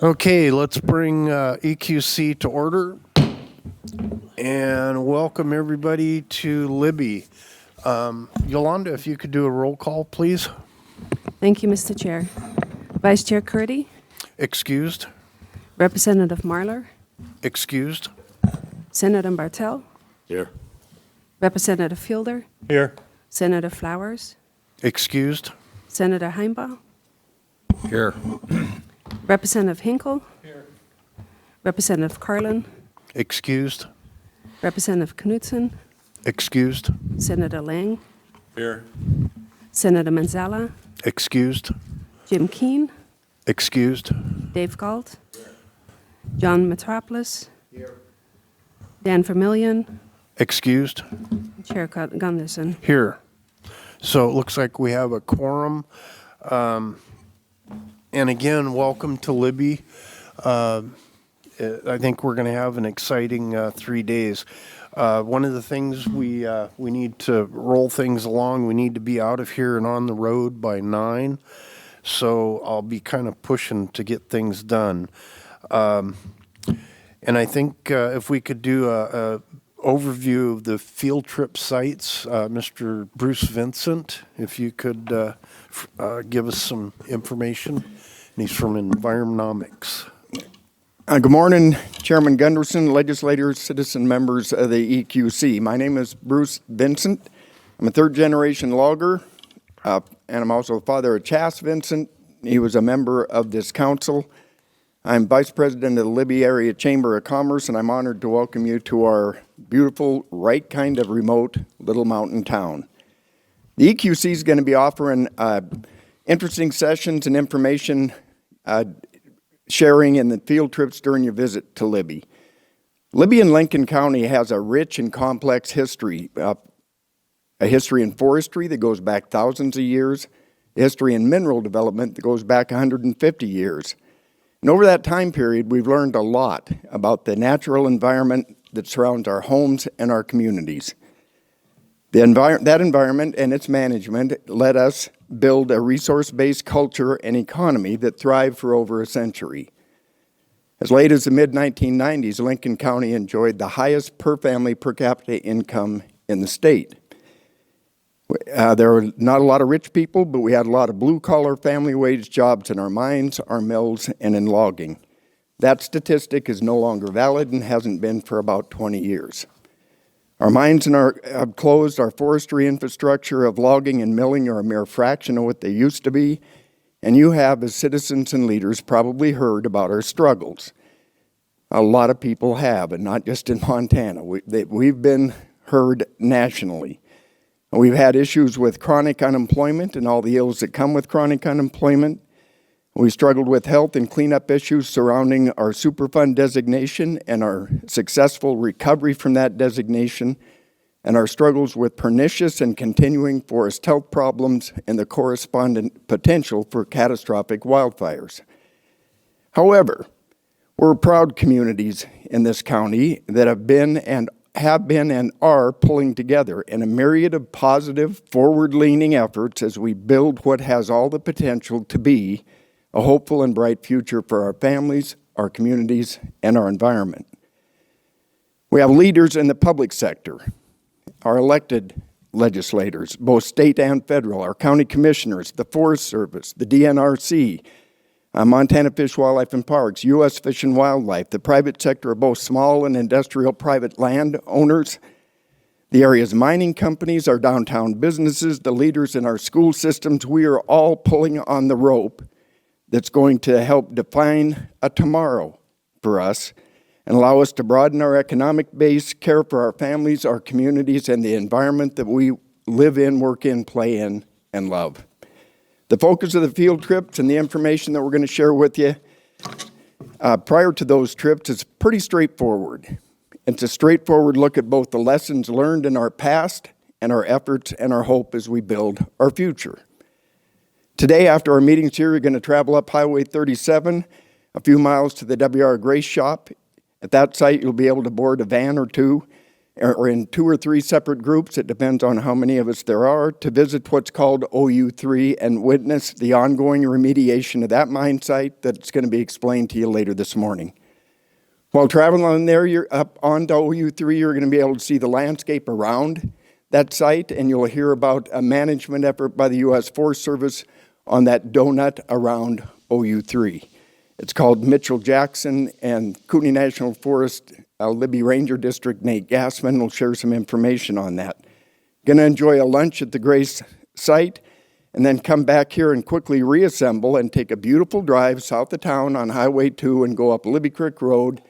Okay, let's bring EQC to order and welcome everybody to Libby. Yolanda, if you could do a roll call, please. Thank you, Mr. Chair. Vice Chair Curdy, Excused. Representative Marler, Excused. Senator Bartel, Here. Representative Fielder, Here. Senator Flowers, Excused. Senator Heimbaugh, Here. Representative Hinkle, Representative Carlin, Excused. Representative Knudsen, Excused. Senator Lang, Here. Senator Manzala, Excused. Jim Keane, Excused. Dave Galt, John Metropolis, Dan Vermillion, Excused. Chair Gunderson. Here. So it looks like we have a quorum. And again, welcome to Libby. I think we're going to have an exciting 3 days. One of the things we need to roll things along. We need to be out of here and on the road by 9. So I'll be kind of pushing to get things done. And I think if we could do a overview of the field trip sites, Mr. Bruce Vincent, if you could give us some information. And he's from Environnomics. Good morning, Chairman Gunderson, legislators, citizen members of the EQC. My name is Bruce Vincent. I'm a third-generation logger, and I'm also the father of Chas Vincent. He was a member of this council. I'm vice president of the Libby Area Chamber of Commerce, and I'm honored to welcome you to our beautiful, right kind of remote little mountain town. The EQC is going to be offering interesting sessions and information sharing in the field trips during your visit to Libby. Libby in Lincoln County has a rich and complex history, a history in forestry that goes back thousands of years, a history in mineral development that goes back 150 years. And over that time period, we've learned a lot about the natural environment that surrounds our homes and our communities. That environment and its management let us build a resource-based culture and economy that thrived for over a century. As late as the mid-1990s, Lincoln County enjoyed the highest per-family per capita income in the state. There were not a lot of rich people, but we had a lot of blue-collar family wage jobs in our mines, our mills, and in logging. That statistic is no longer valid and hasn't been for about 20 years. Our mines have closed. Our forestry infrastructure of logging and milling are a mere fraction of what they used to be. And you have, as citizens and leaders, probably heard about our struggles. A lot of people have, and not just in Montana. We've been heard nationally. We've had issues with chronic unemployment and all the ills that come with chronic unemployment. We struggled with health and cleanup issues surrounding our Superfund designation and our successful recovery from that designation, and our struggles with pernicious and continuing forest health problems and the correspondent potential for catastrophic wildfires. However, we're proud communities in this county that have been and are pulling together in a myriad of positive, forward-leaning efforts as we build what has all the potential to be a hopeful and bright future for our families, our communities, and our environment. We have leaders in the public sector, our elected legislators, both state and federal, our county commissioners, the Forest Service, the DNRC, Montana Fish, Wildlife, and Parks, U.S. Fish and Wildlife, the private sector of both small and industrial private land owners, the area's mining companies, our downtown businesses, the leaders in our school systems. We are all pulling on the rope that's going to help define a tomorrow for us and allow us to broaden our economic base, care for our families, our communities, and the environment that we live in, work in, play in, and love. The focus of the field trips and the information that we're going to share with you prior to those trips is pretty straightforward. It's a straightforward look at both the lessons learned in our past and our efforts and our hope as we build our future. Today, after our meetings here, you're going to travel up Highway 37, a few miles to the W.R. Grace shop. At that site, you'll be able to board a van or two or in 2 or 3 separate groups, it depends on how many of us there are, to visit what's called OU3 and witness the ongoing remediation of that mine site that's going to be explained to you later this morning. While traveling on there, you're up onto OU3, you're going to be able to see the landscape around that site, and you'll hear about a management effort by the U.S. Forest Service on that donut around OU3. It's called Mitchell Jackson, and Kootenai National Forest Libby Ranger District Nate Gassman will share some information on that. Going to enjoy a lunch at the Grace site, and then come back here and quickly reassemble and take a beautiful drive south of town on Highway 2 and go up Libby Creek Road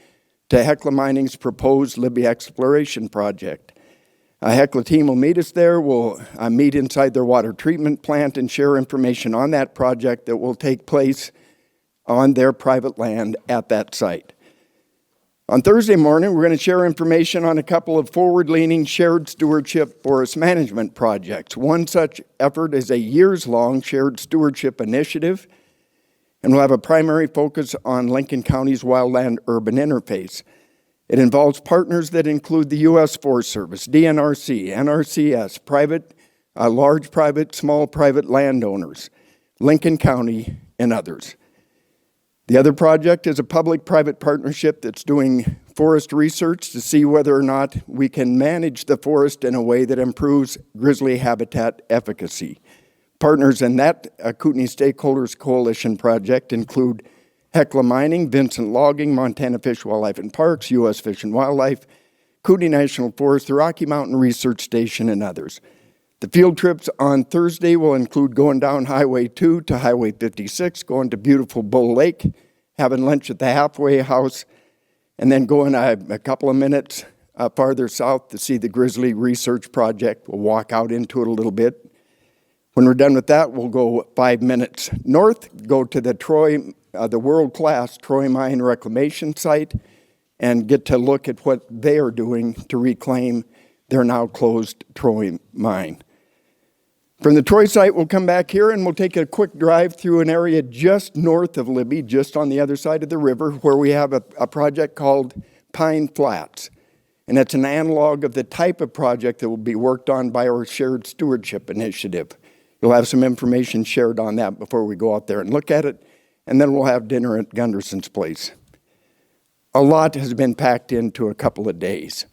to Hecla Mining's proposed Libby exploration project. A Hecla team will meet us there. We'll meet inside their water treatment plant and share information on that project that will take place on their private land at that site. On Thursday morning, we're going to share information on a couple of forward-leaning shared stewardship forest management projects. One such effort is a years-long shared stewardship initiative, and we'll have a primary focus on Lincoln County's wildland-urban interface. It involves partners that include the U.S. Forest Service, DNRC, NRCS, large private, small private landowners, Lincoln County, and others. The other project is a public-private partnership that's doing forest research to see whether or not we can manage the forest in a way that improves grizzly habitat efficacy. Partners in that Kootenai Stakeholders Coalition project include Hecla Mining, Vincent Logging, Montana Fish, Wildlife and Parks, U.S. Fish and Wildlife, Kootenai National Forest, the Rocky Mountain Research Station, and others. The field trips on Thursday will include going down Highway 2 to Highway 56, going to beautiful Bull Lake, having lunch at the halfway house, and then going a couple of minutes farther south to see the Grizzly Research Project. We'll walk out into it a little bit. When we're done with that, we'll go 5 minutes north, go to the world-class Troy Mine Reclamation Site, and get to look at what they are doing to reclaim their now closed Troy Mine. From the Troy site, we'll come back here and we'll take a quick drive through an area just north of Libby, just on the other side of the river, where we have a project called Pine Flats. And it's an analog of the type of project that will be worked on by our Shared Stewardship Initiative. You'll have some information shared on that before we go out there and look at it, and then we'll have dinner at Gunderson's place. A lot has been packed into a couple of days.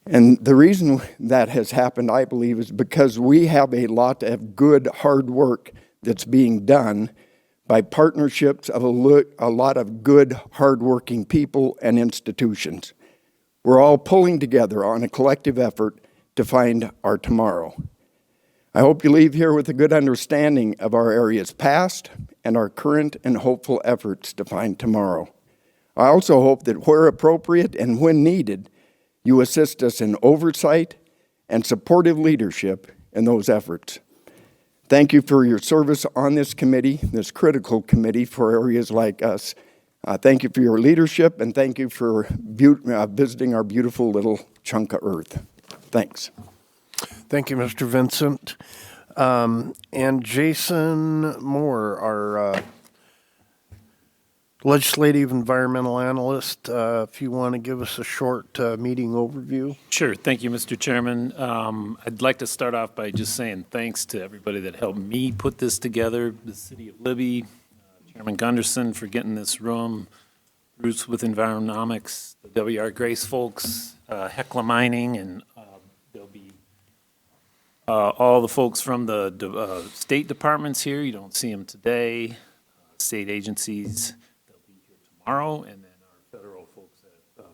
And the reason that has happened, I believe, is because we have a lot of good, hard work that's being done by partnerships of a lot of good, hardworking people and institutions. We're all pulling together on a collective effort to find our tomorrow. I hope you leave here with a good understanding of our area's past and our current and hopeful efforts to find tomorrow. I also hope that where appropriate and when needed, you assist us in oversight and supportive leadership in those efforts. Thank you for your service on this committee, this critical committee for areas like us. Thank you for your leadership, and thank you for visiting our beautiful little chunk of earth. Thanks. Thank you, Mr. Vincent. And Jason Moore, our legislative environmental analyst, if you want to give us a short meeting overview. Sure. Thank you, Mr. Chairman. I'd like to start off by just saying thanks to everybody that helped me put this together, the City of Libby, Chairman Gunderson for getting this room, Roots with Environomics, the W.R. Grace folks, Hecla Mining, and there'll be all the folks from the state departments here. You don't see them today. State agencies, they'll be here tomorrow, and then our federal folks that come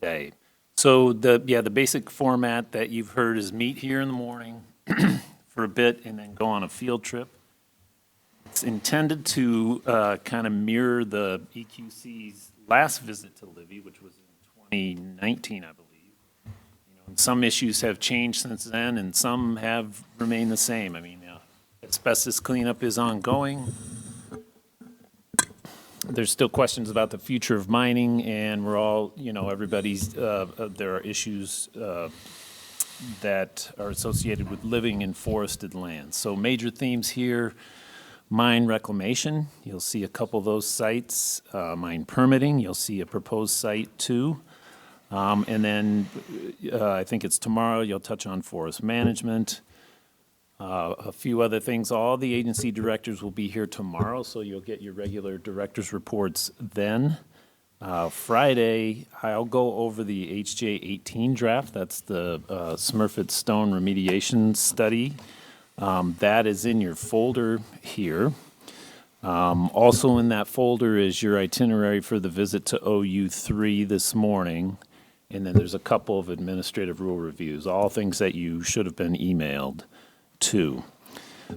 today. So the basic format that you've heard is meet here in the morning for a bit and then go on a field trip. It's intended to kind of mirror the EQC's last visit to Libby, which was in 2019, I believe. And some issues have changed since then, and some have remained the same. I mean, asbestos cleanup is ongoing. There's still questions about the future of mining, and we're all, everybody's, there are issues that are associated with living in forested lands. So major themes here: mine reclamation, you'll see a couple of those sites. Mine permitting, you'll see a proposed site too. And then I think it's tomorrow, you'll touch on forest management, a few other things. All the agency directors will be here tomorrow, so you'll get your regular directors' reports then. Friday, I'll go over the HJ 18 draft. That's the Smurfit Stone remediation study. That is in your folder here. Also in that folder is your itinerary for the visit to OU3 this morning. And then there's a couple of administrative rule reviews, all things that you should have been emailed to.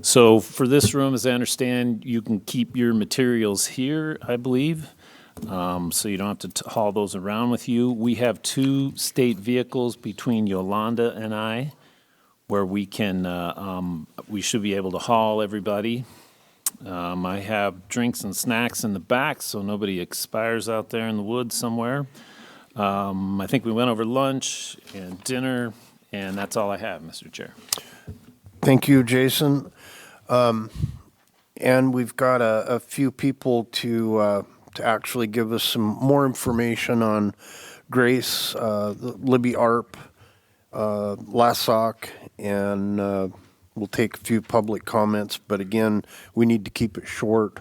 So for this room, as I understand, you can keep your materials here, I believe. So you don't have to haul those around with you. We have 2 state vehicles between Yolanda and I where we can, we should be able to haul everybody. I have drinks and snacks in the back so nobody expires out there in the woods somewhere. I think we went over lunch and dinner, and that's all I have, Mr. Chair. Thank you, Jason. And we've got a few people to actually give us some more information on Grace, Libby ARP, LASOC, and we'll take a few public comments. But again, we need to keep it short.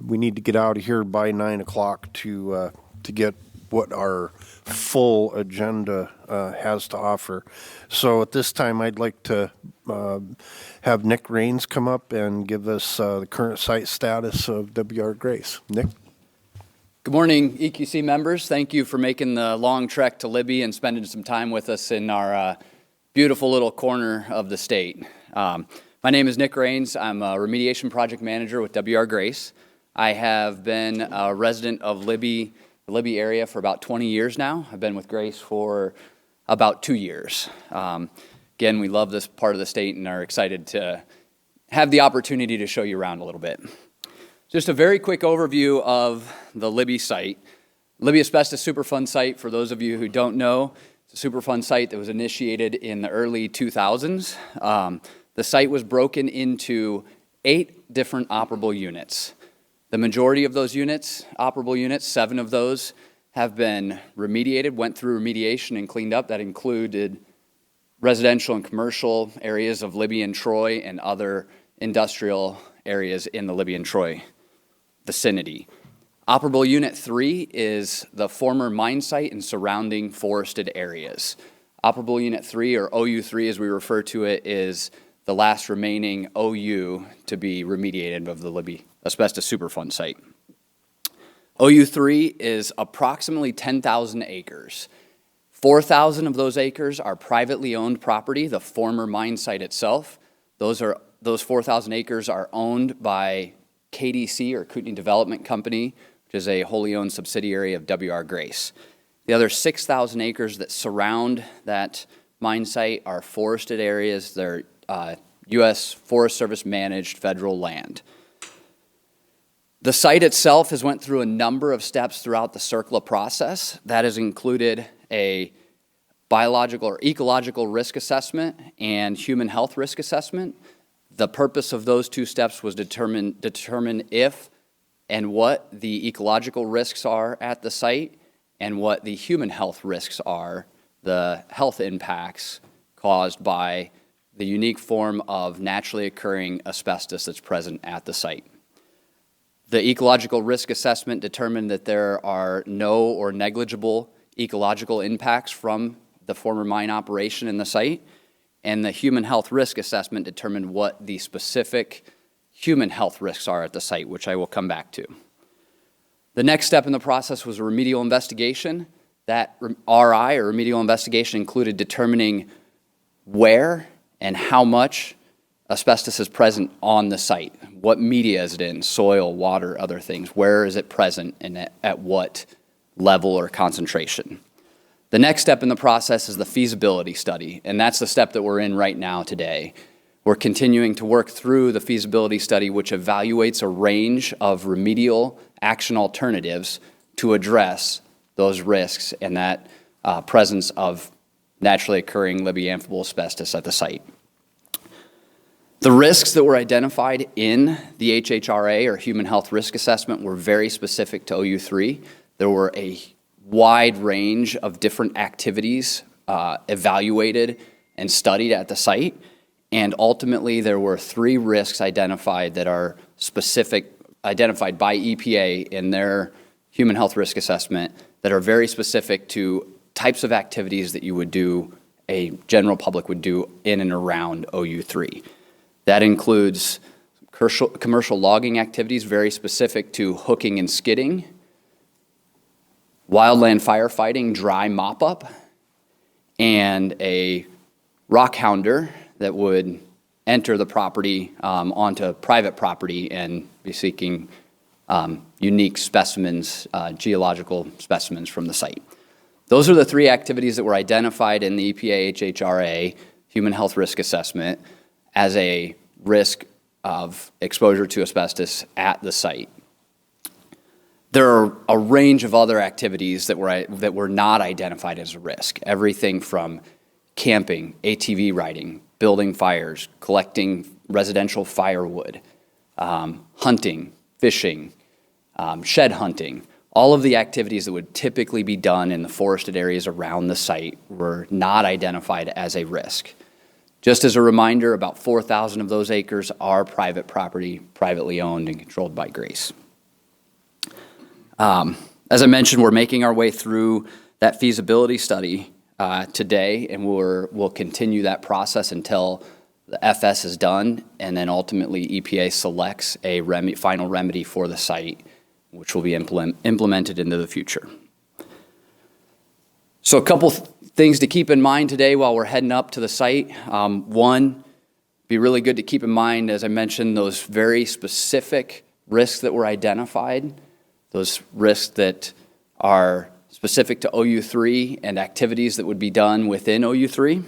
We need to get out of here by 9 o'clock to get what our full agenda has to offer. So at this time, I'd like to have Nick Raines come up and give us the current site status of WR Grace. Nick? Good morning, EQC members. Thank you for making the long trek to Libby and spending some time with us in our beautiful little corner of the state. My name is Nick Raines. I'm a remediation project manager with WR Grace. I have been a resident of the Libby area for about 20 years now. I've been with Grace for about 2 years. Again, we love this part of the state and are excited to have the opportunity to show you around a little bit. Just a very quick overview of the Libby site. Libby Asbestos Superfund site, for those of you who don't know, it's a Superfund site that was initiated in the early 2000s. The site was broken into 8 different operable units. The majority of those units, operable units, 7 of those have been remediated, went through remediation and cleaned up. That included residential and commercial areas of Libby and Troy and other industrial areas in the Libby and Troy vicinity. Operable Unit 3 is the former mine site and surrounding forested areas. Operable Unit 3, or OU3 as we refer to it, is the last remaining OU to be remediated of the Libby Asbestos Superfund site. OU3 is approximately 10,000 acres. 4,000 of those acres are privately owned property, the former mine site itself. Those 4,000 acres are owned by KDC, or Kootenai Development Company, which is a wholly owned subsidiary of WR Grace. The other 6,000 acres that surround that mine site are forested areas. They're U.S. Forest Service managed federal land. The site itself has went through a number of steps throughout the CERCLA process. That has included a biological or ecological risk assessment and human health risk assessment. The purpose of those 2 steps was determine if and what the ecological risks are at the site and what the human health risks are, the health impacts caused by the unique form of naturally occurring asbestos that's present at the site. The ecological risk assessment determined that there are no or negligible ecological impacts from the former mine operation in the site, and the human health risk assessment determined what the specific human health risks are at the site, which I will come back to. The next step in the process was a remedial investigation. That RI, or remedial investigation, included determining where and how much asbestos is present on the site. What media is it in? Soil, water, other things. Where is it present and at what level or concentration? The next step in the process is the feasibility study, and that's the step that we're in right now today. We're continuing to work through the feasibility study, which evaluates a range of remedial action alternatives to address those risks and that presence of naturally occurring Libby amphibole asbestos at the site. The risks that were identified in the HHRA, or Human Health Risk Assessment, were very specific to OU3. There were a wide range of different activities evaluated and studied at the site. And ultimately, there were 3 risks identified that are identified by EPA in their human health risk assessment that are very specific to types of activities that you would do, a general public would do in and around OU3. That includes commercial logging activities very specific to hooking and skidding, wildland firefighting, dry mop-up, and a rock hounder that would enter the property onto private property and be seeking unique specimens, geological specimens from the site. Those are the 3 activities that were identified in the EPA HHRA Human Health Risk Assessment as a risk of exposure to asbestos at the site. There are a range of other activities that were not identified as a risk. Everything from camping, ATV riding, building fires, collecting residential firewood, hunting, fishing, shed hunting. All of the activities that would typically be done in the forested areas around the site were not identified as a risk. Just as a reminder, about 4,000 of those acres are private property, privately owned and controlled by Grace. As I mentioned, we're making our way through that feasibility study today, and we'll continue that process until the FS is done, and then ultimately EPA selects a final remedy for the site, which will be implemented into the future. So a couple things to keep in mind today while we're heading up to the site. One, be really good to keep in mind, as I mentioned, those very specific risks that were identified, those risks that are specific to OU3 and activities that would be done within OU3,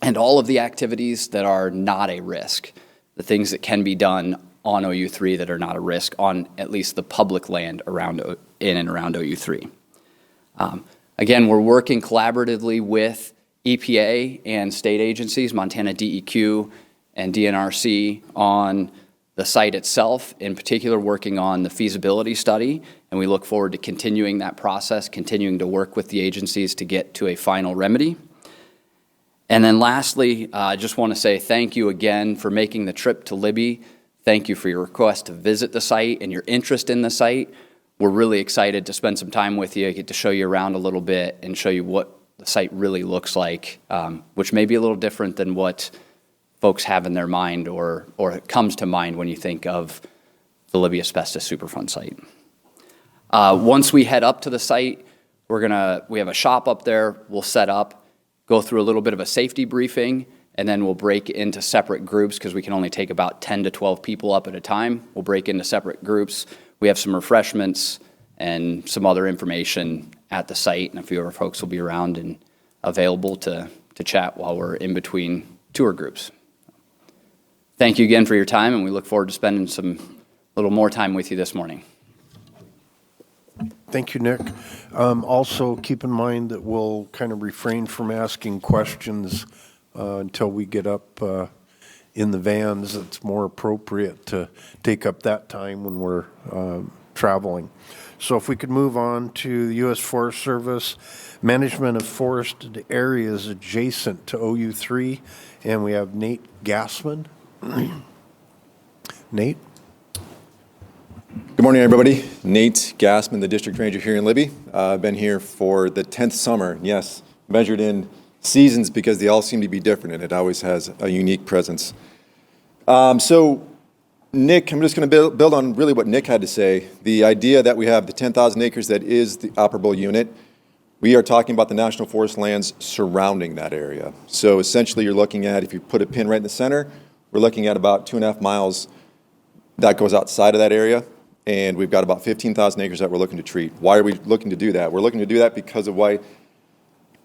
and all of the activities that are not a risk, the things that can be done on OU3 that are not a risk on at least the public land in and around OU3. Again, we're working collaboratively with EPA and state agencies, Montana DEQ and DNRC, on the site itself, in particular working on the feasibility study, and we look forward to continuing that process, continuing to work with the agencies to get to a final remedy. And then lastly, I just want to say thank you again for making the trip to Libby. Thank you for your request to visit the site and your interest in the site. We're really excited to spend some time with you, get to show you around a little bit and show you what the site really looks like, which may be a little different than what folks have in their mind or comes to mind when you think of the Libby Asbestos Superfund site. Once we head up to the site, we have a shop up there. We'll set up, go through a little bit of a safety briefing, and then we'll break into separate groups because we can only take about 10 to 12 people up at a time. We'll break into separate groups. We have some refreshments and some other information at the site, and a few of our folks will be around and available to chat while we're in between tour groups. Thank you again for your time, and we look forward to spending a little more time with you this morning. Thank you, Nick. Also, keep in mind that we'll kind of refrain from asking questions until we get up in the vans. It's more appropriate to take up that time when we're traveling. So if we could move on to the U.S. Forest Service, management of forested areas adjacent to OU3, and we have Nate Gassman. Nate? Good morning, everybody. Nate Gassman, the district ranger here in Libby. I've been here for the 10th summer. Yes, measured in seasons because they all seem to be different, and it always has a unique presence. So, Nick, I'm just going to build on really what Nick had to say. The idea that we have the 10,000 acres that is the operable unit, we are talking about the national forest lands surrounding that area. So essentially you're looking at, if you put a pin right in the center, we're looking at about 2.5 miles that goes outside of that area. And we've got about 15,000 acres that we're looking to treat. Why are we looking to do that? We're looking to do that because of why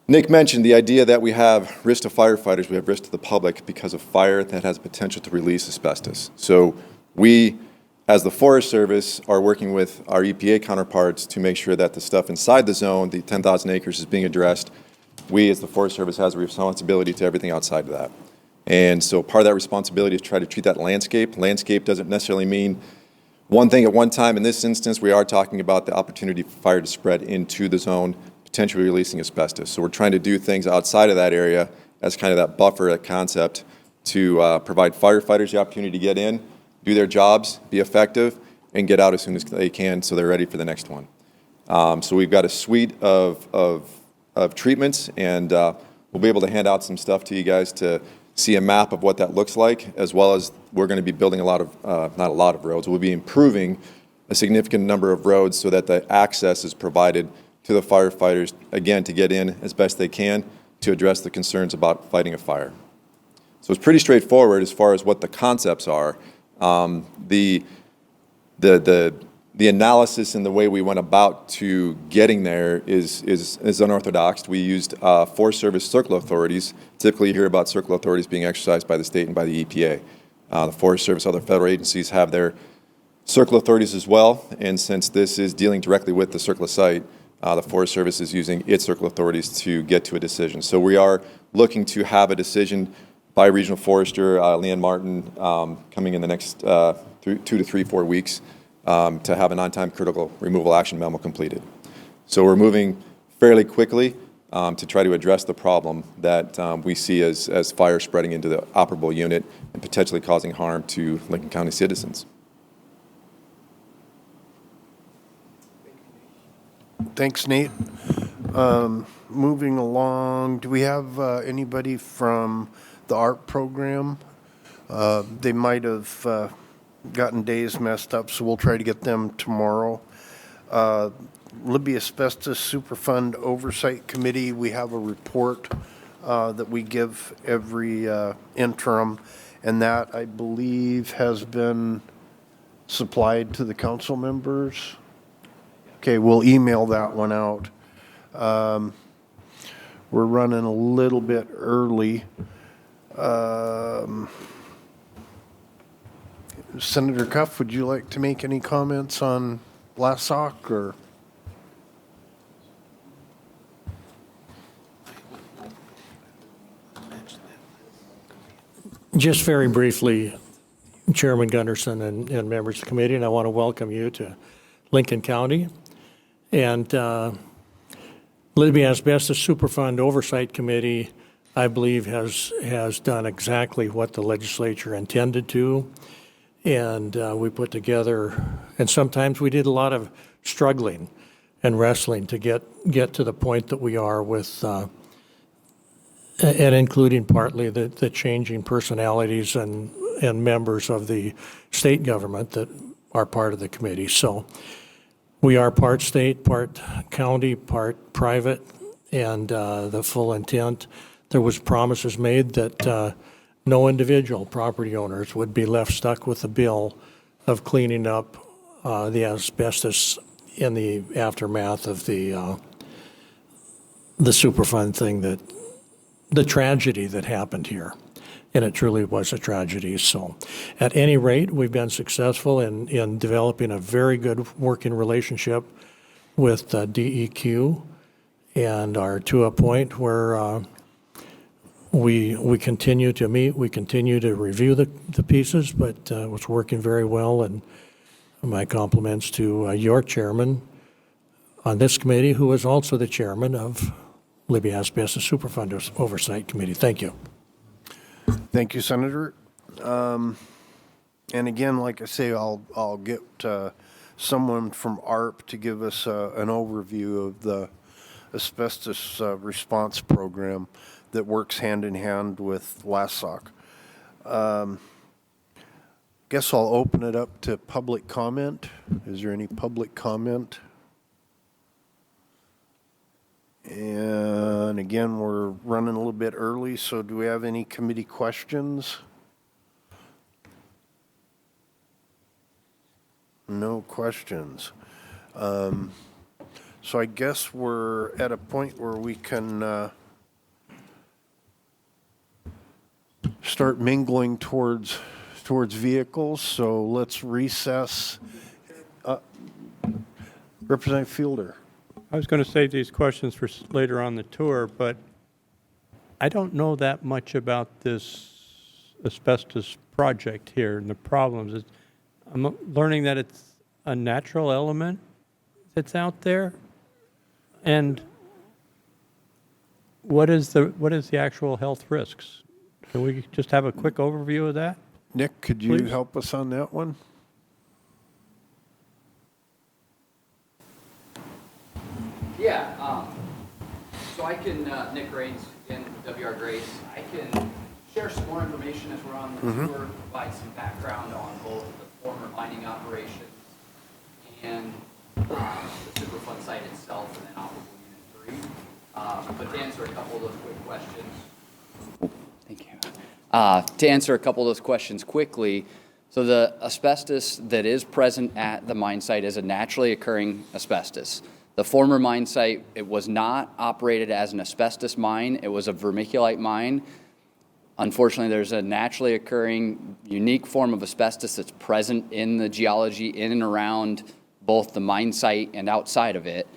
Nick mentioned the idea that we have risk to firefighters, we have risk to the public because of fire that has potential to release asbestos. So we, as the Forest Service, are working with our EPA counterparts to make sure that the stuff inside the zone, the 10,000 acres, is being addressed. We, as the Forest Service, has a responsibility to everything outside of that. And so part of that responsibility is to try to treat that landscape. Landscape doesn't necessarily mean One thing at one time, in this instance, we are talking about the opportunity for fire to spread into the zone, potentially releasing asbestos. So we're trying to do things outside of that area as kind of that buffer, that concept, to provide firefighters the opportunity to get in, do their jobs, be effective, and get out as soon as they can so they're ready for the next one. So we've got a suite of treatments, and we'll be able to hand out some stuff to you guys to see a map of what that looks like, as well as we're going to be building a lot of, not a lot of roads, we'll be improving a significant number of roads so that the access is provided to the firefighters, again, to get in as best they can to address the concerns about fighting a fire. So it's pretty straightforward as far as what the concepts are. The analysis and the way we went about to getting there is unorthodox. We used Forest Service circle authorities. Typically, you hear about circle authorities being exercised by the state and by the EPA. The Forest Service, other federal agencies have their circle authorities as well. And since this is dealing directly with the circle site, the Forest Service is using its circle authorities to get to a decision. So we are looking to have a decision by Regional Forester Leanne Martin coming in the next 2 to 3, 4 weeks to have an on-time critical removal action memo completed. So we're moving fairly quickly to try to address the problem that we see as fire spreading into the operable unit and potentially causing harm to Lincoln County citizens. Thanks, Nate. Moving along, do we have anybody from the art program? They might have gotten days messed up, so we'll try to get them tomorrow. Libby Asbestos Superfund Oversight Committee, we have a report that we give every interim, and that, I believe, has been supplied to the council members. Okay, we'll email that one out. We're running a little bit early. Senator Cuff, would you like to make any comments on LASOC or? Just very briefly, Chairman Gunderson and members of the committee, and I want to welcome you to Lincoln County. And Libby Asbestos Superfund Oversight Committee, I believe, has done exactly what the legislature intended to. And we put together, and sometimes we did a lot of struggling and wrestling to get to the point that we are with, and including partly the changing personalities and members of the state government that are part of the committee. So we are part state, part county, part private, and the full intent. There was promises made that no individual property owners would be left stuck with the bill of cleaning up the asbestos in the aftermath of the Superfund thing, that the tragedy that happened here. And it truly was a tragedy. So at any rate, we've been successful in developing a very good working relationship with DEQ, and are to a point where we continue to meet, we continue to review the pieces, but it's working very well. And my compliments to your chairman on this committee, who is also the chairman of Libby Asbestos Superfund Oversight Committee. Thank you. Thank you, Senator. And again, like I say, I'll get someone from ARP to give us an overview of the asbestos response program that works hand in hand with LASOC. Guess I'll open it up to public comment. Is there any public comment? And again, we're running a little bit early, so do we have any committee questions? No questions. So I guess we're at a point where we can start mingling towards vehicles. So let's recess. Representative Fielder. I was going to save these questions for later on the tour, but I don't know that much about this asbestos project here and the problems. I'm learning that it's a natural element that's out there. And what is the actual health risks? Can we just have a quick overview of that? Nick, could you Please. help us on that one? Yeah, so I can, Nick Raines, again, WR Grace, I can share some more information as we're on the tour, provide some background on both the former mining operations and the Superfund site itself and then operable Unit 3. But to answer a couple of those quick questions. Thank you. To answer a couple of those questions quickly, so the asbestos that is present at the mine site is a naturally occurring asbestos. The former mine site, it was not operated as an asbestos mine. It was a vermiculite mine. Unfortunately, there's a naturally occurring unique form of asbestos that's present in the geology in and around both the mine site and outside of it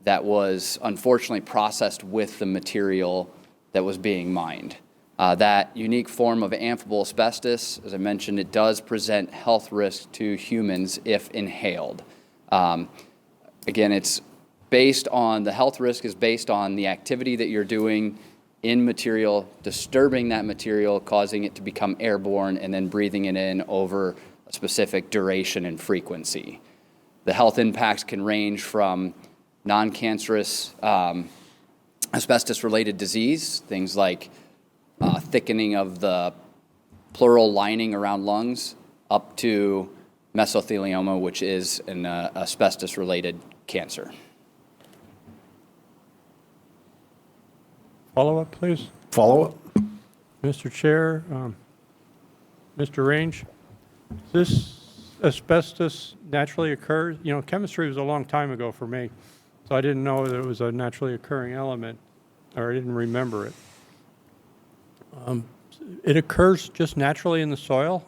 that was unfortunately processed with the material that was being mined. That unique form of amphibole asbestos, as I mentioned, it does present health risk to humans if inhaled. Again, it's based on, the health risk is based on the activity that you're doing in material, disturbing that material, causing it to become airborne, and then breathing it in over a specific duration and frequency. The health impacts can range from non-cancerous asbestos-related disease, things like thickening of the pleural lining around lungs, up to mesothelioma, which is an asbestos-related cancer. Follow-up, please. Follow-up? Mr. Chair, Mr. Range, this asbestos naturally occurs? You know, chemistry was a long time ago for me, so I didn't know that it was a naturally occurring element, or I didn't remember it. It occurs just naturally in the soil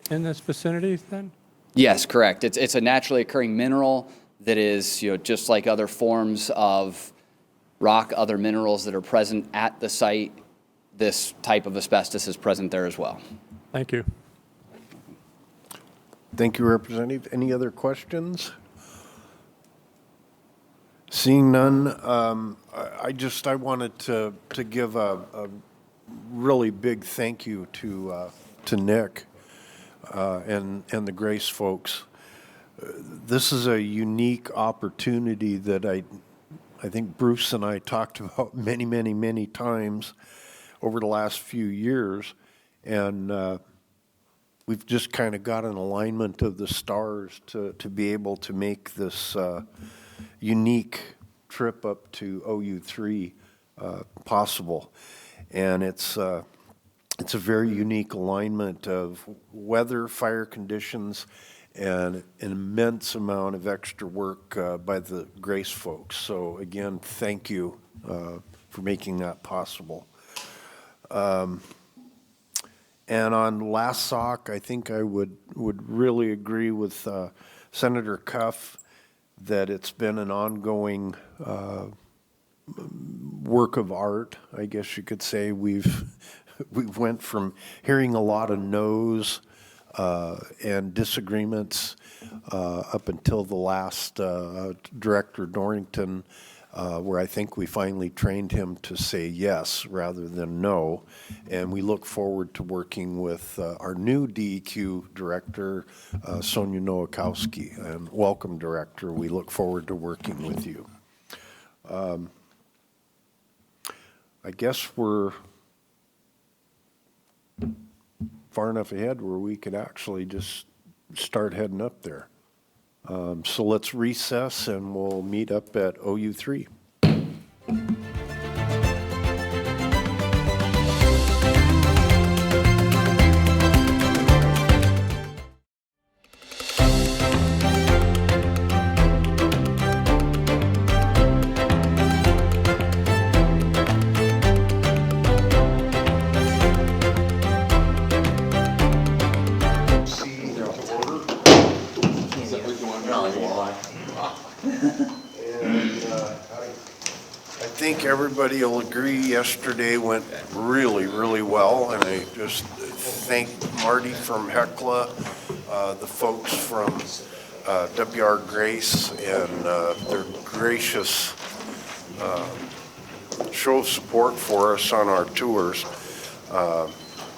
in this vicinity then? Yes, correct. It's a naturally occurring mineral that is, you know, just like other forms of rock, other minerals that are present at the site. This type of asbestos is present there as well. Thank you. Thank you, Representative. Any other questions? Seeing none, I wanted to give a really big thank you to Nick and the Grace folks. This is a unique opportunity that I think Bruce and I talked about many, many, many times over the last few years, and we've just kind of got an alignment of the stars to be able to make this unique trip up to OU3 possible. And it's a very unique alignment of weather, fire conditions, and an immense amount of extra work by the Grace folks. So again, thank you for making that possible. And on LASSOC, I think I would really agree with Senator Cuff that it's been an ongoing work of art, I guess you could say. We went from hearing a lot of no's and disagreements up until the last Director Dorrington, where I think we finally trained him to say yes rather than no. And we look forward to working with our new DEQ Director, Sonia Nowakowski. And welcome, Director. We look forward to working with you. I guess we're far enough ahead where we could actually just start heading up there. So let's recess and we'll meet up at OU3. I think everybody will agree yesterday went really, really well, and I just thank Marty from Hecla the folks from WR Grace and their gracious show of support for us on our tours.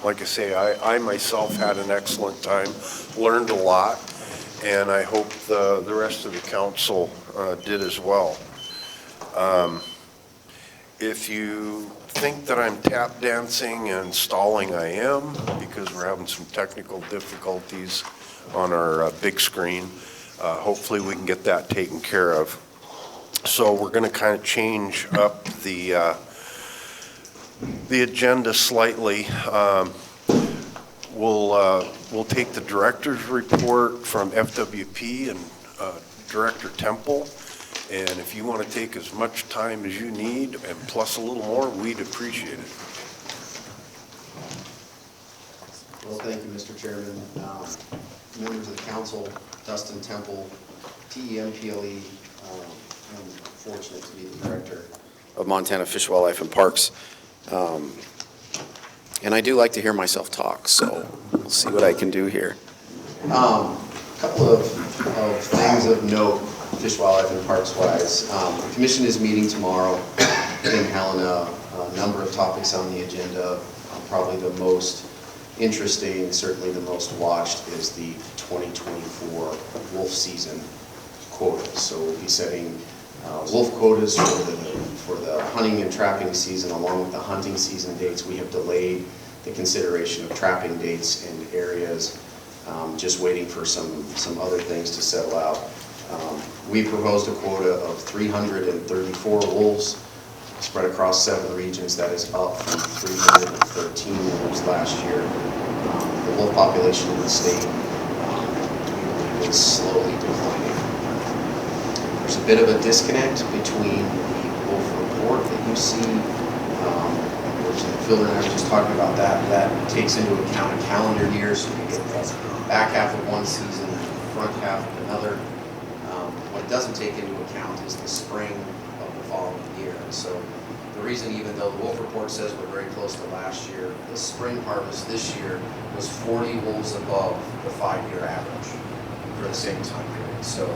Like I say, I myself had an excellent time, learned a lot, and I hope the rest of the council did as well. If you think that I'm tap dancing and stalling, I am, because we're having some technical difficulties on our big screen. Hopefully we can get that taken care of. So we're going to kind of change up the agenda slightly. We'll take the director's report from FWP and Director Temple. And if you want to take as much time as you need, and plus a little more, we'd appreciate it. Well, thank you, Mr. Chairman. Members of the council, Dustin Temple, TEMPLE, I'm fortunate to be the director of Montana Fish, Wildlife, and Parks. And I do like to hear myself talk, so we'll see what I can do here. A couple of things of note, Fish, Wildlife, and Parks wise. The commission is meeting tomorrow in Helena. A number of topics on the agenda. Probably the most interesting, certainly the most watched, is the 2024 wolf season quotas. So we'll be setting wolf quotas for the hunting and trapping season, along with the hunting season dates. We have delayed the consideration of trapping dates in areas, just waiting for some other things to settle out. We proposed a quota of 334 wolves spread across 7 regions. That is up from 313 wolves last year. The wolf population in the state is slowly declining. There's a bit of a disconnect between the wolf report that you see, which Phil and I were just talking about. That takes into account a calendar year, so you get the back half of one season and the front half of another. What it doesn't take into account is the spring of the following year. So the reason, even though the wolf report says we're very close to last year, the spring harvest this year was 40 wolves above the 5-year average for the same time period. So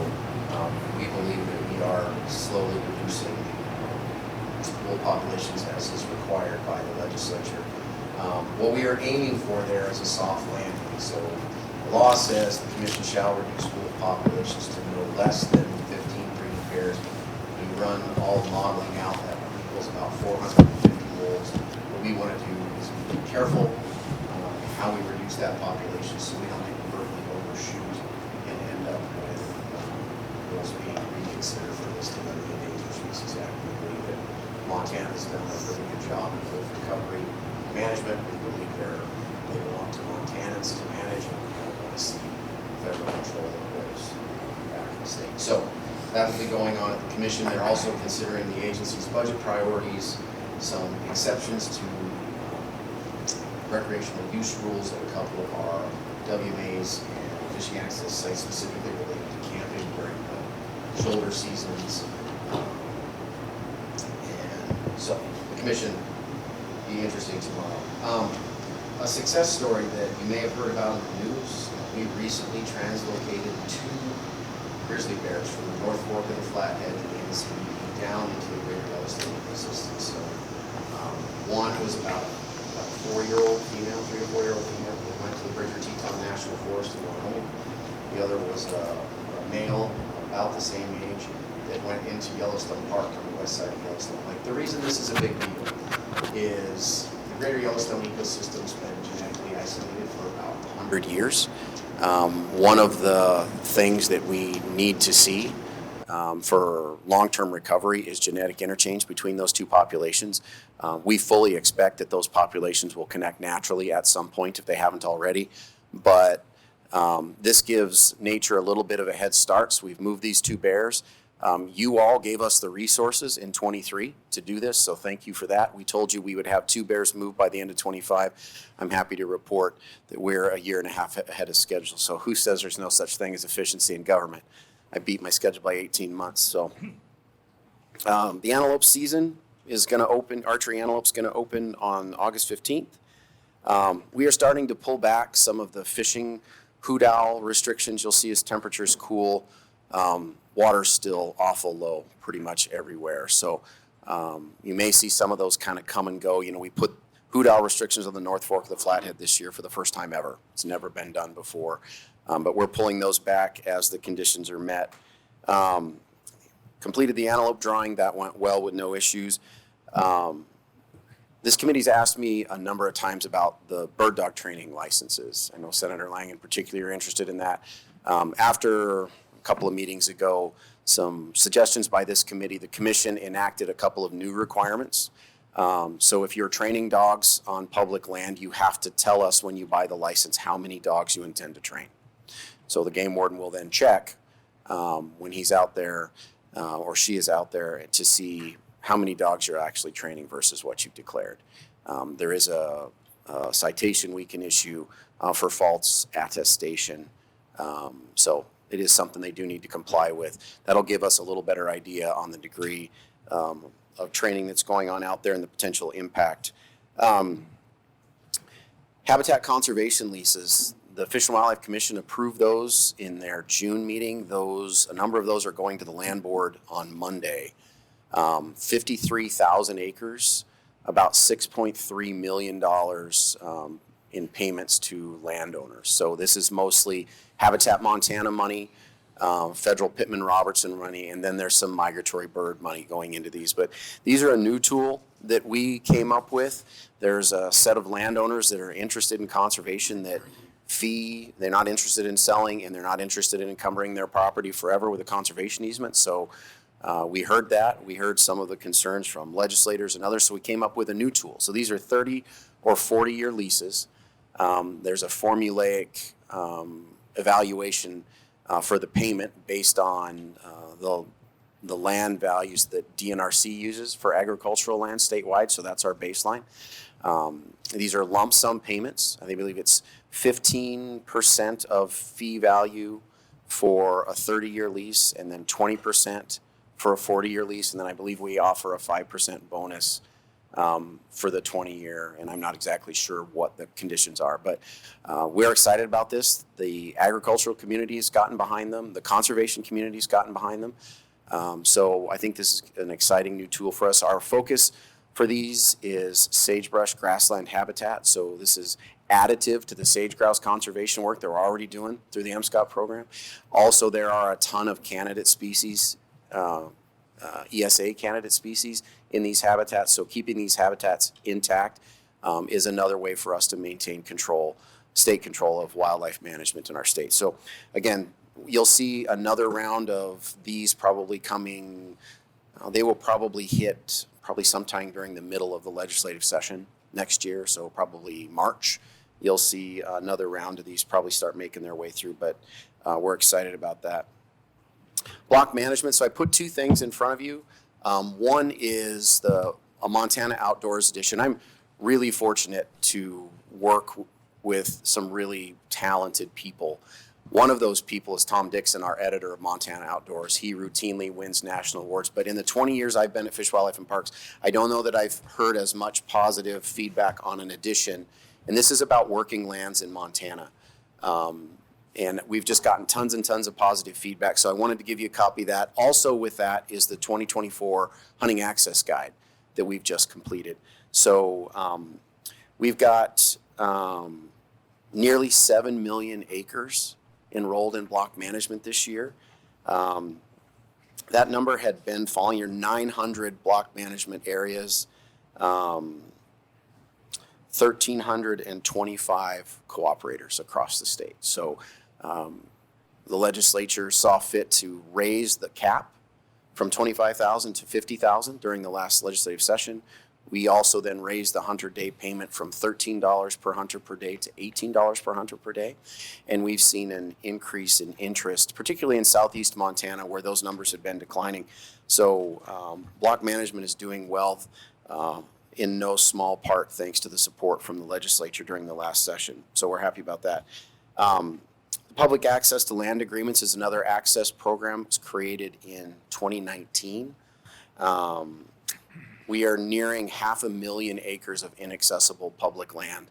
we believe that we are slowly reducing wolf populations as is required by the legislature. What we are aiming for there is a soft landing. So the law says the commission shall reduce wolf populations to no less than 15 breeding pairs. We run all modeling out that equals about 450 wolves. What we want to do is be careful how we reduce that population so we don't inadvertently overshoot and end up with wolves being reconsidered for listing under the Endangered Species Act. We believe that Montana has done a really good job in wolf recovery management. We believe they belong to Montanans to manage, and we don't want to see federal control of wolves back in the state. So that will be going on at the commission. They're also considering the agency's budget priorities, some exceptions to recreational use rules at a couple of our WMAs and fishing access sites, specifically related to camping during the shoulder seasons. And so the commission will be interesting tomorrow. A success story that you may have heard about in the news: we recently translocated 2 grizzly bears from the North Fork of the Flathead to the NCB down into the Greater Yellowstone ecosystem. So one was about a 4-year-old female, 3 to 4-year-old female, that went to the Bridger Teton National Forest in Wyoming. The other was a male about the same age that went into Yellowstone Park on the west side of Yellowstone Lake. The reason this is a big deal is the Greater Yellowstone ecosystem's been genetically isolated for about 100 years. One of the things that we need to see for long-term recovery is genetic interchange between those 2 populations. We fully expect that those populations will connect naturally at some point if they haven't already, but this gives nature a little bit of a head start. So we've moved these 2 bears. You all gave us the resources in 23 to do this, so thank you for that. We told you we would have 2 bears moved by the end of 25. I'm happy to report that we're a year and a half ahead of schedule. So who says there's no such thing as efficiency in government? I beat my schedule by 18 months. So the antelope season is going to open, archery antelope's going to open on August 15th. We are starting to pull back some of the fishing Hoot owl restrictions, you'll see as temperatures cool, water's still awful low pretty much everywhere. So you may see some of those kind of come and go. You know, we put hoot owl restrictions on the North Fork of the Flathead this year for the first time ever. It's never been done before. But we're pulling those back as the conditions are met. Completed the antelope drawing. That went well with no issues. This committee's asked me a number of times about the bird dog training licenses. I know Senator Lang in particular are interested in that. After a couple of meetings ago, some suggestions by this committee, the commission enacted a couple of new requirements. So if you're training dogs on public land, you have to tell us when you buy the license how many dogs you intend to train. So the game warden will then check when he's out there or she is out there to see how many dogs you're actually training versus what you've declared. There is a citation we can issue for false attestation. So it is something they do need to comply with. That'll give us a little better idea on the degree of training that's going on out there and the potential impact. Habitat conservation leases, the Fish and Wildlife Commission approved those in their June meeting. A number of those are going to the land board on Monday. 53,000 acres, about $6.3 million in payments to landowners. So this is mostly Habitat Montana money, federal Pittman-Robertson money, and then there's some migratory bird money going into these. But these are a new tool that we came up with. There's a set of landowners that are interested in conservation that they're not interested in selling, and they're not interested in encumbering their property forever with a conservation easement. So we heard that. We heard some of the concerns from legislators and others, so we came up with a new tool. So these are 30 or 40-year leases. There's a formulaic evaluation for the payment based on the land values that DNRC uses for agricultural land statewide, so that's our baseline. These are lump sum payments. I believe it's 15% of fee value for a 30-year lease, and then 20% for a 40-year lease, and then I believe we offer a 5% bonus for the 20-year, and I'm not exactly sure what the conditions are, but we're excited about this. The agricultural community's gotten behind them. The conservation community's gotten behind them. So I think this is an exciting new tool for us. Our focus for these is sagebrush grassland habitat, so this is additive to the sage grouse conservation work they're already doing through the MSCOT program. Also, there are a ton of candidate species, ESA candidate species in these habitats, so keeping these habitats intact is another way for us to maintain control, state control of wildlife management in our state. So again, you'll see another round of these probably coming, they will probably hit sometime during the middle of the legislative session next year, so probably March. You'll see another round of these probably start making their way through, but we're excited about that. Block management, so I put two things in front of you. One is a Montana Outdoors Edition. I'm really fortunate to work with some really talented people. One of those people is Tom Dixon, our editor of Montana Outdoors. He routinely wins national awards, but in the 20 years I've been at Fish, Wildlife, and Parks, I don't know that I've heard as much positive feedback on an edition, and this is about working lands in Montana. And we've just gotten tons and tons of positive feedback, so I wanted to give you a copy of that. Also with that is the 2024 Hunting Access Guide that we've just completed. So we've got nearly 7 million acres enrolled in block management this year. That number had been falling. Your 900 block management areas, 1,325 cooperators across the state. So the legislature saw fit to raise the cap from 25,000 to 50,000 during the last legislative session. We also then raised the hunter-day payment from $13 per hunter per day to $18 per hunter per day. And we've seen an increase in interest, particularly in southeast Montana, where those numbers had been declining. So block management is doing well, in no small part thanks to the support from the legislature during the last session. So we're happy about that. Public access to land agreements is another access program. It was created in 2019. We are nearing 500,000 acres of inaccessible public land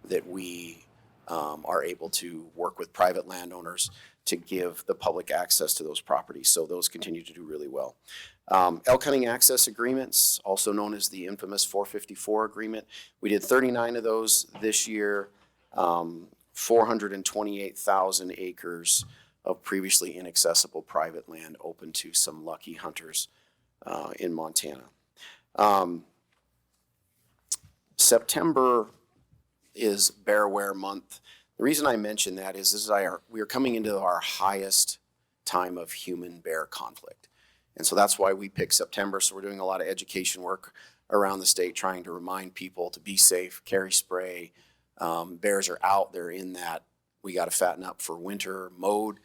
that we are able to work with private landowners to give the public access to those properties. So those continue to do really well. Elk hunting access agreements, also known as the infamous 454 agreement. We did 39 of those this year, 428,000 acres of previously inaccessible private land open to some lucky hunters in Montana. September is Bear Wear Month. The reason I mention that is we are coming into our highest time of human-bear conflict. And so that's why we picked September. So we're doing a lot of education work around the state, trying to remind people to be safe, carry spray. Bears are out, they're in that we got to fatten up for winter mode.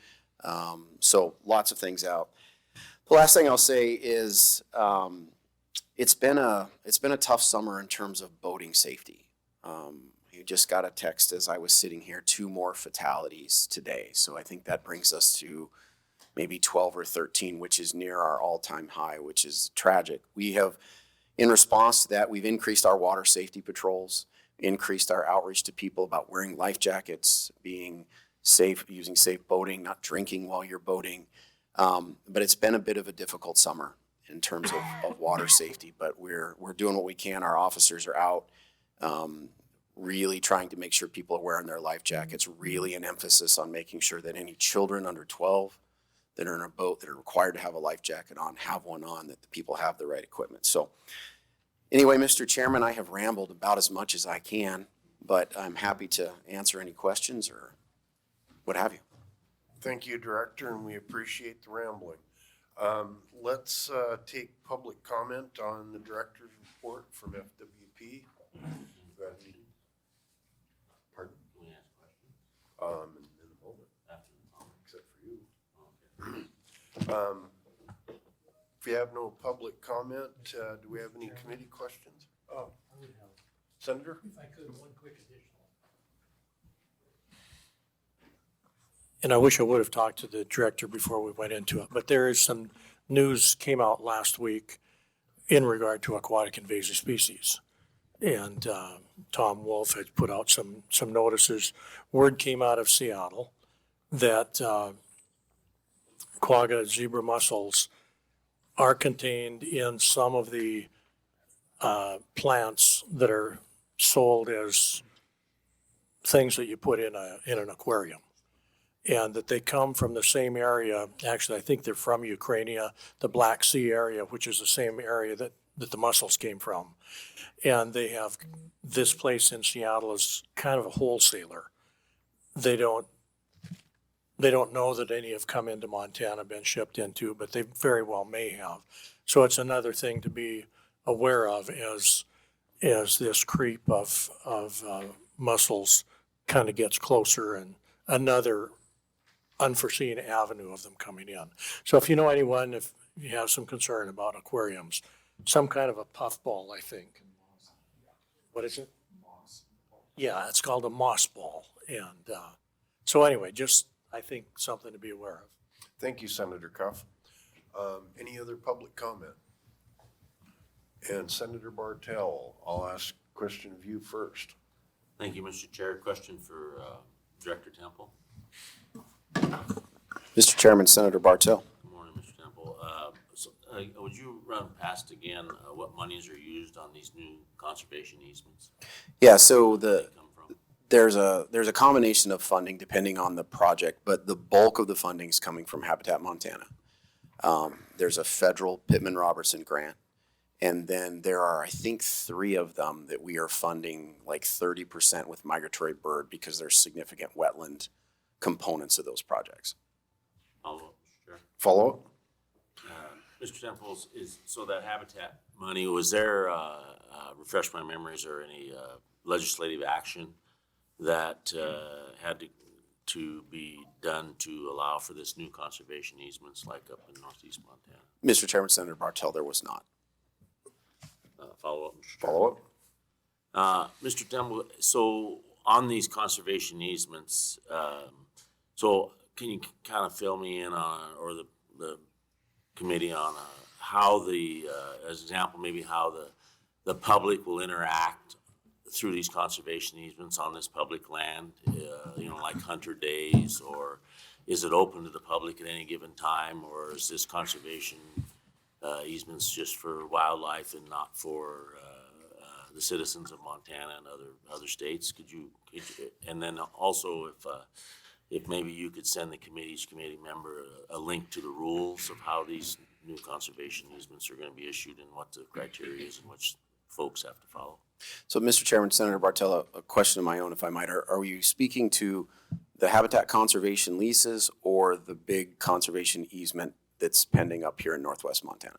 So lots of things out. The last thing I'll say is it's been a tough summer in terms of boating safety. You just got a text as I was sitting here, 2 more fatalities today. So I think that brings us to maybe 12 or 13, which is near our all-time high, which is tragic. We have, in response to that, we've increased our water safety patrols, increased our outreach to people about wearing life jackets, being safe, using safe boating, not drinking while you're boating. But it's been a bit of a difficult summer in terms of water safety, but we're doing what we can. Our officers are out, really trying to make sure people are wearing their life jackets, really an emphasis on making sure that any children under 12 that are in a boat that are required to have a life jacket on, have one on, that the people have the right equipment. So anyway, Mr. Chairman, I have rambled about as much as I can, but I'm happy to answer any questions or what have you. Thank you, Director, and we appreciate the rambling. Let's take public comment on the Director's report from FWP. Go ahead. Pardon? Can we ask questions? In a moment. After the comment. Except for you. If you have no public comment, do we have any committee questions? Oh, I would have. Senator? If I could, one quick additional. And I wish I would have talked to the director before we went into it, but there is some news came out last week in regard to aquatic invasive species. And Tom Wolf had put out some notices. Word came out of Seattle that quagga zebra mussels are contained in some of the plants that are sold as things that you put in an aquarium, and that they come from the same area. Actually, I think they're from Ukraine, the Black Sea area, which is the same area that the mussels came from. And they have this place in Seattle is kind of a wholesaler. They don't know that any have come into Montana, been shipped into, but they very well may have. So it's another thing to be aware of as this creep of mussels kind of gets closer, and another unforeseen avenue of them coming in. So if you know anyone, if you have some concern about aquariums, some kind of a puffball, I think. What is it? Yeah, it's called a moss ball. And so anyway, just I think something to be aware of. Thank you, Senator Cuff. Any other public comment? And Senator Bartel, I'll ask a question of you first. Thank you, Mr. Chair. Question for Director Temple. Mr. Chairman, Senator Bartel. Good morning, Mr. Temple. Would you run past again what monies are used on these new conservation easements? Yeah, so Where do they come from? there's a combination of funding depending on the project, but the bulk of the funding is coming from Habitat Montana. There's a federal Pittman-Robertson grant, and then there are, I think, 3 of them that we are funding like 30% with migratory bird because there's significant wetland components of those projects. Follow-up, sure. Follow-up? Mr. Temple, so that Habitat money, was there, refresh my memories, or any legislative action that had to be done to allow for this new conservation easements like up in northeast Montana? Mr. Chairman, Senator Bartel, there was not. Follow-up, Mr. Chair. Follow-up? Mr. Temple, so on these conservation easements, so can you kind of fill me in on, or the committee on how the, as an example, maybe how the public will interact through these conservation easements on this public land, like hunter days, or is it open to the public at any given time, or is this conservation easements just for wildlife and not for the citizens of Montana and other states? Could you, and then also if maybe you could send the committee member a link to the rules of how these new conservation easements are going to be issued and what the criteria is and which folks have to follow. So, Mr. Chairman, Senator Bartella, a question of my own, if I might. Are you speaking to the habitat conservation leases or the big conservation easement that's pending up here in northwest Montana?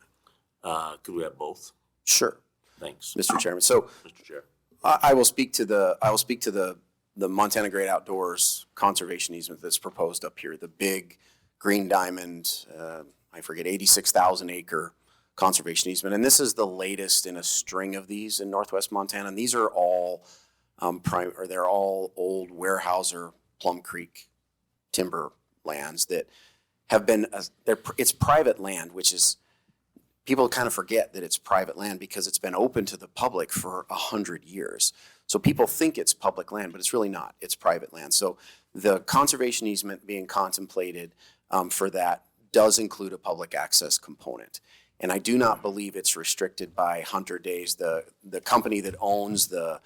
Could we have both? Sure, Thanks. Mr. Chairman. So, Mr. Chair. I will speak to the Montana Great Outdoors conservation easement that's proposed up here, the big green diamond, I forget, 86,000 acre conservation easement. And this is the latest in a string of these in northwest Montana. And these are all they're all old Weyerhaeuser Plum Creek timber lands that have been, it's private land, which is, people kind of forget that it's private land because it's been open to the public for 100 years. So people think it's public land, but it's really not. It's private land. So the conservation easement being contemplated for that does include a public access component. And I do not believe it's restricted by hunter days. The company that owns the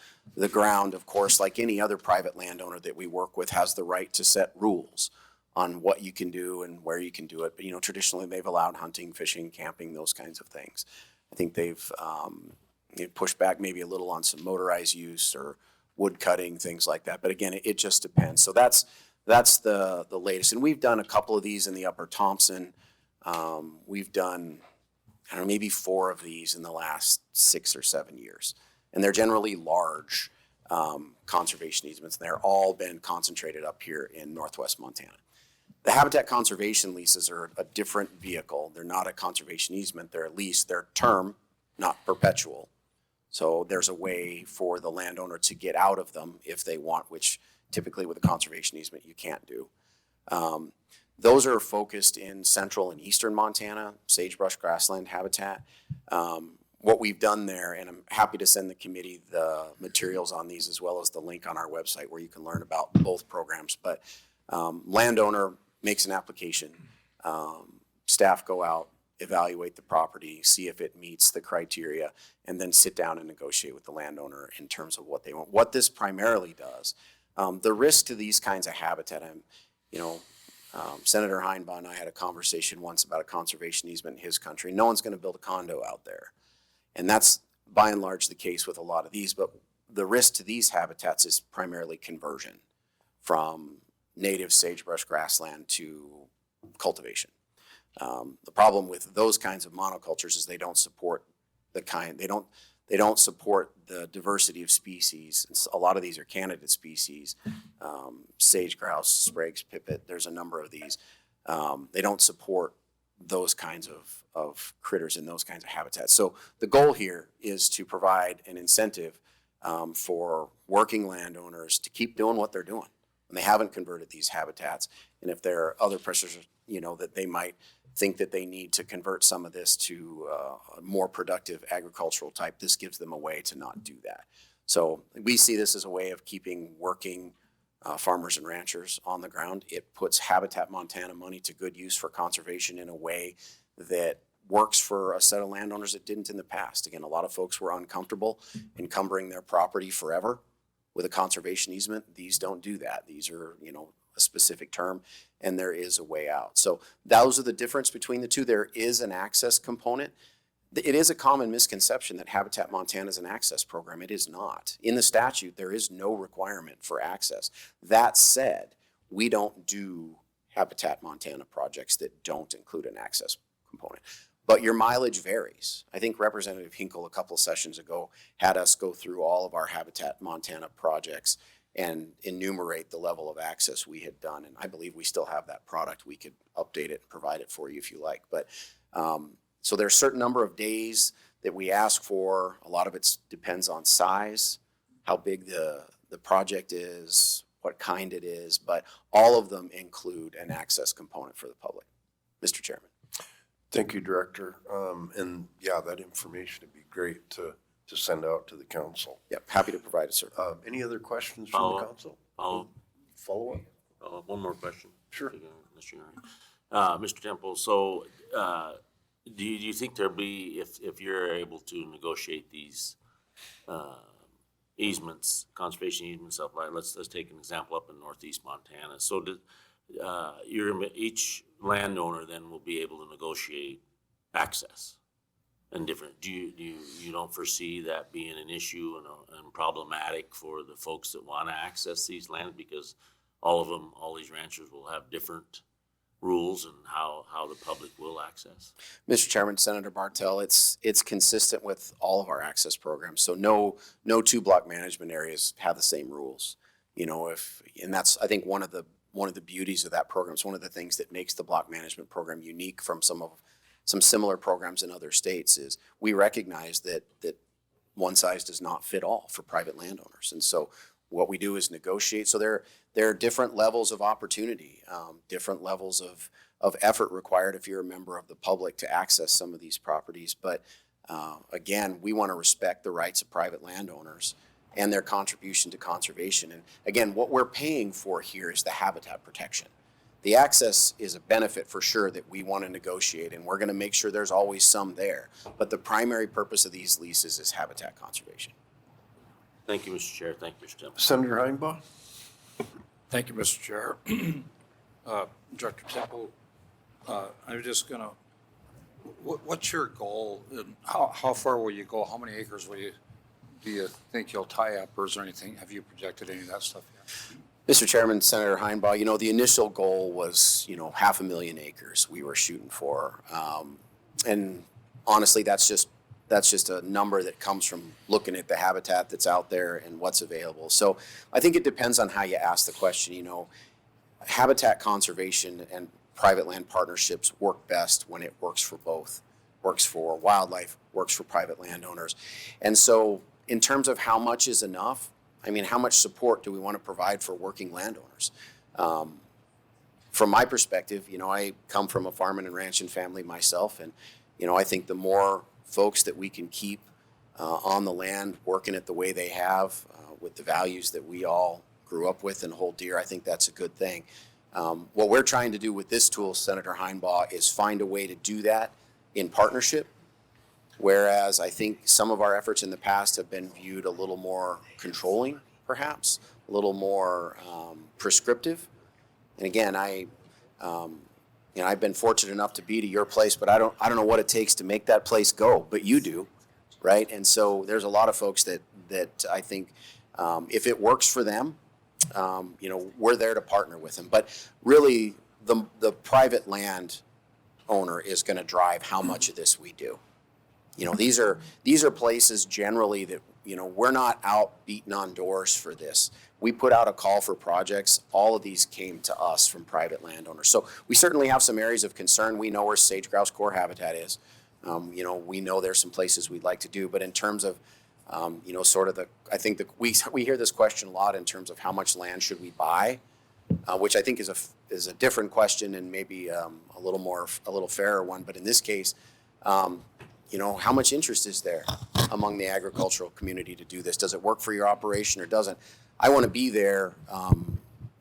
ground, of course, like any other private landowner that we work with, has the right to set rules on what you can do and where you can do it. But, traditionally they've allowed hunting, fishing, camping, those kinds of things. I think they've pushed back maybe a little on some motorized use or wood cutting, things like that. But again, it just depends. So that's the latest. And we've done a couple of these in the Upper Thompson. We've done, I don't know, maybe 4 of these in the last 6 or 7 years. And they're generally large conservation easements. They're all been concentrated up here in northwest Montana. The habitat conservation leases are a different vehicle. They're not a conservation easement. They're a lease. They're term, not perpetual. So there's a way for the landowner to get out of them if they want, which typically with a conservation easement you can't do. Those are focused in central and eastern Montana, sagebrush grassland habitat. What we've done there, and I'm happy to send the committee the materials on these as well as the link on our website where you can learn about both programs. But landowner makes an application, staff go out, evaluate the property, see if it meets the criteria, and then sit down and negotiate with the landowner in terms of what they want. What this primarily does, the risk to these kinds of habitat, Senator Heinbaugh and I had a conversation once about a conservation easement in his country. No one's going to build a condo out there. And that's by and large the case with a lot of these, but the risk to these habitats is primarily conversion from native sagebrush grassland to cultivation. The problem with those kinds of monocultures is they don't support they don't support the diversity of species. A lot of these are candidate species, sage grouse, sprague's pipit, there's a number of these. They don't support those kinds of critters in those kinds of habitats. So the goal here is to provide an incentive for working landowners to keep doing what they're doing. And they haven't converted these habitats. And if there are other pressures, that they might think that they need to convert some of this to a more productive agricultural type, this gives them a way to not do that. So we see this as a way of keeping working farmers and ranchers on the ground. It puts Habitat Montana money to good use for conservation in a way that works for a set of landowners that didn't in the past. Again, a lot of folks were uncomfortable encumbering their property forever with a conservation easement. These don't do that. These are, a specific term, and there is a way out. So those are the difference between the two. There is an access component. It is a common misconception that Habitat Montana is an access program. It is not. In the statute, there is no requirement for access. That said, we don't do Habitat Montana projects that don't include an access component. But your mileage varies. I think Representative Hinkle a couple of sessions ago had us go through all of our Habitat Montana projects and enumerate the level of access we had done. And I believe we still have that product. We could update it and provide it for you if you like. But so there's a certain number of days that we ask for. A lot of it depends on size, how big the project is, what kind it is, but all of them include an access component for the public. Mr. Chairman. Thank you, Director. And yeah, that information would be great to to send out to the council. Yep, happy to provide it, sir. Any other questions from the Follow-up? council? Follow-up? Follow-up? One more question. Sure. Mr. Temple, so do you think there'll be, if you're able to negotiate these easements, conservation easements up, like, let's take an example up in northeast Montana. So each landowner then will be able to negotiate access and different, you don't foresee that being an issue and problematic for the folks that want to access these lands? Because all these ranchers will have different rules and how the public will access. Mr. Chairman, Senator Bartel, it's consistent with all of our access programs. So no two block management areas have the same rules. You know, and that's, I think, one of the beauties of that program. It's one of the things that makes the block management program unique from some similar programs in other states is we recognize that one size does not fit all for private landowners. And so what we do is negotiate. So there are different levels of opportunity, different levels of effort required if you're a member of the public to access some of these properties. But again, we want to respect the rights of private landowners and their contribution to conservation. And again, what we're paying for here is the habitat protection. The access is a benefit for sure that we want to negotiate, and we're going to make sure there's always some there. But the primary purpose of these leases is habitat conservation. Thank you, Mr. Chair. Thank you, Mr. Temple. Senator Heinbaugh? Thank you, Mr. Chair. Director Temple, I'm just gonna, what's your goal? And how far will you go? How many acres do you think you'll tie up, or is there anything, have you projected any of that stuff yet? Mr. Chairman, Senator Heinbaugh, the initial goal was, 500,000 acres we were shooting for. And honestly, that's just a number that comes from looking at the habitat that's out there and what's available. So I think it depends on how you ask the question. Habitat conservation and private land partnerships work best when it works for both, works for wildlife, works for private landowners. And so in terms of how much is enough, how much support do we want to provide for working landowners? From my perspective, I come from a farming and ranching family myself, and, I think the more folks that we can keep on the land working it the way they have with the values that we all grew up with and hold dear, I think that's a good thing. What we're trying to do with this tool, Senator Heinbaugh, is find a way to do that in partnership, whereas I think some of our efforts in the past have been viewed a little more controlling, perhaps, a little more prescriptive. And again, I've been fortunate enough to be to your place, but I don't know what it takes to make that place go, but you do, right? And so there's a lot of folks that I think if it works for them, we're there to partner with them. But really, the private land owner is going to drive how much of this we do. These are places generally that, we're not out beating on doors for this. We put out a call for projects. All of these came to us from private landowners. So we certainly have some areas of concern. We know where sage grouse core habitat is. We know there's some places we'd like to do, but in terms of, I think we hear this question a lot in terms of how much land should we buy, which I think is a different question and maybe a little fairer one. But in this case, how much interest is there among the agricultural community to do this? Does it work for your operation or doesn't? I want to be there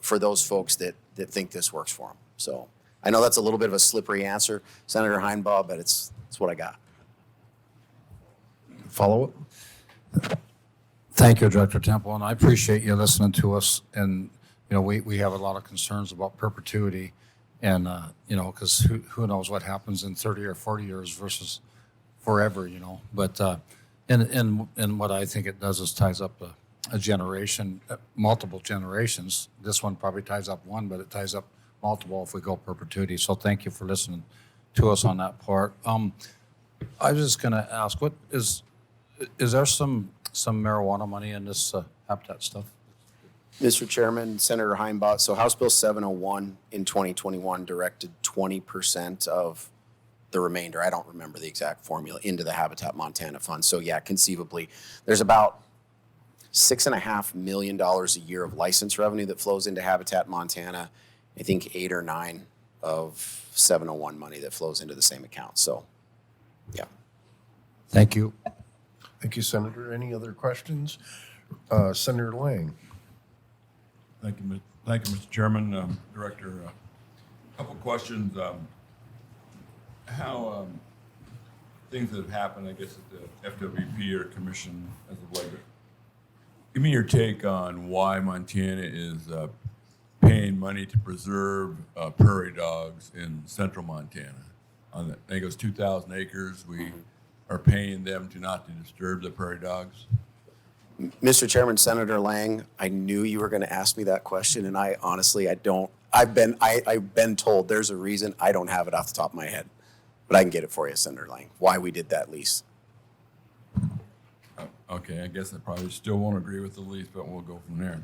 for those folks that think this works for them. So I know that's a little bit of a slippery answer, Senator Heinbaugh, but it's what I got. Follow-up? Thank you, Director Temple, and I appreciate you listening to us. And, we have a lot of concerns about perpetuity and, because who knows what happens in 30 or 40 years versus forever, But and what I think it does is ties up a generation, multiple generations. This one probably ties up one, but it ties up multiple if we go perpetuity. So thank you for listening to us on that part. I was just going to ask, what is there some marijuana money in this habitat stuff? Mr. Chairman, Senator Heinbaugh, so House Bill 701 in 2021 directed 20% of the remainder, I don't remember the exact formula, into the Habitat Montana Fund. So yeah, conceivably, there's about $6.5 million a year of license revenue that flows into Habitat Montana. I think 8 or 9 of 701 money that flows into the same account. So, yeah. Thank you. Thank you, Senator. Any other questions? Senator Lang. Thank you, Mr. Chairman, Director. A couple questions. How things that have happened, I guess, at the FWP or Commission as of late. Give me your take on why Montana is paying money to preserve prairie dogs in central Montana. I think it was 2,000 acres. We are paying them not to disturb the prairie dogs. Mr. Chairman, Senator Lang, I knew you were going to ask me that question, and I honestly, I don't. I've been told there's a reason. I don't have it off the top of my head, but I can get it for you, Senator Lang. Why we did that lease? Okay, I guess I probably still won't agree with the lease, but we'll go from there.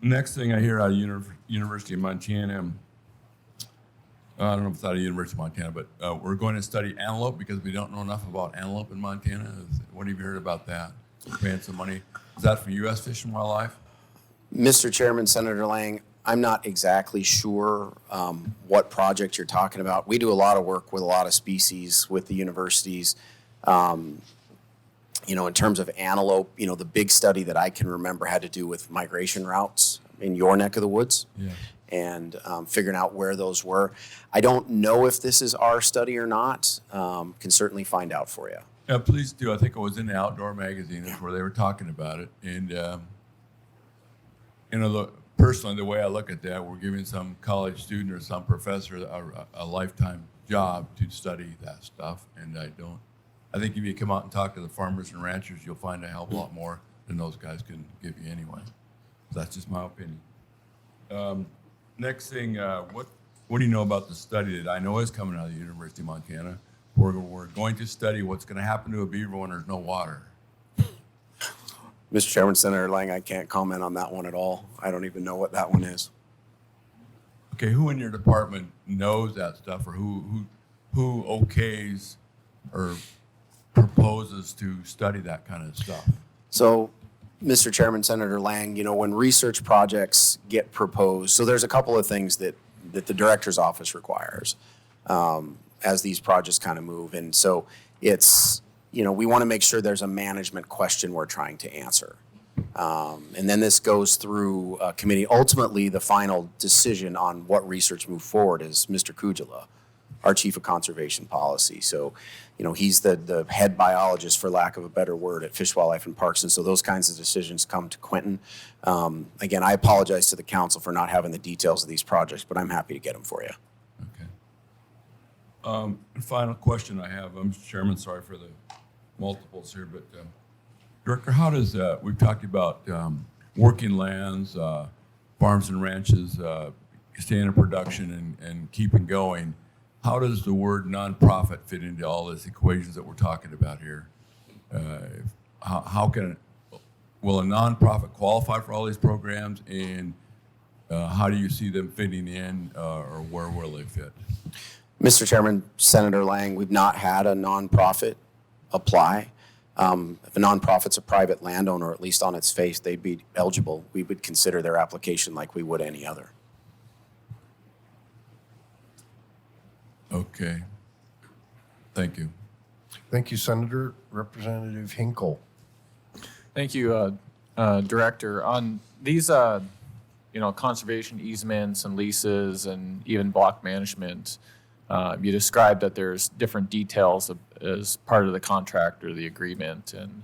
Next thing I hear out of University of Montana, I don't know if it's out of University of Montana, but we're going to study antelope because we don't know enough about antelope in Montana. What have you heard about that? Paying some money. Is that from U.S. Fish and Wildlife? Mr. Chairman, Senator Lang, I'm not exactly sure what project you're talking about. We do a lot of work with a lot of species with the universities. In terms of antelope, the big study that I can remember had to do with migration routes in your neck of the woods. Yeah. And figuring out where those were. I don't know if this is our study or not. Can certainly find out for you. Yeah, please do. I think it was in the Outdoor magazine is where they were talking about it. And, personally, the way I look at that, we're giving some college student or some professor a lifetime job to study that stuff. And I think if you come out and talk to the farmers and ranchers, you'll find a hell of a lot more than those guys can give you anyway. That's just my opinion. Next thing, what do you know about the study that I know is coming out of the University of Montana? We're going to study what's going to happen to a beaver when there's no water. Mr. Chairman, Senator Lang, I can't comment on that one at all. I don't even know what that one is. Okay, who in your department knows that stuff, or who okays or proposes to study that kind of stuff? So, Mr. Chairman, Senator Lang, when research projects get proposed, so there's a couple of things that the director's office requires as these projects kind of move. And so it's, we want to make sure there's a management question we're trying to answer. And then this goes through a committee. Ultimately, the final decision on what research move forward is Mr. Kujala, our chief of conservation policy. So, he's the head biologist, for lack of a better word, at Fish, Wildlife, and Parks. And so those kinds of decisions come to Quentin. Again, I apologize to the council for not having the details of these projects, but I'm happy to get them for you. Okay. Final question I have, Mr. Chairman, sorry for the multiples here, but Director, how does, we've talked about working lands, farms and ranches, staying in production and keeping going. How does the word nonprofit fit into all these equations that we're talking about here? Will a nonprofit qualify for all these programs, and how do you see them fitting in, or where will they fit? Mr. Chairman, Senator Lang, we've not had a nonprofit apply. If a nonprofit's a private landowner, at least on its face, they'd be eligible. We would consider their application like we would any other. Okay. Thank you. Thank you, Senator. Representative Hinkle. Thank you, Director. On these, conservation easements and leases and even block management, you described that there's different details as part of the contract or the agreement, and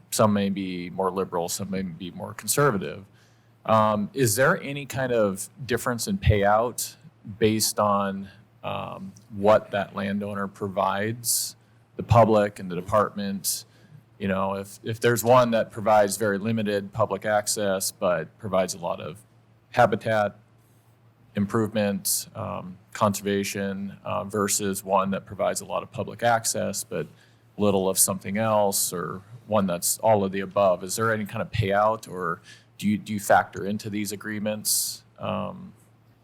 some may be more liberal, some may be more conservative. Is there any kind of difference in payout based on what that landowner provides the public and the department? If there's one that provides very limited public access but provides a lot of habitat improvement, conservation, versus one that provides a lot of public access but little of something else, or one that's all of the above, is there any kind of payout, or do you factor into these agreements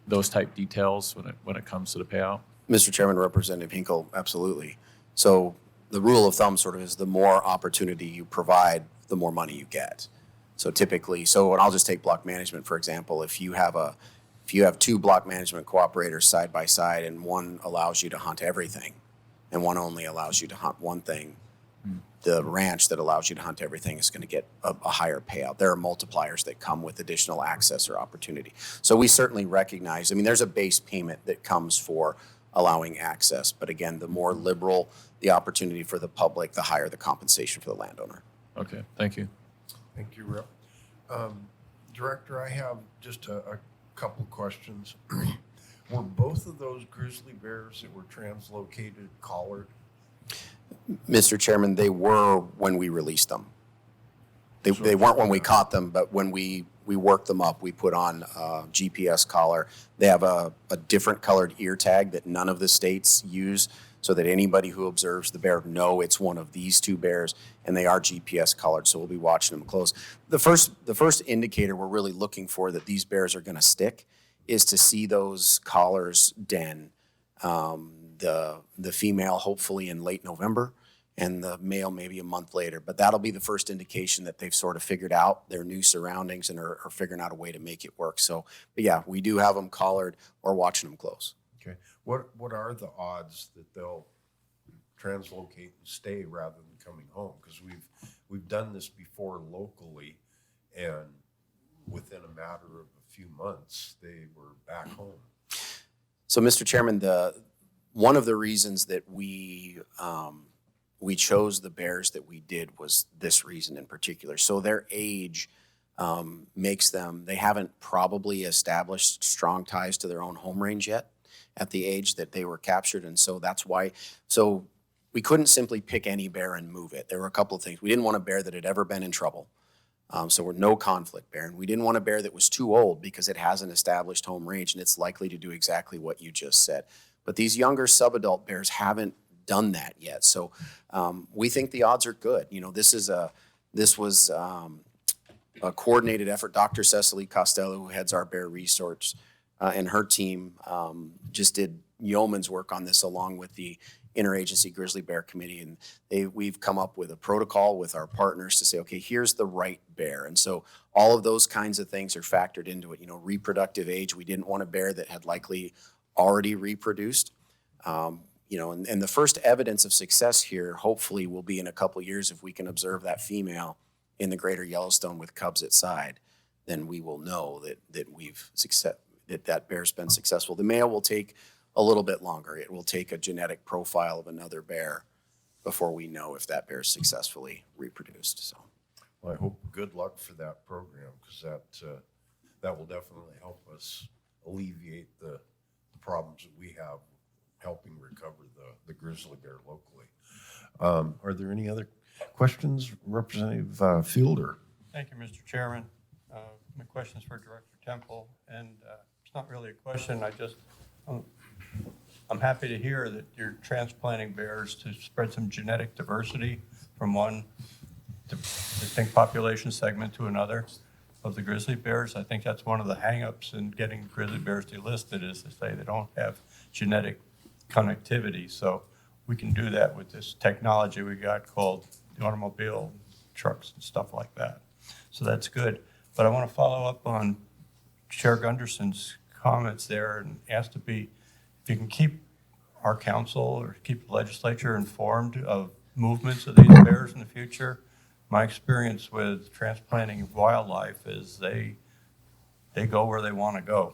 those type details when it comes to the payout? Mr. Chairman, Representative Hinkle, absolutely. So the rule of thumb sort of is the more opportunity you provide, the more money you get. So typically, and I'll just take block management, for example. If you have two block management cooperators side by side, and one allows you to hunt everything and one only allows you to hunt one thing, the ranch that allows you to hunt everything is going to get a higher payout. There are multipliers that come with additional access or opportunity. So we certainly recognize, I mean, there's a base payment that comes for allowing access. But again, the more liberal the opportunity for the public, the higher the compensation for the landowner. Okay, thank you. Thank you, Rep. Director, I have just a couple questions. Were both of those grizzly bears that were translocated collared? Mr. Chairman, they were when we released them. They weren't when we caught them, but when we worked them up, we put on a GPS collar. They have a different colored ear tag that none of the states use, so that anybody who observes the bear know it's one of these two bears, and they are GPS collared, so we'll be watching them close. The first indicator we're really looking for that these bears are going to stick is to see those collars den. The female hopefully in late November, and the male maybe a month later. But that'll be the first indication that they've sort of figured out their new surroundings and are figuring out a way to make it work. So, but yeah, we do have them collared or watching them close. Okay. What are the odds that they'll translocate and stay rather than coming home? Because we've done this before locally, and within a matter of a few months, they were back home. So, Mr. Chairman, one of the reasons that we chose the bears that we did was this reason in particular. So their age makes them, they haven't probably established strong ties to their own home range yet at the age that they were captured. And so that's why, so we couldn't simply pick any bear and move it. There were a couple of things. We didn't want a bear that had ever been in trouble. So we're no conflict bear. And we didn't want a bear that was too old because it has an established home range and it's likely to do exactly what you just said. But these younger subadult bears haven't done that yet. So we think the odds are good. You know, this was a coordinated effort. Dr. Cecily Costello, who heads our bear research, and her team just did yeoman's work on this along with the Interagency Grizzly Bear Committee. And we've come up with a protocol with our partners to say, okay, here's the right bear. And so all of those kinds of things are factored into it. You know, reproductive age. We didn't want a bear that had likely already reproduced. You know, and the first evidence of success here, hopefully, will be in a couple of years if we can observe that female in the greater Yellowstone with cubs at side, then we will know that bear's been successful. The male will take a little bit longer. It will take a genetic profile of another bear before we know if that bear is successfully reproduced. So, well, I hope good luck for that program, because that will definitely help us alleviate the problems that we have helping recover the grizzly bear locally. Are there any other questions, Representative Fielder? Thank you, Mr. Chairman. My question is for Director Temple, and it's not really a question. I'm happy to hear that you're transplanting bears to spread some genetic diversity from one distinct population segment to another of the grizzly bears. I think that's one of the hangups in getting grizzly bears delisted, is to say they don't have genetic connectivity. So we can do that with this technology we got called the automobile trucks and stuff like that. So that's good. But I want to follow up on Chair Gunderson's comments there and ask if you can keep our council or keep the legislature informed of movements of these bears in the future. My experience with transplanting wildlife is they go where they want to go.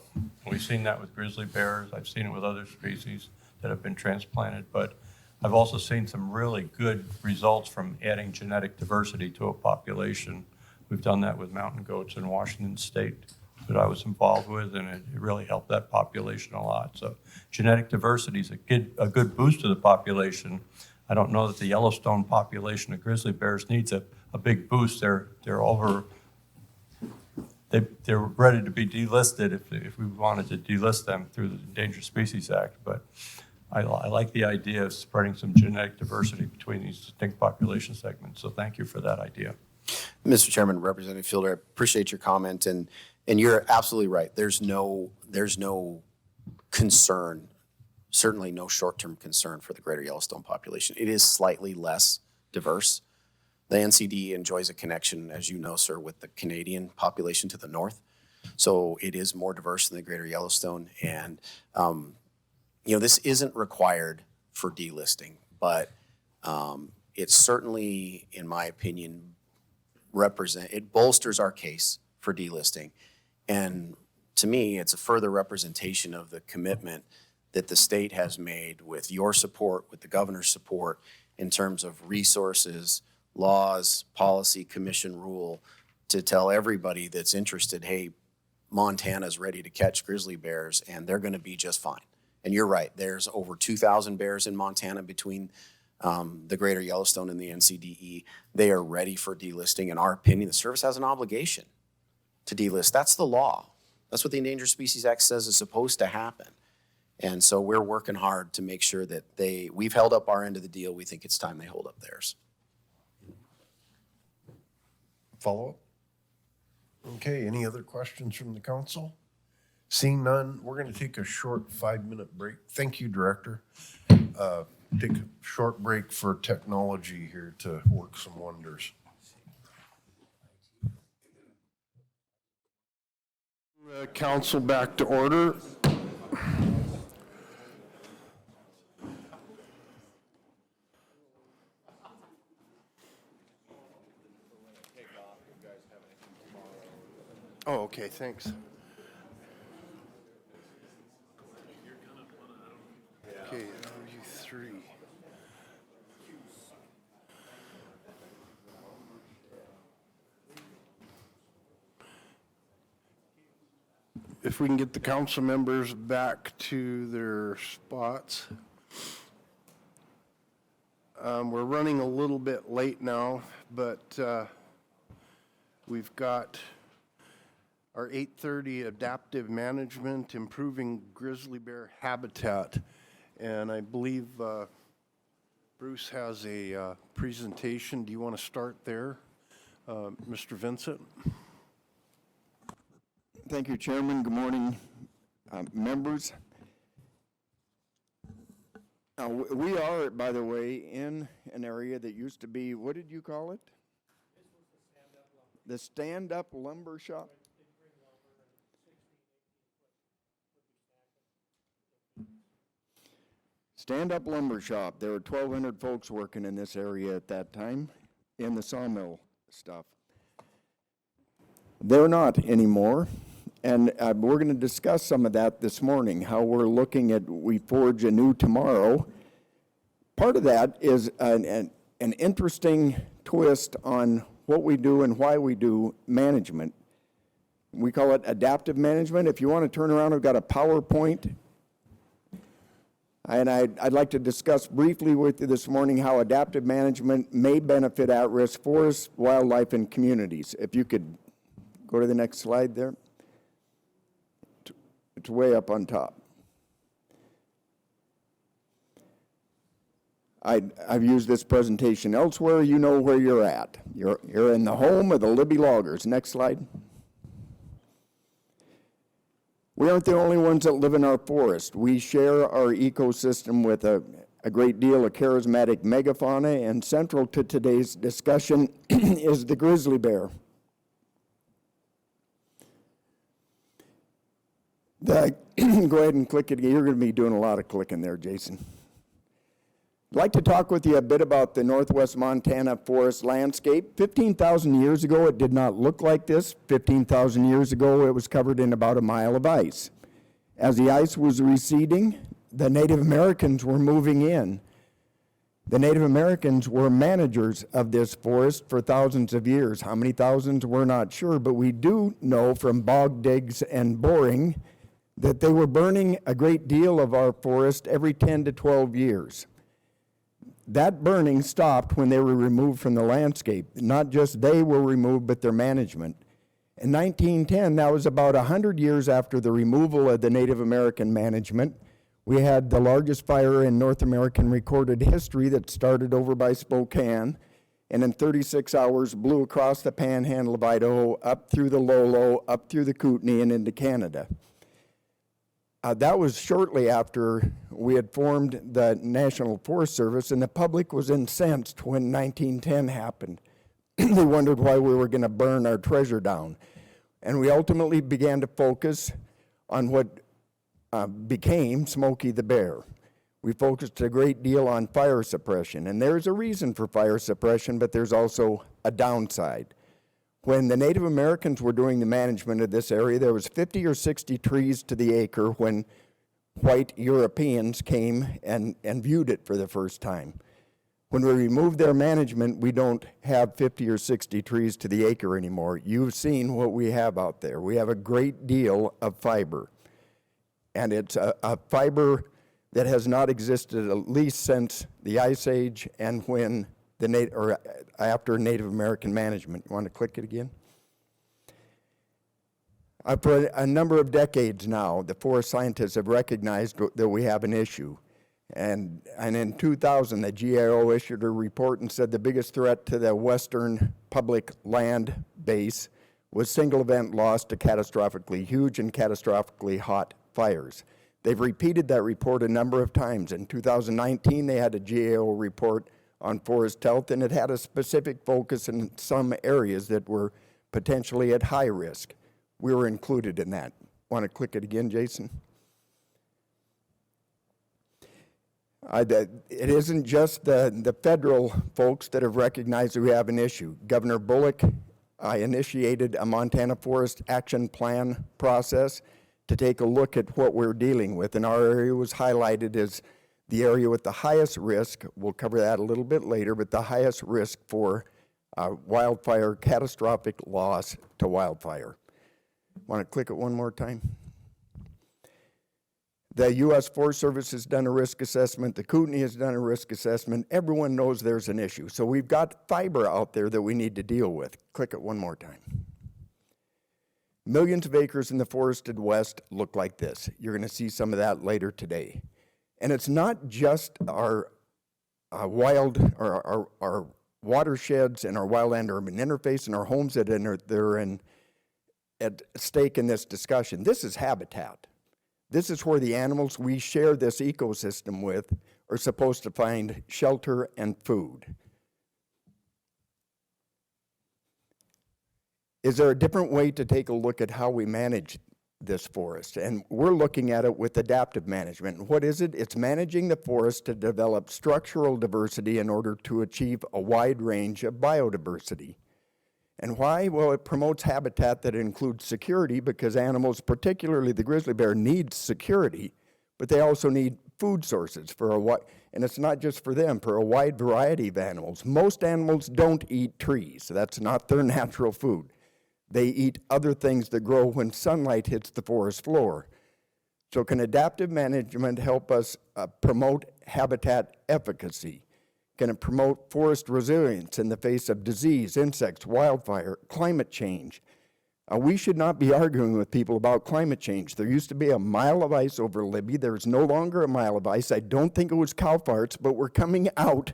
We've seen that with grizzly bears. I've seen it with other species that have been transplanted, but I've also seen some really good results from adding genetic diversity to a population. We've done that with mountain goats in Washington State that I was involved with, and it really helped that population a lot. So genetic diversity is a good boost to the population. I don't know that the Yellowstone population of grizzly bears needs a big boost. They're ready to be delisted if we wanted to delist them through the Endangered Species Act. But I like the idea of spreading some genetic diversity between these distinct population segments. So thank you for that idea. Mr. Chairman, Representative Fielder, I appreciate your comment, and you're absolutely right. There's no concern, certainly no short-term concern for the greater Yellowstone population. It is slightly less diverse. The NCD enjoys a connection, as you know, sir, with the Canadian population to the north. So it is more diverse than the greater Yellowstone. And, you know, this isn't required for delisting, but it certainly, in my opinion, it bolsters our case for delisting. And to me, it's a further representation of the commitment that the state has made with your support, with the governor's support, in terms of resources, laws, policy, commission rule, to tell everybody that's interested, hey, Montana's ready to catch grizzly bears and they're gonna be just fine. And you're right, there's over 2,000 bears in Montana between the Greater Yellowstone and the NCDE. They are ready for delisting. In our opinion, the service has an obligation to delist. That's the law. That's what the Endangered Species Act says is supposed to happen. And so we're working hard to make sure that we've held up our end of the deal. We think it's time they hold up theirs. Follow-up? Okay, any other questions from the council? Seeing none, we're going to take a short 5-minute break. Thank you, Director. Take a short break for technology here to work some wonders. Council back to order. Oh, okay, thanks. Okay, RU3. If we can get the council members back to their spots. We're running a little bit late now, but we've got our 8:30 adaptive management, improving grizzly bear habitat. And I believe Bruce has a presentation. Do you want to start there, Mr. Vincent? Thank you, Chairman. Good morning, members. We are, by the way, in an area that used to be, what did you call it? The stand-up lumber shop? Stand-up lumber shop. There were 1,200 folks working in this area at that time in the sawmill stuff. They're not anymore. And we're going to discuss some of that this morning, how we're looking at, we forge anew tomorrow. Part of that is an interesting twist on what we do and why we do management. We call it adaptive management. If you want to turn around, I've got a PowerPoint. And I'd like to discuss briefly with you this morning how adaptive management may benefit at-risk forests, wildlife, and communities. If you could go to the next slide there. It's way up on top. I've used this presentation elsewhere. You know where you're at. You're in the home of the Libby loggers. Next slide. We aren't the only ones that live in our forest. We share our ecosystem with a great deal of charismatic megafauna, and central to today's discussion is the grizzly bear. Go ahead and click it again. You're going to be doing a lot of clicking there, Jason. I'd like to talk with you a bit about the Northwest Montana forest landscape. 15,000 years ago, it did not look like this. 15,000 years ago, it was covered in about a mile of ice. As the ice was receding, the Native Americans were moving in. The Native Americans were managers of this forest for thousands of years. How many thousands, we're not sure, but we do know from bog digs and boring that they were burning a great deal of our forest every 10 to 12 years. That burning stopped when they were removed from the landscape. Not just they were removed, but their management. In 1910, that was about 100 years after the removal of the Native American management, we had the largest fire in North American recorded history that started over by Spokane, and in 36 hours blew across the panhandle of Idaho, up through the Lolo, up through the Kootenai, and into Canada. That was shortly after we had formed the National Forest Service, and the public was incensed when 1910 happened. They wondered why we were going to burn our treasure down. And we ultimately began to focus on what became Smokey the Bear. We focused a great deal on fire suppression, and there's a reason for fire suppression, but there's also a downside. When the Native Americans were doing the management of this area, there was 50 or 60 trees to the acre when white Europeans came and viewed it for the first time. When we remove their management, we don't have 50 or 60 trees to the acre anymore. You've seen what we have out there. We have a great deal of fiber. And it's a fiber that has not existed at least since the Ice Age and when after Native American management. You want to click it again? For a number of decades now, the forest scientists have recognized that we have an issue. And in 2000, the GAO issued a report and said the biggest threat to the western public land base was single event loss to catastrophically huge and catastrophically hot fires. They've repeated that report a number of times. In 2019, they had a GAO report on forest health, and it had a specific focus in some areas that were potentially at high risk. We were included in that. Want to click it again, Jason? It isn't just the federal folks that have recognized that we have an issue. Governor Bullock initiated a Montana Forest Action Plan process to take a look at what we're dealing with, and our area was highlighted as the area with the highest risk. We'll cover that a little bit later, but the highest risk for wildfire, catastrophic loss to wildfire. Want to click it one more time? The U.S. Forest Service has done a risk assessment. The Kootenai has done a risk assessment. Everyone knows there's an issue. So we've got fiber out there that we need to deal with. Click it one more time. Millions of acres in the forested West look like this. You're going to see some of that later today. And it's not just our watersheds and our wildland-urban interface and our homes that are at stake in this discussion. This is habitat. This is where the animals we share this ecosystem with are supposed to find shelter and food. Is there a different way to take a look at how we manage this forest? And we're looking at it with adaptive management. And what is it? It's managing the forest to develop structural diversity in order to achieve a wide range of biodiversity. And why? Well, it promotes habitat that includes security, because animals, particularly the grizzly bear, need security, but they also need food sources and it's not just for them, for a wide variety of animals. Most animals don't eat trees. That's not their natural food. They eat other things that grow when sunlight hits the forest floor. So can adaptive management help us promote habitat efficacy? Can it promote forest resilience in the face of disease, insects, wildfire, climate change? We should not be arguing with people about climate change. There used to be a mile of ice over Libby. There's no longer a mile of ice. I don't think it was cow farts, but we're coming out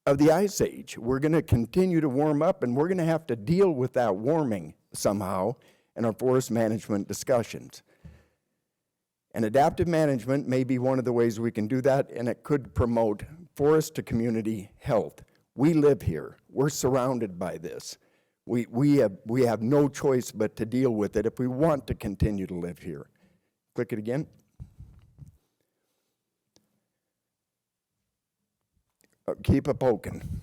of the ice age. We're going to continue to warm up, and we're going to have to deal with that warming somehow in our forest management discussions. And adaptive management may be one of the ways we can do that, and it could promote forest to community health. We live here. We're surrounded by this. We have no choice but to deal with it if we want to continue to live here. Click it again. Keep it poking.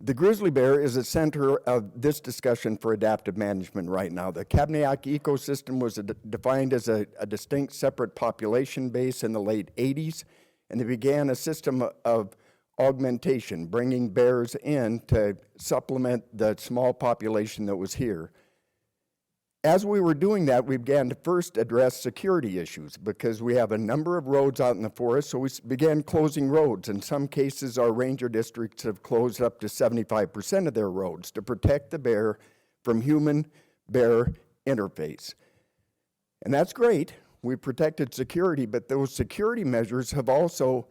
The grizzly bear is the center of this discussion for adaptive management right now. The Kootenai ecosystem was defined as a distinct separate population base in the late 80s, and they began a system of augmentation, bringing bears in to supplement the small population that was here. As we were doing that, we began to first address security issues, because we have a number of roads out in the forest, so we began closing roads. In some cases, our ranger districts have closed up to 75% of their roads to protect the bear from human-bear interface. And that's great. We protected security, but those security measures have also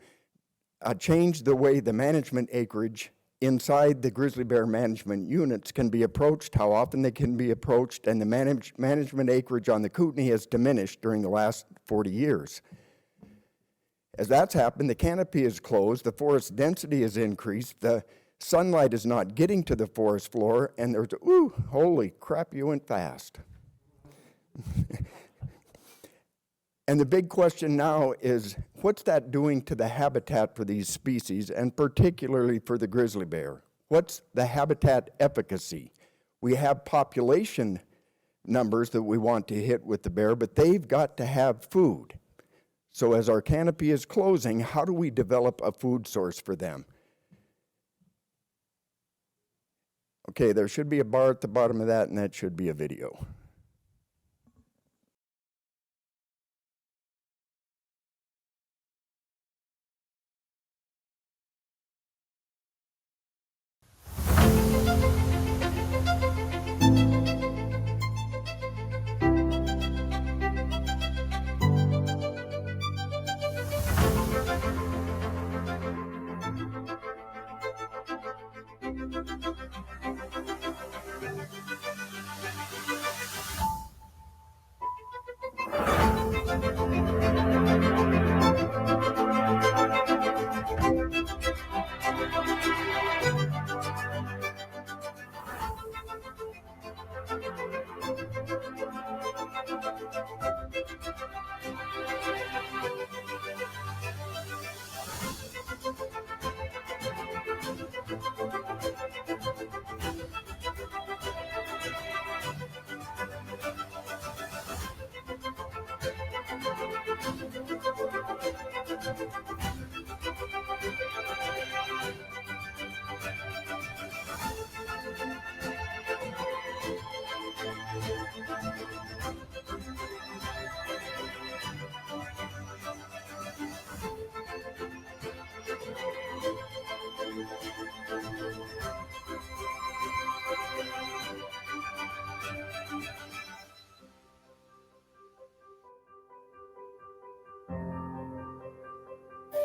changed the way the management acreage inside the grizzly bear management units can be approached, how often they can be approached, and the management acreage on the Kootenai has diminished during the last 40 years. As that's happened, the canopy is closed, the forest density has increased, the sunlight is not getting to the forest floor, and there's, holy crap, you went fast. And the big question now is, what's that doing to the habitat for these species, and particularly for the grizzly bear? What's the habitat efficacy? We have population numbers that we want to hit with the bear, but they've got to have food. So as our canopy is closing, how do we develop a food source for them? Okay, there should be a bar at the bottom of that, and that should be a video.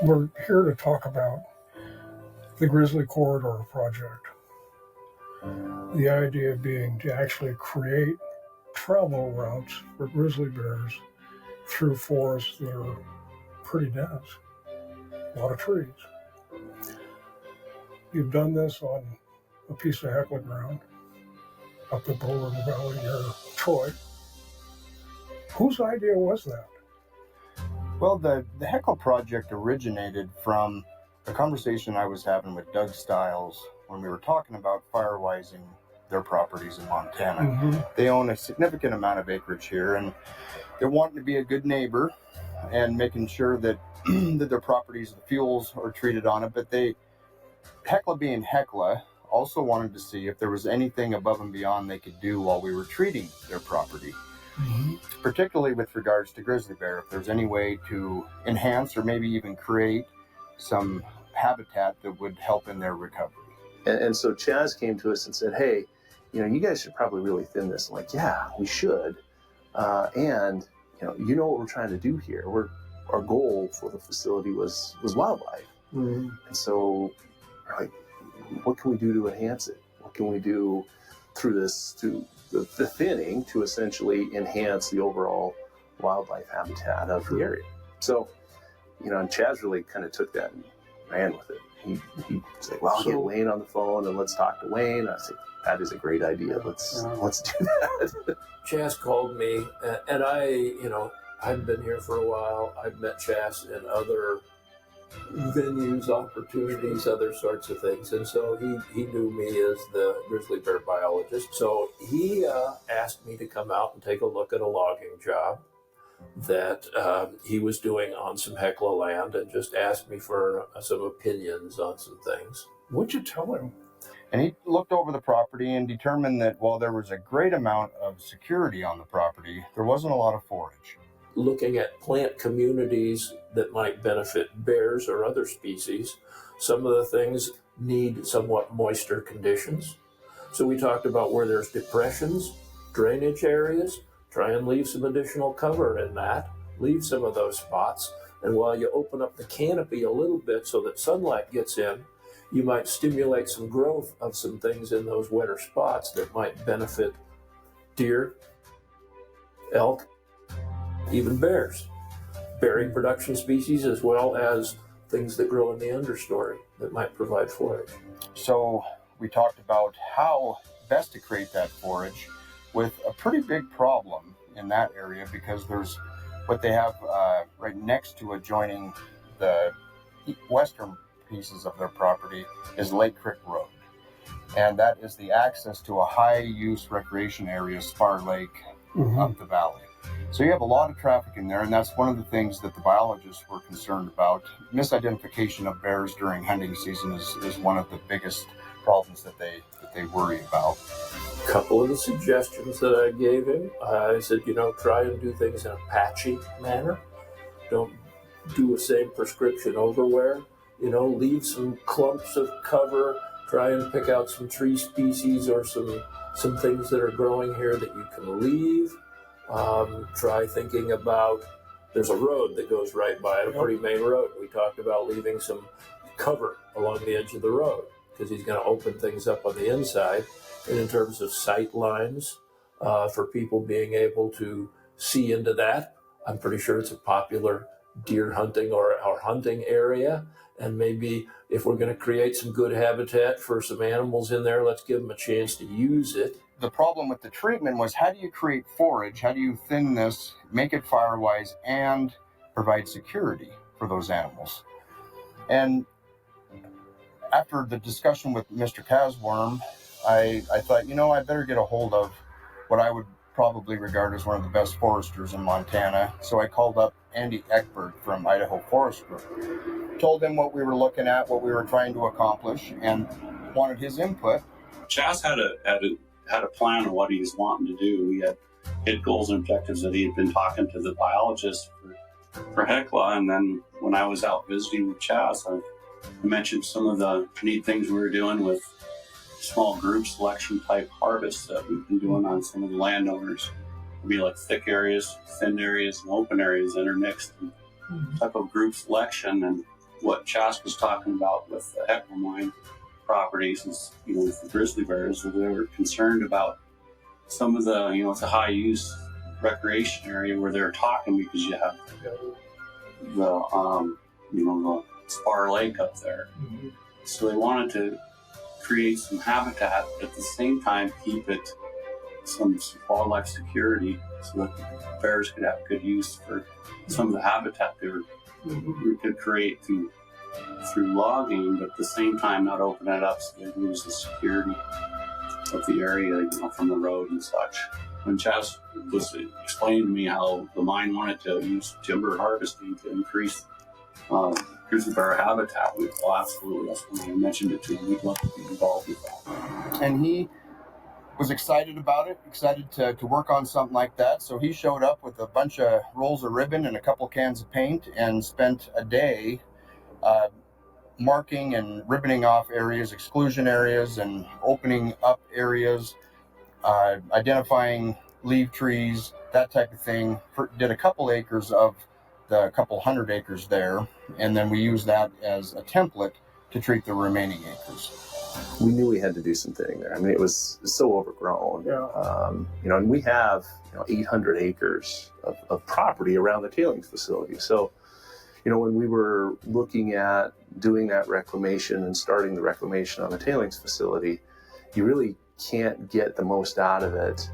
We're here to talk about the Grizzly Corridor project. The idea being to actually create travel routes for grizzly bears through forests that are pretty dense, a lot of trees. You've done this on a piece of Hecla ground up the Bull River Valley near Troy. Whose idea was that? Well, the Hecla project originated from a conversation I was having with Doug Stiles when we were talking about firewising their properties in Montana. Mm-hmm. They own a significant amount of acreage here, and they're wanting to be a good neighbor and making sure that that their properties, the fuels are treated on it. But Hecla being Hecla, also wanted to see if there was anything above and beyond they could do while we were treating their property. Mm-hmm. Particularly with regards to grizzly bear, if there's any way to enhance or maybe even create some habitat that would help in their recovery. And so Chaz came to us and said, hey, you guys should probably really thin this. I'm like, yeah, we should. And you know what we're trying to do here. Our goal for the facility was wildlife. Mm-hmm. And so we're like, what can we do to enhance it? What can we do through the thinning to essentially enhance the overall wildlife habitat of the area? So, and Chaz really kind of took that and ran with it. He said, well, I'll get Wayne on the phone and let's talk to Wayne. I said, that is a great idea. Let's do that. Chaz called me, and I've been here for a while. I've met Chaz in other venues, opportunities, other sorts of things. And so he knew me as the grizzly bear biologist. So he asked me to come out and take a look at a logging job that he was doing on some Hecla land, and just asked me for some opinions on some things. What'd you tell him? And he looked over the property and determined that while there was a great amount of security on the property, there wasn't a lot of forage. Looking at plant communities that might benefit bears or other species, some of the things need somewhat moister conditions. So we talked about where there's depressions, drainage areas, try and leave some additional cover in that, leave some of those spots. And while you open up the canopy a little bit so that sunlight gets in, you might stimulate some growth of some things in those wetter spots that might benefit deer, elk, even bears, berry production species, as well as things that grow in the understory that might provide forage. So we talked about how best to create that forage, with a pretty big problem in that area because there's what they have right next to adjoining the western pieces of their property is Lake Creek Road. And that is the access to a high-use recreation area, Spar Lake, up the valley. So you have a lot of traffic in there, and that's one of the things that the biologists were concerned about. Misidentification of bears during hunting season is one of the biggest problems that they worry about. A couple of the suggestions that I gave him, I said, try and do things in a patchy manner. Don't do the same prescription overwear. Leave some clumps of cover. Try and pick out some tree species or some things that are growing here that you can leave. Try thinking about, there's a road that goes right by it, a pretty main road. We talked about leaving some cover along the edge of the road because he's going to open things up on the inside. And in terms of sight lines, for people being able to see into that, I'm pretty sure it's a popular deer hunting or hunting area. And maybe if we're going to create some good habitat for some animals in there, let's give them a chance to use it. The problem with the treatment was, how do you create forage? How do you thin this, make it fire-wise, and provide security for those animals? And after the discussion with Mr. Casworm, I thought, I better get a hold of what I would probably regard as one of the best foresters in Montana. So I called up Andy Eckberg from Idaho Forest Group, told him what we were looking at, what we were trying to accomplish, and wanted his input. Chaz had a plan of what he was wanting to do. We had goals and objectives that he had been talking to the biologist for Hecla, and then when I was out visiting with Chaz, I mentioned some of the neat things we were doing with small group selection type harvests that we've been doing on some of the landowners. It'd be like thick areas, thin areas, and open areas intermixed, and type of group selection. And what Chas was talking about with the Hecla mine properties is, with the grizzly bears, that they were concerned about some of the, it's a high use recreation area where they're talking because you have the, the Spar Lake up there. So they wanted to create some habitat, but at the same time keep it some wildlife security so that the bears could have good use for some of the habitat we could create through logging, but at the same time not open it up so they lose the security of the area, from the road and such. When Chaz was explaining to me how the mine wanted to use timber harvesting to increase grizzly bear habitat, absolutely, that's when I mentioned it to him. We'd love to be involved with that. And he was excited about it, excited to work on something like that. So he showed up with a bunch of rolls of ribbon and a couple cans of paint and spent a day marking and ribboning off areas, exclusion areas, and opening up areas, identifying leaf trees, that type of thing. Did a couple acres of the couple hundred acres there, and then we used that as a template to treat the remaining acres. We knew we had to do some thinning there. I mean, it was so overgrown. And we have 800 acres of property around the tailings facility. So, when we were looking at doing that reclamation and starting the reclamation on the tailings facility, you really can't get the most out of it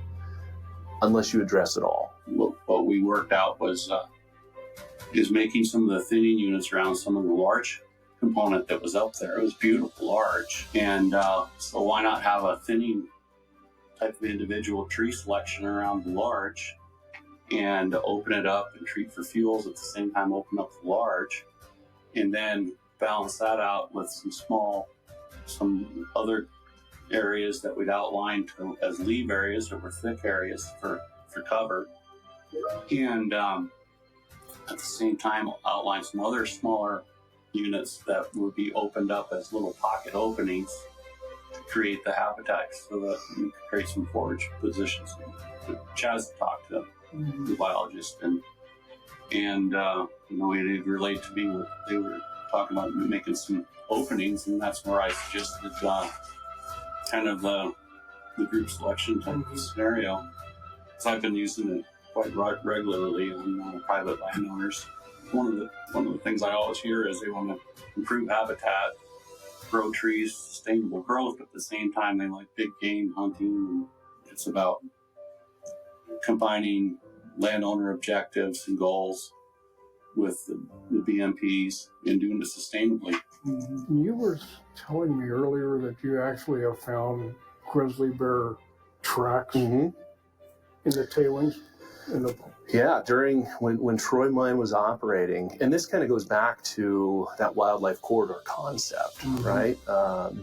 unless you address it all. What we worked out was making some of the thinning units around some of the large component that was up there. It was beautiful, large. And so why not have a thinning type of individual tree selection around the large and open it up and treat for fuels at the same time, open up the large, and then balance that out with some other areas that we'd outlined as leave areas that were thick areas for cover. And at the same time outline some other smaller units that would be opened up as little pocket openings to create the habitat so that you could create some forage positions. Chaz talked to the biologist and it relayed to me what they were talking about, making some openings, and that's where I suggested kind of the group selection type of scenario. So I've been using it quite regularly on private landowners. One of the things I always hear is they want to improve habitat, grow trees, sustainable growth, but at the same time they like big game hunting. And it's about combining landowner objectives and goals with the BMPs and doing it sustainably. You were telling me earlier that you actually have found grizzly bear tracks in the tailings. Yeah, during when Troy Mine was operating, and this kind of goes back to that wildlife corridor concept, right?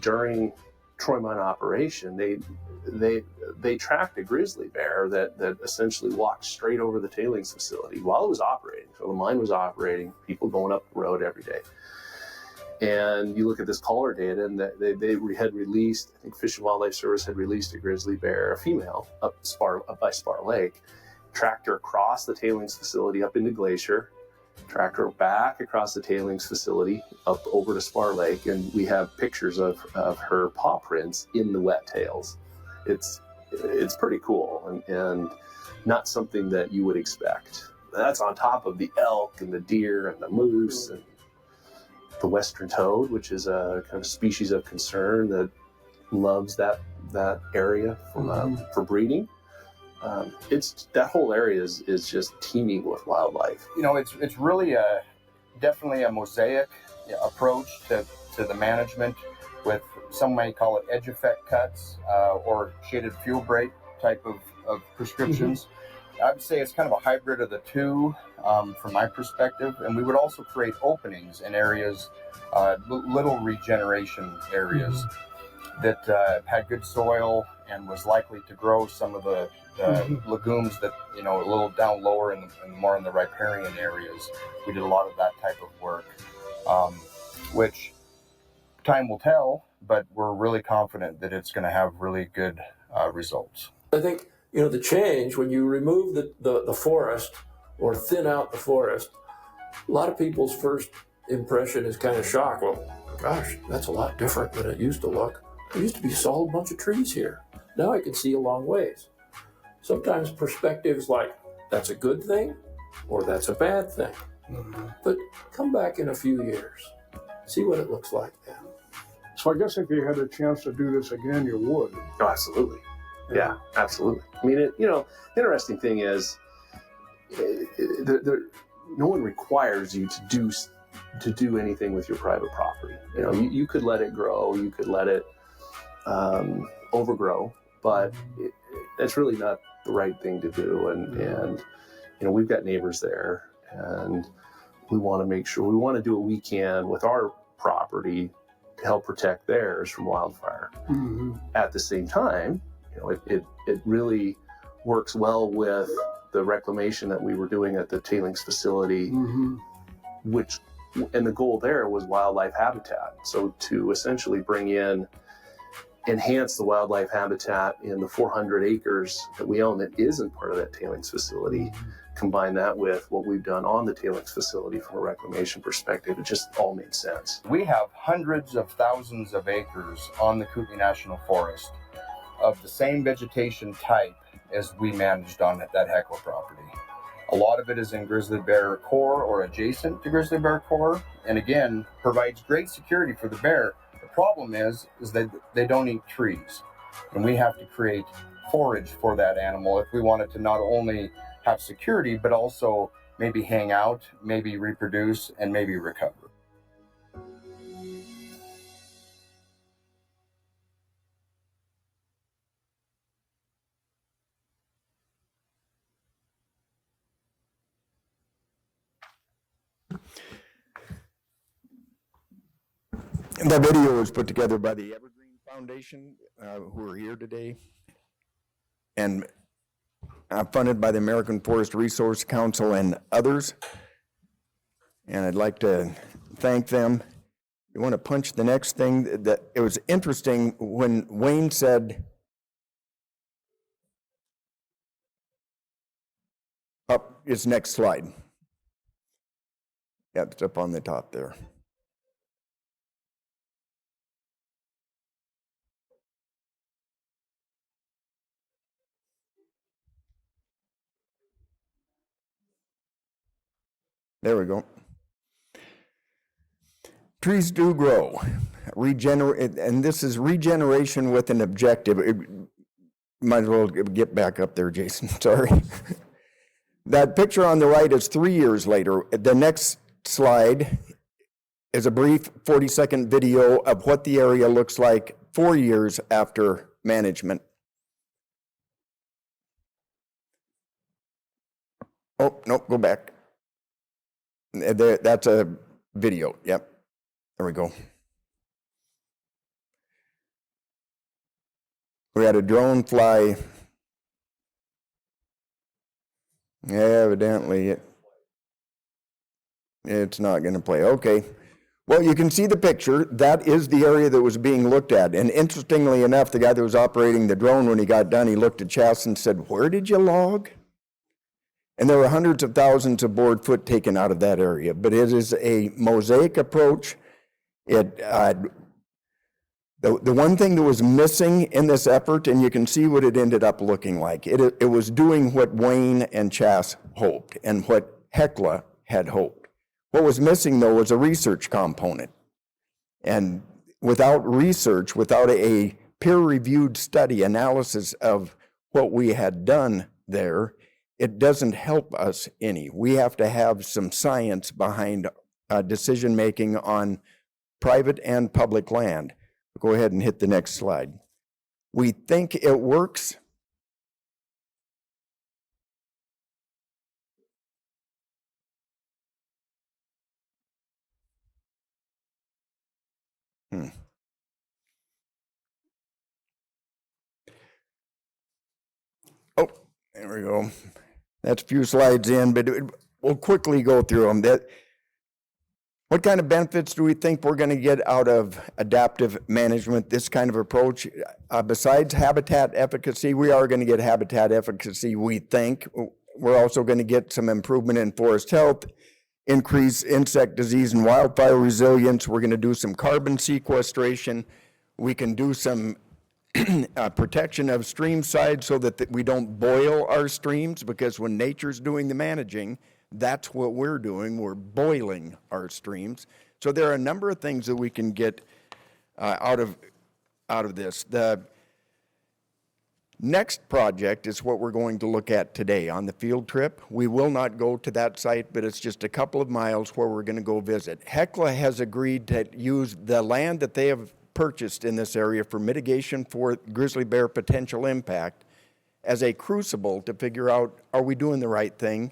During Troy Mine operation, they tracked a grizzly bear that essentially walked straight over the tailings facility while it was operating. So the mine was operating, people going up the road every day. And you look at this collar data, and they had released, I think Fish and Wildlife Service had released a grizzly bear, a female, up by Spar Lake, tracked her across the tailings facility up into Glacier, tracked her back across the tailings facility up over to Spar Lake, and we have pictures of her paw prints in the wet tails. It's pretty cool and not something that you would expect. That's on top of the elk and the deer and the moose and the western toad, which is a kind of species of concern that loves that area for breeding. It's that whole area is just teeming with wildlife. You know, it's really definitely a mosaic approach to the management, with some may call it edge effect cuts or shaded fuel break type of prescriptions. I would say it's kind of a hybrid of the two from my perspective, and we would also create openings in areas, little regeneration areas that had good soil and was likely to grow some of the legumes that, you know, a little down lower and more in the riparian areas. We did a lot of that type of work, which time will tell, but we're really confident that it's going to have really good results. I think, you know, the change when you remove the forest or thin out the forest, a lot of people's first impression is kind of shock. Well, gosh, that's a lot different than it used to look. There used to be a solid bunch of trees here. Now I can see a long ways. Sometimes perspectives like that's a good thing or that's a bad thing. But come back in a few years, see what it looks like then. So I guess if you had a chance to do this again, you would. Oh, absolutely. Yeah, absolutely. I mean, the interesting thing is, no one requires you to do anything with your private property. You know, you could let it grow, you could let it overgrow, but that's really not the right thing to do. And you know, we've got neighbors there, and we want to make sure we want to do what we can with our property to help protect theirs from wildfire. At the same time, you know, it really works well with the reclamation that we were doing at the tailings facility, and the goal there was wildlife habitat. So to essentially enhance the wildlife habitat in the 400 acres that we own that isn't part of that tailings facility, combine that with what we've done on the tailings facility from a reclamation perspective, it just all made sense. We have hundreds of thousands of acres on the Kootenai National Forest of the same vegetation type as we managed on that Hecla property. A lot of it is in grizzly bear core or adjacent to grizzly bear core, and again, provides great security for the bear. The problem is that they don't eat trees, and we have to create forage for that animal if we want it to not only have security, but also maybe hang out, maybe reproduce, and maybe recover. The video was put together by the Evergreen Foundation, who are here today, and funded by the American Forest Resource Council and others. And I'd like to thank them. You want to punch the next thing? It was interesting when Wayne said, up is next slide. Yeah, it's up on the top there. There we go. Trees do grow, regenerate, and this is regeneration with an objective. Might as well get back up there, Jason, sorry. That picture on the right is 3 years later. The next slide is a brief 40-second video of what the area looks like 4 years after management. Oh, no, go back. That's a video. Yep. There we go. We had a drone fly. Evidently, it's not going to play. Okay. Well, you can see the picture. That is the area that was being looked at. And interestingly enough, the guy that was operating the drone, when he got done, he looked at Chas and said, "Where did you log?" And there were hundreds of thousands of board foot taken out of that area. But it is a mosaic approach. The one thing that was missing in this effort, and you can see what it ended up looking like, it was doing what Wayne and Chas hoped and what Hecla had hoped. What was missing, though, was a research component. And without research, without a peer-reviewed study analysis of what we had done there, it doesn't help us any. We have to have some science behind decision-making on private and public land. Go ahead and hit the next slide. We think it works. Oh, there we go. That's a few slides in, but we'll quickly go through them. What kind of benefits do we think we're going to get out of adaptive management, this kind of approach? Besides habitat efficacy, we are going to get habitat efficacy, we think. We're also going to get some improvement in forest health, increase insect disease and wildfire resilience. We're going to do some carbon sequestration. We can do some protection of stream side so that we don't boil our streams, because when nature's doing the managing, that's what we're doing. We're boiling our streams. So there are a number of things that we can get out of this. The next project is what we're going to look at today on the field trip. We will not go to that site, but it's just a couple of miles where we're going to go visit. Hecla has agreed to use the land that they have purchased in this area for mitigation for grizzly bear potential impact as a crucible to figure out, are we doing the right thing?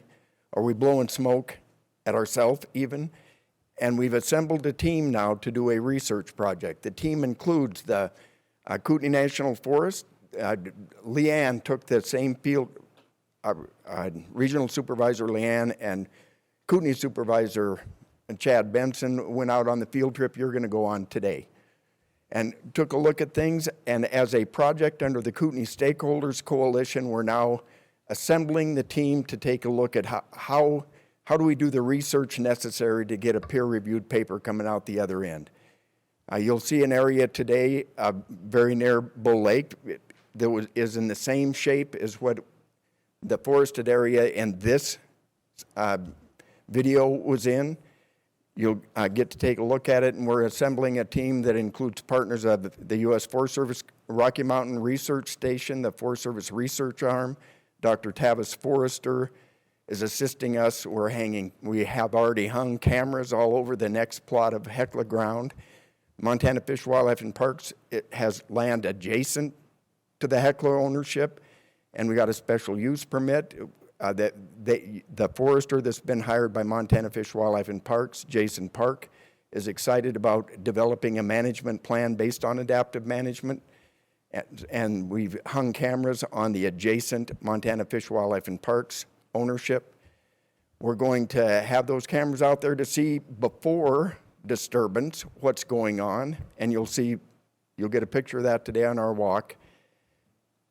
Are we blowing smoke at ourselves even? And we've assembled a team now to do a research project. The team includes the Kootenai National Forest. Leanne took the same field, Regional Supervisor Leanne and Kootenai Supervisor Chad Benson went out on the field trip you're going to go on today and took a look at things. And as a project under the Kootenai Stakeholders Coalition, we're now assembling the team to take a look at how do we do the research necessary to get a peer-reviewed paper coming out the other end. You'll see an area today very near Bull Lake that is in the same shape as what the forested area in this video was in. You'll get to take a look at it, and we're assembling a team that includes partners of the U.S. Forest Service Rocky Mountain Research Station, the Forest Service Research Arm. Dr. Tavis Forrester is assisting us. We have already hung cameras all over the next plot of Hecla ground. Montana Fish, Wildlife, and Parks, it has land adjacent to the Hecla ownership, and we got a special use permit. The forester that's been hired by Montana Fish, Wildlife, and Parks, Jason Park, is excited about developing a management plan based on adaptive management. And we've hung cameras on the adjacent Montana Fish, Wildlife, and Parks ownership. We're going to have those cameras out there to see before disturbance what's going on, and you'll get a picture of that today on our walk.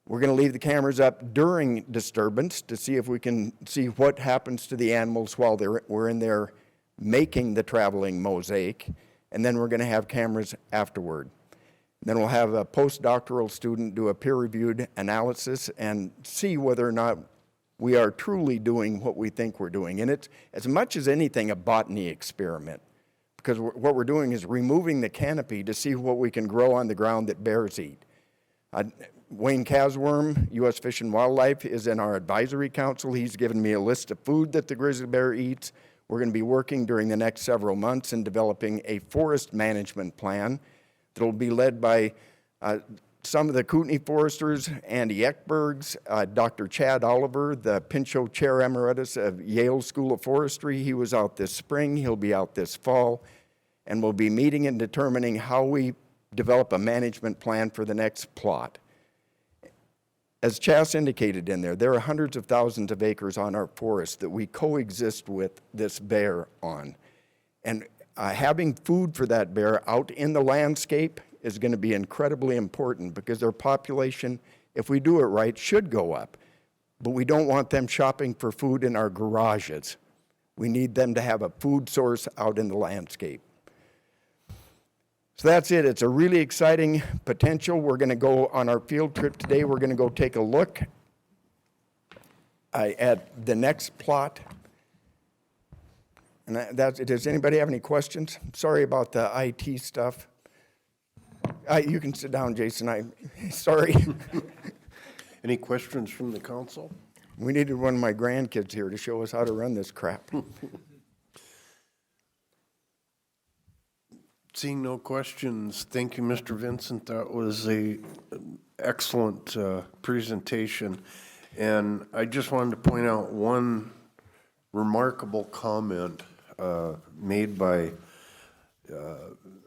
We're going to leave the cameras up during disturbance to see if we can see what happens to the animals while we're in there making the traveling mosaic, and then we're going to have cameras afterward. Then we'll have a postdoctoral student do a peer-reviewed analysis and see whether or not we are truly doing what we think we're doing. And it's, as much as anything, a botany experiment, because what we're doing is removing the canopy to see what we can grow on the ground that bears eat. Wayne Casworm, U.S. Fish and Wildlife, is in our advisory council. He's given me a list of food that the grizzly bear eats. We're going to be working during the next several months in developing a forest management plan that will be led by some of the Kootenai foresters, Andy Ekbergs, Dr. Chad Oliver, the Pinchot Chair Emeritus of Yale School of Forestry. He was out this spring. He'll be out this fall. And we'll be meeting and determining how we develop a management plan for the next plot. As Chas indicated in there, there are hundreds of thousands of acres on our forest that we coexist with this bear on. And having food for that bear out in the landscape is going to be incredibly important because their population, if we do it right, should go up. But we don't want them shopping for food in our garages. We need them to have a food source out in the landscape. So that's it. It's a really exciting potential. We're going to go on our field trip today. We're going to go take a look at the next plot. And does anybody have any questions? Sorry about the IT stuff. You can sit down, Jason. Sorry. Any questions from the council? We needed one of my grandkids here to show us how to run this crap. Seeing no questions, thank you, Mr. Vincent. That was an excellent presentation. And I just wanted to point out one remarkable comment made by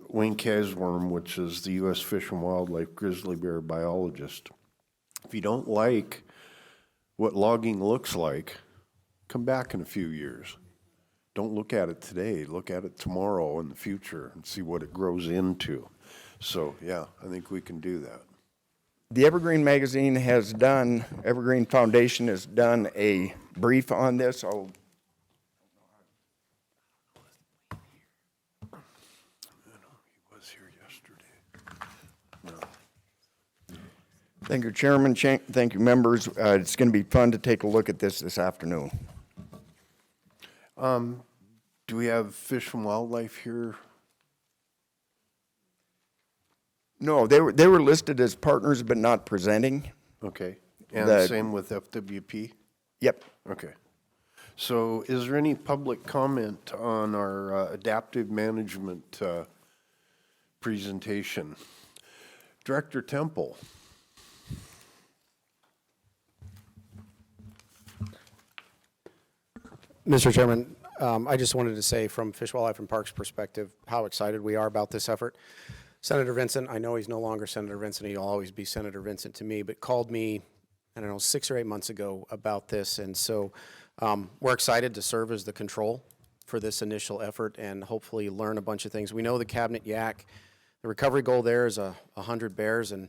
Wayne Casworm, which is the U.S. Fish and Wildlife grizzly bear biologist. If you don't like what logging looks like, come back in a few years. Don't look at it today, look at it tomorrow in the future and see what it grows into. So, yeah, I think we can do that. The Evergreen Magazine Evergreen Foundation has done a brief on this. Thank you, Chairman. Thank you, members. It's going to be fun to take a look at this afternoon. Do we have Fish and Wildlife here? No, they were listed as partners but not presenting. Okay. And same with FWP? Yep. Okay. So is there any public comment on our adaptive management presentation? Director Temple. Mr. Chairman, I just wanted to say from Fish, Wildlife, and Parks perspective how excited we are about this effort. Senator Vincent, I know he's no longer Senator Vincent, he'll always be Senator Vincent to me, but called me, I don't know, 6 or 8 months ago about this, and so we're excited to serve as the control for this initial effort and hopefully learn a bunch of things. We know the cabinet yak, the recovery goal there is 100 bears, and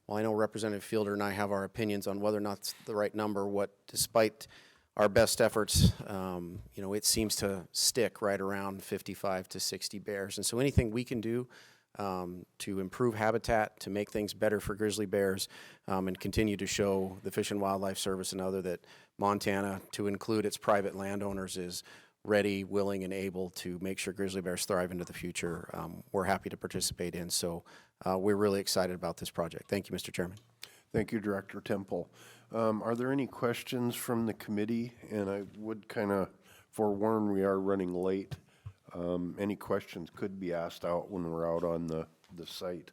while I know Representative Fielder and I have our opinions on whether or not it's the right number, despite our best efforts, it seems to stick right around 55 to 60 bears. And so anything we can do to improve habitat, to make things better for grizzly bears, and continue to show the Fish and Wildlife Service and other that Montana, to include its private landowners, is ready, willing, and able to make sure grizzly bears thrive into the future, we're happy to participate in. So we're really excited about this project. Thank you, Mr. Chairman. Thank you, Director Temple. Are there any questions from the committee? And I would kind of forewarn we are running late. Any questions could be asked out when we're out on the site.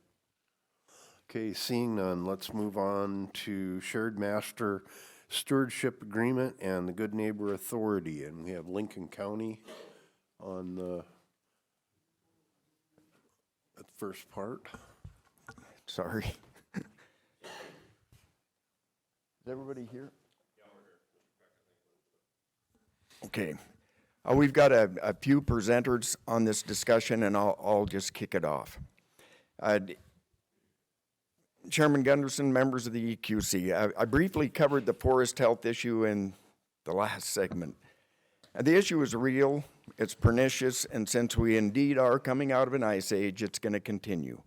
Okay, seeing none, let's move on to Shared Master Stewardship Agreement and the Good Neighbor Authority. And we have Lincoln County on the first part. Sorry. Is everybody here? Yeah, we're here. Okay. We've got a few presenters on this discussion, and I'll just kick it off. Chairman Gunderson, members of the EQC, I briefly covered the forest health issue in the last segment. The issue is real, it's pernicious, and since we indeed are coming out of an ice age, it's going to continue.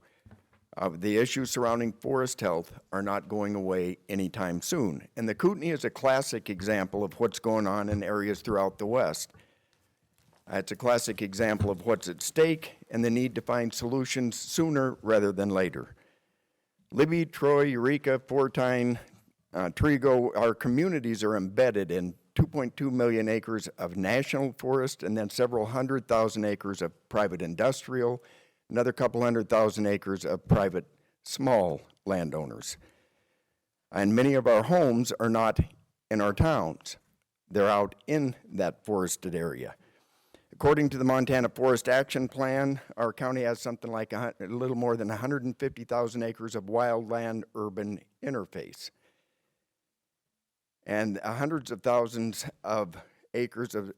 The issues surrounding forest health are not going away anytime soon. And the Kootenai is a classic example of what's going on in areas throughout the West. It's a classic example of what's at stake and the need to find solutions sooner rather than later. Libby, Troy, Eureka, Fortine, Trigo, our communities are embedded in 2.2 million acres of national forest and then several 100,000 acres of private industrial, another couple 100,000 acres of private small landowners. And many of our homes are not in our towns. They're out in that forested area. According to the Montana Forest Action Plan, our county has something like a little more than 150,000 acres of wildland-urban interface. And hundreds of thousands of acres of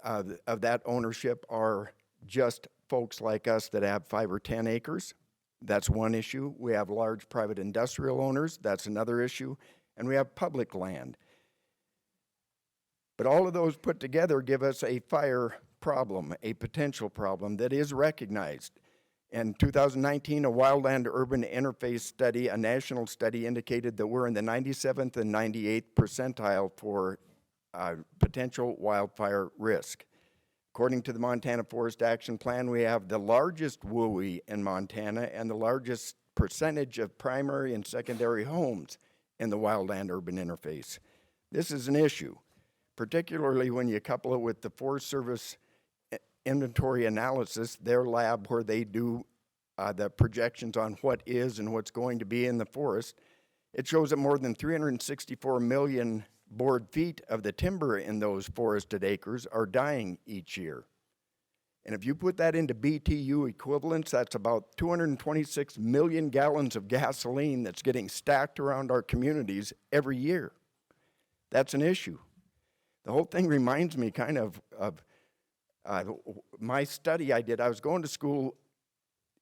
that ownership are just folks like us that have 5 or 10 acres. That's one issue. We have large private industrial owners. That's another issue. And we have public land. But all of those put together give us a fire problem, a potential problem that is recognized. In 2019, a wildland-urban interface study, a national study, indicated that we're in the 97th and 98th percentile for potential wildfire risk. According to the Montana Forest Action Plan, we have the largest WUI in Montana and the largest percentage of primary and secondary homes in the wildland-urban interface. This is an issue, particularly when you couple it with the Forest Service inventory analysis, their lab where they do the projections on what is and what's going to be in the forest. It shows that more than 364 million board feet of the timber in those forested acres are dying each year. And if you put that into BTU equivalents, that's about 226 million gallons of gasoline that's getting stacked around our communities every year. That's an issue. The whole thing reminds me kind of my study I did. I was going to school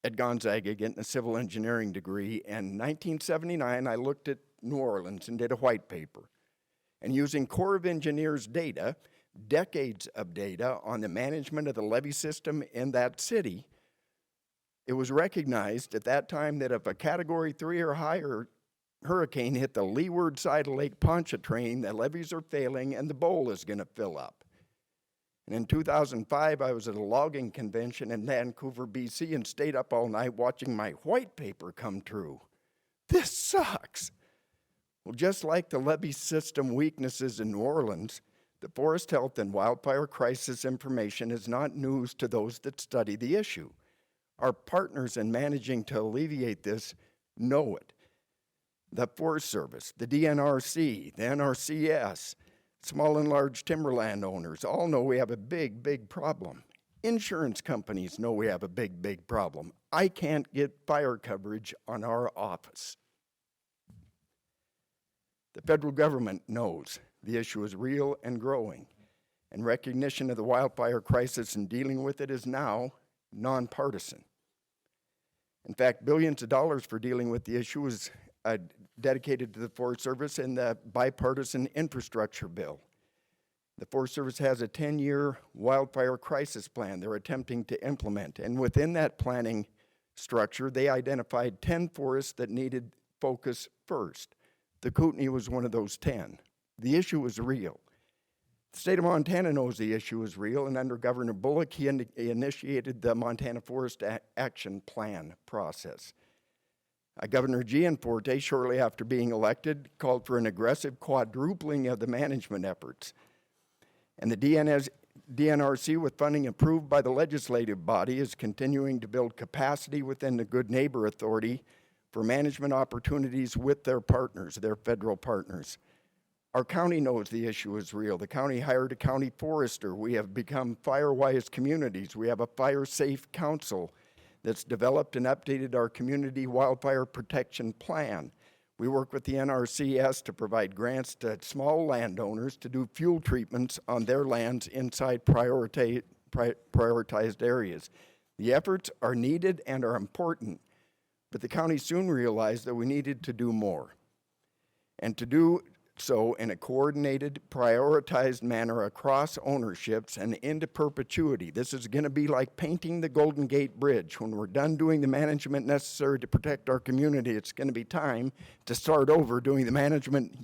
at Gonzaga getting a civil engineering degree, and in 1979 I looked at New Orleans and did a white paper. And using Corps of Engineers data, decades of data on the management of the levee system in that city, it was recognized at that time that if a Category 3 or higher hurricane hit the leeward side of Lake Pontchartrain, the levees are failing and the bowl is going to fill up. And in 2005, I was at a logging convention in Vancouver, BC, and stayed up all night watching my white paper come true. This sucks. Well, just like the levee system weaknesses in New Orleans, the forest health and wildfire crisis information is not news to those that study the issue. Our partners in managing to alleviate this know it. The Forest Service, the DNRC, the NRCS, small and large timberland owners all know we have a big, big problem. Insurance companies know we have a big, big problem. I can't get fire coverage on our office. The federal government knows the issue is real and growing, and recognition of the wildfire crisis and dealing with it is now nonpartisan. In fact, billions of dollars for dealing with the issue is dedicated to the Forest Service in the bipartisan infrastructure bill. The Forest Service has a 10-year wildfire crisis plan they're attempting to implement, and within that planning structure, they identified 10 forests that needed focus first. The Kootenai was one of those 10. The issue is real. The state of Montana knows the issue is real, and under Governor Bullock, he initiated the Montana Forest Action Plan process. Governor Gianforte, shortly after being elected, called for an aggressive quadrupling of the management efforts. And the DNRC, with funding approved by the legislative body, is continuing to build capacity within the Good Neighbor Authority for management opportunities with their partners, their federal partners. Our county knows the issue is real. The county hired a county forester. We have become fire-wise communities. We have a fire-safe council that's developed and updated our community wildfire protection plan. We work with the NRCS to provide grants to small landowners to do fuel treatments on their lands inside prioritized areas. The efforts are needed and are important, but the county soon realized that we needed to do more, and to do so in a coordinated, prioritized manner across ownerships and into perpetuity. This is going to be like painting the Golden Gate Bridge. When we're done doing the management necessary to protect our community, it's going to be time to start over doing the management.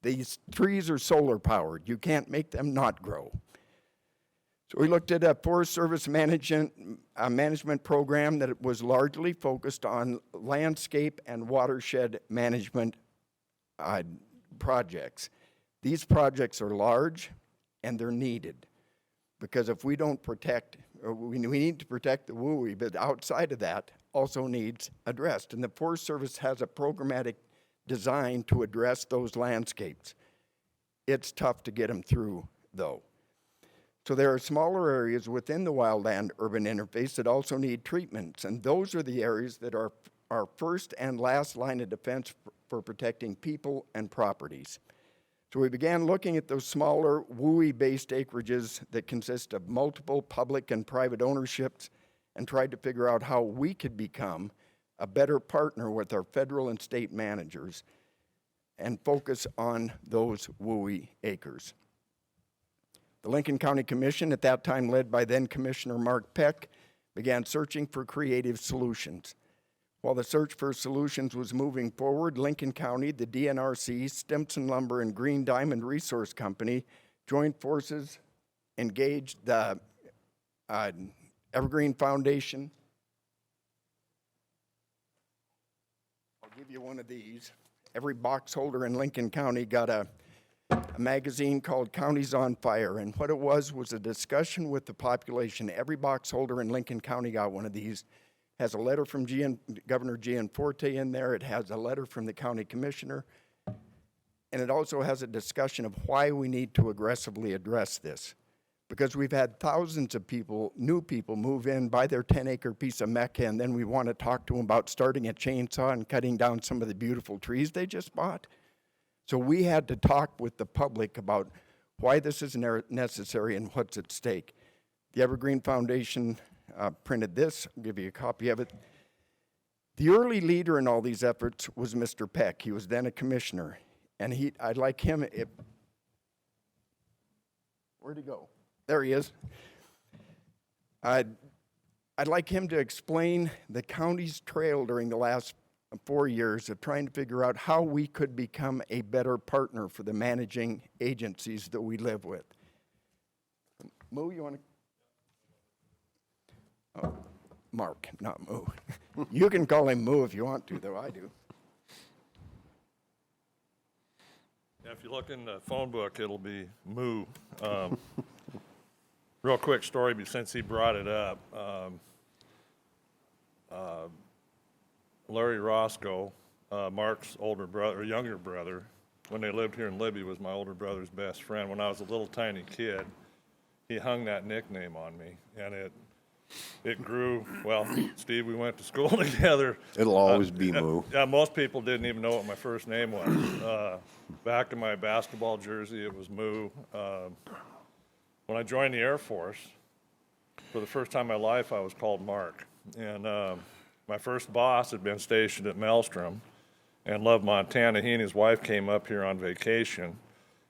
These trees are solar powered. You can't make them not grow. So we looked at a Forest Service management program that was largely focused on landscape and watershed management projects. These projects are large and they're needed because if we don't protect, or we need to protect the WUI, but outside of that also needs addressed. And the Forest Service has a programmatic design to address those landscapes. It's tough to get them through, though. So there are smaller areas within the wildland-urban interface that also need treatments, and those are the areas that are our first and last line of defense for protecting people and properties. So we began looking at those smaller WUI-based acreages that consist of multiple public and private ownerships and tried to figure out how we could become a better partner with our federal and state managers and focus on those WUI acres. The Lincoln County Commission, at that time led by then Commissioner Mark Peck, began searching for creative solutions. While the search for solutions was moving forward, Lincoln County, the DNRC, Stimson Lumber, and Green Diamond Resource Company joined forces, engaged the Evergreen Foundation. I'll give you one of these. Every box holder in Lincoln County got a magazine called Counties on Fire, and what it was a discussion with the population. Every box holder in Lincoln County got one of these. Has a letter from Governor Gianforte in there. It has a letter from the county commissioner, and it also has a discussion of why we need to aggressively address this. Because we've had thousands of people, new people, move in, buy their 10-acre piece of Mecca, and then we want to talk to them about starting a chainsaw and cutting down some of the beautiful trees they just bought. So we had to talk with the public about why this is necessary and what's at stake. The Evergreen Foundation printed this. I'll give you a copy of it. The early leader in all these efforts was Mr. Peck. He was then a commissioner. And I'd like him, where'd he go? There he is. I'd like him to explain the county's trail during the last 4 years of trying to figure out how we could become a better partner for the managing agencies that we live with. Moo, you want to? Oh, Mark, not Moo. You can call him Moo if you want to, though I do. Yeah, if you look in the phone book, it'll be Moo. Real quick story, but since he brought it up. Larry Roscoe, Mark's older brother, or younger brother, when they lived here in Libby, was my older brother's best friend. When I was a little tiny kid, he hung that nickname on me, and it grew. Well, Steve, we went to school together. It'll always be Moo. Yeah, most people didn't even know what my first name was. Back in my basketball jersey, it was Moo. When I joined the Air Force, for the first time in my life, I was called Mark. And my first boss had been stationed at Maelstrom in Love, Montana. He and his wife came up here on vacation,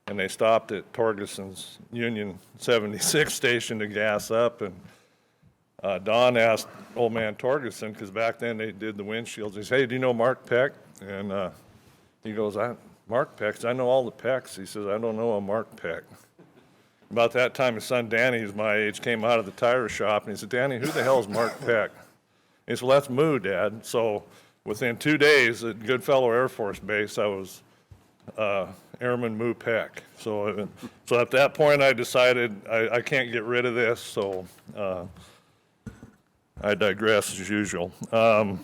and they stopped at Torgeson's Union 76 station to gas up. And Don asked old man Torgeson, because back then they did the windshields. He said, "Hey, do you know Mark Peck?" And he goes, "Mark Peck? I know all the Pecks." He says, "I don't know a Mark Peck." About that time, his son Danny, who's my age, came out of the tire shop, and he said, "Danny, who the hell is Mark Peck?" He said, "Well, that's Moo, Dad." So within 2 days at Goodfellow Air Force Base, I was Airman Moo Peck. So at that point, I decided I can't get rid of this, so I digress as usual. I'll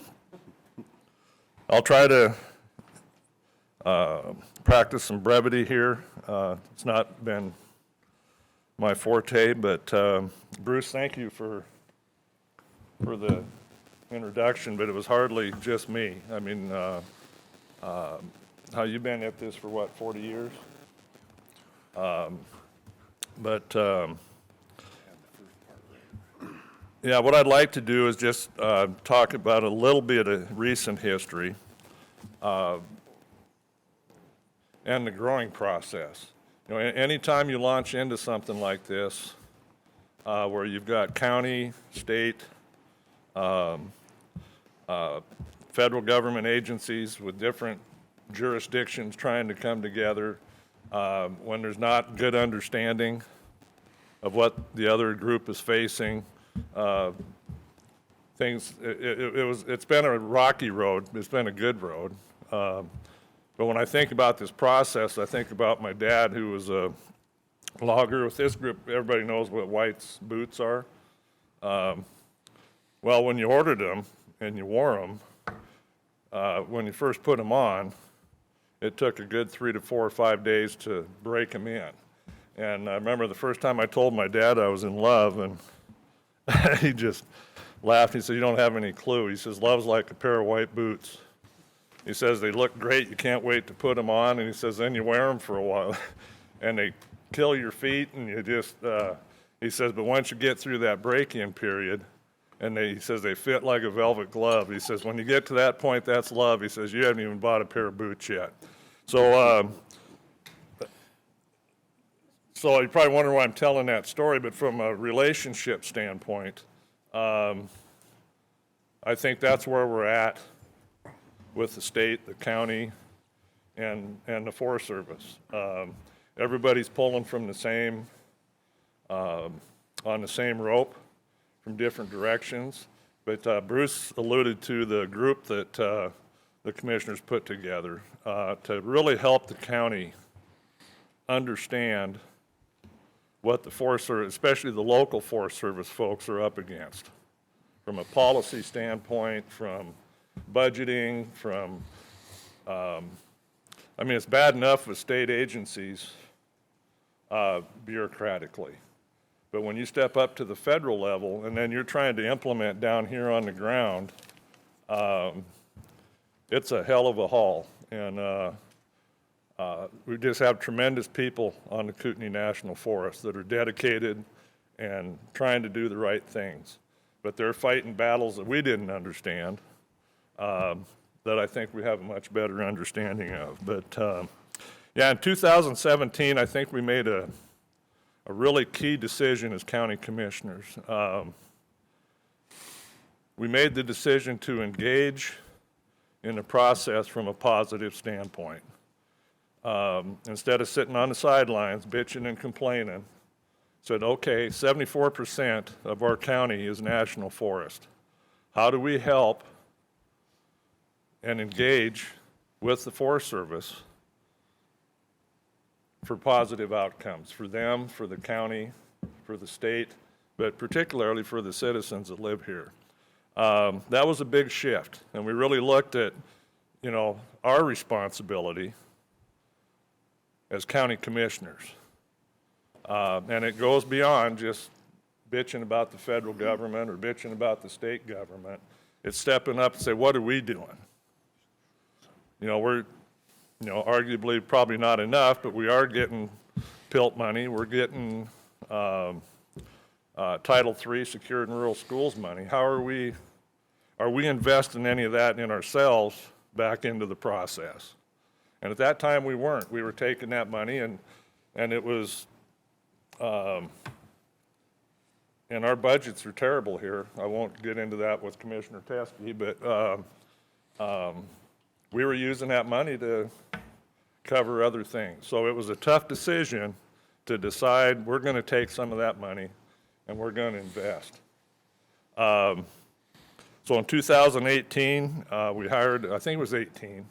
try to practice some brevity here. It's not been my forte, but Bruce, thank you for the introduction, but it was hardly just me. I mean, how you've been at this for what, 40 years? Yeah, what I'd like to do is just talk about a little bit of recent history and the growing process. You know, anytime you launch into something like this, where you've got county, state, federal government agencies with different jurisdictions trying to come together, when there's not good understanding, of what the other group is facing. It's been a rocky road. It's been a good road. But when I think about this process, I think about my dad, who was a logger with this group. Everybody knows what White's boots are. Well, when you ordered them and you wore them, when you first put them on, it took a good 3 to 4 or 5 days to break them in. And I remember the first time I told my dad I was in love, and he just laughed. He said, "You don't have any clue." He says, "Love's like a pair of white boots." He says, "They look great. You can't wait to put them on." And he says, "Then you wear them for a while, and they kill your feet, and you just," he says, "but once you get through that break-in period," and he says, "they fit like a velvet glove." He says, "When you get to that point, that's love." He says, "You haven't even bought a pair of boots yet." So you probably wonder why I'm telling that story, but from a relationship standpoint, I think that's where we're at with the state, the county, and the Forest Service. Everybody's pulling from the same, on the same rope from different directions. But Bruce alluded to the group that the commissioners put together to really help the county understand what the Forest Service, especially the local Forest Service folks, are up against from a policy standpoint, from budgeting, from, I mean, it's bad enough with state agencies bureaucratically. But when you step up to the federal level and then you're trying to implement down here on the ground, it's a hell of a haul. And we just have tremendous people on the Kootenai National Forest that are dedicated and trying to do the right things. But they're fighting battles that we didn't understand, that I think we have a much better understanding of. But yeah, in 2017, I think we made a really key decision as county commissioners. We made the decision to engage in the process from a positive standpoint. Instead of sitting on the sidelines, bitching and complaining, said, okay, 74% of our county is national forest. How do we help and engage with the Forest Service for positive outcomes for them, for the county, for the state, but particularly for the citizens that live here? That was a big shift, and we really looked at, you know, our responsibility as county commissioners. And it goes beyond just bitching about the federal government or bitching about the state government. It's stepping up and say, what are we doing? You know, we're, you know, arguably probably not enough, but we are getting PILT money. We're getting Title III Secured in Rural Schools money. How are we investing any of that in ourselves back into the process? And at that time, we weren't. We were taking that money, and it was, and our budgets are terrible here. I won't get into that with Commissioner Teskey, but we were using that money to cover other things. So it was a tough decision to decide we're going to take some of that money and we're going to invest. So in 2018, we hired, I think it was 18,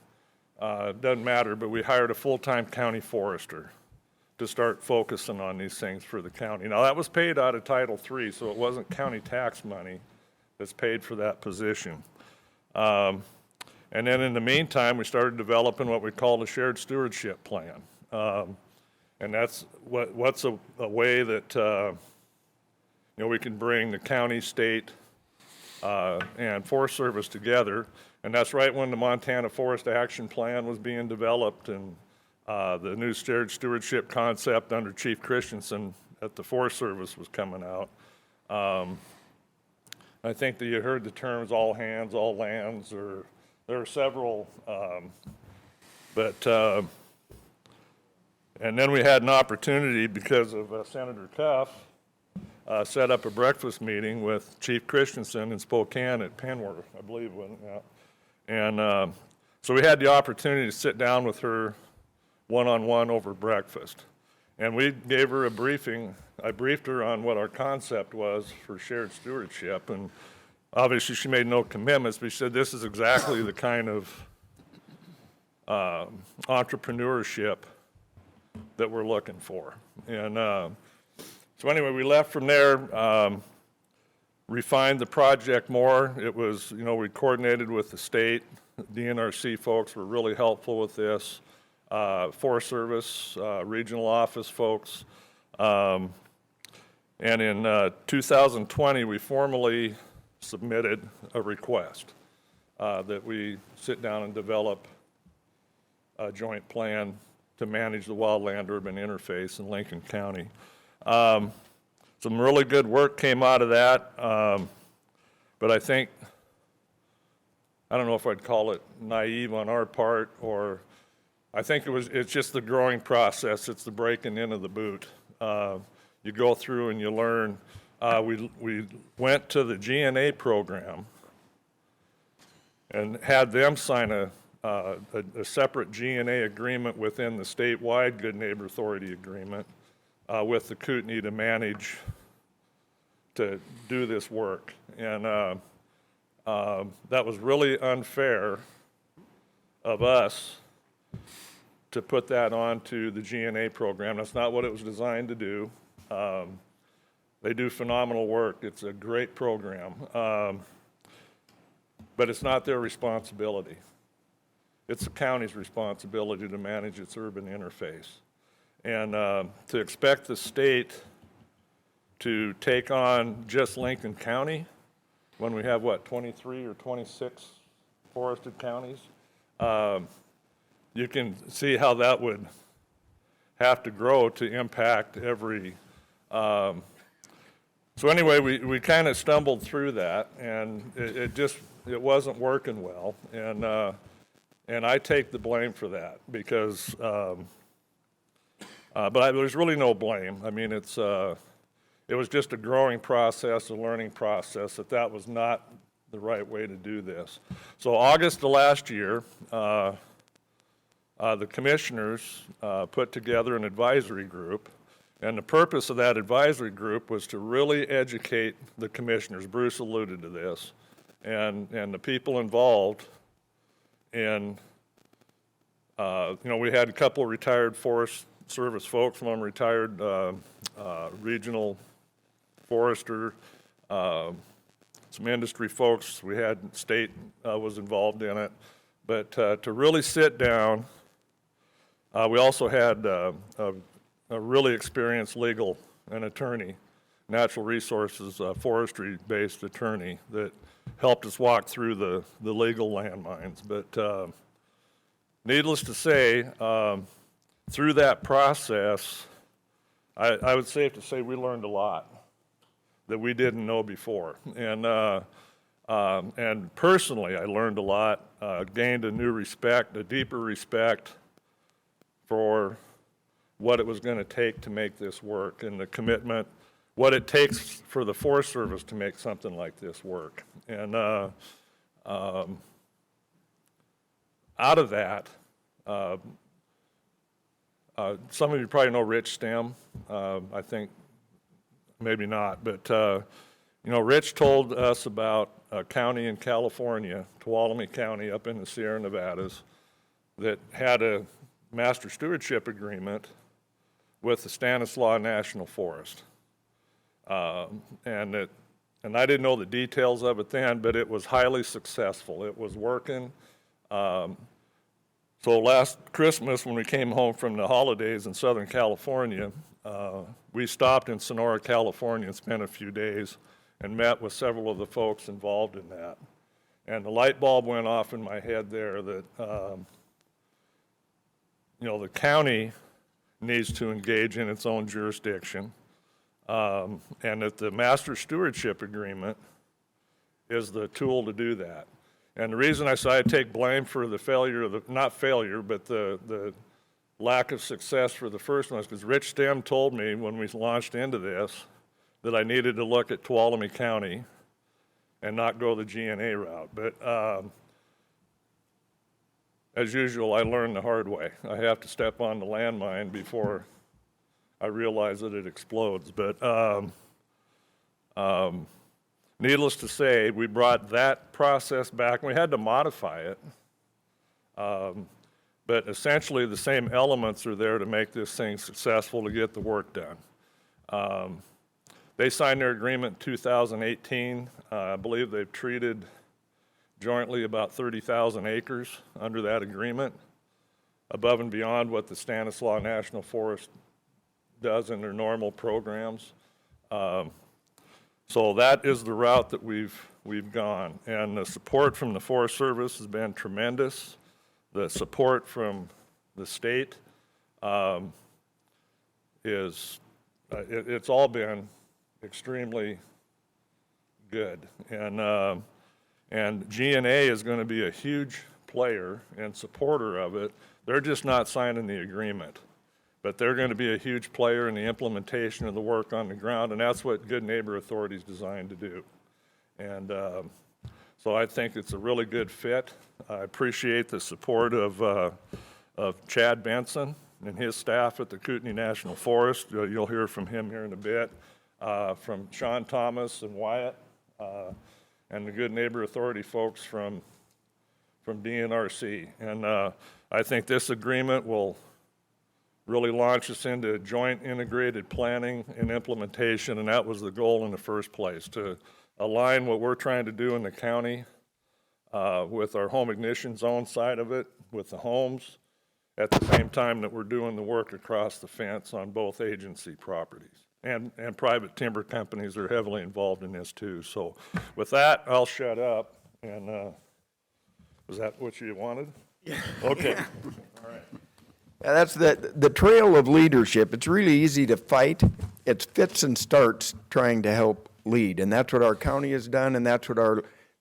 doesn't matter, but we hired a full-time county forester to start focusing on these things for the county. Now, that was paid out of Title III, so it wasn't county tax money that's paid for that position. And then in the meantime, we started developing what we call a shared stewardship plan. And that's what's a way that you know, we can bring the county, state, and Forest Service together. And that's right when the Montana Forest Action Plan was being developed, and the new shared stewardship concept under Chief Christensen at the Forest Service was coming out. I think that you heard the terms all hands, all lands, or there are several, and then we had an opportunity because of Senator Cuff set up a breakfast meeting with Chief Christensen in Spokane at Penworth, I believe, wasn't it? And so we had the opportunity to sit down with her one-on-one over breakfast. And we gave her a briefing. I briefed her on what our concept was for shared stewardship, and obviously she made no commitments, but she said this is exactly the kind of entrepreneurship that we're looking for. And so anyway, we left from there, refined the project more. It was, we coordinated with the state. DNRC folks were really helpful with this. Forest Service, regional office folks. And in 2020, we formally submitted a request that we sit down and develop a joint plan to manage the wildland-urban interface in Lincoln County. Some really good work came out of that, but I think, I don't know if I'd call it naive on our part, or I think it's just the growing process. It's the breaking in of the boot. You go through and you learn. We went to the GNA program and had them sign a separate GNA agreement within the statewide Good Neighbor Authority agreement with the Kootenai to manage, to do this work. And that was really unfair of us to put that onto the GNA program. That's not what it was designed to do. They do phenomenal work. It's a great program. But it's not their responsibility. It's the county's responsibility to manage its urban interface. And to expect the state to take on just Lincoln County when we have, 23 or 26 forested counties, you can see how that would have to grow to impact every. So anyway, we kind of stumbled through that, and it wasn't working well, and I take the blame for that because, but there's really no blame. I mean, it was just a growing process, a learning process, that was not the right way to do this. So August of last year, the commissioners put together an advisory group, and the purpose of that advisory group was to really educate the commissioners. Bruce alluded to this, and the people involved in, we had a couple of retired Forest Service folks, one retired regional forester, some industry folks. We had state was involved in it, but to really sit down. We also had a really experienced legal and attorney, natural resources, forestry-based attorney that helped us walk through the legal landmines. But needless to say, through that process, I would safe to say we learned a lot that we didn't know before. And personally, I learned a lot, gained a new respect, a deeper respect for what it was going to take to make this work, and the commitment, what it takes for the Forest Service to make something like this work. And out of that, some of you probably know Rich Stem. I think maybe not, but Rich told us about a county in California, Tuolumne County up in the Sierra Nevadas, that had a master stewardship agreement with the Stanislaus National Forest. And I didn't know the details of it then, but it was highly successful. It was working. So last Christmas, when we came home from the holidays in Southern California, we stopped in Sonora, California, and spent a few days and met with several of the folks involved in that. And the light bulb went off in my head there that the county needs to engage in its own jurisdiction, and that the master stewardship agreement is the tool to do that. And the reason I say I take blame for the failure of not failure, but the lack of success for the first one is because Rich Stem told me when we launched into this that I needed to look at Tuolumne County and not go the GNA route. But as usual, I learned the hard way. I have to step on the landmine before I realize that it explodes. But needless to say, we brought that process back, and we had to modify it. But essentially, the same elements are there to make this thing successful to get the work done. They signed their agreement in 2018. I believe they've treated jointly about 30,000 acres under that agreement, above and beyond what the Stanislaus National Forest does in their normal programs. So that is the route that we've gone. And the support from the Forest Service has been tremendous. The support from the state it's all been extremely good. And G&A is going to be a huge player and supporter of it. They're just not signing the agreement, but they're going to be a huge player in the implementation of the work on the ground, and that's what Good Neighbor Authority is designed to do. And so I think it's a really good fit. I appreciate the support of Chad Benson and his staff at the Kootenai National Forest. You'll hear from him here in a bit, from Sean Thomas and Wyatt, and the Good Neighbor Authority folks from DNRC. And I think this agreement will really launch us into joint integrated planning and implementation, and that was the goal in the first place, to align what we're trying to do in the county with our home ignition zone side of it, with the homes, at the same time that we're doing the work across the fence on both agency properties. And private timber companies are heavily involved in this too. So with that, I'll shut up. And was that what you wanted? Yeah. Okay. All right. Yeah, that's the trail of leadership. It's really easy to fight. It's fits and starts trying to help lead. And that's what our county has done, and that's what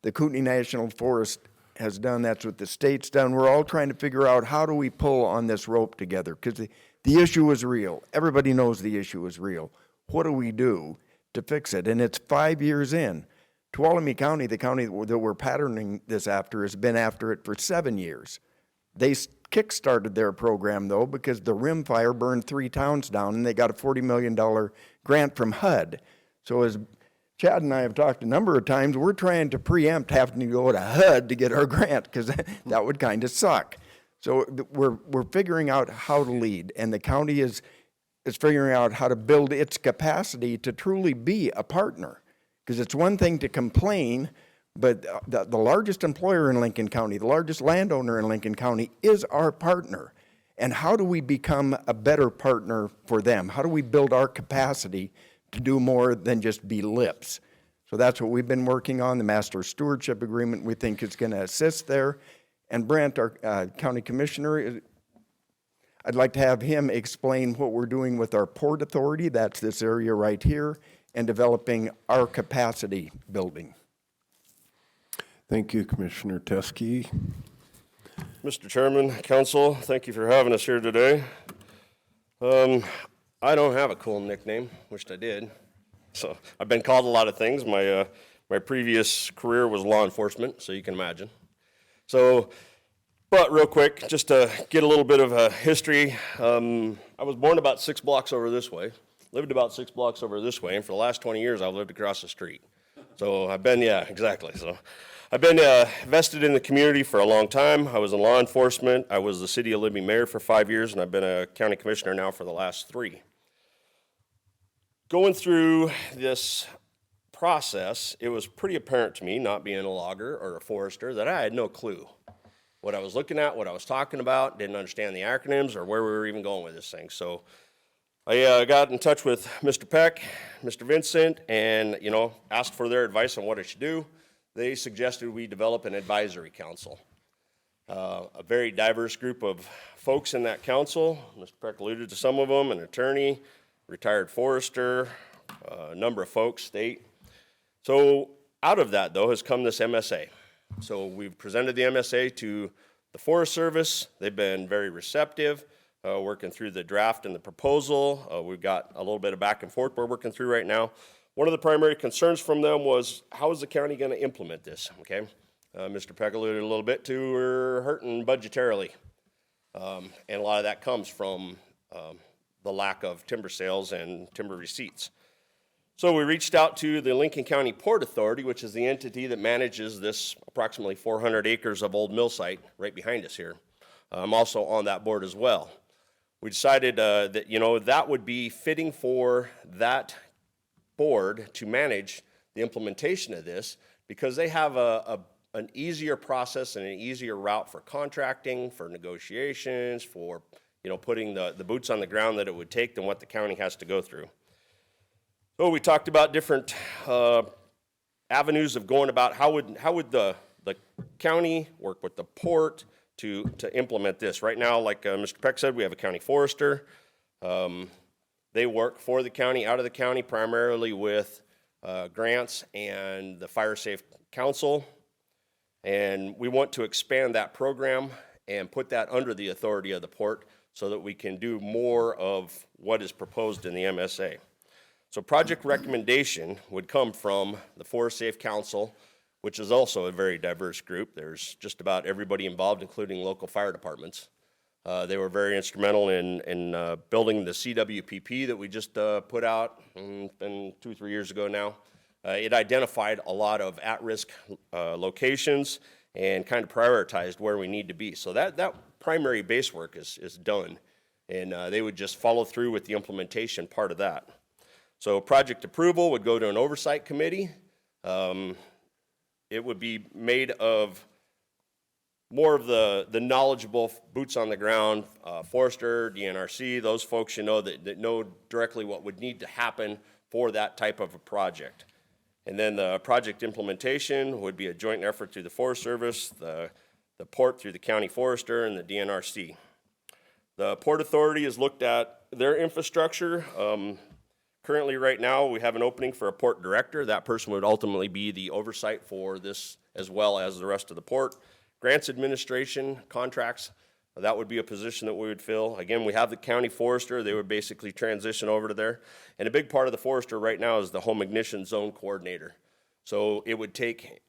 the Kootenai National Forest has done. That's what the state's done. We're all trying to figure out, how do we pull on this rope together? Because the issue is real. Everybody knows the issue is real. What do we do to fix it? And it's 5 years in. Tuolumne County, the county that we're patterning this after, has been after it for 7 years. They kick-started their program, though, because the rim fire burned 3 towns down, and they got a $40 million grant from HUD. So as Chad and I have talked a number of times, we're trying to preempt having to go to HUD to get our grant, because that would kind of suck. So we're figuring out how to lead, and the county is figuring out how to build its capacity to truly be a partner. Because it's one thing to complain, but the largest employer in Lincoln County, the largest landowner in Lincoln County is our partner. And how do we become a better partner for them? How do we build our capacity to do more than just be lips? So that's what we've been working on. The Master Stewardship Agreement, we think, is going to assist there. And Brent, our county commissioner, I'd like to have him explain what we're doing with our Port Authority, that's this area right here, and developing our capacity building. Thank you, Commissioner Teske. Mr. Chairman, Council, thank you for having us here today. I don't have a cool nickname, wished I did. So I've been called a lot of things. My previous career was law enforcement, so you can imagine. So, but real quick, just to get a little bit of a history, I was born about 6 blocks over this way, lived about 6 blocks over this way, and for the last 20 years I've lived across the street. So I've been, yeah, exactly. So I've been vested in the community for a long time. I was in law enforcement. I was the City of Libby mayor for 5 years, and I've been a county commissioner now for the last 3. Going through this process, it was pretty apparent to me, not being a logger or a forester, that I had no clue what I was looking at, what I was talking about, didn't understand the acronyms or where we were even going with this thing. So I got in touch with Mr. Peck, Mr. Vincent, and, asked for their advice on what I should do. They suggested we develop an advisory council. A very diverse group of folks in that council. Mr. Peck alluded to some of them, an attorney, retired forester, a number of folks, state. So out of that, though, has come this MSA. So we've presented the MSA to the Forest Service. They've been very receptive, working through the draft and the proposal. We've got a little bit of back and forth we're working through right now. One of the primary concerns from them was, how is the county going to implement this? Okay, Mr. Peck alluded a little bit to, we're hurting budgetarily. And a lot of that comes from the lack of timber sales and timber receipts. So we reached out to the Lincoln County Port Authority, which is the entity that manages this approximately 400 acres of old mill site right behind us here. I'm also on that board as well. We decided that, you know, that would be fitting for that board to manage the implementation of this, because they have an easier process and an easier route for contracting, for negotiations, for, you know, putting the boots on the ground that it would take than what the county has to go through. So we talked about different avenues of going about how would the county work with the port to implement this. Right now, like Mr. Peck said, we have a county forester. They work for the county, out of the county, primarily with grants and the Fire Safe Council. And we want to expand that program and put that under the authority of the port so that we can do more of what is proposed in the MSA. So project recommendation would come from the Forest Safe Council, which is also a very diverse group. There's just about everybody involved, including local fire departments. They were very instrumental in building the CWPP that we just put out, been 2-3 years ago now. It identified a lot of at-risk locations and kind of prioritized where we need to be. So that primary base work is done, and they would just follow through with the implementation part of that. So project approval would go to an oversight committee. It would be made of more of the knowledgeable boots on the ground, forester, DNRC, those folks, you know, that know directly what would need to happen for that type of a project. And then the project implementation would be a joint effort through the Forest Service, the port through the county forester, and the DNRC. The Port Authority has looked at their infrastructure. Currently, right now, we have an opening for a port director. That person would ultimately be the oversight for this as well as the rest of the port. Grants administration, contracts, that would be a position that we would fill. Again, we have the county forester. They would basically transition over to there. And a big part of the forester right now is the home ignition zone coordinator. So it would take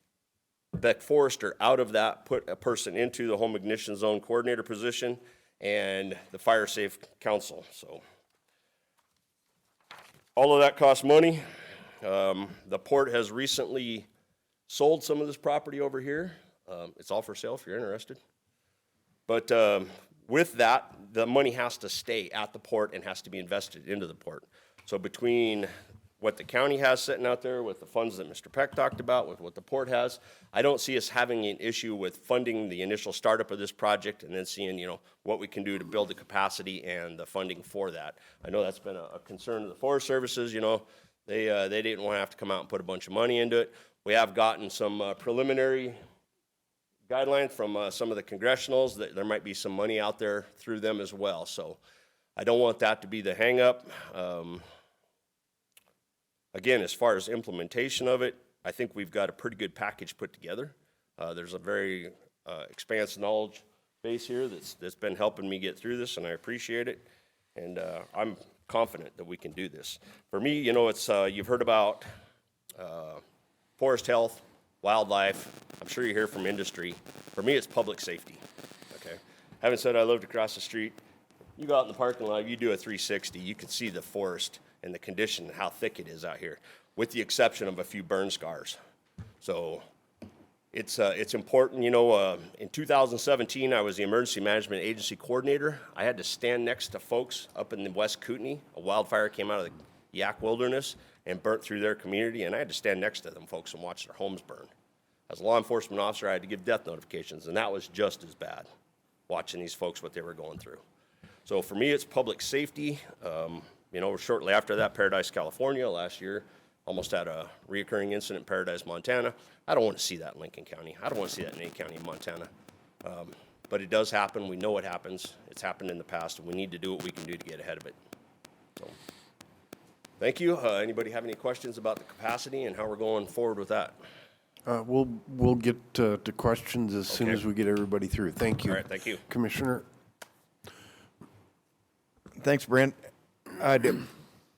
the forester out of that, put a person into the home ignition zone coordinator position and the Fire Safe Council. So all of that costs money. The port has recently sold some of this property over here. It's all for sale if you're interested. But with that, the money has to stay at the port and has to be invested into the port. So between what the county has sitting out there, with the funds that Mr. Peck talked about, with what the port has, I don't see us having an issue with funding the initial startup of this project and then seeing, you know, what we can do to build the capacity and the funding for that. I know that's been a concern of the Forest Services. You know, they didn't want to have to come out and put a bunch of money into it. We have gotten some preliminary guidelines from some of the congressionals that there might be some money out there through them as well. So I don't want that to be the hang up. Again, as far as implementation of it, I think we've got a pretty good package put together. There's a very expansive knowledge base here that's been helping me get through this, and I appreciate it. And I'm confident that we can do this. For me, you know, it's you've heard about forest health, wildlife. I'm sure you hear from industry. For me, it's public safety. Okay. Having said I lived across the street, you go out in the parking lot, you do a 360, you can see the forest and the condition, how thick it is out here, with the exception of a few burn scars. So it's important. You know, in 2017, I was the Emergency Management Agency Coordinator. I had to stand next to folks up in the West Kootenai. A wildfire came out of the Yak Wilderness and burnt through their community, and I had to stand next to them folks and watch their homes burn. As a law enforcement officer, I had to give death notifications, and that was just as bad, watching these folks, what they were going through. So for me, it's public safety. You know, shortly after that, Paradise, California, last year, almost had a reoccurring incident in Paradise, Montana. I don't want to see that in Lincoln County. I don't want to see that in any county in Montana. But it does happen. We know it happens. It's happened in the past, and we need to do what we can do to get ahead of it. So, thank you. Anybody have any questions about the capacity and how we're going forward with that? We'll get to questions as soon as we get everybody through. Thank you. All right, thank you. Commissioner? Thanks, Brent.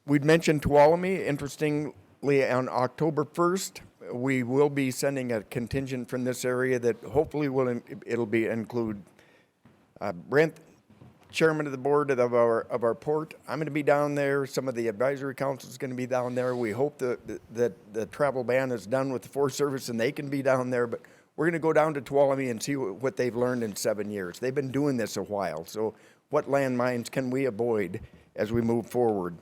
We'd mentioned Tuolumne. Interestingly, on October 1st, we will be sending a contingent from this area that hopefully will include Brent. chairman of the board of our port. I'm going to be down there. Some of the advisory council is going to be down there. We hope that the travel ban is done with the Forest Service and they can be down there. But we're going to go down to Tuolumne and see what they've learned in 7 years. They've been doing this a while. So what landmines can we avoid as we move forward?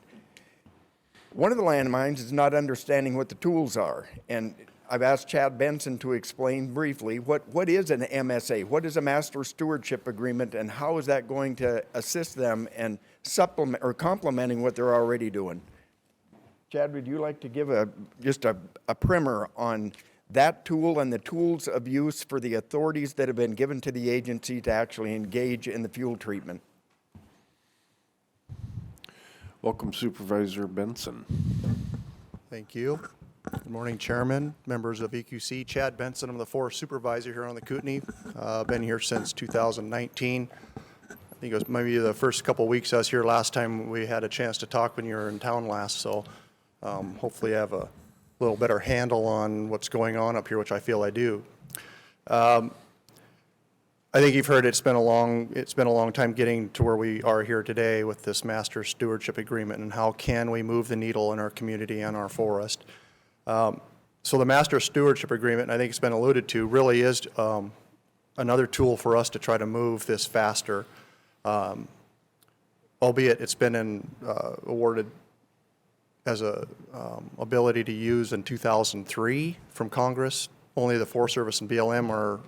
One of the landmines is not understanding what the tools are. And I've asked Chad Benson to explain briefly what is an MSA, what is a master stewardship agreement, and how is that going to assist them and supplement or complementing what they're already doing? Chad, would you like to give just a primer on that tool and the tools of use for the authorities that have been given to the agency to actually engage in the fuel treatment? Welcome, Supervisor Benson. Thank you. Good morning, Chairman, members of EQC. Chad Benson, I'm the Forest Supervisor here on the Kootenai. Been here since 2019. I think it was maybe the first couple of weeks I was here last time we had a chance to talk when you were in town last, so hopefully I have a little better handle on what's going on up here, which I feel I do. I think you've heard it's been a long time getting to where we are here today with this master stewardship agreement and how can we move the needle in our community and our forest. So the master stewardship agreement, I think it's been alluded to, really is another tool for us to try to move this faster. Albeit it's been awarded as a ability to use in 2003 from Congress. Only the Forest Service and BLM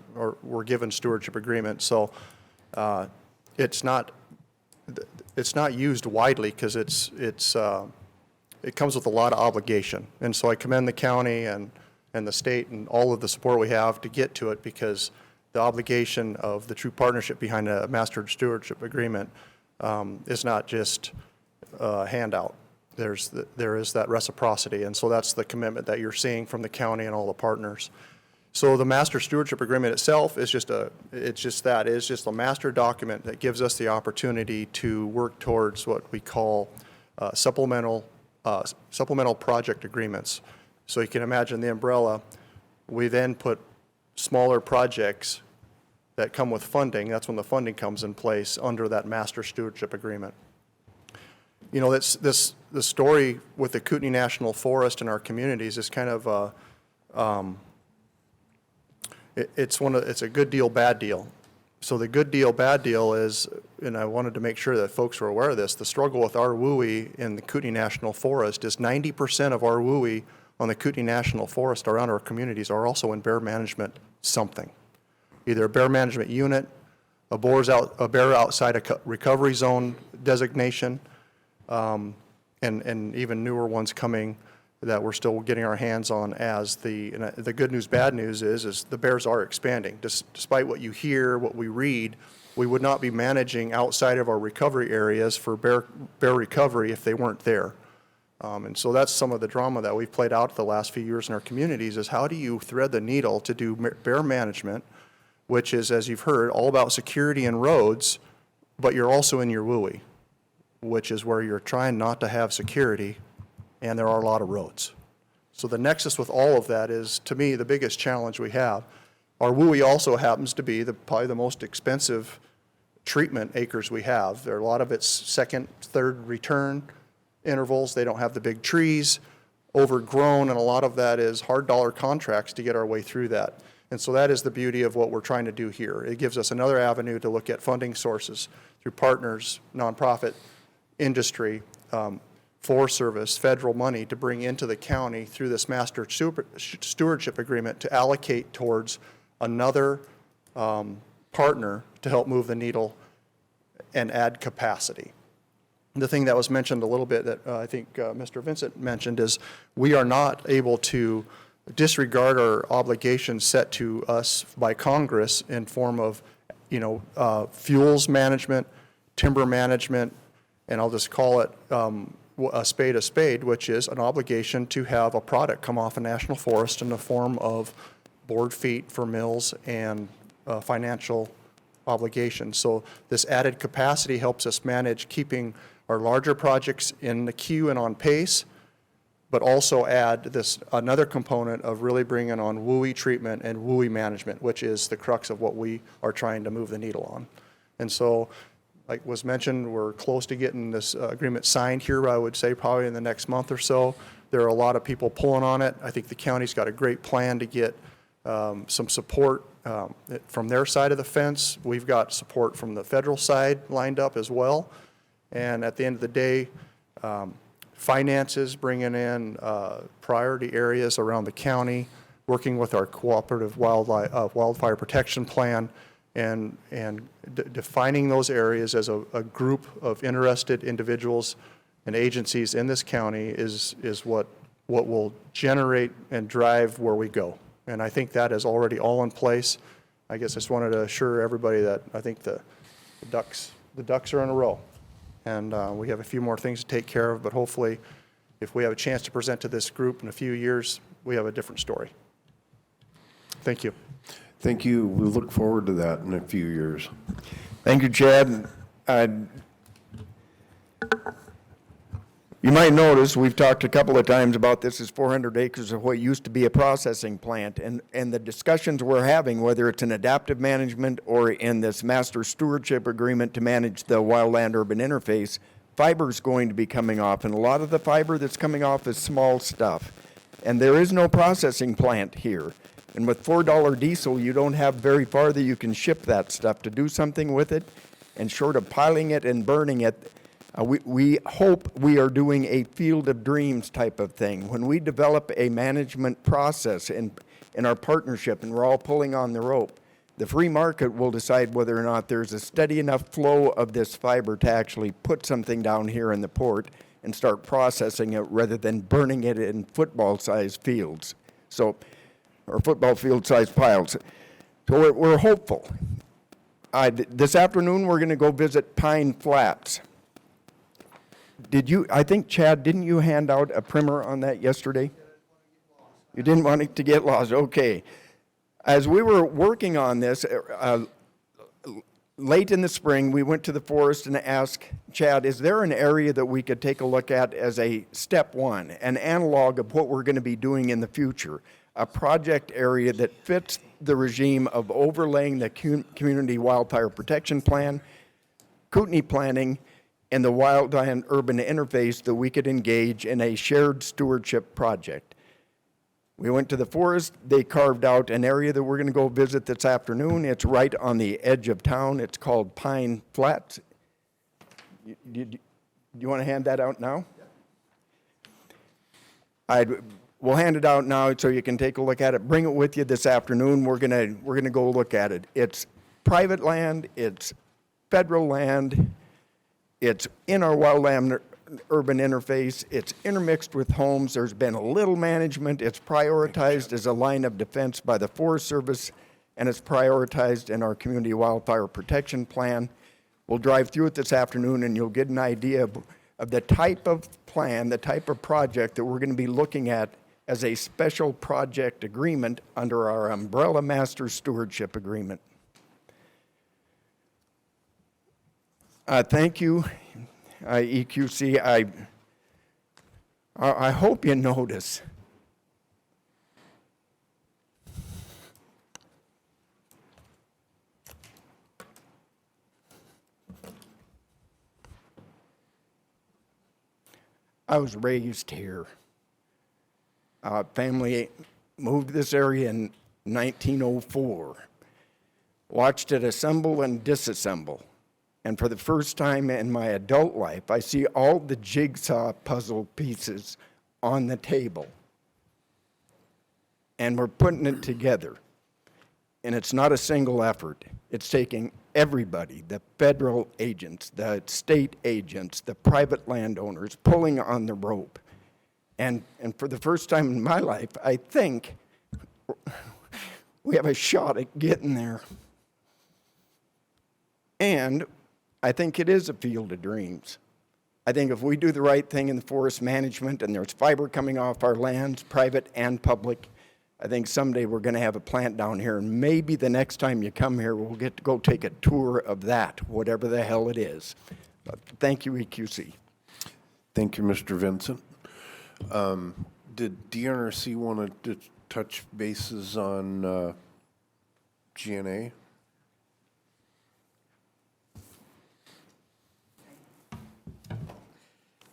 were given stewardship agreements. So it's not used widely because it comes with a lot of obligation. And so I commend the county and the state and all of the support we have to get to it, because the obligation of the true partnership behind a master stewardship agreement is not just a handout. There is that reciprocity. And so that's the commitment that you're seeing from the county and all the partners. So the master stewardship agreement itself is just a master document that gives us the opportunity to work towards what we call supplemental project agreements. So you can imagine the umbrella. We then put smaller projects that come with funding. That's when the funding comes in place under that master stewardship agreement. You know, the story with the Kootenai National Forest and our communities is kind of it's a good deal, bad deal. So the good deal, bad deal is, and I wanted to make sure that folks were aware of this, the struggle with our WUI in the Kootenai National Forest is 90% of our WUI on the Kootenai National Forest around our communities are also in bear management something. Either a bear management unit, a bear outside a recovery zone designation, and even newer ones coming that we're still getting our hands on as the good news, bad news is the bears are expanding. Despite what you hear, what we read, we would not be managing outside of our recovery areas for bear recovery if they weren't there. And so that's some of the drama that we've played out the last few years in our communities is how do you thread the needle to do bear management, which is, as you've heard, all about security and roads, but you're also in your WUI, which is where you're trying not to have security and there are a lot of roads. So the nexus with all of that is, to me, the biggest challenge we have. Our WUI also happens to be probably the most expensive treatment acres we have. There are a lot of its second, third return intervals. They don't have the big trees, overgrown, and a lot of that is hard dollar contracts to get our way through that. And so that is the beauty of what we're trying to do here. It gives us another avenue to look at funding sources through partners, nonprofit, industry, Forest Service, federal money to bring into the county through this master stewardship agreement to allocate towards another partner to help move the needle and add capacity. The thing that was mentioned a little bit that I think Mr. Vincent mentioned is we are not able to disregard our obligations set to us by Congress in form of, fuels management, timber management, and I'll just call it a spade, which is an obligation to have a product come off a national forest in the form of board feet for mills and financial obligations. So this added capacity helps us manage keeping our larger projects in the queue and on pace, but also add another component of really bringing on WUI treatment and WUI management, which is the crux of what we are trying to move the needle on. And so like was mentioned, we're close to getting this agreement signed here, I would say probably in the next month or so. There are a lot of people pulling on it. I think the county's got a great plan to get some support from their side of the fence. We've got support from the federal side lined up as well. And at the end of the day, finances, bringing in priority areas around the county, working with our cooperative wildfire protection plan, and defining those areas as a group of interested individuals and agencies in this county is what will generate and drive where we go. And I think that is already all in place. I guess I just wanted to assure everybody that I think the ducks are in a row. And we have a few more things to take care of, but hopefully if we have a chance to present to this group in a few years, we have a different story. Thank you. Thank you. We look forward to that in a few years. Thank you, Chad. You might notice we've talked a couple of times about this is 400 acres of what used to be a processing plant, and the discussions we're having, whether it's an adaptive management or in this master stewardship agreement to manage the wildland-urban interface, fiber is going to be coming off, and a lot of the fiber that's coming off is small stuff. And there is no processing plant here. And with $4 diesel, you don't have very far that you can ship that stuff to do something with it. And short of piling it and burning it, we hope we are doing a field of dreams type of thing. When we develop a management process in our partnership and we're all pulling on the rope, the free market will decide whether or not there's a steady enough flow of this fiber to actually put something down here in the port and start processing it rather than burning it in football-sized fields. Or football field-sized piles. So we're hopeful. This afternoon, we're going to go visit Pine Flats. I think, Chad, didn't you hand out a primer on that yesterday? You didn't want it to get lost. Okay. As we were working on this, late in the spring, we went to the forest and asked Chad, is there an area that we could take a look at as a step one, an analog of what we're going to be doing in the future? A project area that fits the regime of overlaying the Community Wildfire Protection Plan, Kootenai planning, and the wildland urban interface that we could engage in a shared stewardship project. We went to the forest. They carved out an area that we're going to go visit this afternoon. It's right on the edge of town. It's called Pine Flats. Do you want to hand that out now? We'll hand it out now so you can take a look at it. Bring it with you this afternoon. We're gonna go look at it. It's private land. It's federal land. It's in our wildland urban interface. It's intermixed with homes. There's been a little management. It's prioritized as a line of defense by the Forest Service, and it's prioritized in our Community Wildfire Protection Plan. We'll drive through it this afternoon, and you'll get an idea of the type of plan, the type of project that we're going to be looking at as a special project agreement under our umbrella master stewardship agreement. Thank you, EQC. I hope you notice. I was raised here. Family moved to this area in 1904. Watched it assemble and disassemble. And for the first time in my adult life, I see all the jigsaw puzzle pieces on the table. And we're putting it together. And it's not a single effort. It's taking everybody, the federal agents, the state agents, the private landowners, pulling on the rope. And for the first time in my life, I think we have a shot at getting there. And I think it is a field of dreams. I think if we do the right thing in the forest management and there's fiber coming off our lands, private and public, I think someday we're going to have a plant down here, and maybe the next time you come here, we'll get to go take a tour of that, whatever the hell it is. Thank you, EQC. Thank you, Mr. Vincent. Did DNRC want to touch bases on GNA?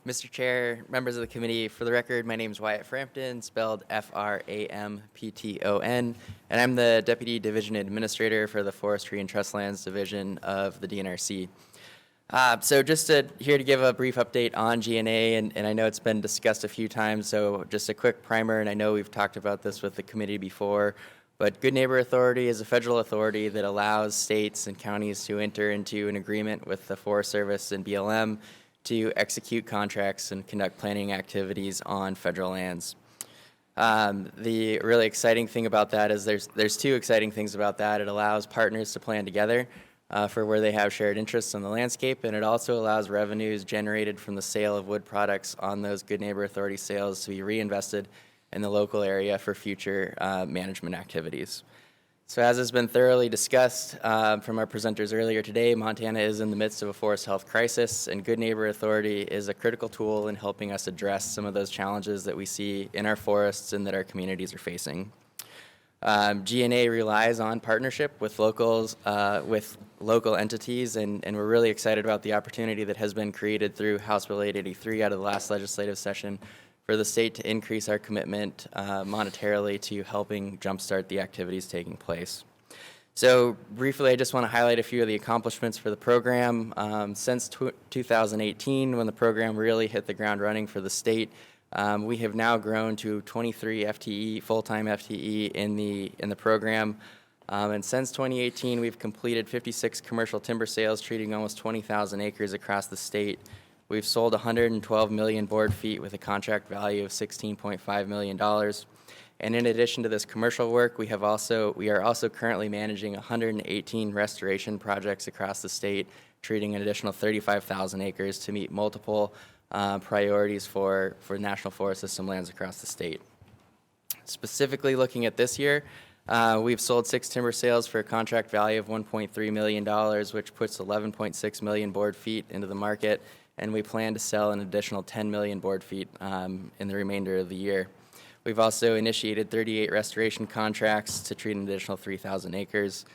Mr. Chair, members of the committee, for the record, my name is Wyatt Frampton, spelled Frampton, and I'm the Deputy Division Administrator for the Forestry and Trust Lands Division of the DNRC. So just here to give a brief update on GNA, and I know it's been discussed a few times, so just a quick primer, and I know we've talked about this with the committee before, but Good Neighbor Authority is a federal authority that allows states and counties to enter into an agreement with the Forest Service and BLM to execute contracts and conduct planning activities on federal lands. The really exciting thing about that is there's two exciting things about that. It allows partners to plan together for where they have shared interests in the landscape, and it also allows revenues generated from the sale of wood products on those Good Neighbor Authority sales to be reinvested in the local area for future management activities. So as has been thoroughly discussed from our presenters earlier today, Montana is in the midst of a forest health crisis, and Good Neighbor Authority is a critical tool in helping us address some of those challenges that we see in our forests and that our communities are facing. GNA relies on partnership with local entities, and we're really excited about the opportunity that has been created through House Bill 883 out of the last legislative session for the state to increase our commitment monetarily to helping jumpstart the activities taking place. So briefly, I just want to highlight a few of the accomplishments for the program. Since 2018, when the program really hit the ground running for the state, we have now grown to 23 FTE, full-time FTE in the program. And since 2018, we've completed 56 commercial timber sales, treating almost 20,000 acres across the state. We've sold 112 million board feet with a contract value of $16.5 million. And in addition to this commercial work, we are also currently managing 118 restoration projects across the state, treating an additional 35,000 acres to meet multiple priorities for National Forest System lands across the state. Specifically looking at this year, we've sold 6 timber sales for a contract value of $1.3 million, which puts 11.6 million board feet into the market, and we plan to sell an additional 10 million board feet in the remainder of the year. We've also initiated 38 restoration contracts to treat an additional 3,000 acres.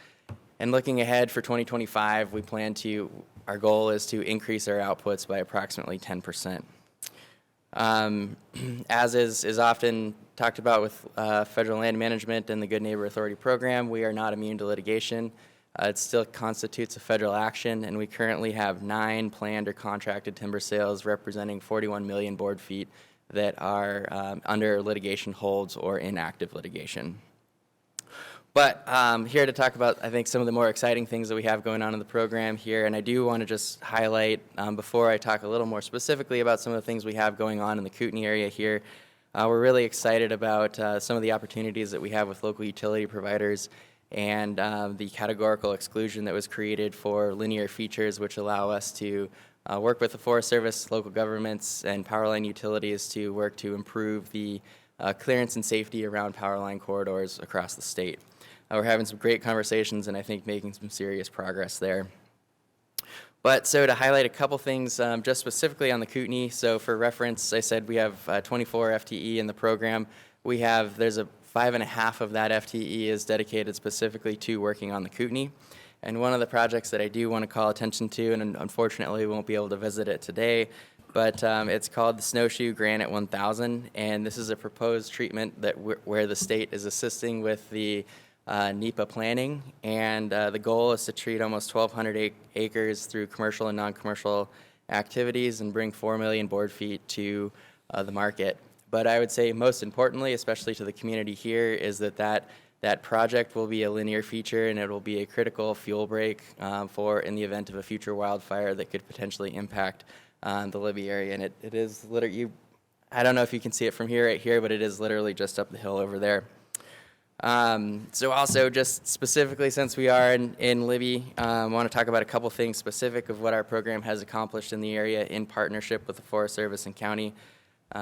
And looking ahead for 2025, our goal is to increase our outputs by approximately 10%. As is often talked about with federal land management and the Good Neighbor Authority program, we are not immune to litigation. It still constitutes a federal action, and we currently have 9 planned or contracted timber sales representing 41 million board feet that are under litigation holds or in active litigation. But here to talk about, I think, some of the more exciting things that we have going on in the program here, and I do want to just highlight, before I talk a little more specifically about some of the things we have going on in the Kootenai area here, we're really excited about some of the opportunities that we have with local utility providers and the categorical exclusion that was created for linear features, which allow us to work with the Forest Service, local governments, and power line utilities to work to improve the clearance and safety around power line corridors across the state. We're having some great conversations and I think making some serious progress there. But so to highlight a couple things just specifically on the Kootenai, so for reference, I said we have 24 FTE in the program. There's 5.5 of that FTE is dedicated specifically to working on the Kootenai. And one of the projects that I do want to call attention to, and unfortunately we won't be able to visit it today, but it's called the Snowshoe Granite 1000, and this is a proposed treatment where the state is assisting with the NEPA planning, and the goal is to treat almost 1,200 acres through commercial and non-commercial activities and bring 4 million board feet to the market. But I would say most importantly, especially to the community here, is that project will be a linear feature and it will be a critical fuel break in the event of a future wildfire that could potentially impact the Libby area. And it is literally, I don't know if you can see it from here, right here, but it is literally just up the hill over there. So also just specifically, since we are in Libby, I want to talk about a couple things specific of what our program has accomplished in the area in partnership with the Forest Service and county.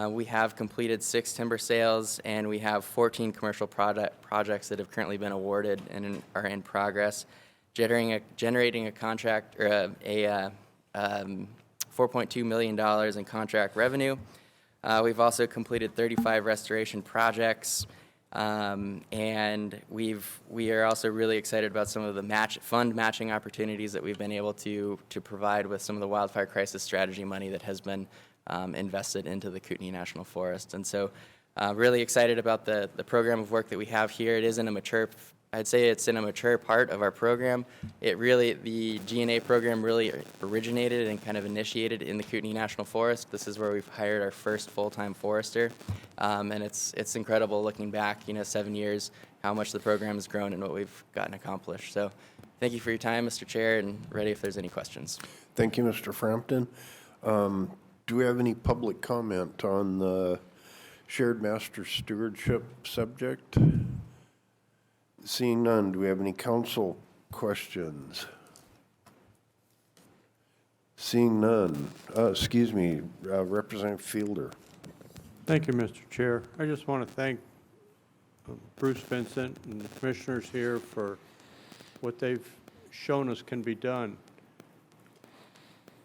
We have completed 6 timber sales, and we have 14 commercial projects that have currently been awarded and are in progress, generating a contract or $4.2 million in contract revenue. We've also completed 35 restoration projects, and we are also really excited about some of the fund matching opportunities that we've been able to provide with some of the wildfire crisis strategy money that has been invested into the Kootenai National Forest. And so really excited about the program of work that we have here. It is in a mature, I'd say it's in a mature part of our program. The G&A program really originated and kind of initiated in the Kootenai National Forest. This is where we've hired our first full-time forester. And it's incredible looking back, 7 years, how much the program has grown and what we've gotten accomplished. So thank you for your time, Mr. Chair, and ready if there's any questions. Thank you, Mr. Frampton. Do we have any public comment on the shared master stewardship subject? Seeing none, do we have any council questions? Seeing none, Representative Fielder. Thank you, Mr. Chair. I just want to thank Bruce Vincent and the commissioners here for what they've shown us can be done.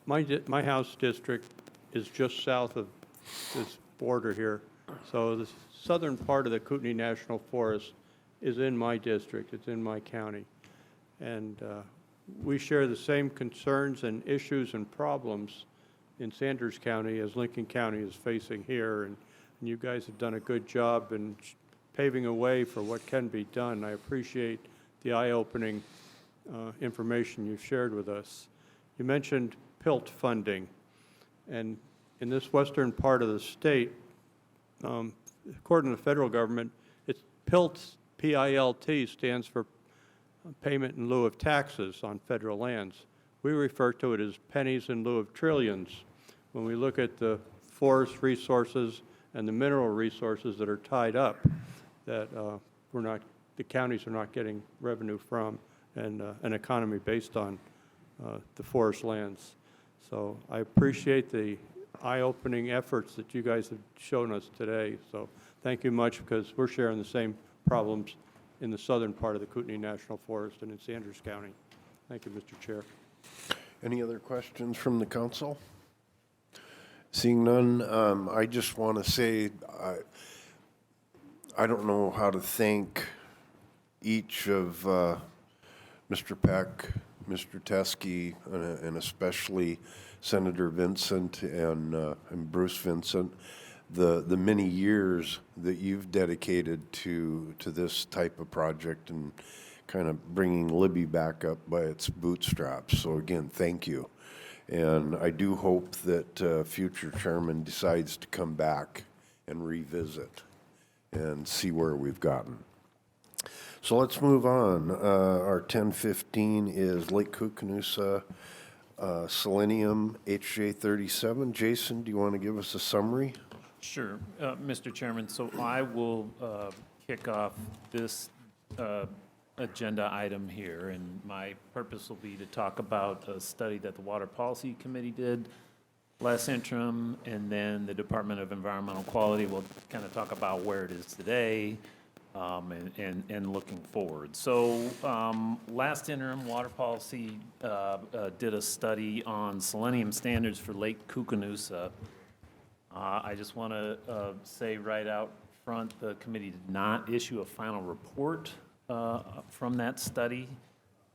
My house district is just south of this border here. So the southern part of the Kootenai National Forest is in my district. It's in my county. And we share the same concerns and issues and problems in Sanders County as Lincoln County is facing here. And you guys have done a good job in paving a way for what can be done. I appreciate the eye-opening information you've shared with us. You mentioned PILT funding. And in this western part of the state, according to the federal government, it's PILT, P-I-L-T, stands for payment in lieu of taxes on federal lands. We refer to it as pennies in lieu of trillions when we look at the forest resources and the mineral resources that are tied up that the counties are not getting revenue from, and an economy based on the forest lands. So I appreciate the eye-opening efforts that you guys have shown us today. So thank you much, because we're sharing the same problems in the southern part of the Kootenai National Forest and in Sanders County. Thank you, Mr. Chair. Any other questions from the council? Seeing none, I just want to say I don't know how to thank each of Mr. Peck, Mr. Teskey, and especially Senator Vincent and Bruce Vincent, the many years that you've dedicated to this type of project and kind of bringing Libby back up by its bootstraps. So again, thank you. And I do hope that future chairman decides to come back and revisit and see where we've gotten. So let's move on. Our 1015 is Lake Koocanusa selenium HJ 37. Jason, do you want to give us a summary? Sure, Mr. Chairman. So I will kick off this agenda item here, and my purpose will be to talk about a study that the Water Policy Committee did last interim, and then the Department of Environmental Quality will kind of talk about where it is today and looking forward. So last interim, Water Policy did a study on selenium standards for Lake Koocanusa. I just want to say right out front, the committee did not issue a final report from that study.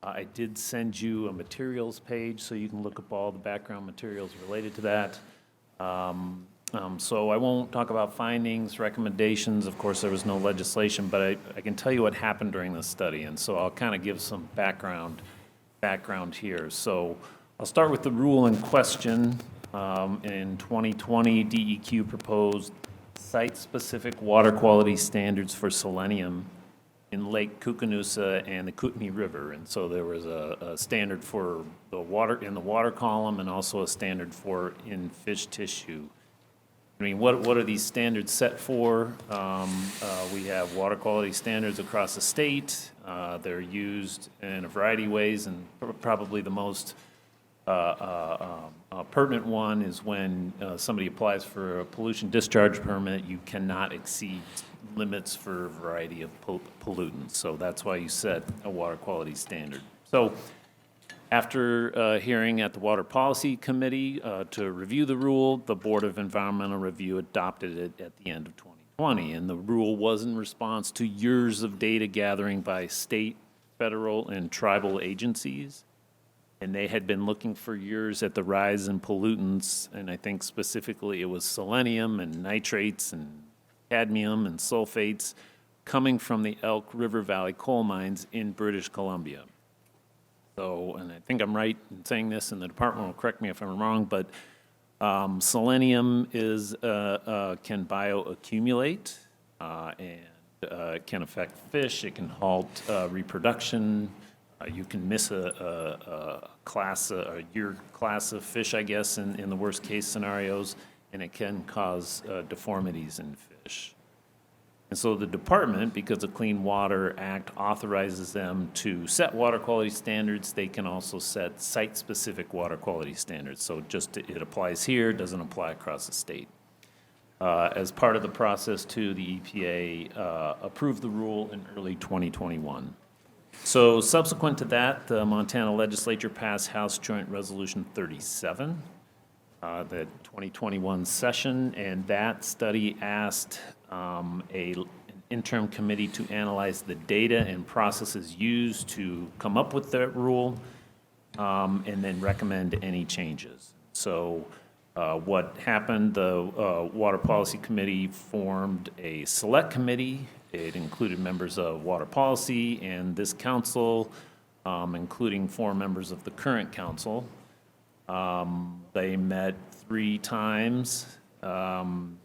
I did send you a materials page so you can look up all the background materials related to that. So I won't talk about findings, recommendations. Of course, there was no legislation, but I can tell you what happened during the study, and so I'll kind of give some background here. So I'll start with the rule in question. In 2020, DEQ proposed site-specific water quality standards for selenium in Lake Koocanusa and the Kootenai River. And so there was a standard for the water in the water column and also a standard for in fish tissue. I mean, what are these standards set for? We have water quality standards across the state. They're used in a variety of ways, and probably the most pertinent one is when somebody applies for a pollution discharge permit. You cannot exceed limits for a variety of pollutants. So that's why you set a water quality standard. So after hearing at the Water Policy Committee to review the rule, the Board of Environmental Review adopted it at the end of 2020. And the rule was in response to years of data gathering by state, federal, and tribal agencies. And they had been looking for years at the rise in pollutants, and I think specifically it was selenium and nitrates and cadmium and sulfates coming from the Elk River Valley coal mines in British Columbia. So, and I think I'm right in saying this, and the department will correct me if I'm wrong, but selenium can bioaccumulate, and it can affect fish. It can halt reproduction. You can miss a year class of fish, I guess, in the worst case scenarios, and it can cause deformities in fish. And so the department, because the Clean Water Act authorizes them to set water quality standards, they can also set site-specific water quality standards. So it applies here, doesn't apply across the state. As part of the process, too, the EPA approved the rule in early 2021. So subsequent to that, the Montana legislature passed House Joint Resolution 37, the 2021 session, and that study asked an interim committee to analyze the data and processes used to come up with that rule, and then recommend any changes. So what happened, the Water Policy Committee formed a select committee. It included members of Water Policy and this council, including 4 members of the current council. They met 3 times, and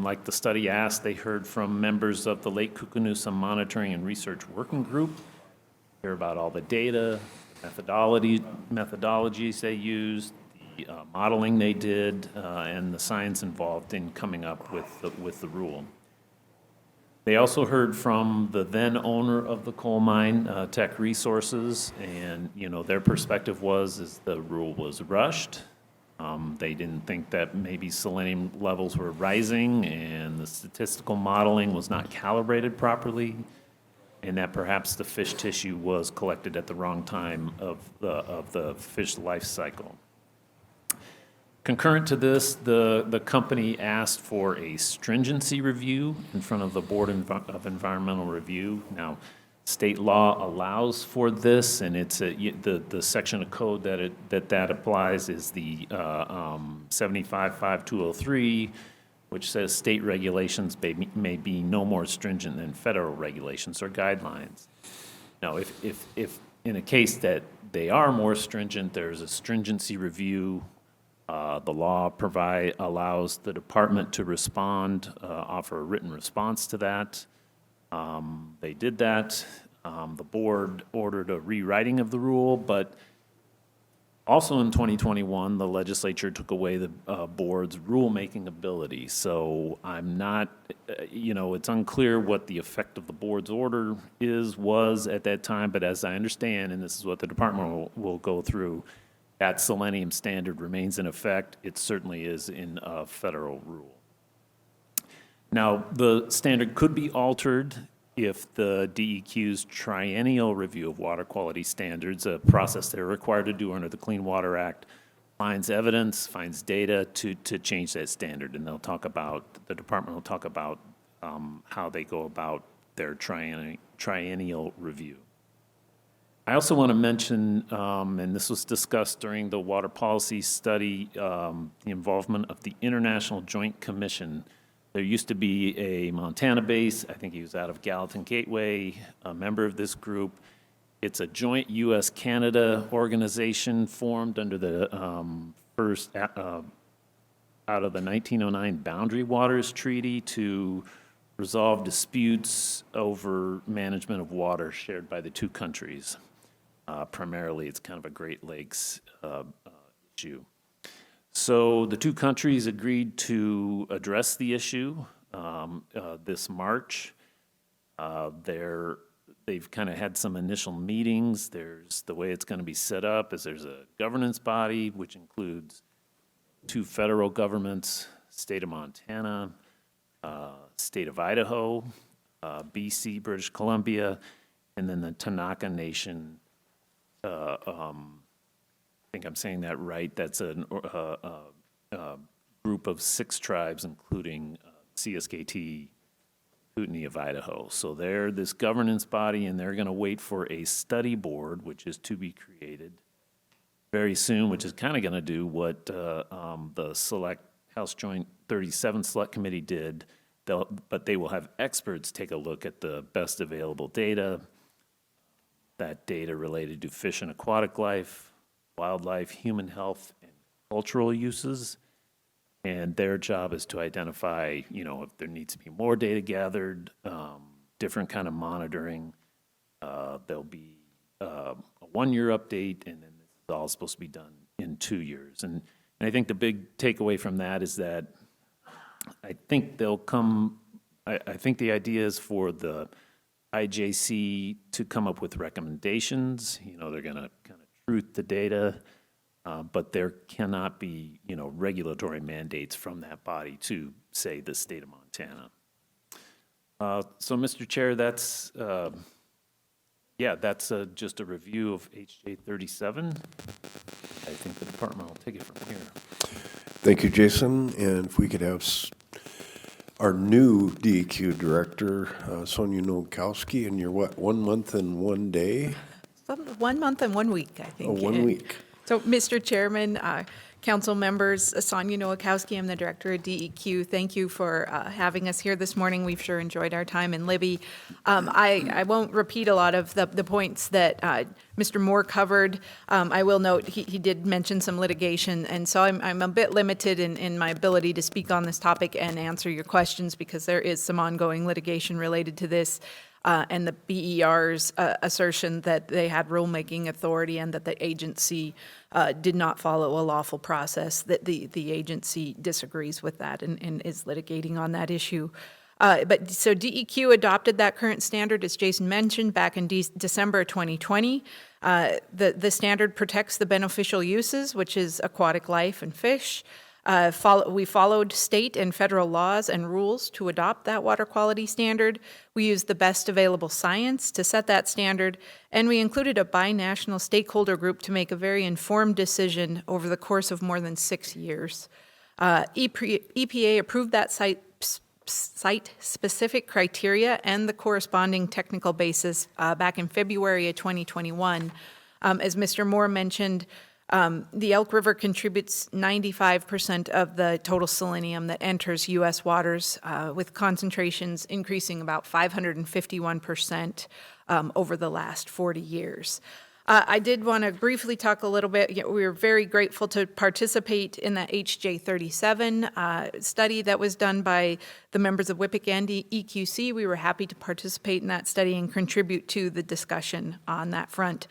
like the study asked, they heard from members of the Lake Koocanusa Monitoring and Research Working Group, hear about all the data, methodologies they used, the modeling they did, and the science involved in coming up with the rule. They also heard from the then owner of the coal mine, Tech Resources, and their perspective is the rule was rushed. They didn't think that maybe selenium levels were rising, and the statistical modeling was not calibrated properly, and that perhaps the fish tissue was collected at the wrong time of the fish life cycle. Concurrent to this, the company asked for a stringency review in front of the Board of Environmental Review. Now, state law allows for this, and it's the section of code that applies is the 755203, which says state regulations may be no more stringent than federal regulations or guidelines. Now, if in a case that they are more stringent, there's a stringency review. The law allows the department to respond, offer a written response to that. They did that. The board ordered a rewriting of the rule, but also in 2021, the legislature took away the board's rulemaking ability. So I'm not, it's unclear what the effect of the board's order was at that time, but as I understand, and this is what the department will go through, that selenium standard remains in effect. It certainly is in a federal rule. Now, the standard could be altered if the DEQ's triennial review of water quality standards, a process they're required to do under the Clean Water Act, finds evidence, finds data to change that standard. And the department will talk about how they go about their triennial review. I also want to mention, and this was discussed during the water policy study, the involvement of the International Joint Commission. There used to be a Montana base, I think he was out of Gallatin Gateway, a member of this group. It's a joint U.S.-Canada organization formed under the first out of the 1909 Boundary Waters Treaty to resolve disputes over management of water shared by the 2 countries. Primarily, it's kind of a Great Lakes issue. So the 2 countries agreed to address the issue this March. They've kind of had some initial meetings. The way it's going to be set up is there's a governance body, which includes 2 federal governments, state of Montana, state of Idaho, BC, British Columbia, and then the Tanaka Nation. I think I'm saying that right. That's a group of 6 tribes, including CSKT, Kootenai of Idaho. So they're this governance body, and they're going to wait for a study board, which is to be created very soon, which is kind of going to do what the Select House Joint 37 Select Committee did. But they will have experts take a look at the best available data, that data related to fish and aquatic life, wildlife, human health, and cultural uses. And their job is to identify, if there needs to be more data gathered, different kind of monitoring. There'll be a 1-year update, and then this is all supposed to be done in 2 years. And I think the big takeaway from that is that I think I think the idea is for the IJC to come up with recommendations. They're going to kind of truth the data. But there cannot be, regulatory mandates from that body to, say, the state of Montana. So, Mr. Chair, that's just a review of HJ 37. I think the department will take it from here. Thank you, Jason. And if we could have our new DEQ director, Sonia Nowakowski, and your 1 month and 1 day? 1 month and 1 week, I think. 1 week. So, Mr. Chairman, council members, Sonia Nowakowski, I'm the director of DEQ. Thank you for having us here this morning. We've sure enjoyed our time in Libby. I won't repeat a lot of the points that Mr. Moore covered. I will note he did mention some litigation, and so I'm a bit limited in my ability to speak on this topic and answer your questions because there is some ongoing litigation related to this. And the BER's assertion that they had rulemaking authority and that the agency did not follow a lawful process, that the agency disagrees with that and is litigating on that issue. So DEQ adopted that current standard, as Jason mentioned, back in December 2020. The standard protects the beneficial uses, which is aquatic life and fish. We followed state and federal laws and rules to adopt that water quality standard. We used the best available science to set that standard, and we included a binational stakeholder group to make a very informed decision over the course of more than 6 years. EPA approved that site-specific criteria and the corresponding technical basis back in February of 2021. As Mr. Moore mentioned, the Elk River contributes 95% of the total selenium that enters U.S. waters, with concentrations increasing about 551% over the last 40 years. I did want to briefly talk a little bit. We were very grateful to participate in that HJ 37 study that was done by the members of WIPIC and EQC. We were happy to participate in that study and contribute to the discussion on that front.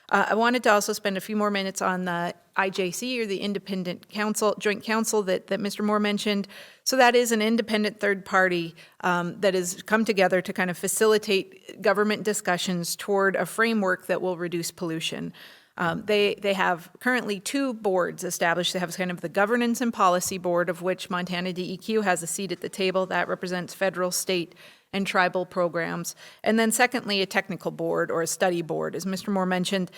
I wanted to also spend a few more minutes on the IJC, or the Independent Council, Joint Council that Mr. Moore mentioned. So that is an independent third party that has come together to kind of facilitate government discussions toward a framework that will reduce pollution. They have currently 2 boards established. They have kind of the Governance and Policy Board, of which Montana DEQ has a seat at the table. That represents federal, state, and tribal programs. And then secondly, a technical board or a study board. As Mr. Moore mentioned,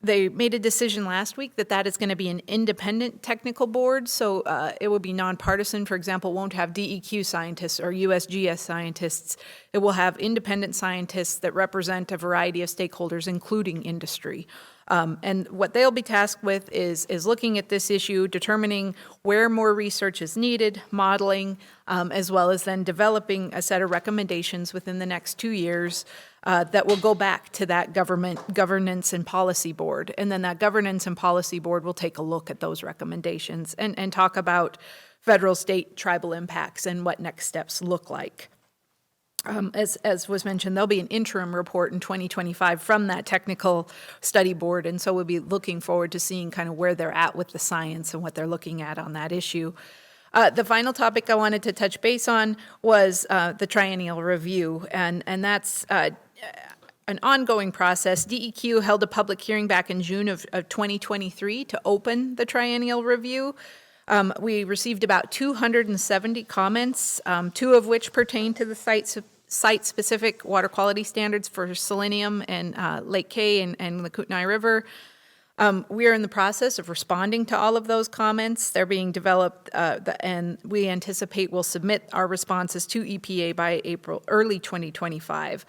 they made a decision last week that is going to be an independent technical board, so it will be nonpartisan. For example, won't have DEQ scientists or USGS scientists. It will have independent scientists that represent a variety of stakeholders, including industry. And what they'll be tasked with is looking at this issue, determining where more research is needed, modeling, as well as then developing a set of recommendations within the next 2 years that will go back to that governance and policy board. And then that governance and policy board will take a look at those recommendations and talk about federal, state, tribal impacts and what next steps look like. As was mentioned, there'll be an interim report in 2025 from that technical study board, and so we'll be looking forward to seeing kind of where they're at with the science and what they're looking at on that issue. The final topic I wanted to touch base on was the triennial review, and that's an ongoing process. DEQ held a public hearing back in June of 2023 to open the triennial review. We received about 270 comments, 2 of which pertain to the site-specific water quality standards for selenium and Lake K and the Kootenai River. We are in the process of responding to all of those comments. They're being developed, and we anticipate we'll submit our responses to EPA by early 2025.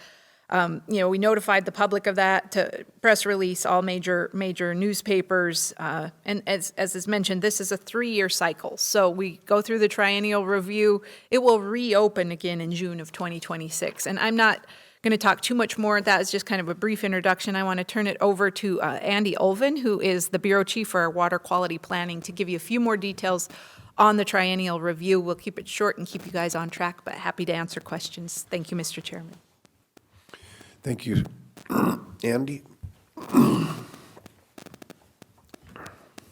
We notified the public of that to press release, all major newspapers. And as is mentioned, this is a 3-year cycle. So we go through the triennial review. It will reopen again in June of 2026. And I'm not going to talk too much more. That is just kind of a brief introduction. I want to turn it over to Andy Ulvin, who is the Bureau Chief for our Water Quality Planning, to give you a few more details on the triennial review. We'll keep it short and keep you guys on track, but happy to answer questions. Thank you, Mr. Chairman. Thank you. Andy?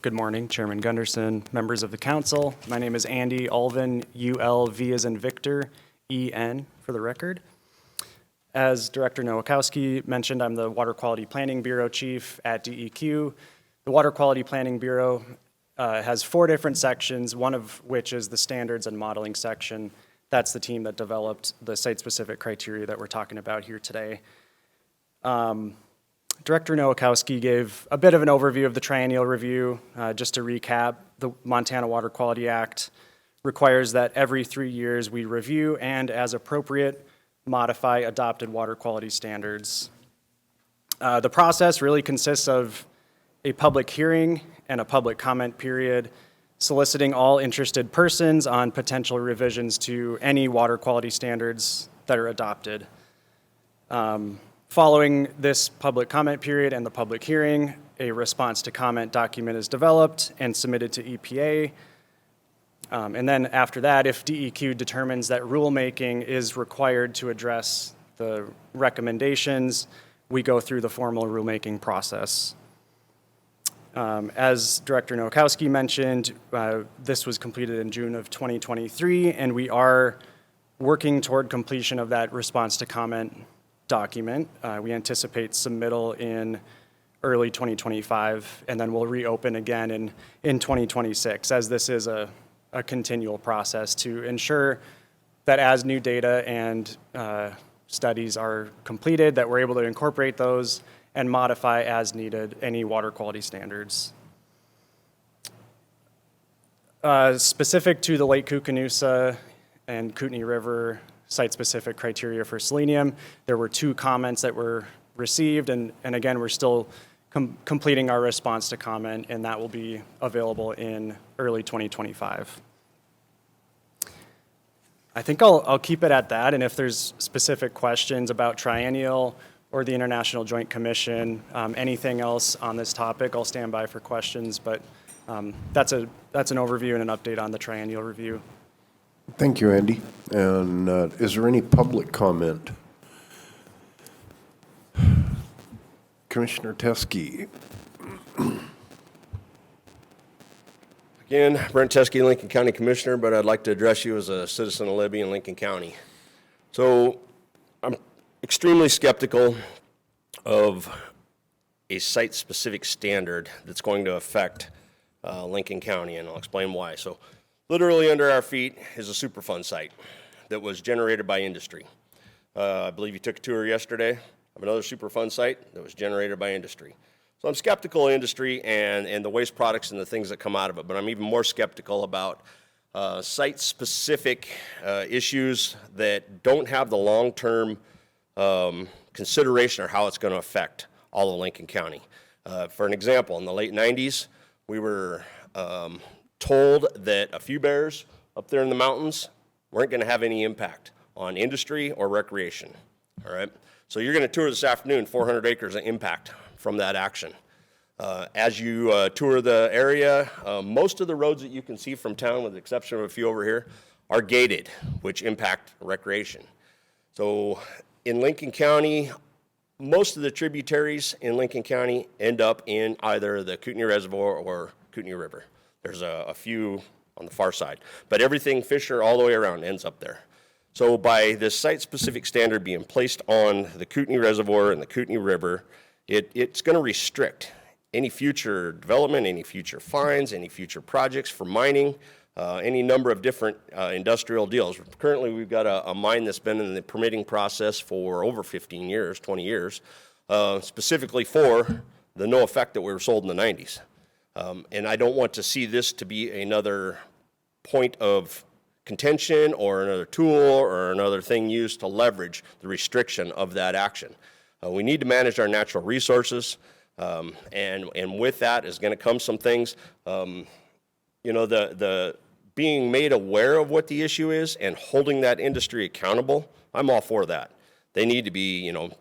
Good morning, Chairman Gunderson, members of the council. My name is Andy Ulvin, ULV as in Victor, EN for the record. As Director Nowakowski mentioned, I'm the Water Quality Planning Bureau Chief at DEQ. The Water Quality Planning Bureau has 4 different sections, one of which is the standards and modeling section. That's the team that developed the site-specific criteria that we're talking about here today. Director Nowakowski gave a bit of an overview of the triennial review. Just to recap, the Montana Water Quality Act requires that every 3 years we review and, as appropriate, modify adopted water quality standards. The process really consists of a public hearing and a public comment period, soliciting all interested persons on potential revisions to any water quality standards that are adopted. Following this public comment period and the public hearing, a response to comment document is developed and submitted to EPA. And then after that, if DEQ determines that rulemaking is required to address the recommendations, we go through the formal rulemaking process. As Director Nowakowski mentioned, this was completed in June of 2023, and we are working toward completion of that response to comment document. We anticipate submittal in early 2025, and then we'll reopen again in 2026, as this is a continual process to ensure that as new data and studies are completed, that we're able to incorporate those and modify as needed any water quality standards. Specific to the Lake Koocanusa and Kootenai River site-specific criteria for selenium, there were 2 comments that were received, and again, we're still completing our response to comment, and that will be available in early 2025. I think I'll keep it at that, and if there's specific questions about triennial or the International Joint Commission, anything else on this topic, I'll stand by for questions, but that's an overview and an update on the triennial review. Thank you, Andy. And is there any public comment? Commissioner Teskey. Again, Brent Teskey, Lincoln County Commissioner, but I'd like to address you as a citizen of Libby and Lincoln County. So I'm extremely skeptical of a site-specific standard that's going to affect Lincoln County, and I'll explain why. So literally under our feet is a Superfund site that was generated by industry. I believe you took a tour yesterday of another Superfund site that was generated by industry. So I'm skeptical of industry and the waste products and the things that come out of it, but I'm even more skeptical about site-specific issues that don't have the long-term consideration of how it's going to affect all of Lincoln County. For an example, in the late 90s, we were told that a few bears up there in the mountains weren't going to have any impact on industry or recreation. All right? So you're going to tour this afternoon 400 acres of impact from that action. As you tour the area, most of the roads that you can see from town, with the exception of a few over here, are gated, which impact recreation. So in Lincoln County, most of the tributaries in Lincoln County end up in either the Kootenai Reservoir or Kootenai River. There's a few on the far side, but everything Fisher all the way around ends up there. So by this site-specific standard being placed on the Kootenai Reservoir and the Kootenai River, it's going to restrict any future development, any future finds, any future projects for mining, any number of different industrial deals. Currently, we've got a mine that's been in the permitting process for over 15 years, 20 years, specifically for the no effect that we were sold in the 90s. And I don't want to see this to be another point of contention or another tool or another thing used to leverage the restriction of that action. We need to manage our natural resources, and with that is going to come some things. You know, the being made aware of what the issue is and holding that industry accountable, I'm all for that. They need to be, you know,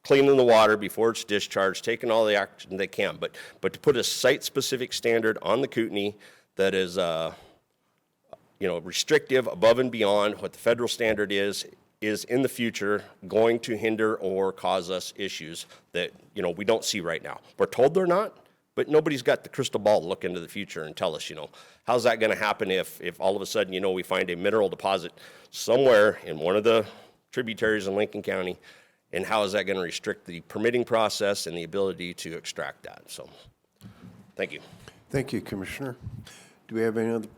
cleaning the water before it's discharged, taking all the action they can. But to put a site-specific standard on the Kootenai that is, you know, restrictive above and beyond what the federal standard is in the future going to hinder or cause us issues that, you know, we don't see right now. We're told they're not, but nobody's got the crystal ball to look into the future and tell us, you know, how's that going to happen if all of a sudden, you know, we find a mineral deposit somewhere in one of the tributaries in Lincoln County, and how is that going to restrict the permitting process and the ability to extract that? So, thank you. Thank you, Commissioner. Do we have any other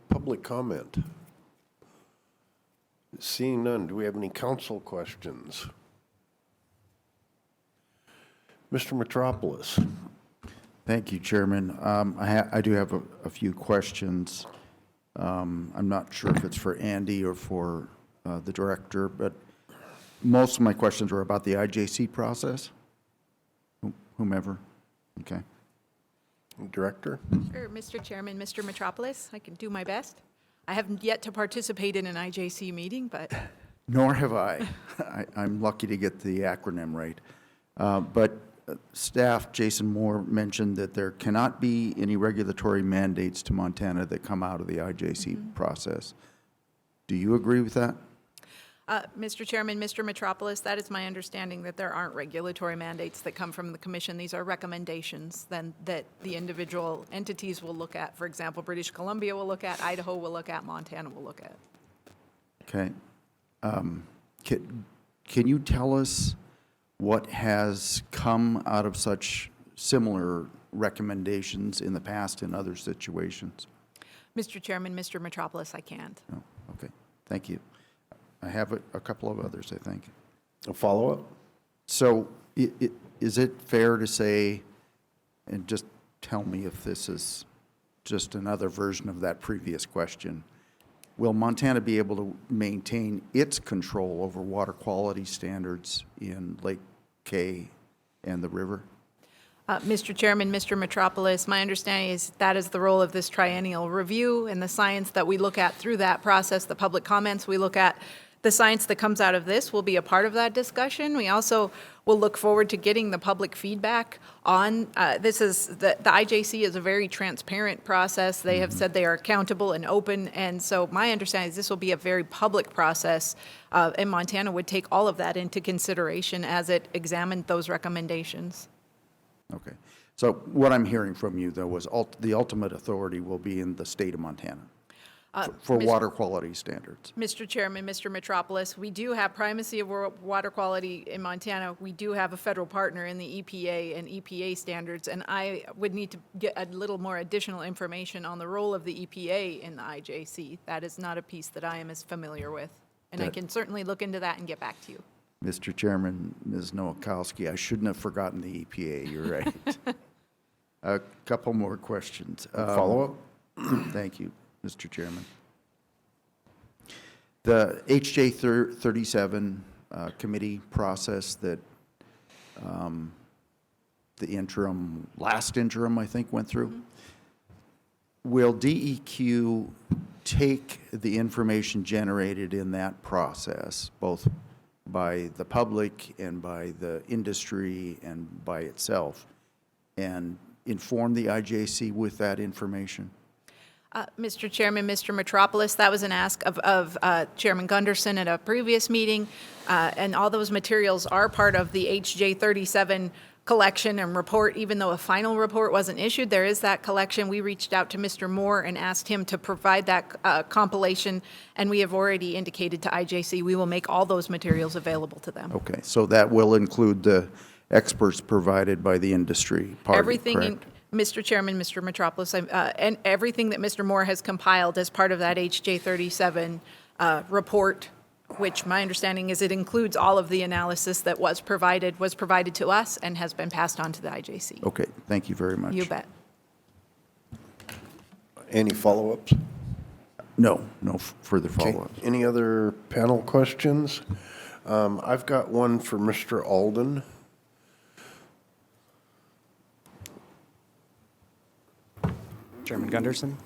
public comment? Seeing none, do we have any council questions? Mr. Metropolis. Thank you, Chairman. I do have a few questions. I'm not sure if it's for Andy or for the director, but most of my questions were about the IJC process. Whomever. Okay. Director? Sure, Mr. Chairman, Mr. Metropolis, I can do my best. I haven't yet to participate in an IJC meeting, but Nor have I. I'm lucky to get the acronym right. But staff, Jason Moore, mentioned that there cannot be any regulatory mandates to Montana that come out of the IJC process. Do you agree with that? Mr. Chairman, Mr. Metropolis, that is my understanding that there aren't regulatory mandates that come from the commission. These are recommendations then that the individual entities will look at. For example, British Columbia will look at, Idaho will look at, Montana will look at. Okay. Can you tell us what has come out of such similar recommendations in the past in other situations? Mr. Chairman, Mr. Metropolis, I can't. No. Okay. Thank you. I have a couple of others, I think. A follow-up? So is it fair to say, and just tell me if this is just another version of that previous question, will Montana be able to maintain its control over water quality standards in Lake K and the river? Mr. Chairman, Mr. Metropolis, my understanding is that is the role of this triennial review, and the science that we look at through that process, the public comments we look at, the science that comes out of this will be a part of that discussion. We also will look forward to getting the public feedback on, this is, the IJC is a very transparent process. They have said they are accountable and open, and so my understanding is this will be a very public process, and Montana would take all of that into consideration as it examined those recommendations. Okay. So what I'm hearing from you, though, was the ultimate authority will be in the state of Montana for water quality standards. Mr. Chairman, Mr. Metropolis, we do have primacy of water quality in Montana. We do have a federal partner in the EPA and EPA standards, and I would need to get a little more additional information on the role of the EPA in the IJC. That is not a piece that I am as familiar with, and I can certainly look into that and get back to you. Mr. Chairman, Ms. Nowakowski, I shouldn't have forgotten the EPA, you're right. A couple more questions. Follow-up? Thank you, Mr. Chairman. The HJ 37 committee process that the last interim, I think, went through, will DEQ take the information generated in that process, both by the public and by the industry and by itself, and inform the IJC with that information? Mr. Chairman, Mr. Metropolis, that was an ask of Chairman Gunderson at a previous meeting, and all those materials are part of the HJ 37 collection and report. Even though a final report wasn't issued, there is that collection. We reached out to Mr. Moore and asked him to provide that compilation, and we have already indicated to IJC we will make all those materials available to them. Okay, so that will include the experts provided by the industry party, Everything, correct? Mr. Chairman, Mr. Metropolis, and everything that Mr. Moore has compiled as part of that HJ 37 report which my understanding is it includes all of the analysis that was provided to us and has been passed on to the IJC. Okay, thank you very much. You bet. Any follow-ups? No, further Okay. follow-ups. Any other panel questions? I've got one for Mr. Alden. Chairman Gunderson?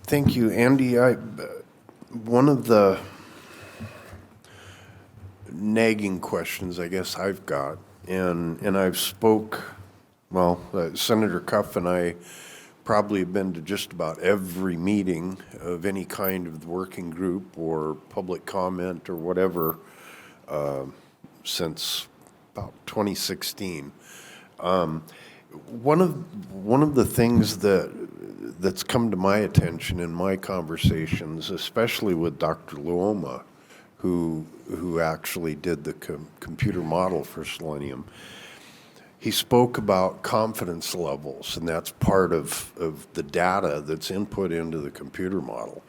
Thank you, Andy. One of the nagging questions I guess I've got, and I've Senator Cuff and I probably have been to just about every meeting of any kind of the working group or public comment or whatever since about 2016. One of the things that's come to my attention in my conversations, especially with Dr. Luoma, who actually did the computer model for selenium, he spoke about confidence levels, and that's part of the data that's input into the computer model.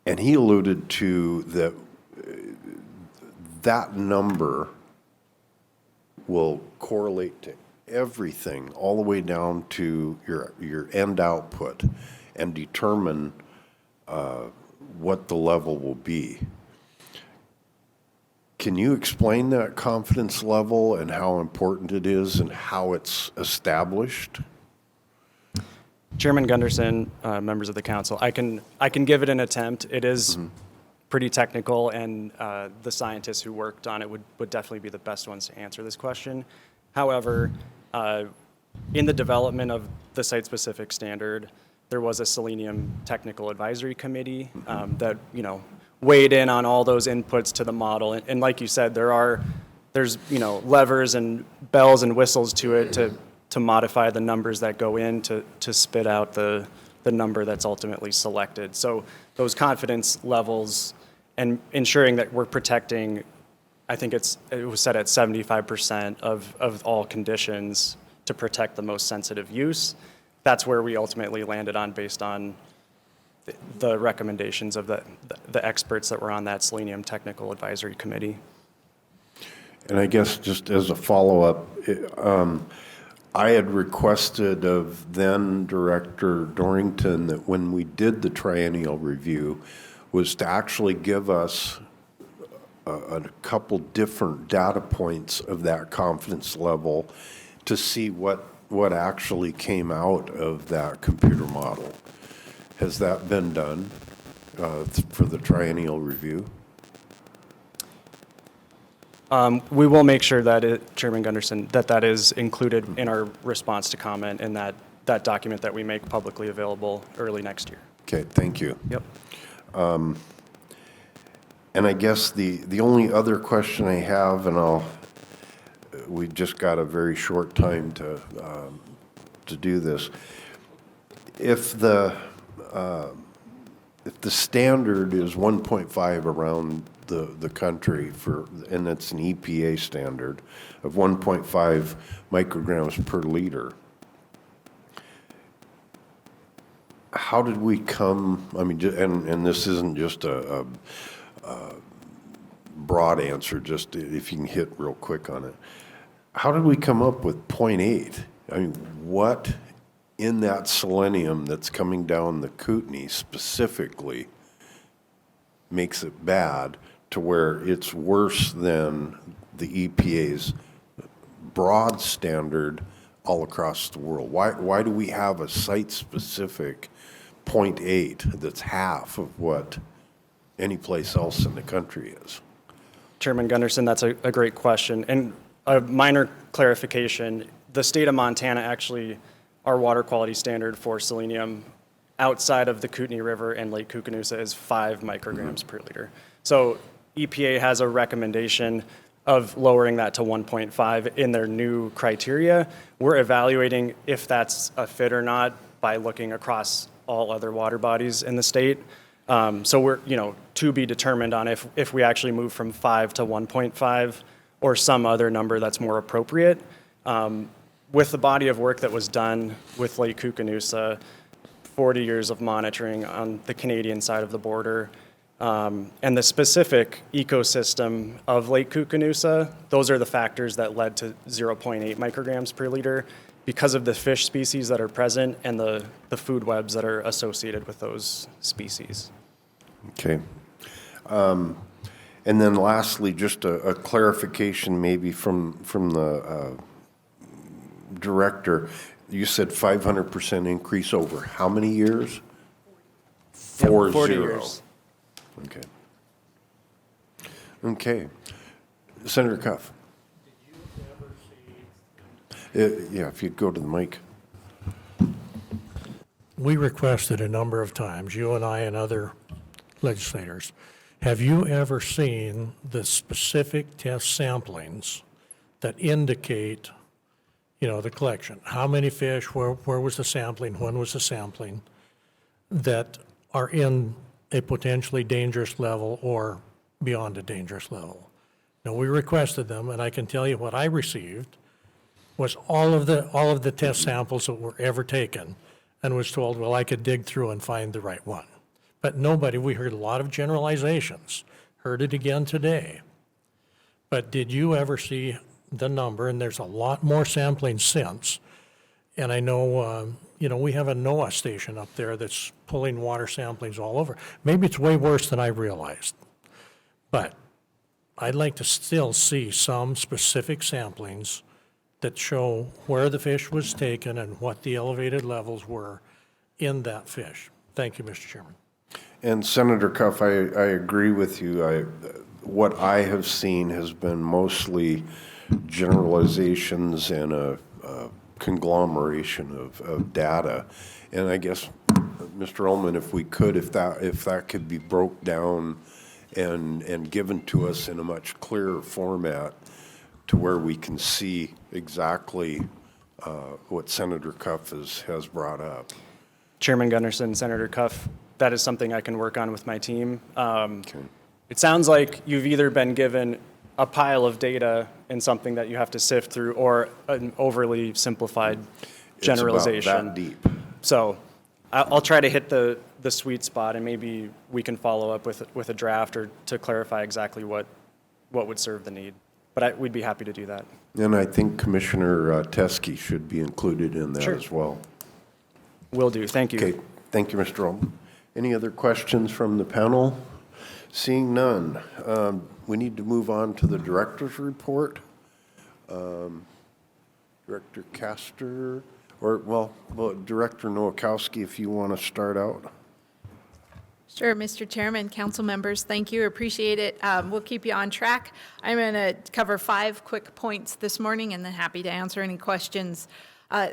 And he alluded to that number will correlate to everything, all the way down to your end output, and determine what the level will be. Can you explain that confidence level and how important it is and how it's established? Chairman Gunderson, members of the council, I can give it an attempt. It is pretty technical, and the scientists who worked on it would definitely be the best ones to answer this question. However, in the development of the site-specific standard, there was a selenium technical advisory committee that weighed in on all those inputs to the model. And like you said, there's levers and bells and whistles to it to modify the numbers that go in to spit out the number that's ultimately selected. So those confidence levels and ensuring that we're protecting, I think it was set at 75% of all conditions to protect the most sensitive use. That's where we ultimately landed on based on the recommendations of the experts that were on that Selenium Technical Advisory Committee. And I guess just as a follow-up, I had requested of then Director Dorrington that when we did the triennial review was to actually give us a couple different data points of that confidence level to see what actually came out of that computer model. Has that been done for the triennial review? We will make sure that, Chairman Gunderson, that is included in our response to comment in that document that we make publicly available early next year. Okay, thank you. Yep. And I guess the only other question I have, and we just got a very short time to do this. If the standard is 1.5 around the country and it's an EPA standard of 1.5 micrograms per liter, how did we come, I mean, and this isn't just a broad answer, just if you can hit real quick on it. How did we come up with 0.8? I mean, what in that selenium that's coming down the Kootenai specifically makes it bad to where it's worse than the EPA's broad standard all across the world? Why do we have a site-specific 0.8 that's half of what any place else in the country is? Chairman Gunderson, that's a great question. And a minor clarification, the state of Montana actually, our water quality standard for selenium outside of the Kootenai River and Lake Koocanusa is 5 micrograms per liter. So EPA has a recommendation of lowering that to 1.5 in their new criteria. We're evaluating if that's a fit or not by looking across all other water bodies in the state. So we're, to be determined on if we actually move from 5 to 1.5 or some other number that's more appropriate. With the body of work that was done with Lake Koocanusa, 40 years of monitoring on the Canadian side of the border, And the specific ecosystem of Lake Koocanusa, those are the factors that led to 0.8 micrograms per liter because of the fish species that are present and the food webs that are associated with those species. Okay. And then lastly, just a clarification maybe from the director. You said 500% increase over how many years? 40 years. Okay. Okay. Senator Cuff. Yeah, if you'd go to the mic. We requested a number of times, you and I and other legislators, have you ever seen the specific test samplings that indicate, the collection? How many fish, where was the sampling, when was the sampling, that are in a potentially dangerous level or beyond a dangerous level? Now, we requested them, and I can tell you what I received was all of the test samples that were ever taken, and was told, well, I could dig through and find the right one. But nobody, we heard a lot of generalizations, heard it again today. But did you ever see the number, and there's a lot more sampling since, and I know, we have a NOAA station up there that's pulling water samplings all over. Maybe it's way worse than I realized, but I'd like to still see some specific samplings that show where the fish was taken and what the elevated levels were in that fish. Thank you, Mr. Chairman. And Senator Cuff, I agree with you. What I have seen has been mostly generalizations and a conglomeration of data. And I guess, Mr. Ullman, if we could, if that could be broke down and given to us in a much clearer format to where we can see exactly what Senator Cuff has brought up. Chairman Gunderson, Senator Cuff, that is something I can work on with my team. It sounds like you've either been given a pile of data and something that you have to sift through, or an overly simplified generalization. It's about that deep. So I'll try to hit the sweet spot, and maybe we can follow up with a draft or to clarify exactly what would serve the need. But we'd be happy to do that. And I think Commissioner Teskey should be included in that Sure. as well. Will do. Thank you. Okay. Thank you, Mr. Ullman. Any other questions from the panel? Seeing none, we need to move on to the director's report. Director Castor, or Director Nowakowski, if you want to start out. Sure, Mr. Chairman, council members, thank you, appreciate it. We'll keep you on track. I'm going to cover 5 quick points this morning, and then happy to answer any questions.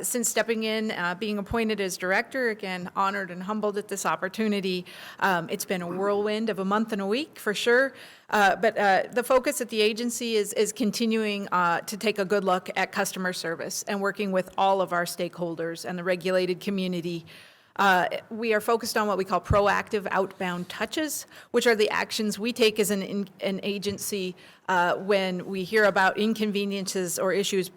Since stepping in, being appointed as director, again, honored and humbled at this opportunity. It's been a whirlwind of a month and a week, for sure. But the focus at the agency is continuing to take a good look at customer service and working with all of our stakeholders and the regulated community. We are focused on what we call proactive outbound touches, which are the actions we take as an agency when we hear about inconveniences or issues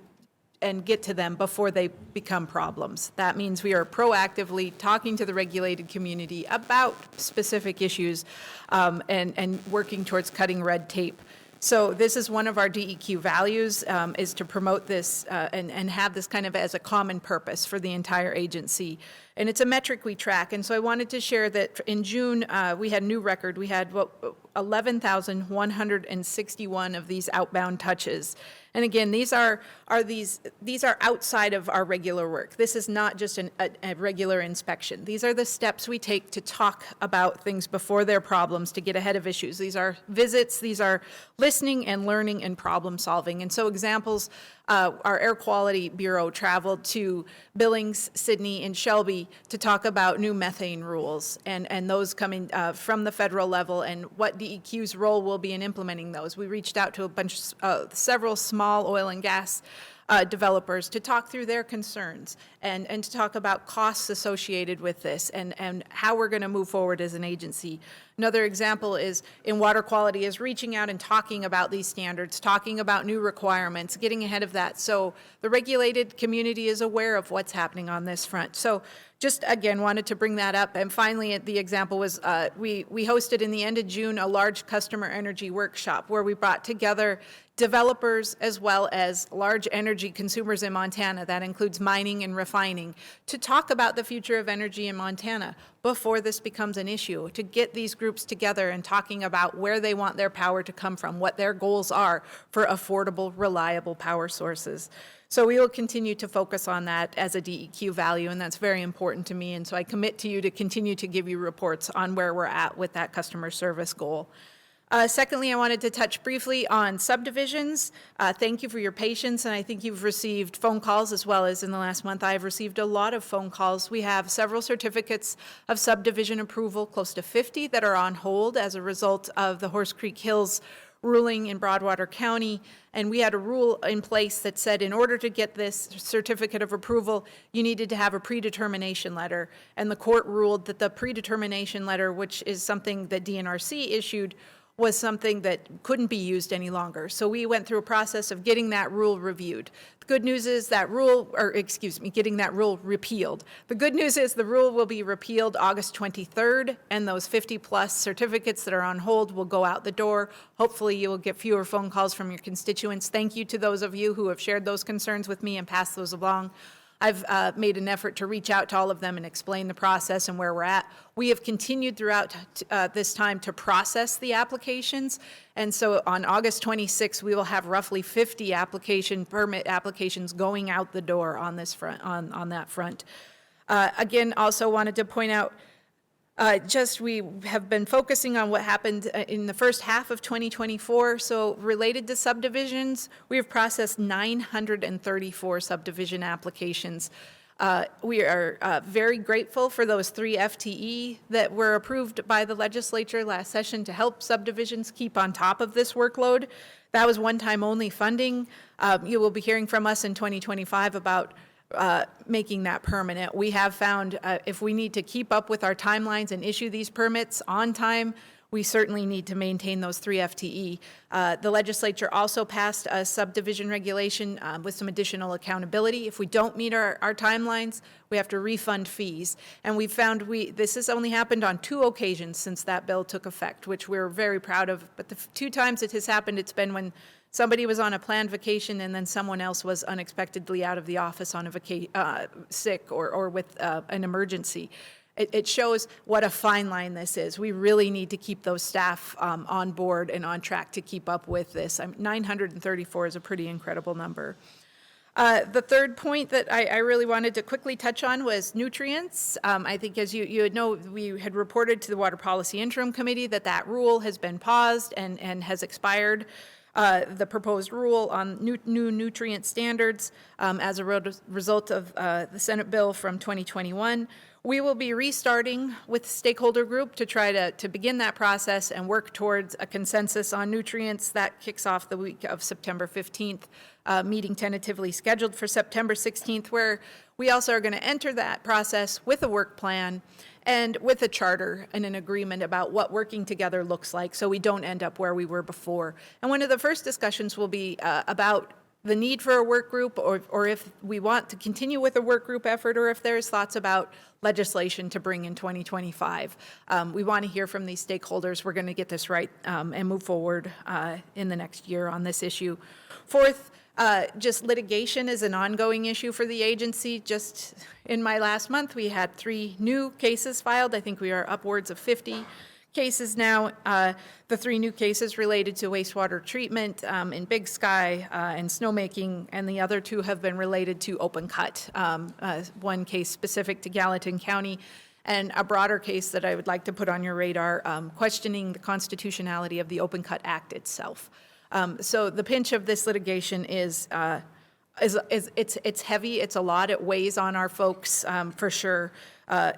and get to them before they become problems. That means we are proactively talking to the regulated community about specific issues and working towards cutting red tape. So this is one of our DEQ values, is to promote this and have this kind of as a common purpose for the entire agency. And it's a metric we track. And so I wanted to share that in June, we had a new record. We had 11,161 of these outbound touches. And again, these are outside of our regular work. This is not just a regular inspection. These are the steps we take to talk about things before they're problems, to get ahead of issues. These are visits, these are listening and learning and problem solving. And so examples, our Air Quality Bureau traveled to Billings, Sydney, and Shelby to talk about new methane rules and those coming from the federal level and what DEQ's role will be in implementing those. We reached out to several small oil and gas developers to talk through their concerns and to talk about costs associated with this and how we're going to move forward as an agency. Another example is in water quality is reaching out and talking about these standards, talking about new requirements, getting ahead of that. So the regulated community is aware of what's happening on this front. So just again, wanted to bring that up. And finally, the example was we hosted in the end of June a large customer energy workshop where we brought together developers as well as large energy consumers in Montana, that includes mining and refining, to talk about the future of energy in Montana before this becomes an issue, to get these groups together and talking about where they want their power to come from, what their goals are for affordable, reliable power sources. So we will continue to focus on that as a DEQ value, and that's very important to me. And so I commit to you to continue to give you reports on where we're at with that customer service goal. Secondly, I wanted to touch briefly on subdivisions. Thank you for your patience, and I think you've received phone calls as well as in the last month. I've received a lot of phone calls. We have several certificates of subdivision approval, close to 50, that are on hold as a result of the Horse Creek Hills ruling in Broadwater County, and we had a rule in place that said in order to get this certificate of approval, you needed to have a predetermination letter, and the court ruled that the predetermination letter, which is something that DNRC issued, was something that couldn't be used any longer. So we went through a process of getting that rule reviewed. The good news is that rule, or excuse me, getting that rule repealed. The good news is the rule will be repealed August 23rd, and those 50-plus certificates that are on hold will go out the door. Hopefully you will get fewer phone calls from your constituents. Thank you to those of you who have shared those concerns with me and passed those along. I've made an effort to reach out to all of them and explain the process and where we're at. We have continued throughout this time to process the applications, and so on August 26th, we will have roughly 50 permit applications going out the door on this front, on that front. Again, also wanted to point out, we have been focusing on what happened in the first half of 2024. So related to subdivisions, we have processed 934 subdivision applications. We are very grateful for those 3 FTE that were approved by the legislature last session to help subdivisions keep on top of this workload. That was one-time only funding. You will be hearing from us in 2025 about making that permanent. We have found if we need to keep up with our timelines and issue these permits on time, we certainly need to maintain those 3 FTE. The legislature also passed a subdivision regulation with some additional accountability. If we don't meet our timelines, we have to refund fees. And we found this has only happened on 2 occasions since that bill took effect, which we're very proud of. But the 2 times it has happened, it's been when somebody was on a planned vacation and then someone else was unexpectedly out of the office on a sick or with an emergency. It shows what a fine line this is. We really need to keep those staff on board and on track to keep up with this. 934 is a pretty incredible number. The third point that I really wanted to quickly touch on was nutrients. I think as you know, we had reported to the Water Policy Interim Committee that rule has been paused and has expired. The proposed rule on new nutrient standards as a result of the Senate bill from 2021. We will be restarting with the stakeholder group to try to begin that process and work towards a consensus on nutrients. That kicks off the week of September 15th, meeting tentatively scheduled for September 16th, where we also are going to enter that process with a work plan and with a charter and an agreement about what working together looks like so we don't end up where we were before. And one of the first discussions will be about the need for a work group or if we want to continue with a work group effort or if there's thoughts about legislation to bring in 2025. We want to hear from these stakeholders. We're going to get this right and move forward in the next year on this issue. Fourth, just litigation is an ongoing issue for the agency. Just in my last month, we had 3 new cases filed. I think we are upwards of 50 cases now. The 3 new cases related to wastewater treatment in Big Sky and snowmaking, and the other 2 have been related to open cut. One case specific to Gallatin County, and a broader case that I would like to put on your radar, questioning the constitutionality of the Open Cut Act itself. So the pinch of this litigation is it's heavy. It's a lot. It weighs on our folks for sure.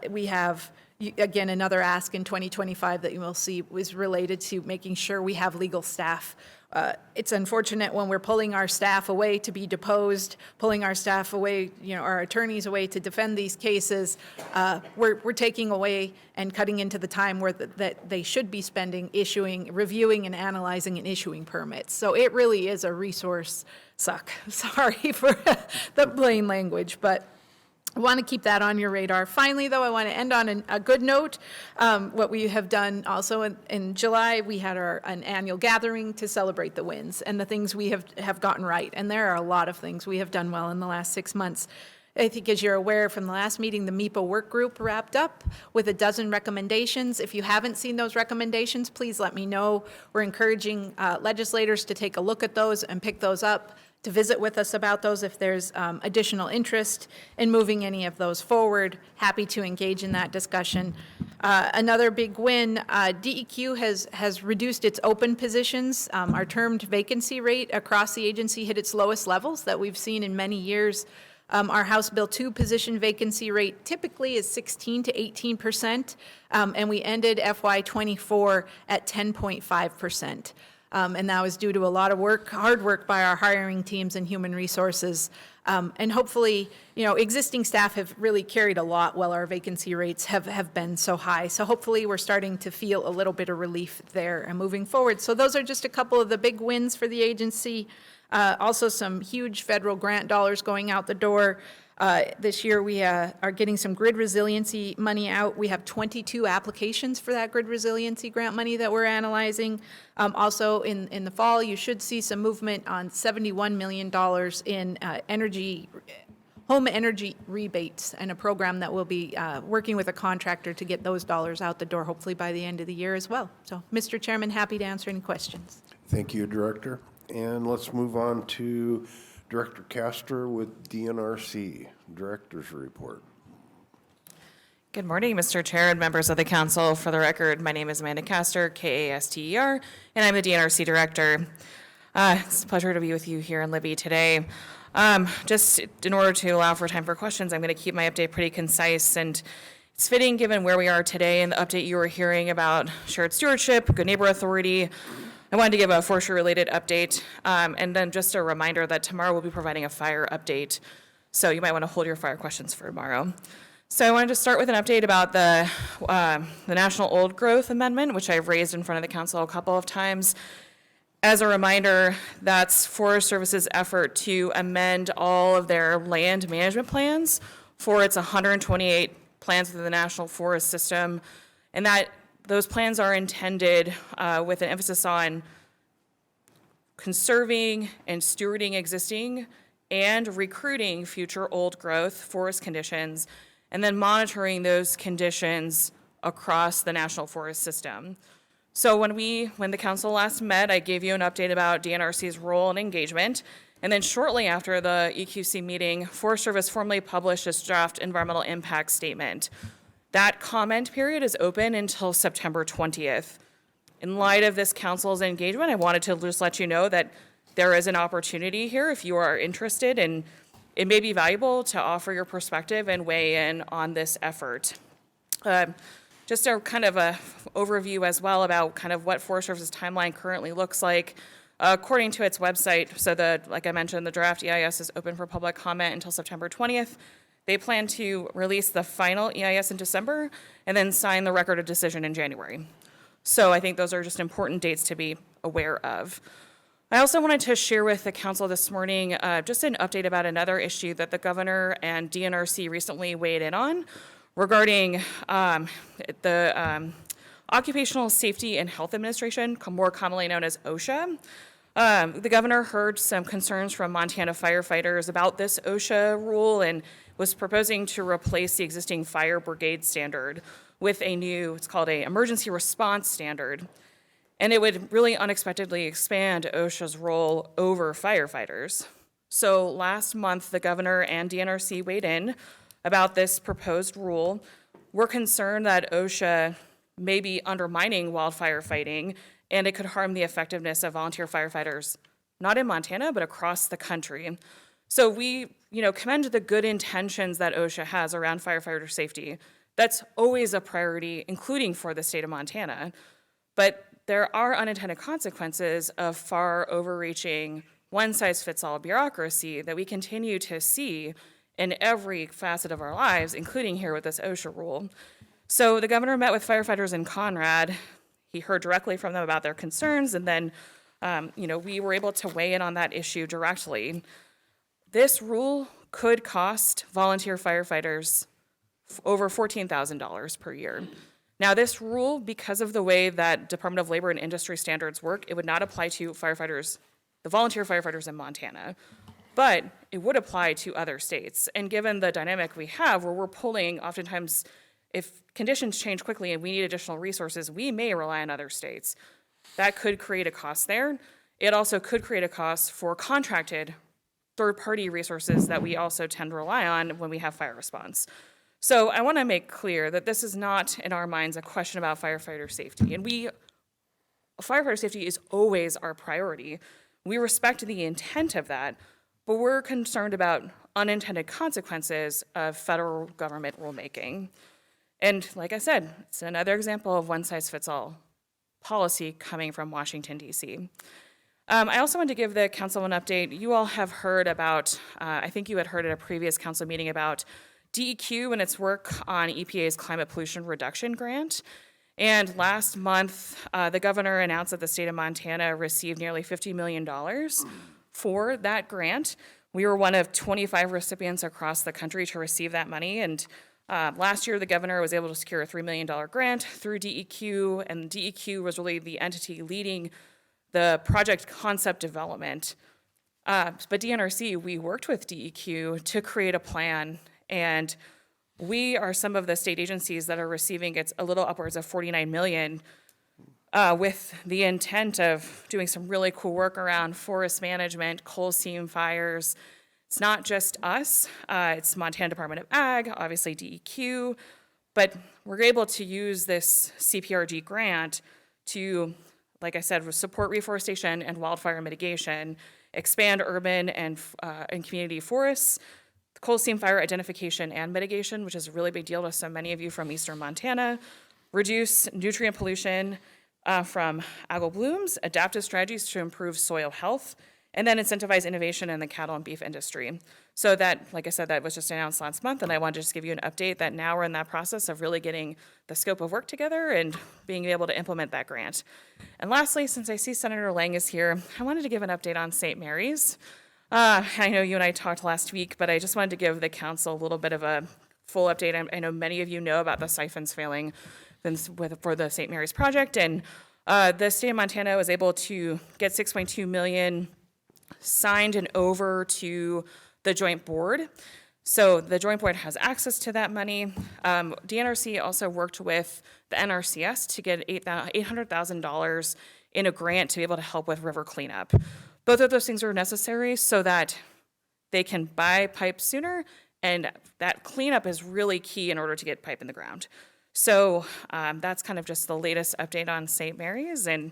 We have again, another ask in 2025 that you will see was related to making sure we have legal staff. It's unfortunate when we're pulling our staff away to be deposed, pulling our staff away, our attorneys away to defend these cases. We're taking away and cutting into the time where that they should be spending reviewing and analyzing and issuing permits. So it really is a resource suck. Sorry for the plain language, but I want to keep that on your radar. Finally, though, I want to end on a good note. What we have done also in July, we had an annual gathering to celebrate the wins and the things we have gotten right. And there are a lot of things we have done well in the last 6 months. I think, as you're aware from the last meeting, the MEPA work group wrapped up with 12 recommendations. If you haven't seen those recommendations, please let me know. We're encouraging legislators to take a look at those and pick those up, to visit with us about those if there's additional interest in moving any of those forward. Happy to engage in that discussion. Another big win, DEQ has reduced its open positions. Our termed vacancy rate across the agency hit its lowest levels that we've seen in many years. Our House Bill 2 position vacancy rate typically is 16 to 18%, and we ended FY24 at 10.5%. And that was due to a lot of hard work by our hiring teams and human resources. And hopefully, existing staff have really carried a lot while our vacancy rates have been so high. So hopefully we're starting to feel a little bit of relief there and moving forward. So those are just a couple of the big wins for the agency. Also some huge federal grant dollars going out the door. This year we are getting some grid resiliency money out. We have 22 applications for that grid resiliency grant money that we're analyzing. Also in the fall, you should see some movement on $71 million in home energy rebates, and a program that will be working with a contractor to get those dollars out the door, hopefully by the end of the year as well. So, Mr. Chairman, happy to answer any questions. Thank you, Director. And let's move on to Director Castor with DNRC. Director's report. Good morning, Mr. Chair and members of the council. For the record, my name is Amanda Castor, K-A-S-T-E-R, and I'm the DNRC Director. It's a pleasure to be with you here in Libby today. Just in order to allow for time for questions, I'm going to keep my update pretty concise, and it's fitting given where we are today and the update you were hearing about shared stewardship, Good Neighbor Authority. I wanted to give a forestry-related update, and then just a reminder that tomorrow we'll be providing a fire update, so you might want to hold your fire questions for tomorrow. So I wanted to start with an update about the National Old Growth Amendment, which I've raised in front of the council a couple of times. As a reminder, that's Forest Service's effort to amend all of their land management plans for its 128 plans within the National Forest System, and that those plans are intended with an emphasis on conserving and stewarding existing and recruiting future old growth forest conditions, and then monitoring those conditions across the National Forest System. So when the council last met, I gave you an update about DNRC's role and engagement, and then shortly after the EQC meeting, Forest Service formally published its draft environmental impact statement. That comment period is open until September 20th. In light of this council's engagement, I wanted to just let you know that there is an opportunity here if you are interested, and it may be valuable to offer your perspective and weigh in on this effort. Just a kind of a overview as well about kind of what Forest Service's timeline currently looks like. According to its website, so like I mentioned, the draft EIS is open for public comment until September 20th. They plan to release the final EIS in December and then sign the record of decision in January. So I think those are just important dates to be aware of. I also wanted to share with the council this morning just an update about another issue that the governor and DNRC recently weighed in on regarding the Occupational Safety and Health Administration, more commonly known as OSHA. The governor heard some concerns from Montana firefighters about this OSHA rule and was proposing to replace the existing fire brigade standard with a new, it's called a emergency response standard. And it would really unexpectedly expand OSHA's role over firefighters. So last month, the governor and DNRC weighed in about this proposed rule. We're concerned that OSHA may be undermining wildfire fighting, and it could harm the effectiveness of volunteer firefighters, not in Montana, but across the country. So we, commend the good intentions that OSHA has around firefighter safety. That's always a priority, including for the state of Montana. But there are unintended consequences of far overreaching, one-size-fits-all bureaucracy that we continue to see in every facet of our lives, including here with this OSHA rule. So the governor met with firefighters in Conrad. He heard directly from them about their concerns, and then we were able to weigh in on that issue directly. This rule could cost volunteer firefighters over $14,000 per year. Now, this rule, because of the way that Department of Labor and Industry standards work, it would not apply to firefighters, the volunteer firefighters in Montana, but it would apply to other states. And given the dynamic we have, where we're pulling, oftentimes, if conditions change quickly and we need additional resources, we may rely on other states. That could create a cost there. It also could create a cost for contracted third-party resources that we also tend to rely on when we have fire response. So I want to make clear that this is not, in our minds, a question about firefighter safety. And firefighter safety is always our priority. We respect the intent of that, but we're concerned about unintended consequences of federal government rulemaking. And like I said, it's another example of one-size-fits-all policy coming from Washington, D.C. I also want to give the council an update. You all have heard about, I think you had heard at a previous council meeting about DEQ and its work on EPA's climate pollution reduction grant. And last month, the governor announced that the state of Montana received nearly $50 million for that grant. We were one of 25 recipients across the country to receive that money. And last year, the governor was able to secure a $3 million grant through DEQ, and DEQ was really the entity leading the project concept development. But DNRC, we worked with DEQ to create a plan, and we are some of the state agencies that are receiving a little upwards of $49 million with the intent of doing some really cool work around forest management, coal seam fires. It's not just us, it's Montana Department of Ag, obviously DEQ, but we're able to use this CPRG grant to, like I said, support reforestation and wildfire mitigation, expand urban and community forests, coal seam fire identification and mitigation, which is a really big deal to so many of you from eastern Montana, reduce nutrient pollution from algal blooms, adaptive strategies to improve soil health, and then incentivize innovation in the cattle and beef industry. So that, like I said, that was just announced last month, and I wanted to just give you an update that now we're in that process of really getting the scope of work together and being able to implement that grant. And lastly, since I see Senator Lang is here, I wanted to give an update on St. Mary's. I know you and I talked last week, but I just wanted to give the council a little bit of a full update. I know many of you know about the siphons failing for the St. Mary's project, and the state of Montana was able to get $6.2 million signed and over to the joint board. So the joint board has access to that money. DNRC also worked with the NRCS to get $800,000 in a grant to be able to help with river cleanup. Both of those things are necessary so that they can buy pipe sooner, and that cleanup is really key in order to get pipe in the ground. So that's kind of just the latest update on St. Mary's, and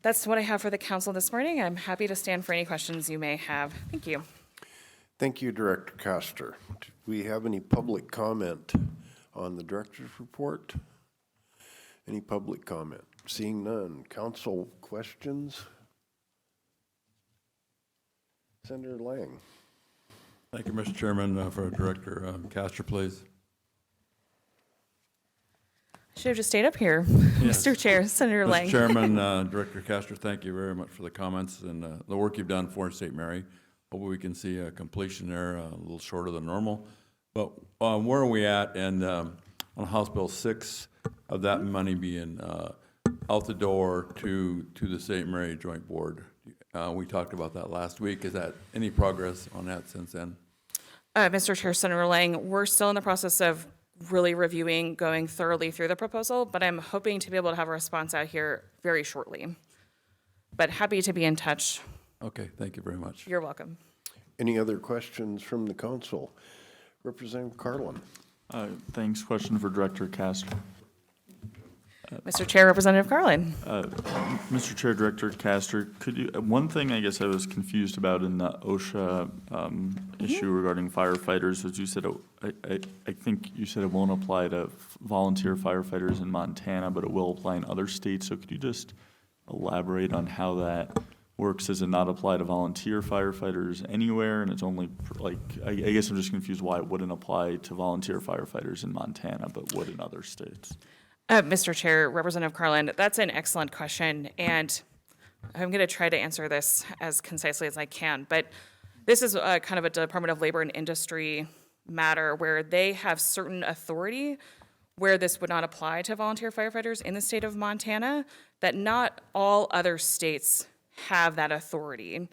that's what I have for the council this morning. I'm happy to stand for any questions you may have. Thank you. Thank you, Director Castor. Do we have any public comment on the director's report? Any public comment? Seeing none. Council questions? Senator Lang. Thank you, Mr. Chairman. For Director Castor, please. Should have just stayed up here, Yes. Mr. Chair, Senator Lang. Mr. Chairman, Director Castor, thank you very much for the comments and the work you've done for St. Mary. Hopefully we can see a completion there a little shorter than normal. But where are we at? And on House Bill 6 of that money being out the door to the St. Mary Joint Board. We talked about that last week. Is that any progress on that since then? Mr. Chair, Senator Lang, we're still in the process of really reviewing, going thoroughly through the proposal, but I'm hoping to be able to have a response out here very shortly. But happy to be in touch. Okay, thank you very much. You're welcome. Any other questions from the council? Representative Carlin. Thanks. Question for Director Castor. Mr. Chair, Representative Carlin. Mr. Chair, Director Castor, could you, one thing I guess I was confused about in the OSHA issue regarding firefighters was you said, I think you said it won't apply to volunteer firefighters in Montana, but it will apply in other states. So could you just elaborate on how that works? Does it not apply to volunteer firefighters anywhere? And it's only like, I guess I'm just confused why it wouldn't apply to volunteer firefighters in Montana, but would in other states. Mr. Chair, Representative Carlin, that's an excellent question, and I'm going to try to answer this as concisely as I can. But this is kind of a Department of Labor and Industry matter where they have certain authority where this would not apply to volunteer firefighters in the state of Montana, that not all other states have that authority.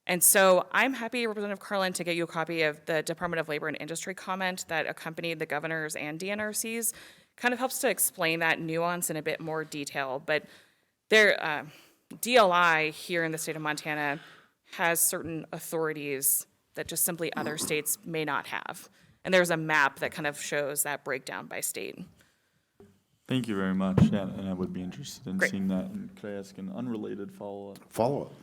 And so I'm happy, Representative Carlin, to get you a copy of the Department of Labor and Industry comment that accompanied the governor's and DNRC's. Kind of helps to explain that nuance in a bit more detail. But their DLI here in the state of Montana has certain authorities that just simply other states may not have. And there's a map that kind of shows that breakdown by state. Thank you very much. Yeah, and I would be interested in seeing that. And could I ask an unrelated follow-up? Follow-up.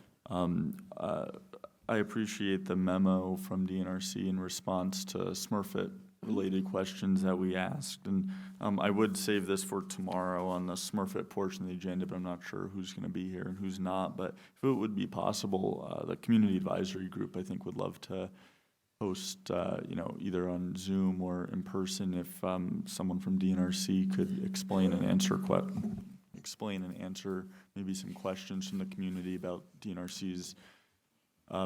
I appreciate the memo from DNRC in response to Smurfit-related questions that we asked. And I would save this for tomorrow on the Smurfit portion of the agenda, but I'm not sure who's going to be here and who's not. But if it would be possible, the Community Advisory Group, I think, would love to host, either on Zoom or in person, if someone from DNRC could explain and answer maybe some questions from the community about DNRC's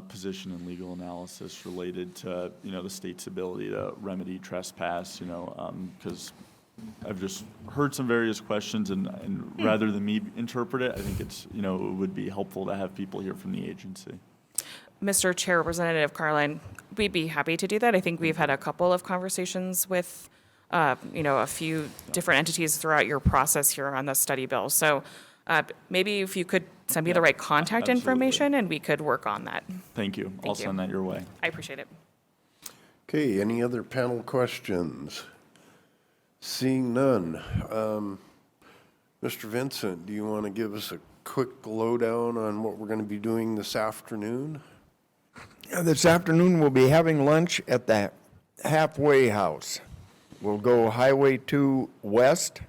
position and legal analysis related to, the state's ability to remedy trespass, because I've just heard some various questions, and rather than me interpret it, I think it's, it would be helpful to have people here from the agency. Mr. Chair, Representative Carlin, we'd be happy to do that. I think we've had a couple of conversations with, a few different entities throughout your process here on the study bill. So maybe if you could send me the right contact information and we could work on that. Thank you. I'll send that your way. I appreciate it. Okay, any other panel questions? Seeing none. Mr. Vincent, do you want to give us a quick lowdown on what we're going to be doing this afternoon? This afternoon, we'll be having lunch at the halfway house. We'll go Highway 2 west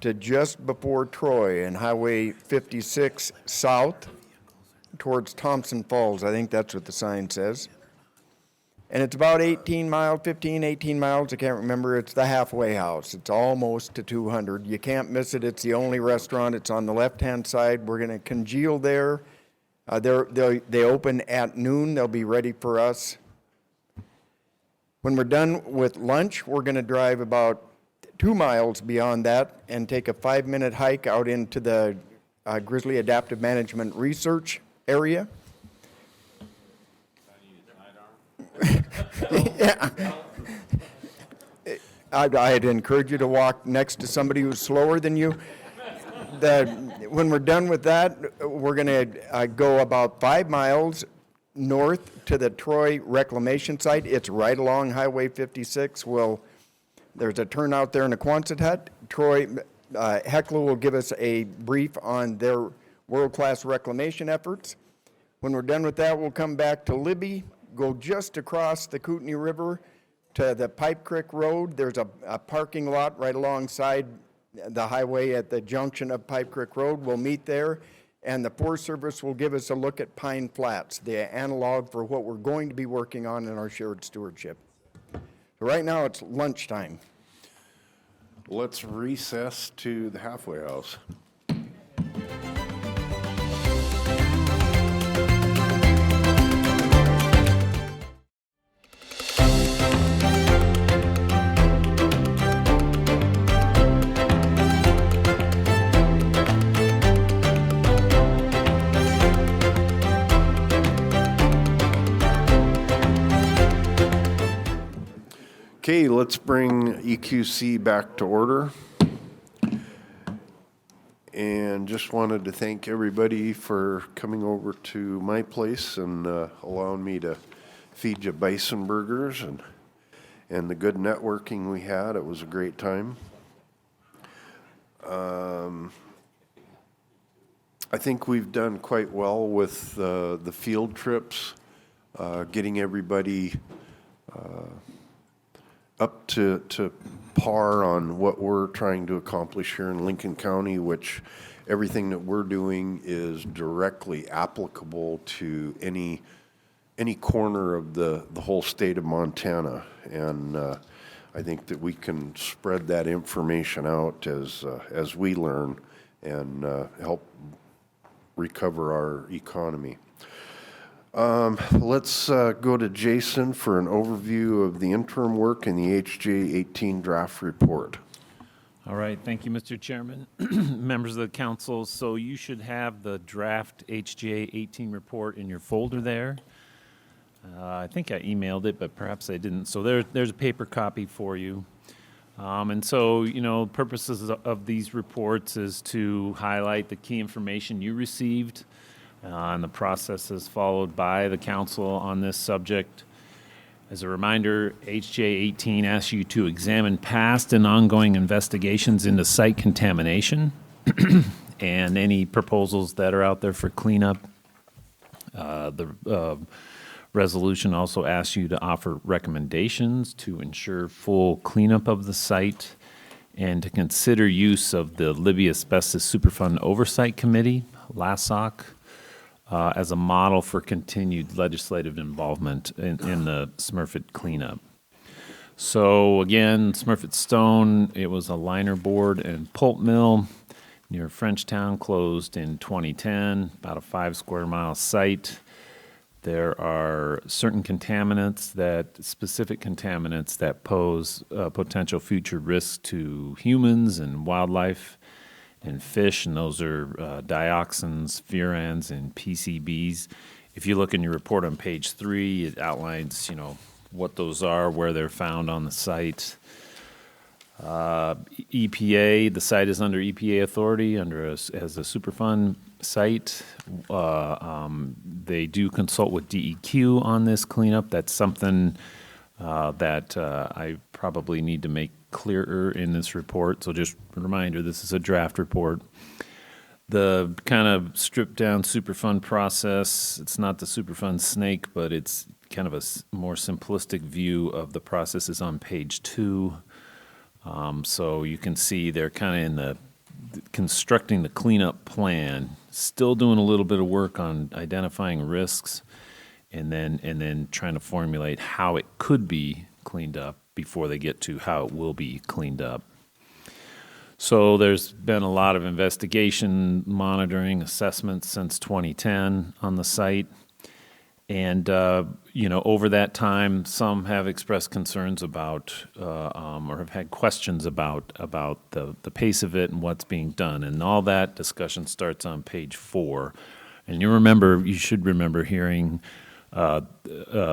to just before Troy and Highway 56 south towards Thompson Falls. I think that's what the sign says. And it's about 18 miles, I can't remember. It's the halfway house. It's almost to 200. You can't miss it. It's the only restaurant. It's on the left-hand side. We're going to congeal there. They open at noon. They'll be ready for us. When we're done with lunch, we're going to drive about 2 miles beyond that and take a 5-minute hike out into the Grizzly Adaptive Management Research area. Yeah. I'd encourage you to walk next to somebody who's slower than you. When we're done with that, we're going to go about 5 miles north to the Troy reclamation site. It's right along Highway 56. There's a turnout there in a Quonset hut. Troy, Heckler will give us a brief on their world-class reclamation efforts. When we're done with that, we'll come back to Libby, go just across the Kootenai River to the Pipe Creek Road. There's a parking lot right alongside the highway at the junction of Pipe Creek Road. We'll meet there, and the Forest Service will give us a look at Pine Flats, the analog for what we're going to be working on in our shared stewardship. So right now, it's lunchtime. Let's recess to the halfway house. Okay, let's bring EQC back to order. And just wanted to thank everybody for coming over to my place and allowing me to feed you bison burgers and the good networking we had. It was a great time. I think we've done quite well with the field trips, getting everybody up to par on what we're trying to accomplish here in Lincoln County, which everything that we're doing is directly applicable to any corner of the whole state of Montana. And I think that we can spread that information out as we learn and help recover our economy. Let's go to Jason for an overview of the interim work in the HJ 18 draft report. All right, thank you, Mr. Chairman. Members of the council, so you should have the draft HJ 18 report in your folder there. I think I emailed it, but perhaps I didn't. So there's a paper copy for you. And so, you know, purposes of these reports is to highlight the key information you received and the processes followed by the council on this subject. As a reminder, HJ 18 asks you to examine past and ongoing investigations into site contamination and any proposals that are out there for cleanup. The resolution also asks you to offer recommendations to ensure full cleanup of the site and to consider use of the Libby Asbestos Superfund Oversight Committee, LASOC, as a model for continued legislative involvement in the Smurfit cleanup. So again, Smurfit Stone, it was a liner board and pulp mill near Frenchtown, closed in 2010, about a 5 square mile site. There are certain specific contaminants that pose potential future risks to humans and wildlife and fish, and those are dioxins, furans, and PCBs. If you look in your report on page 3, it outlines, you know, what those are, where they're found on the site. EPA, the site is under EPA authority as a Superfund site. They do consult with DEQ on this cleanup. That's something that I probably need to make clearer in this report. So just a reminder, this is a draft report. The kind of stripped down Superfund process, it's not the Superfund snake, but it's kind of a more simplistic view of the process is on page 2. So you can see they're kind of in the constructing the cleanup plan, still doing a little bit of work on identifying risks and then trying to formulate how it could be cleaned up before they get to how it will be cleaned up. So there's been a lot of investigation, monitoring, assessments since 2010 on the site. And, you know, over that time, some have expressed concerns about or have had questions about the pace of it and what's being done. And all that discussion starts on page 4. And you should remember hearing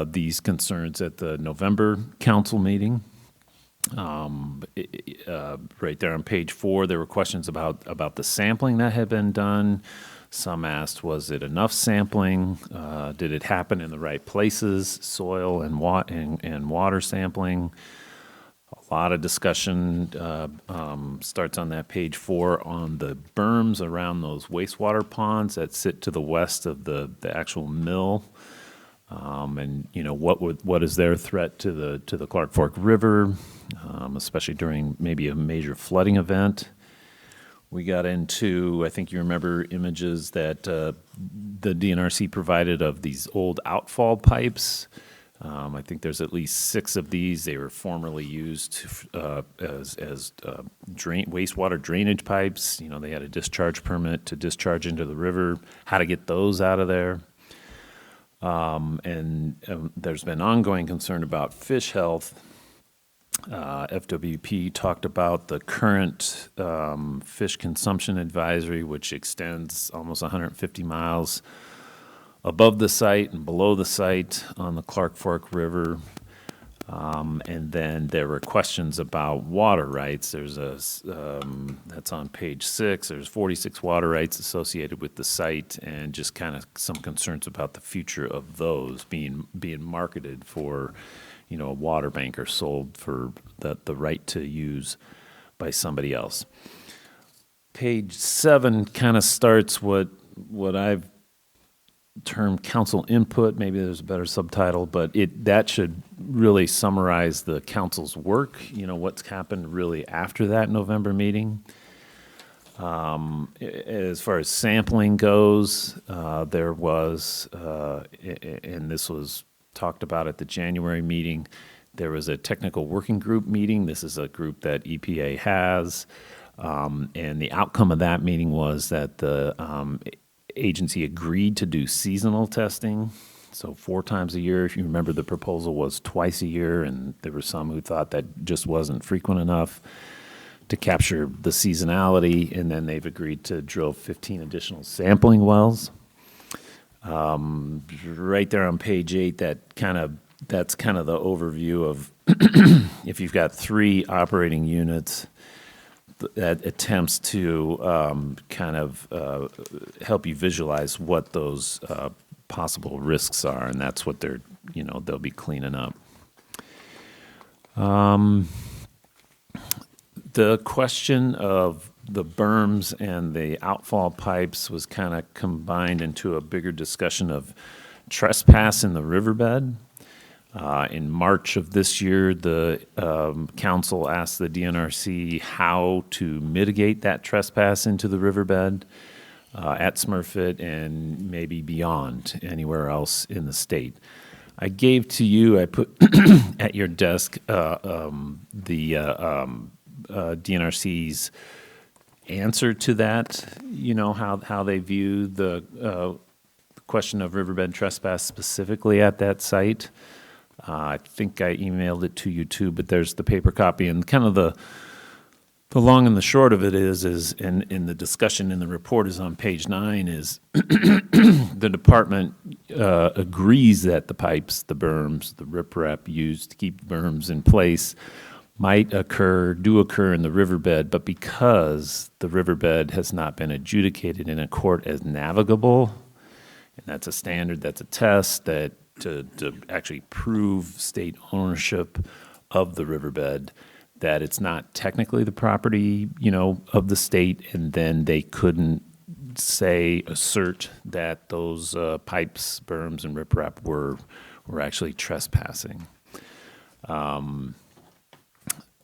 these concerns at the November council meeting. Right there on page 4, there were questions about the sampling that had been done. Some asked, was it enough sampling? Did it happen in the right places? Soil and water sampling. A lot of discussion starts on that page 4 on the berms around those wastewater ponds that sit to the west of the actual mill. And you know what is their threat to the Clark Fork River, especially during maybe a major flooding event. We got into, I think you remember, images that the DNRC provided of these old outfall pipes. I think there's at least 6 of these. They were formerly used as wastewater drainage pipes. You know, they had a discharge permit to discharge into the river. How to get those out of there? And there's been ongoing concern about fish health. FWP talked about the current fish consumption advisory, which extends almost 150 miles above the site and below the site on the Clark Fork River. And then there were questions about water rights. There's that's on page 6. There's 46 water rights associated with the site, and just kind of some concerns about the future of those being marketed for, you know, a water bank or sold for the right to use by somebody else. page 7 kind of starts what I've termed council input. Maybe there's a better subtitle, but that should really summarize the council's work, what's happened really after that November meeting. As far as sampling goes, there was, and this was talked about at the January meeting, there was a technical working group meeting. This is a group that EPA has. And the outcome of that meeting was that the agency agreed to do seasonal testing. So 4 times a year. If you remember, the proposal was twice a year, and there were some who thought that just wasn't frequent enough to capture the seasonality, and then they've agreed to drill 15 additional sampling wells. Right there on page 8, that's kind of the overview of if you've got 3 operating units, that attempts to help you visualize what those possible risks are, and that's what they'll be cleaning up. The question of the berms and the outfall pipes was kind of combined into a bigger discussion of trespass in the riverbed. In March of this year, the council asked the DNRC how to mitigate that trespass into the riverbed at Smurfit and maybe beyond anywhere else in the state. I gave to you, I put at your desk, DNRC's answer to that, how they view the question of riverbed trespass specifically at that site. I think I emailed it to you too, but there's the paper copy, and kind of the long and the short of it is in the discussion in the report is on page 9, is the department agrees that the pipes, the berms, the riprap used to keep berms in place might do occur in the riverbed, but because the riverbed has not been adjudicated in a court as navigable, and that's a standard, that's a test that to actually prove state ownership of the riverbed, that it's not technically the property, of the state, and then they couldn't assert that those pipes, berms, and riprap were actually trespassing.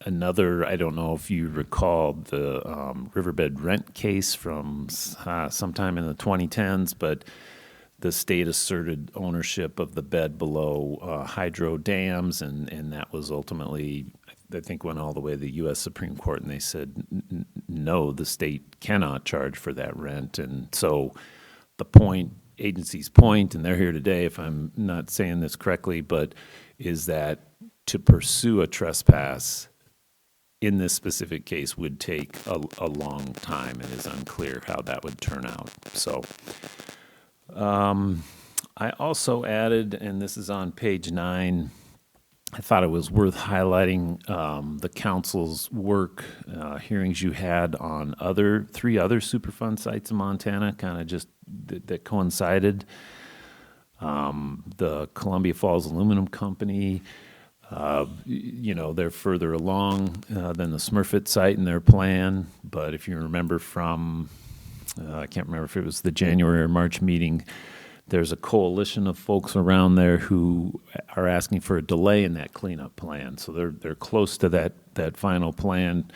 Another, I don't know if you recall the riverbed rent case from sometime in the 2010s, but the state asserted ownership of the bed below hydro dams, and that was ultimately, I think, went all the way to the U.S. Supreme Court, and they said, no, the state cannot charge for that rent. And so the agency's point, and they're here today if I'm not saying this correctly, but is that to pursue a trespass in this specific case would take a long time, and it's unclear how that would turn out. So I also added, and this is on page 9, I thought it was worth highlighting the council's work, hearings you had on 3 other Superfund sites in Montana, kind of just that coincided. The Columbia Falls Aluminum Company, they're further along than the Smurfit site in their plan, but if you remember from, I can't remember if it was the January or March meeting, there's a coalition of folks around there who are asking for a delay in that cleanup plan. So they're close to that final plan.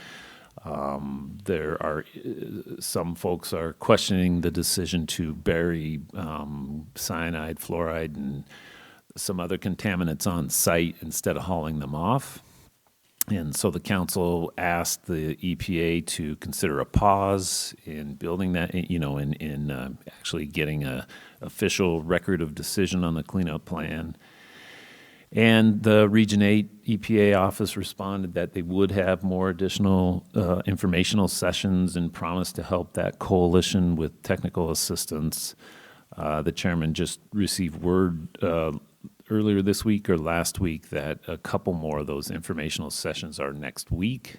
There are some folks are questioning the decision to bury cyanide, fluoride, and some other contaminants on site instead of hauling them off. And so the council asked the EPA to consider a pause in building that, in actually getting a official record of decision on the cleanup plan. And the Region 8 EPA office responded that they would have more additional informational sessions and promised to help that coalition with technical assistance. The chairman just received word earlier this week or last week that a couple more of those informational sessions are next week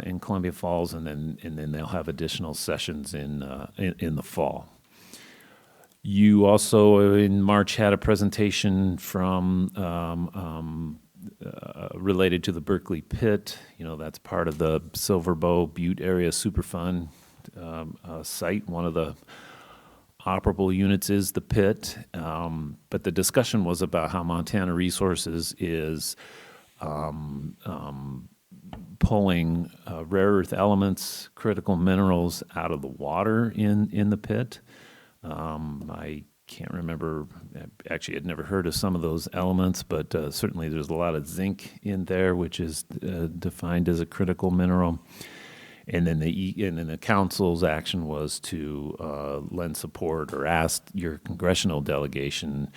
in Columbia Falls, and then they'll have additional sessions in the fall. You also in March had a presentation from related to the Berkeley Pit. That's part of the Silver Bow Butte Area Superfund site. One of the operable units is the pit, but the discussion was about how Montana Resources is pulling rare earth elements, critical minerals out of the water in the pit. I can't remember, actually I'd never heard of some of those elements, but certainly there's a lot of zinc in there, which is defined as a critical mineral. And then the council's action was to lend support or ask your congressional delegation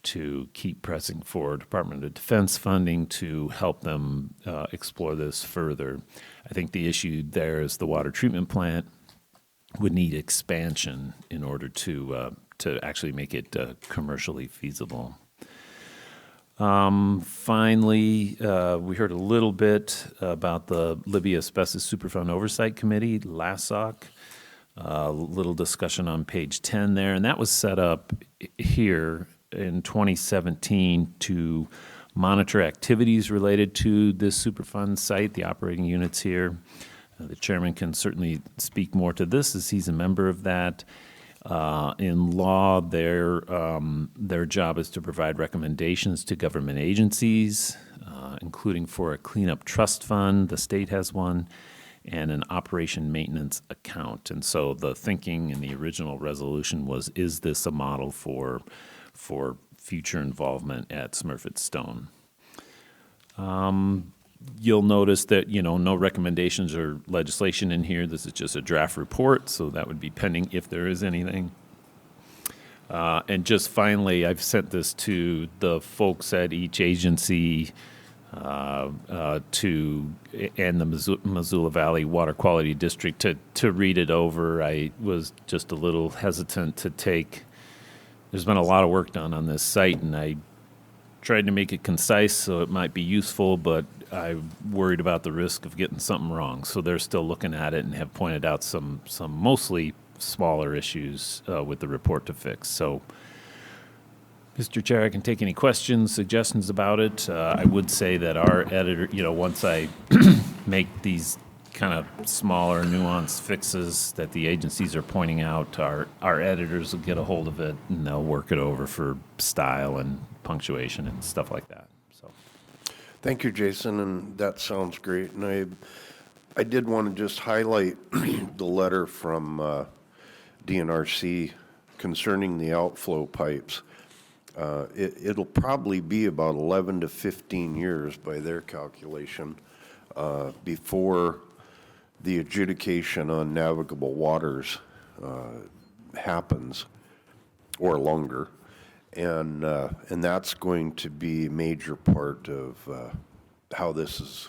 to keep pressing for Department of Defense funding to help them explore this further. I think the issue there is the water treatment plant would need expansion in order to actually make it commercially feasible. Finally, we heard a little bit about the Libby Asbestos Superfund Oversight Committee, LASOC. A little discussion on page 10 there, and that was set up here in 2017 to monitor activities related to this Superfund site, the operating units here. The chairman can certainly speak more to this as he's a member of that. In law, their job is to provide recommendations to government agencies, including for a cleanup trust fund, the state has one, and an operation maintenance account. And so the thinking in the original resolution was, is this a model for future involvement at Smurfit Stone? You'll notice that, no recommendations or legislation in here. This is just a draft report, so that would be pending if there is anything. And just finally, I've sent this to the folks at each agency and the Missoula Valley Water Quality District to read it over. I was just a little hesitant to take. There's been a lot of work done on this site, and I tried to make it concise so it might be useful, but I'm worried about the risk of getting something wrong. So they're still looking at it and have pointed out some mostly smaller issues with the report to fix. So, Mr. Chair, I can take any questions, suggestions about it. I would say that our editor, once I make these kind of smaller, nuanced fixes that the agencies are pointing out, our editors will get a hold of it and they'll work it over for style and punctuation and stuff like that. So, thank you, Jason, and that sounds great. And I did want to just highlight the letter from DNRC concerning the outflow pipes. It'll probably be about 11 to 15 years by their calculation before the adjudication on navigable waters happens, or longer. And that's going to be a major part of how this is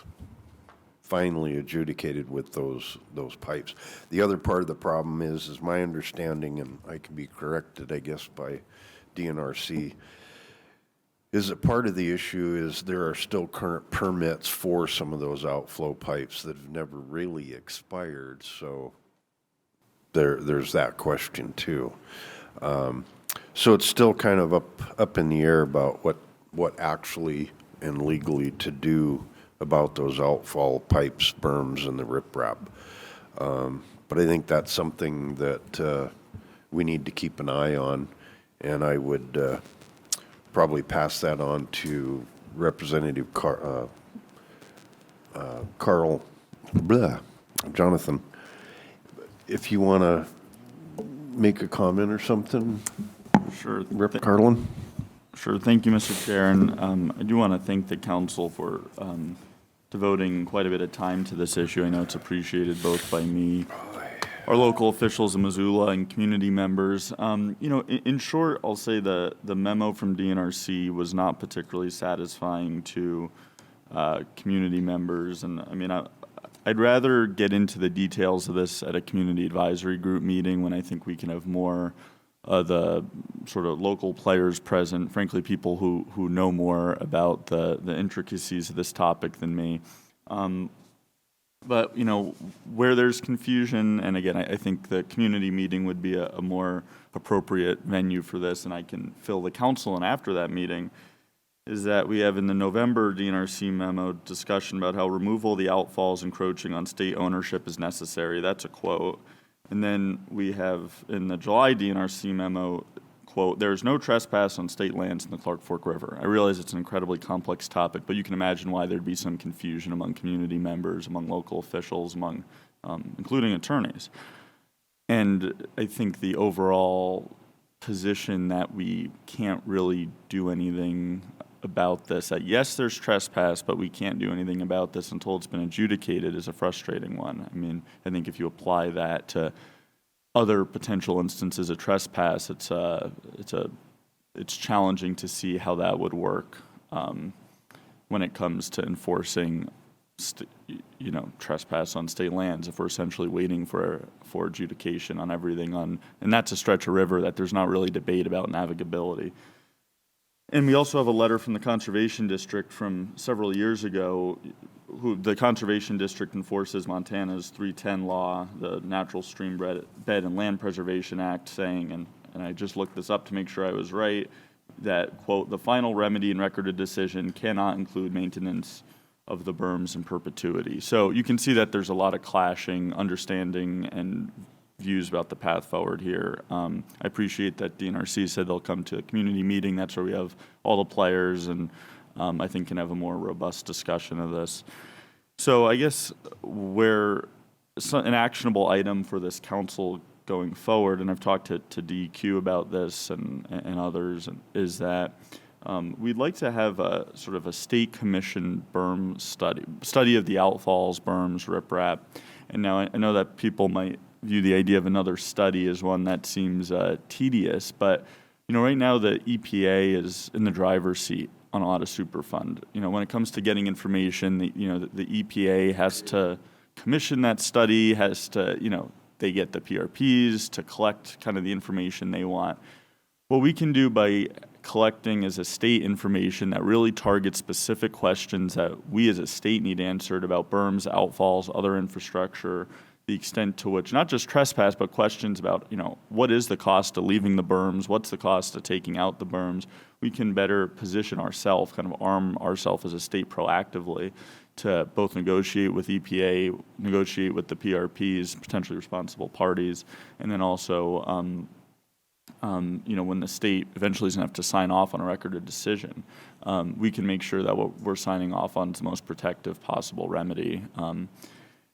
finally adjudicated with those pipes. The other part of the problem is my understanding, and I can be corrected, I guess, by DNRC, is that part of the issue is there are still current permits for some of those outflow pipes that have never really expired. So there's that question too. So it's still kind of up in the air about what actually and legally to do about those outfall pipes, berms, and the riprap. But I think that's something that we need to keep an eye on, and I would probably pass that on to Representative Jonathan. If you want to make a comment or something. Sure. Rep. Carlin? Sure. Thank you, Mr. Chair. And I do want to thank the council for devoting quite a bit of time to this issue. I know it's appreciated both by me, our local officials in Missoula, and community members. In short, I'll say the memo from DNRC was not particularly satisfying to community members. And I mean, I'd rather get into the details of this at a community advisory group meeting when I think we can have more the sort of local players present, frankly, people who know more about the intricacies of this topic than me. But, where there's confusion, and again, I think the community meeting would be a more appropriate venue for this, and I can fill the council in after that meeting. is that we have in the November DNRC memo discussion about how removal of the outfalls encroaching on state ownership is necessary. That's a quote. And then we have in the July DNRC memo, quote, "There is no trespass on state lands in the Clark Fork River." I realize it's an incredibly complex topic, but you can imagine why there'd be some confusion among community members, among local officials, among, including attorneys. And I think the overall position that we can't really do anything about this, that yes, there's trespass, but we can't do anything about this until it's been adjudicated, is a frustrating one. I mean, I think if you apply that to other potential instances of trespass, it's challenging to see how that would work when it comes to enforcing trespass on state lands, if we're essentially waiting for adjudication on everything and that's a stretch of river that there's not really debate about navigability. And we also have a letter from the Conservation District from several years ago. The Conservation District enforces Montana's 310 law, the Natural Stream Bed and Land Preservation Act, saying, and I just looked this up to make sure I was right, that, quote, "The final remedy and recorded decision cannot include maintenance of the berms in perpetuity." So you can see that there's a lot of clashing understanding and views about the path forward here. I appreciate that DNRC said they'll come to a community meeting. That's where we have all the players and I think can have a more robust discussion of this. So I guess where an actionable item for this council going forward, and I've talked to DEQ about this and others, is that we'd like to have a sort of a state commission berm study of the outfalls, berms, riprap. And now I know that people might view the idea of another study as one that seems tedious, but right now the EPA is in the driver's seat on a lot of Superfund. When it comes to getting information, the EPA has to commission that study, they get the PRPs to collect kind of the information they want. What we can do by collecting as a state information that really targets specific questions that we as a state need answered about berms, outfalls, other infrastructure, the extent to which, not just trespass, but questions about, what is the cost of leaving the berms? What's the cost of taking out the berms? We can better position ourselves, kind of arm ourselves as a state proactively to both negotiate with EPA, negotiate with the PRPs, potentially responsible parties, and then also, when the state eventually is going to have to sign off on a record of decision, we can make sure that what we're signing off on is the most protective possible remedy.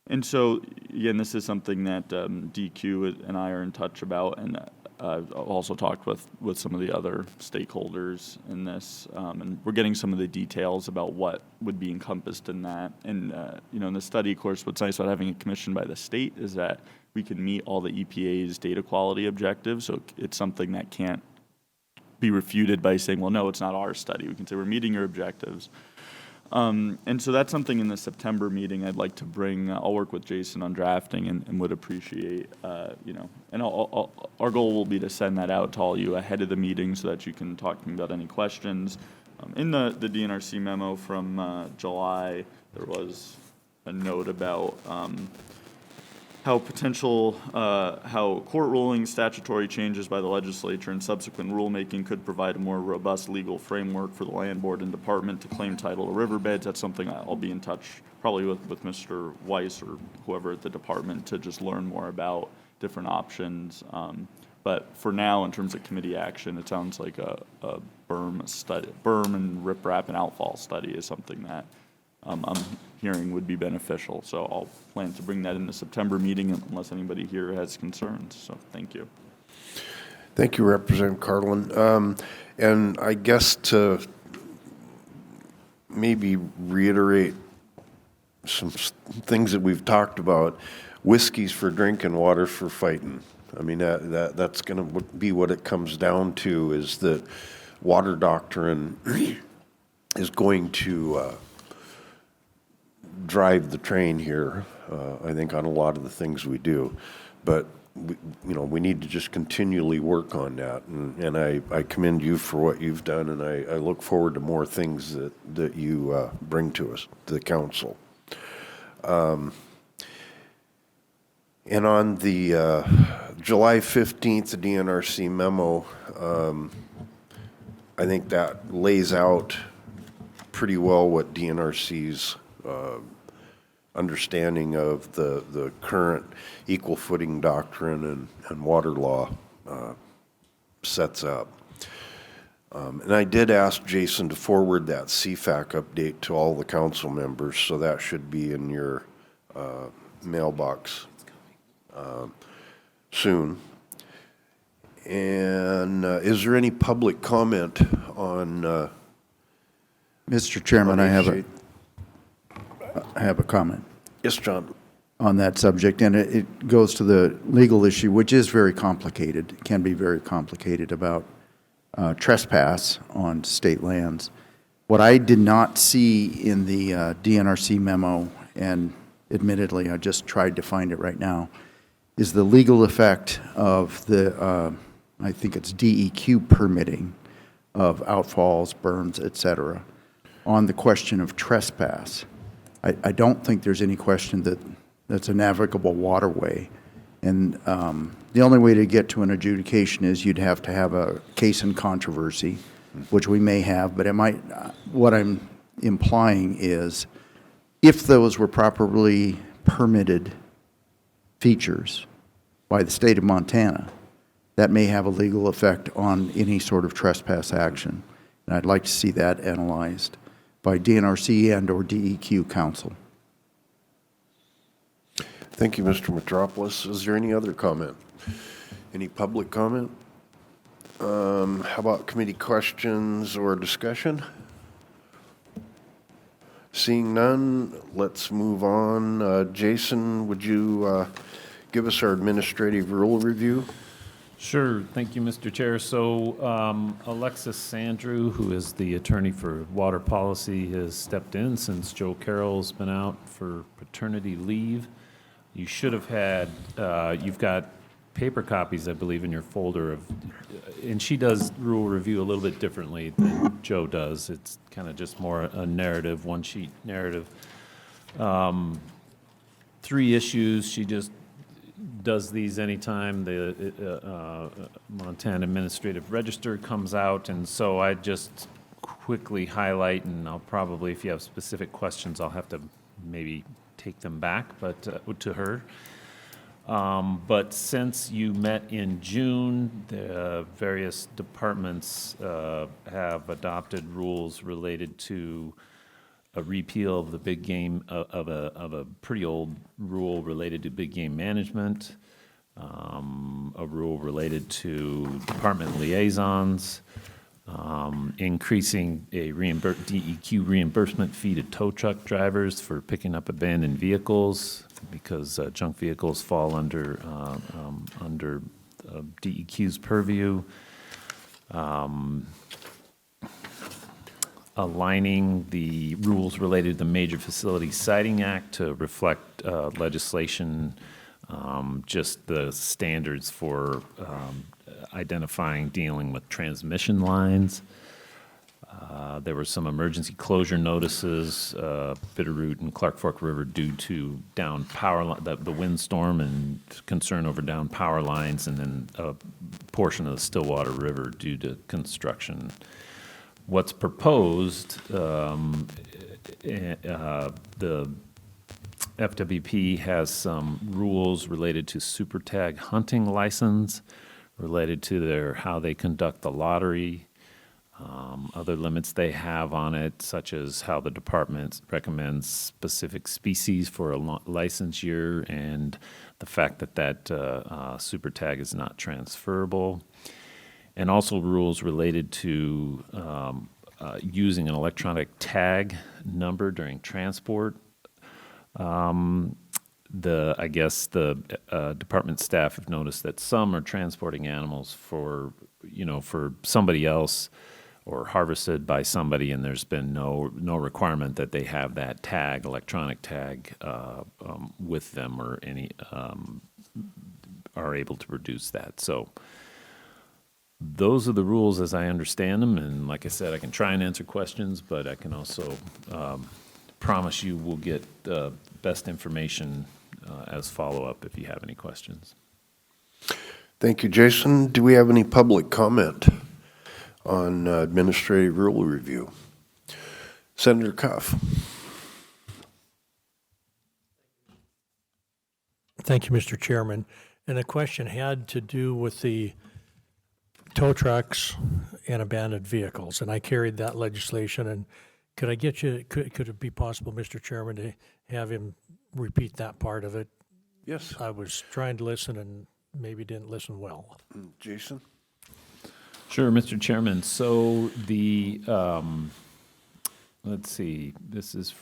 And so, again, this is something that DQ and I are in touch about, and I've also talked with some of the other stakeholders in this, and we're getting some of the details about what would be encompassed in that. And, in the study, of course, what's nice about having it commissioned by the state is that we can meet all the EPA's data quality objectives, so it's something that can't be refuted by saying, well, no, it's not our study. We can say we're meeting your objectives. And so that's something in the September meeting I'd like to bring. I'll work with Jason on drafting and would appreciate, and our goal will be to send that out to all you ahead of the meeting so that you can talk to me about any questions. In the DNRC memo from July, there was a note about how court rulings, statutory changes by the legislature, and subsequent rulemaking could provide a more robust legal framework for the land board and department to claim title to riverbeds. That's something I'll be in touch probably with Mr. Weiss or whoever at the department to just learn more about different options. But for now, in terms of committee action, it sounds like a berm and riprap and outfall study is something that I'm hearing would be beneficial. So I'll plan to bring that in the September meeting unless anybody here has concerns. So thank you. Thank you, Representative Carlin. And I guess to maybe reiterate some things that we've talked about, whiskey's for drinking, water's for fighting. I mean, that's going to be what it comes down to, is that water doctrine is going to drive the train here, I think, on a lot of the things we do. But, we need to just continually work on that. And I commend you for what you've done, and I look forward to more things that you bring to us, to the council. And on the July 15th DNRC memo, I think that lays out pretty well what DNRC's understanding of the current equal footing doctrine and water law sets up. And I did ask Jason to forward that CFAC update to all the council members, so that should be in your mailbox soon. And is there any public comment on? Mr. Chairman, on I have H8? a comment. Yes, John. On that subject, and it goes to the legal issue, which is very complicated, can be very complicated, about trespass on state lands. What I did not see in the DNRC memo, and admittedly I just tried to find it right now, is the legal effect of the, I think it's DEQ permitting of outfalls, burns, et cetera, on the question of trespass. I don't think there's any question that that's a navigable waterway. And the only way to get to an adjudication is you'd have to have a case in controversy, which we may have, but it might, what I'm implying is if those were properly permitted features by the state of Montana, that may have a legal effect on any sort of trespass action. And I'd like to see that analyzed by DNRC and or DEQ counsel. Thank you, Mr. Metropolis. Is there any other comment? Any public comment? How about committee questions or discussion? Seeing none, let's move on. Jason, would you give us our administrative rule review? Sure. Thank you, Mr. Chair. So Alexis Sandrew, who is the attorney for water policy, has stepped in since Joe Carroll's been out for paternity leave. You should have had, you've got paper copies, I believe, in your folder of, and she does rule review a little bit differently than Joe does. It's kind of just more a narrative, one-sheet narrative. 3 issues. She just does these anytime the Montana Administrative Register comes out, and so I just quickly highlight, and I'll probably, if you have specific questions, I'll have to maybe take them back, but to her. But since you met in June, the various departments have adopted rules related to a repeal of the big game, of a pretty old rule related to big game management, a rule related to department liaisons, increasing a DEQ reimbursement fee to tow truck drivers for picking up abandoned vehicles, because junk vehicles fall under DEQ's purview. Aligning the rules related to the Major Facility Siting Act to reflect legislation, just the standards for identifying, dealing with transmission lines. There were some emergency closure notices, Bitterroot and Clark Fork River, due to down power, the windstorm and concern over down power lines, and then a portion of the Stillwater River due to construction. What's proposed, the FWP has some rules related to super tag hunting license, related to how they conduct the lottery, other limits they have on it, such as how the department recommends specific species for a license year, and the fact that super tag is not transferable. And also rules related to using an electronic tag number during transport. I guess the department staff have noticed that some are transporting animals for somebody else or harvested by somebody, and there's been no requirement that they have that tag, electronic tag, with them, or any are able to produce that. So those are the rules as I understand them, and like I said, I can try and answer questions, but I can also promise you we'll get the best information as follow-up if you have any questions. Thank you, Jason. Do we have any public comment on administrative rule review? Senator Cuff. Thank you, Mr. Chairman. And the question had to do with the tow trucks and abandoned vehicles. And I carried that legislation. And could I get you, could it be possible, Mr. Chairman, to have him repeat that part of it? Yes. I was trying to listen and maybe didn't listen well. Jason? Sure, Mr. Chairman. So the, let's see, this is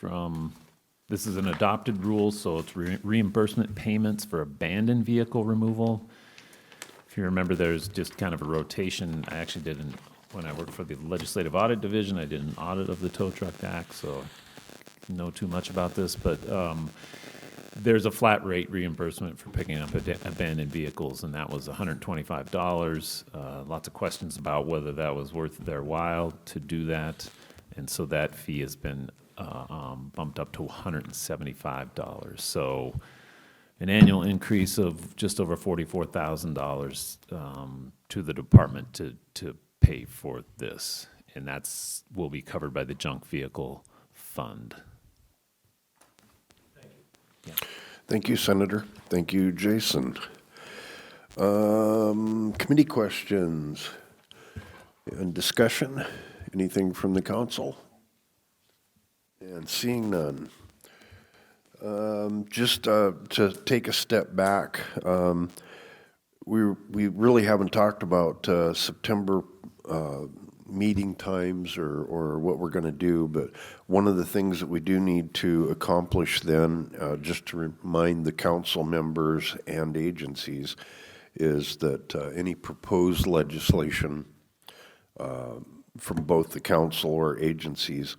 an adopted rule, so it's reimbursement payments for abandoned vehicle removal. If you remember, there's just kind of a rotation. I actually when I worked for the Legislative Audit Division, I did an audit of the Tow Truck Act, so I know too much about this, but there's a flat rate reimbursement for picking up abandoned vehicles, and that was $125. Lots of questions about whether that was worth their while to do that, and so that fee has been bumped up to $175. So an annual increase of just over $44,000 to the department to pay for this, and will be covered by the junk vehicle fund. Thank you, Senator. Thank you, Jason. Committee questions and discussion? Anything from the council? And seeing none. Just to take a step back, we really haven't talked about September meeting times or what we're going to do, but one of the things that we do need to accomplish then, just to remind the council members and agencies, is that any proposed legislation from both the council or agencies,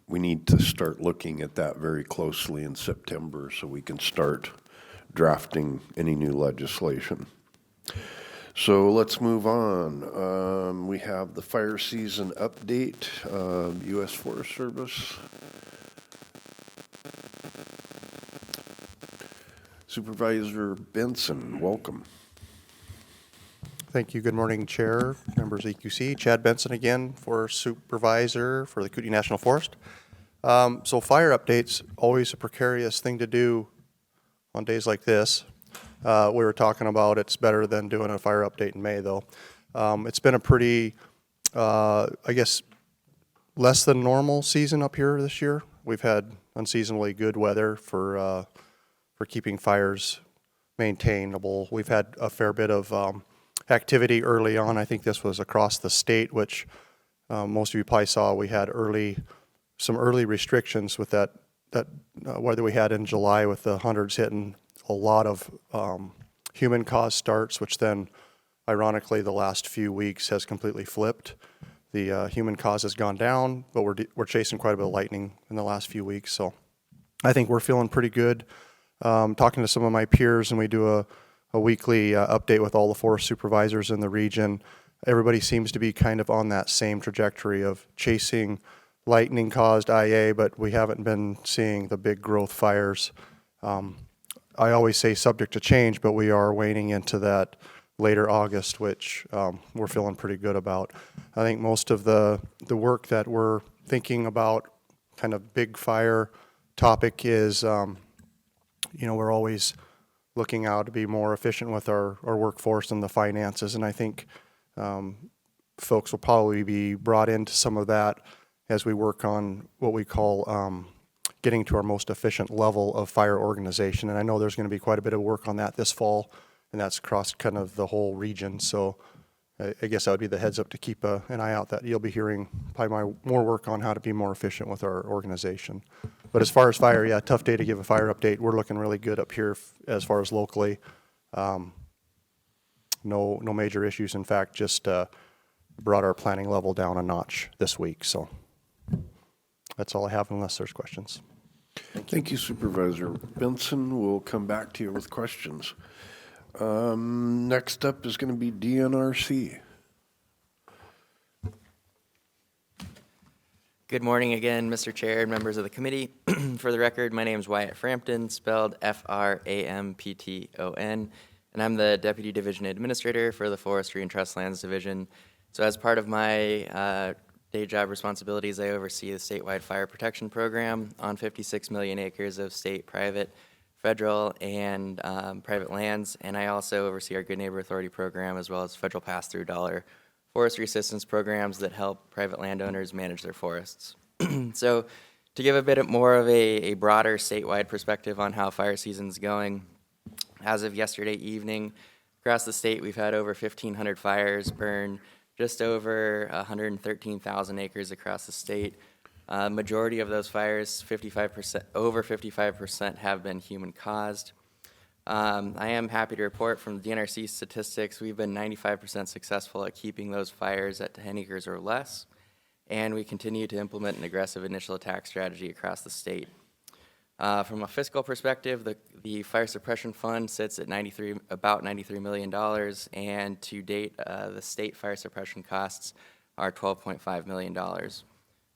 we need to start looking at that very closely in September so we can start drafting any new legislation. So let's move on. We have the fire season update, U.S. Forest Service. Supervisor Benson, welcome. Thank you. Good morning, Chair, members of EQC. Chad Benson again, Forest Supervisor for the Kootenai National Forest. So fire updates, always a precarious thing to do on days like this. We were talking about it's better than doing a fire update in May, though. It's been a pretty, I guess, less than normal season up here this year. We've had unseasonably good weather for keeping fires maintainable. We've had a fair bit of activity early on. I think this was across the state, which most of you probably saw. We had some early restrictions with that weather we had in July with the hundreds hitting. A lot of human caused starts, which then ironically the last few weeks has completely flipped. The human cause has gone down, but we're chasing quite a bit of lightning in the last few weeks. So I think we're feeling pretty good. Talking to some of my peers, and we do a weekly update with all the forest supervisors in the region. Everybody seems to be kind of on that same trajectory of chasing lightning caused IA, but we haven't been seeing the big growth fires. I always say subject to change, but we are waning into that later August, which we're feeling pretty good about. I think most of the work that we're thinking about, kind of big fire topic is, we're always looking out to be more efficient with our workforce and the finances, and I think folks will probably be brought into some of that as we work on what we call getting to our most efficient level of fire organization. And I know there's going to be quite a bit of work on that this fall, and that's across kind of the whole region. So I guess that would be the heads up to keep an eye out that you'll be hearing probably more work on how to be more efficient with our organization. But as far as fire, yeah, tough day to give a fire update. We're looking really good up here as far as locally. No major issues. In fact, just brought our planning level down a notch this week. So that's all I have unless there's questions. Thank you, Supervisor Benson. We'll come back to you with questions. Next up is going to be DNRC. Good morning again, Mr. Chair and members of the committee. For the record, my name is Wyatt Frampton, spelled Frampton, and I'm the Deputy Division Administrator for the Forestry and Trust Lands Division. So as part of my day job responsibilities, I oversee the statewide fire protection program on 56 million acres of state, private, federal, and private lands. And I also oversee our Good Neighbor Authority program, as well as federal pass-through dollar forestry assistance programs that help private landowners manage their forests. So to give a bit more of a broader statewide perspective on how fire season's going, as of yesterday evening, across the state, we've had over 1,500 fires burn just over 113,000 acres across the state. Majority of those fires, 55%, over 55%, have been human-caused. I am happy to report from the DNRC statistics, we've been 95% successful at keeping those fires at 10 acres or less, and we continue to implement an aggressive initial attack strategy across the state. From a fiscal perspective, the Fire Suppression Fund sits at about $93 million, and to date, the state fire suppression costs are $12.5 million.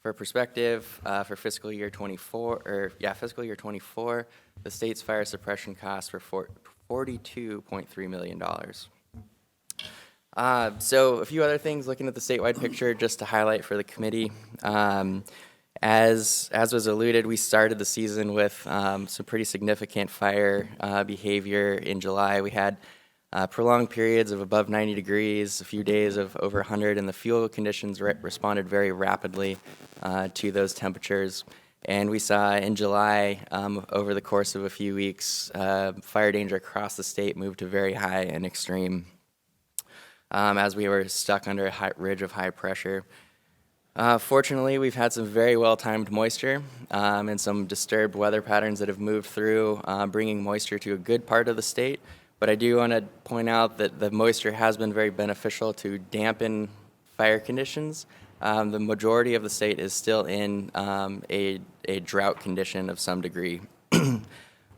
For perspective, for fiscal year 24, the state's fire suppression costs were $42.3 million. So a few other things looking at the statewide picture just to highlight for the committee. As was alluded, we started the season with some pretty significant fire behavior in July. We had prolonged periods of above 90 degrees, a few days of over 100, and the fuel conditions responded very rapidly to those temperatures. And we saw in July, over the course of a few weeks, fire danger across the state moved to very high and extreme as we were stuck under a ridge of high pressure. Fortunately, we've had some very well-timed moisture and some disturbed weather patterns that have moved through, bringing moisture to a good part of the state. But I do want to point out that the moisture has been very beneficial to dampen fire conditions. The majority of the state is still in a drought condition of some degree.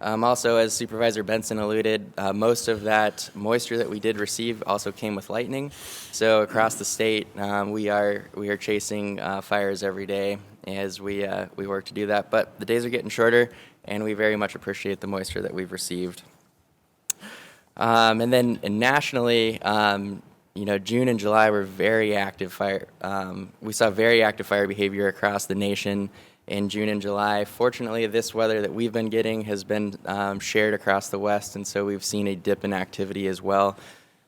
Also, as Supervisor Benson alluded, most of that moisture that we did receive also came with lightning. So across the state, we are chasing fires every day as we work to do that. But the days are getting shorter, and we very much appreciate the moisture that we've received. And then nationally, June and July were very active fire. We saw very active fire behavior across the nation in June and July. Fortunately, this weather that we've been getting has been shared across the West, and so we've seen a dip in activity as well,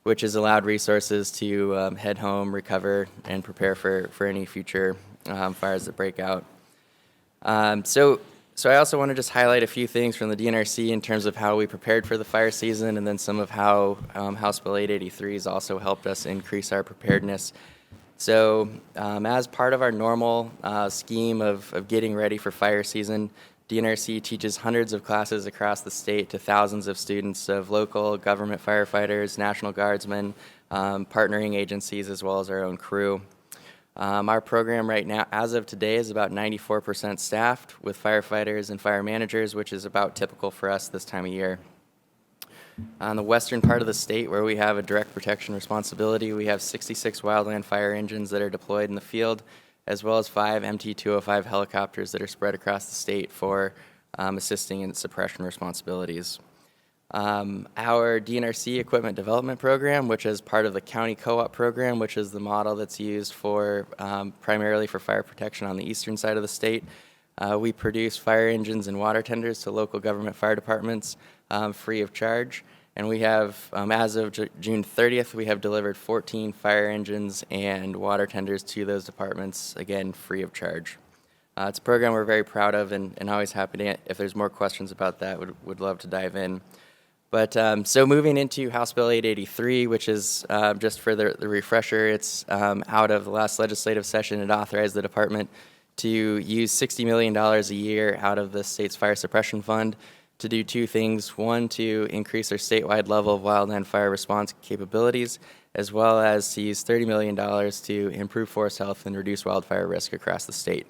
which has allowed resources to head home, recover, and prepare for any future fires that break out. So I also want to just highlight a few things from the DNRC in terms of how we prepared for the fire season, and then some of how House Bill 883 has also helped us increase our preparedness. So as part of our normal scheme of getting ready for fire season, DNRC teaches hundreds of classes across the state to thousands of students of local government firefighters, National Guardsmen, partnering agencies, as well as our own crew. Our program right now, as of today, is about 94% staffed with firefighters and fire managers, which is about typical for us this time of year. On the western part of the state, where we have a direct protection responsibility, we have 66 wildland fire engines that are deployed in the field, as well as 5 MT-205 helicopters that are spread across the state for assisting in suppression responsibilities. Our DNRC equipment development program, which is part of the county co-op program, which is the model that's used for primarily for fire protection on the eastern side of the state. We produce fire engines and water tenders to local government fire departments free of charge. And we have, as of June 30th, we have delivered 14 fire engines and water tenders to those departments, again, free of charge. It's a program we're very proud of, and always happy to, if there's more questions about that, would love to dive in. But so moving into House Bill 883, which is just for the refresher, it's out of the last legislative session. It authorized the department to use $60 million a year out of the state's fire suppression fund to do two things. One, to increase our statewide level of wildland fire response capabilities, as well as to use $30 million to improve forest health and reduce wildfire risk across the state.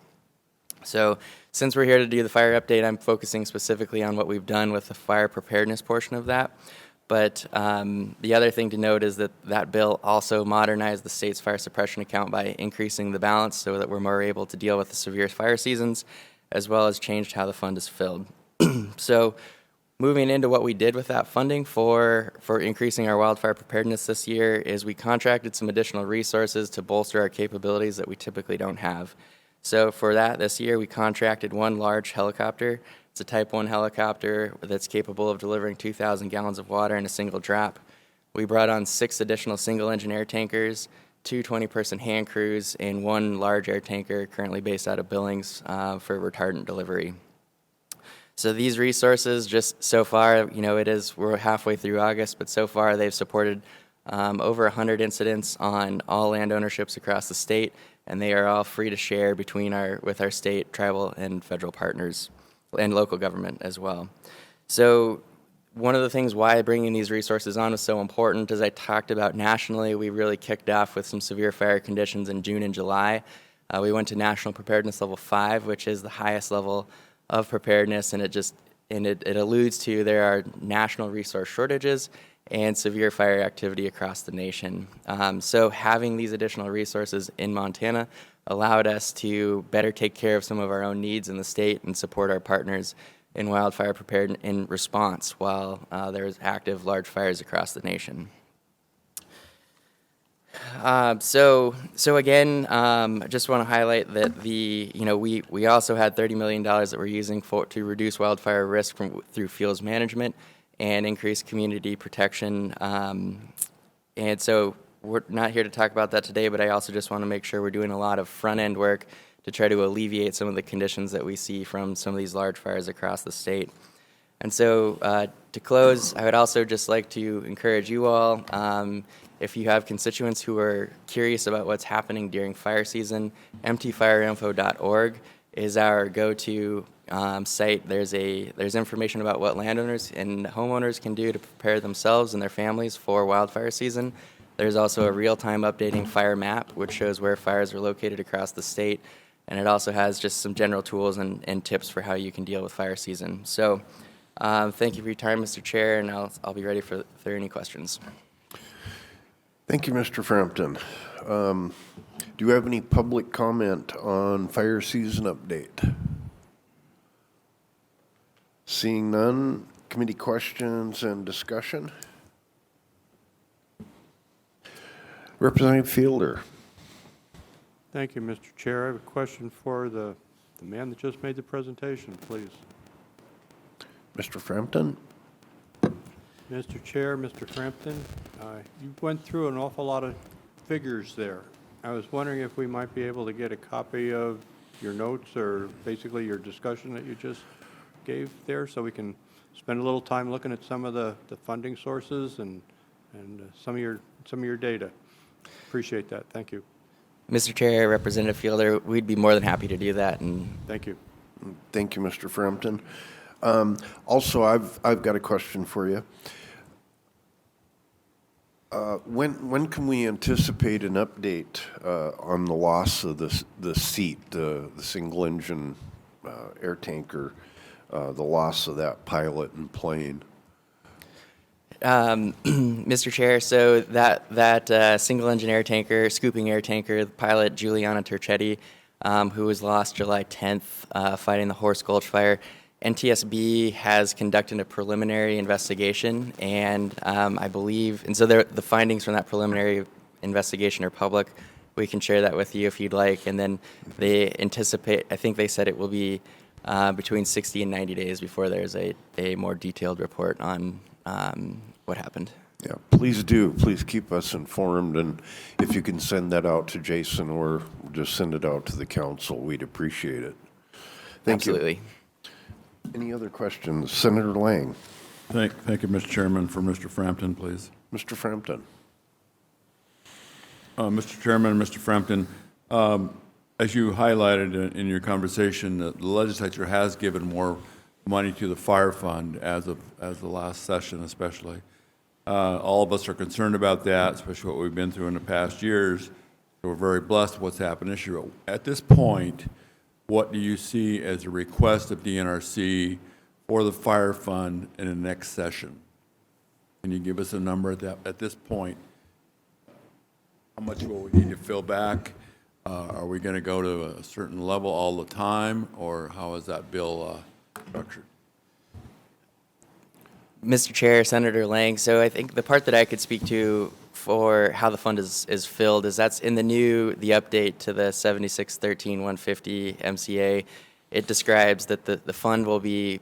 So since we're here to do the fire update, I'm focusing specifically on what we've done with the fire preparedness portion of that. But the other thing to note is that that bill also modernized the state's fire suppression account by increasing the balance so that we're more able to deal with the severe fire seasons, as well as changed how the fund is filled. So Moving into what we did with that funding for increasing our wildfire preparedness this year is we contracted some additional resources to bolster our capabilities that we typically don't have. So for that, this year, we contracted one large helicopter. It's a Type 1 helicopter that's capable of delivering 2,000 gallons of water in a single drop. We brought on 6 additional single-engine air tankers, 2 20-person hand crews, and 1 large air tanker currently based out of Billings for retardant delivery. So these resources, just so far, we're halfway through August, but so far they've supported over 100 incidents on all land ownerships across the state, and they are all free to share with our state, tribal, and federal partners, and local government as well. So one of the things why bringing these resources on was so important, as I talked about nationally, we really kicked off with some severe fire conditions in June and July. We went to National Preparedness Level 5, which is the highest level of preparedness, and it alludes to there are national resource shortages and severe fire activity across the nation. So having these additional resources in Montana allowed us to better take care of some of our own needs in the state and support our partners in wildfire preparedness in response while there's active large fires across the nation. So again, I just want to highlight that we also had $30 million that we're using to reduce wildfire risk through fields management and increase community protection. And so we're not here to talk about that today, but I also just want to make sure we're doing a lot of front-end work to try to alleviate some of the conditions that we see from some of these large fires across the state. And so to close, I would also just like to encourage you all, if you have constituents who are curious about what's happening during fire season, mtfireinfo.org is our go-to site. There's information about what landowners and homeowners can do to prepare themselves and their families for wildfire season. There's also a real-time updating fire map, which shows where fires are located across the state. And it also has just some general tools and tips for how you can deal with fire season. So thank you for your time, Mr. Chair, and I'll be ready if there are any questions. Thank you, Mr. Frampton. Do you have any public comment on fire season update? Seeing none, committee questions and discussion. Representative Fielder. Thank you, Mr. Chair. I have a question for the man that just made the presentation, please. Mr. Frampton. Mr. Chair, Mr. Frampton, you went through an awful lot of figures there. I was wondering if we might be able to get a copy of your notes or basically your discussion that you just gave there so we can spend a little time looking at some of the funding sources and some of your data. Appreciate that. Thank you. Mr. Chair, Representative Fielder, we'd be more than happy to do that. And thank you. Thank you, Mr. Frampton. Also, I've got a question for you. When can we anticipate an update on the loss of the seat, the single engine air tanker, the loss of that pilot and plane? Mr. Chair, so that single engine air tanker, scooping air tanker, the pilot Juliana Turchetti, who was lost July 10th fighting the Horse Gulch fire, NTSB has conducted a preliminary investigation, and I believe, and so the findings from that preliminary investigation are public. We can share that with you if you'd like, and then they anticipate, I think they said it will be between 60 and 90 days before there's a more detailed report on what happened. Yeah, please do. Please keep us informed, and if you can send that out to Jason or just send it out to the council, we'd appreciate it. Thank you. Absolutely. Any other questions? Senator Lang. Thank you, Mr. Chairman. For Mr. Frampton, please. Mr. Frampton. Mr. Chairman, Mr. Frampton, as you highlighted in your conversation, the legislature has given more money to the fire fund as the last session, especially. All of us are concerned about that, especially what we've been through in the past years. We're very blessed with what's happened this year. At this point, what do you see as a request of DNRC for the fire fund in the next session? Can you give us a number at this point? How much will we need to fill back? Are we going to go to a certain level all the time, or how is that bill structured? Mr. Chair, Senator Lang, so I think the part that I could speak to for how the fund is filled is that's in the update to the 7613-150 MCA. It describes that the fund will be,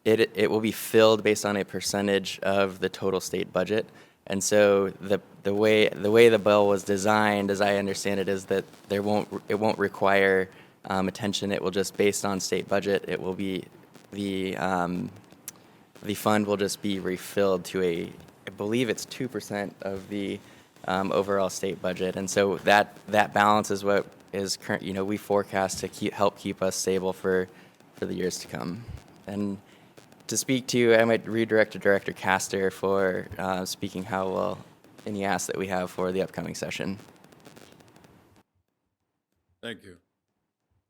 it will be filled based on a percentage of the total state budget. And so the way the bill was designed, as I understand it, is that it won't require attention. It will just, based on state budget, it will be the fund will just be refilled to I believe it's 2% of the overall state budget. And so that balance is what is current, we forecast to help keep us stable for the years to come. And to speak to, I might redirect to Director Castor for speaking how well any asks that we have for the upcoming session. Thank you.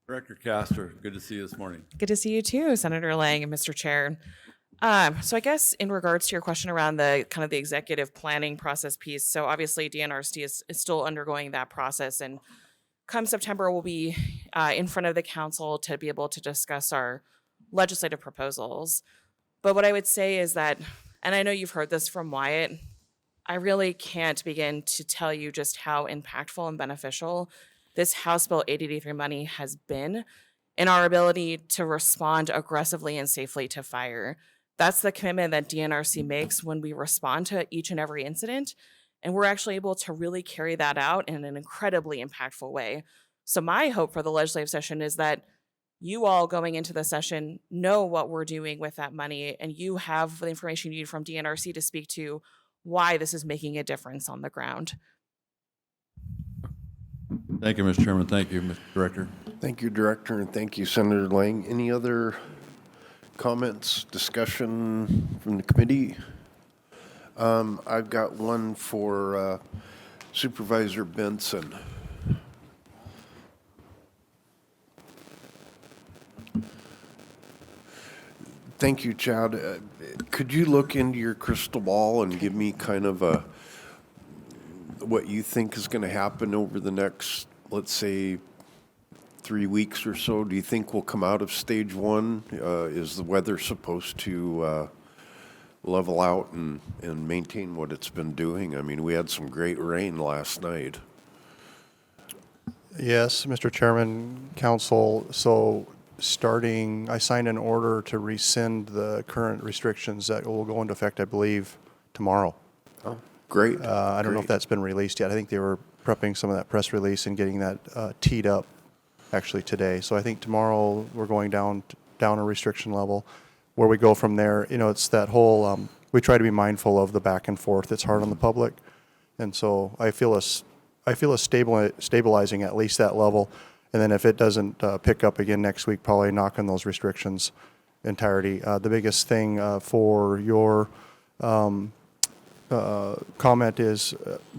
Director Castor, good to see you this morning. Good to see you too, Senator Lang and Mr. Chair. So I guess in regards to your question around the kind of the executive planning process piece, so obviously DNRC is still undergoing that process, and come September we'll be in front of the council to be able to discuss our legislative proposals. But what I would say is that, and I know you've heard this from Wyatt, I really can't begin to tell you just how impactful and beneficial this House Bill 8083 money has been in our ability to respond aggressively and safely to fire. That's the commitment that DNRC makes when we respond to each and every incident, and we're actually able to really carry that out in an incredibly impactful way. So my hope for the legislative session is that you all going into the session know what we're doing with that money, and you have the information you need from DNRC to speak to why this is making a difference on the ground. Thank you, Mr. Chairman. Thank you, Mr. Director. Thank you, Director, and thank you, Senator Lang. Any other comments, discussion from the committee? I've got one for Supervisor Benson. Thank you, Chad. Could you look into your crystal ball and give me kind of what you think is going to happen over the next, let's say, 3 weeks or so? Do you think we'll come out of stage one? Is the weather supposed to level out and maintain what it's been doing? I mean, we had some great rain last night. Yes, Mr. Chairman, Council. So I signed an order to rescind the current restrictions that will go into effect, I believe, tomorrow. Oh, great. I don't know if that's been released yet. I think they were prepping some of that press release and getting that teed up actually today. So I think tomorrow we're going down a restriction level. Where we go from there, it's that whole, we try to be mindful of the back and forth. It's hard on the public. And so I feel us stabilizing at least that level. And then if it doesn't pick up again next week, probably knock on those restrictions entirety. The biggest thing for your comment is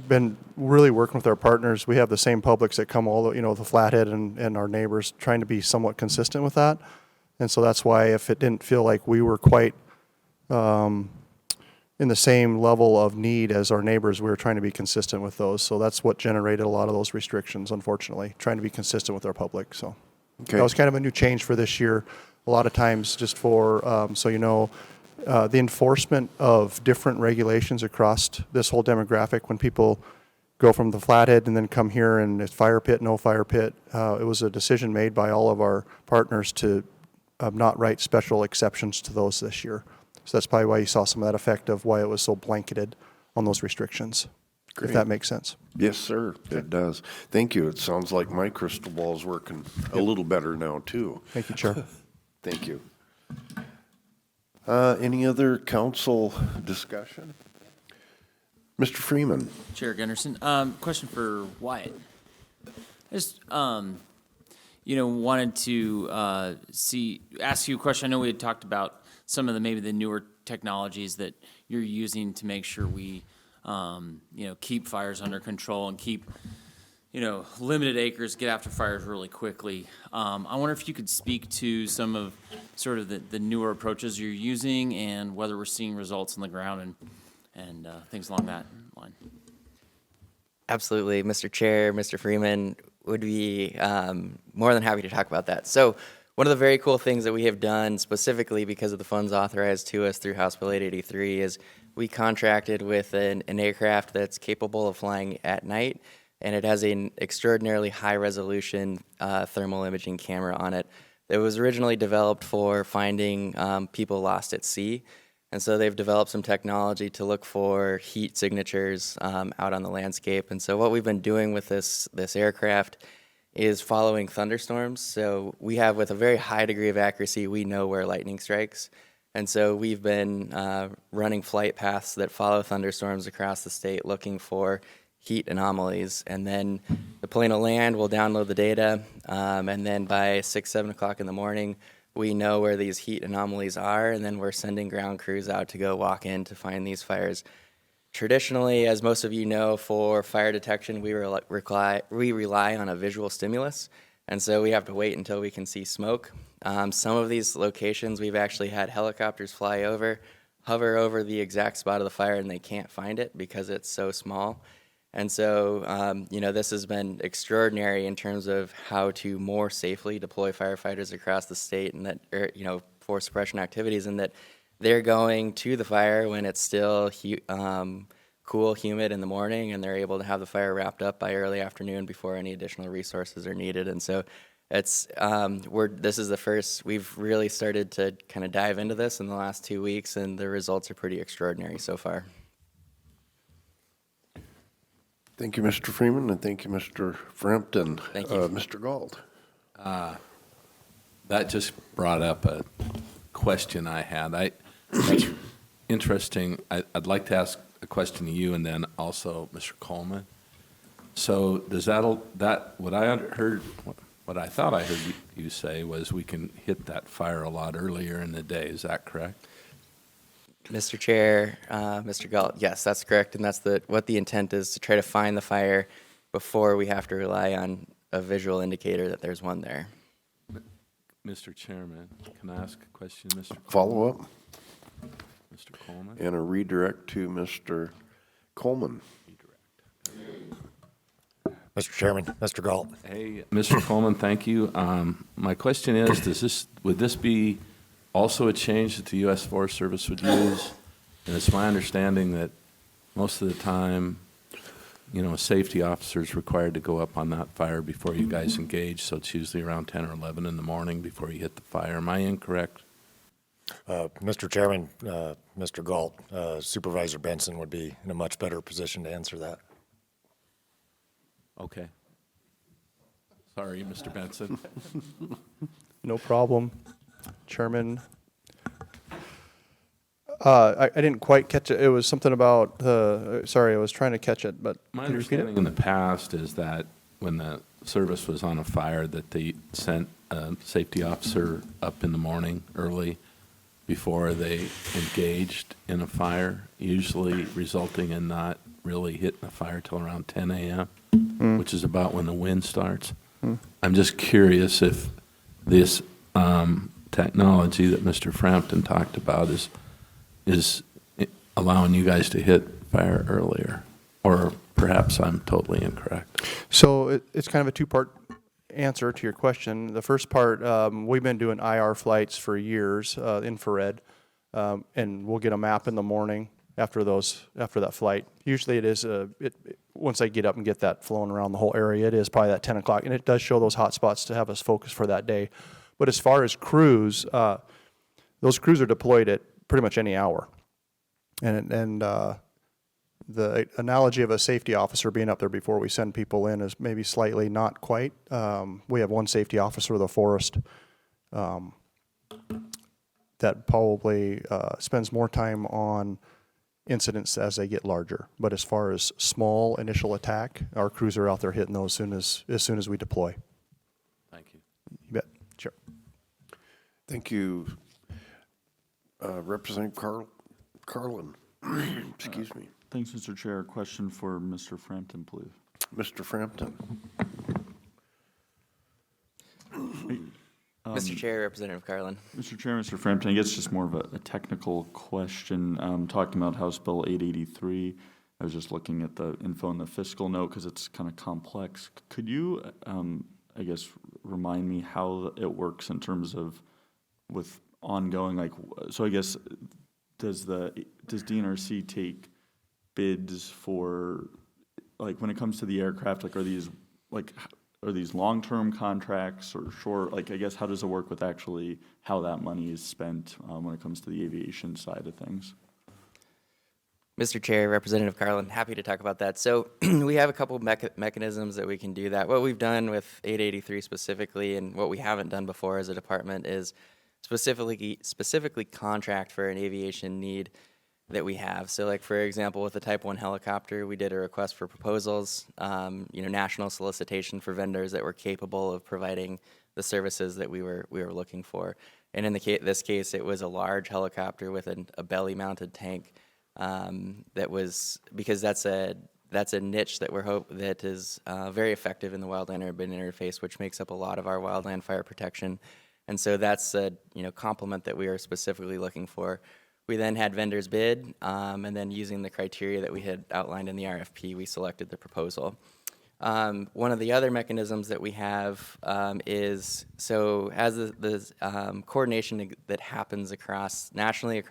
been really working with our partners. We have the same publics that come all the Flathead and our neighbors, trying to be somewhat consistent with that. And so that's why if it didn't feel like we were quite in the same level of need as our neighbors, we were trying to be consistent with those. So that's what generated a lot of those restrictions, unfortunately, trying to be consistent with our public. So that was kind of a new change for this year. A lot of times just for, the enforcement of different regulations across this whole demographic, when people go from the Flathead and then come here and it's fire pit, no fire pit, it was a decision made by all of our partners to not write special exceptions to those this year. So that's probably why you saw some of that effect of why it was so blanketed on those restrictions, if that makes sense. Yes, sir, it does. Thank you. It sounds like my crystal ball is working a little better now, too. Thank you, Chair. Thank you. Any other council discussion? Mr. Freeman. Chair Gunderson, question for Wyatt. I just, wanted to ask you a question. I know we had talked about some of maybe the newer technologies that you're using to make sure we, keep fires under control and keep, limited acres, get after fires really quickly. I wonder if you could speak to some of sort of the newer approaches you're using and whether we're seeing results on the ground and things along that line. Absolutely, Mr. Chair, Mr. Freeman would be more than happy to talk about that. So one of the very cool things that we have done specifically because of the funds authorized to us through House Bill 883 is we contracted with an aircraft that's capable of flying at night, and it has an extraordinarily high-resolution thermal imaging camera on it. It was originally developed for finding people lost at sea, and so they've developed some technology to look for heat signatures out on the landscape. And so what we've been doing with this aircraft is following thunderstorms. So we have, with a very high degree of accuracy, we know where lightning strikes. And so we've been running flight paths that follow thunderstorms across the state looking for heat anomalies. And then the plane will land, we'll download the data, and then by 6, 7 o'clock in the morning, we know where these heat anomalies are, and then we're sending ground crews out to go walk in to find these fires. Traditionally, as most of you know, for fire detection, we rely on a visual stimulus, and so we have to wait until we can see smoke. Some of these locations, we've actually had helicopters fly over, hover over the exact spot of the fire, and they can't find it because it's so small. And so, this has been extraordinary in terms of how to more safely deploy firefighters across the state, and that, for suppression activities, and that they're going to the fire when it's still cool, humid in the morning, and they're able to have the fire wrapped up by early afternoon before any additional resources are needed. And so it's this is the first, we've really started to kind of dive into this in the last 2 weeks, and the results are pretty extraordinary so far. Thank you, Mr. Freeman, and thank you, Mr. Frampton. Thank you. Mr. Galt. That just brought up a question I had. That's interesting. I'd like to ask a question to you and then also Mr. Coleman. So does what I thought I heard you say was we can hit that fire a lot earlier in the day. Is that correct? Mr. Chair, Mr. Galt, yes, that's correct, and that's what the intent is, to try to find the fire before we have to rely on a visual indicator that there's one there. Mr. Chairman, can I ask a question, Mr. Coleman? Follow up. Mr. Coleman? And a redirect to Mr. Coleman. Mr. Chairman, Mr. Galt. Hey, Mr. Coleman, thank you. My question is, would this be also a change that the U.S. Forest Service would use? And it's my understanding that most of the time, a safety officer is required to go up on that fire before you guys engage, so it's usually around 10 or 11 in the morning before you hit the fire. Am I incorrect? Mr. Chairman, Mr. Galt, Supervisor Benson would be in a much better position to answer that. Okay. Sorry, Mr. Benson. No problem. Chairman. I didn't quite catch it. It was something about sorry, I was trying to catch it, but My can you repeat it? understanding in the past is that when the service was on a fire, that they sent a safety officer up in the morning early before they engaged in a fire, usually resulting in not really hitting the fire till around 10 a.m., which is about when the wind starts. I'm just curious if this technology that Mr. Frampton talked about is allowing you guys to hit fire earlier, or perhaps I'm totally incorrect. So it's kind of a two-part answer to your question. The first part, we've been doing IR flights for years, infrared, and we'll get a map in the morning after that flight. Usually it is, once I get up and get that flowing around the whole area, it is probably that 10 o'clock, and it does show those hot spots to have us focus for that day. But as far as crews, those crews are deployed at pretty much any hour. And the analogy of a safety officer being up there before we send people in is maybe slightly not quite. We have one safety officer of the forest that probably spends more time on incidents as they get larger. But as far as small initial attack, our crews are out there hitting those as soon as we deploy. Thank you. You bet. Sure. Thank you, Representative Carlin. Excuse me. Thanks, Mr. Chair. Question for Mr. Frampton, please. Mr. Frampton. Mr. Chair, Representative Carlin. Mr. Chair, Mr. Frampton, I guess just more of a technical question. Talking about House Bill 883, I was just looking at the info in the fiscal note because it's kind of complex. Could you, remind me how it works in terms of with ongoing, like, so I guess, does DNRC take bids for, like, when it comes to the aircraft, like, are these long-term contracts or short? Like, I guess, how does it work with actually how that money is spent when it comes to the aviation side of things? Mr. Chair, Representative Carlin, happy to talk about that. So we have a couple mechanisms that we can do that. What we've done with 883 specifically, and what we haven't done before as a department, is specifically contract for an aviation need that we have. So, like, for example, with the Type 1 helicopter, we did a request for proposals, national solicitation for vendors that were capable of providing the services that we were looking for. And in this case, it was a large helicopter with a belly-mounted tank. That was because that's a niche that that is very effective in the wildland-urban interface, which makes up a lot of our wildland fire protection, and so that's a complement that we are specifically looking for. We then had vendors bid, and then using the criteria that we had outlined in the RFP, we selected the proposal. One of the other mechanisms that we have is as the coordination that happens nationally,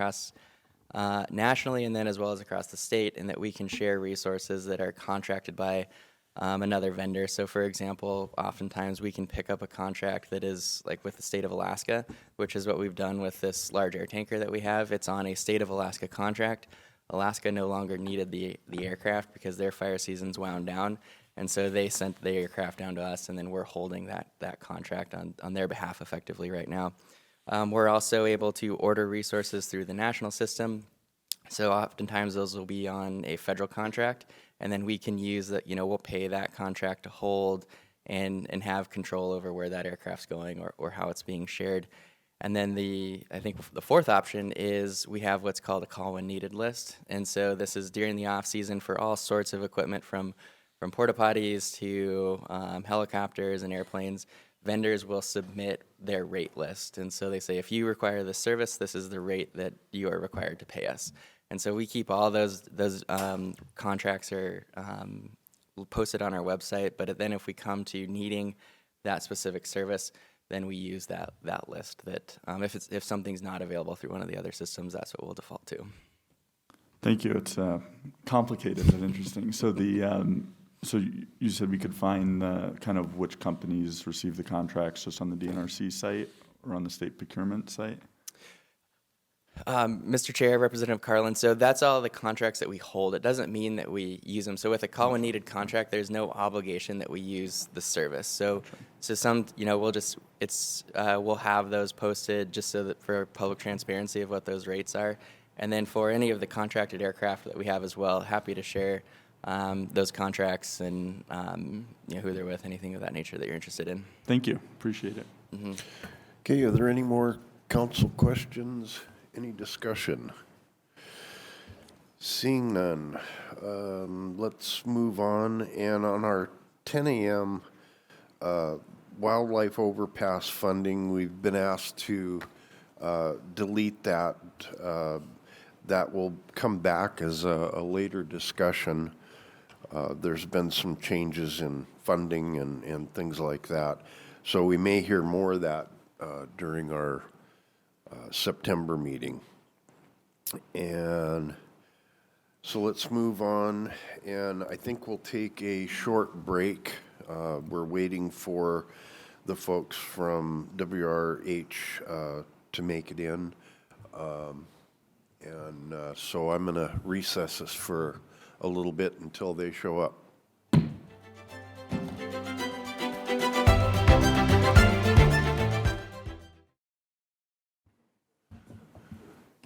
and then as well as across the state, and that we can share resources that are contracted by another vendor. So, for example, oftentimes we can pick up a contract that is like with the state of Alaska, which is what we've done with this large air tanker that we have. It's on a state of Alaska contract. Alaska no longer needed the aircraft because their fire seasons wound down, and so they sent the aircraft down to us, and then we're holding that contract on their behalf effectively right now. We're also able to order resources through the national system. So oftentimes those will be on a federal contract, and then we can use that, we'll pay that contract to hold and have control over where that aircraft's going or how it's being shared. And then I think the fourth option is we have what's called a call when needed list. And so this is during the off season for all sorts of equipment from porta potties to helicopters and airplanes. Vendors will submit their rate list. And so they say, if you require this service, this is the rate that you are required to pay us. And so we keep all those contracts are posted on our website, but then if we come to needing that specific service, then we use that list that if something's not available through one of the other systems, that's what we'll default to. Thank you. It's complicated but interesting. So so you said we could find kind of which companies receive the contracts just on the DNRC site or on the state procurement site? Mr. Chair, Representative Carlin, so that's all the contracts that we hold. It doesn't mean that we use them. So with a call when needed contract, there's no obligation that we use the service. So some, we'll have those posted just so that for public transparency of what those rates are. And then for any of the contracted aircraft that we have as well, happy to share those contracts and who they're with, anything of that nature that you're interested in. Thank you. Appreciate it. Mm-hmm. Okay, are there any more council questions? Any discussion? Seeing none, let's move on. And on our 10 a.m. Wildlife overpass funding, we've been asked to delete that. That will come back as a later discussion. There's been some changes in funding and things like that. So we may hear more of that during our September meeting. And so let's move on, and I think we'll take a short break. We're waiting for the folks from WRH to make it in. So I'm going to recess this for a little bit until they show up.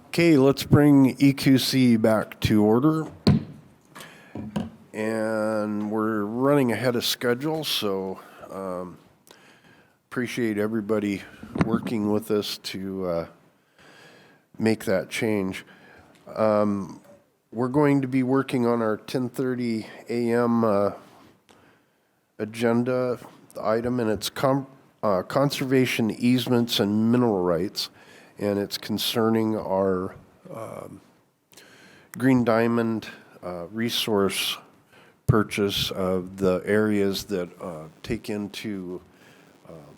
Okay, let's bring EQC back to order. And we're running ahead of schedule, so appreciate everybody working with us to make that change. We're going to be working on our 10:30 a.m. Agenda item, and it's conservation easements and mineral rights. And it's concerning our Green Diamond resource purchase of the areas that take into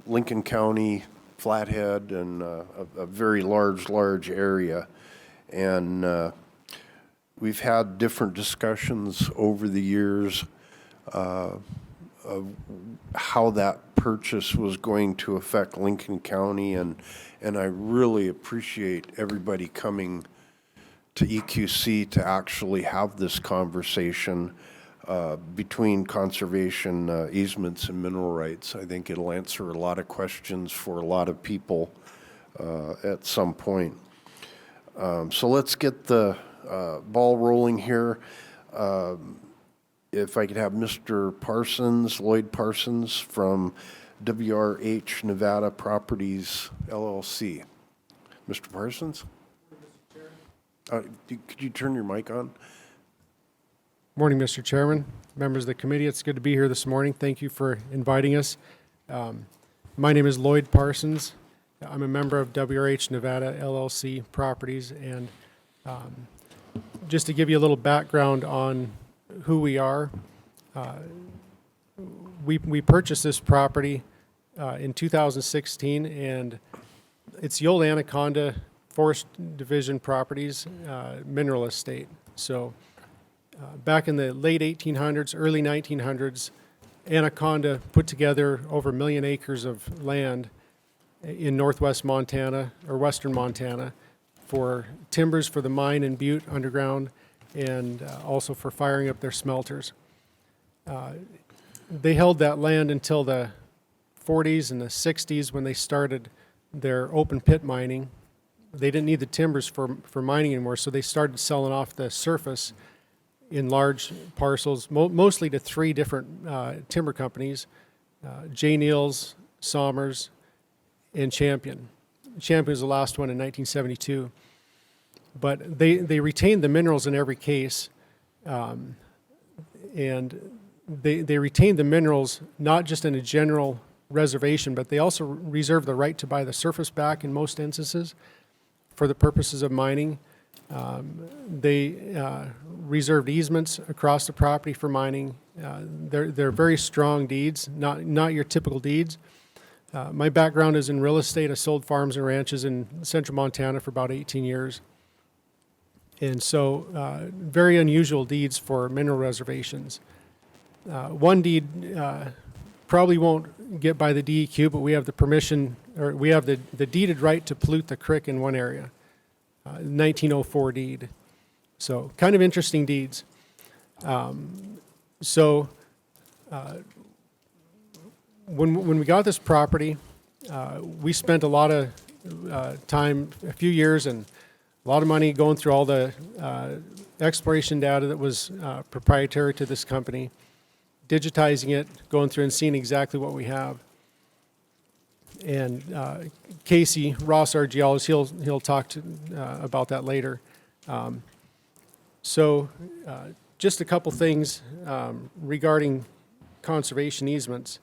Lincoln County, Flathead, and a very large area. And we've had different discussions over the years of how that purchase was going to affect Lincoln County, and I really appreciate everybody coming to EQC to actually have this conversation between conservation easements and mineral rights. I think it'll answer a lot of questions for a lot of people at some point. So let's get the ball rolling here. If I could have Mr. Parsons, Lloyd Parsons from WRH Nevada Properties LLC. Mr. Parsons? Could you turn your mic on? Morning, Mr. Chairman, members of the committee. It's good to be here this morning. Thank you for inviting us. My name is Lloyd Parsons. I'm a member of WRH Nevada LLC Properties, and just to give you a little background on who we are, we purchased this property in 2016, and it's the old Anaconda Forest Division Properties mineral estate. So back in the late 1800s, early 1900s, Anaconda put together over 1 million acres of land in northwest Montana, or western Montana, for timbers for the mine and Butte underground, and also for firing up their smelters. They held that land until the 40s and the 60s when they started their open pit mining. They didn't need the timbers for mining anymore, so they started selling off the surface in large parcels, mostly to 3 different timber companies, J. Neal's, Somers, and Champion. Champion was the last one in 1972. But they retained the minerals in every case, and they retained the minerals not just in a general reservation, but they also reserved the right to buy the surface back in most instances for the purposes of mining. They reserved easements across the property for mining. They're very strong deeds, not your typical deeds. My background is in real estate. I sold farms and ranches in central Montana for about 18 years. And so very unusual deeds for mineral reservations. One deed probably won't get by the DEQ, but we have the permission, or we have the deeded right to pollute the creek in one area, 1904 deed. So kind of interesting deeds. When we got this property, we spent a lot of time, a few years, and a lot of money going through all the exploration data that was proprietary to this company, digitizing it, going through and seeing exactly what we have. And Casey Ross, our geologist, he'll talk about that later. Just a couple things regarding conservation easements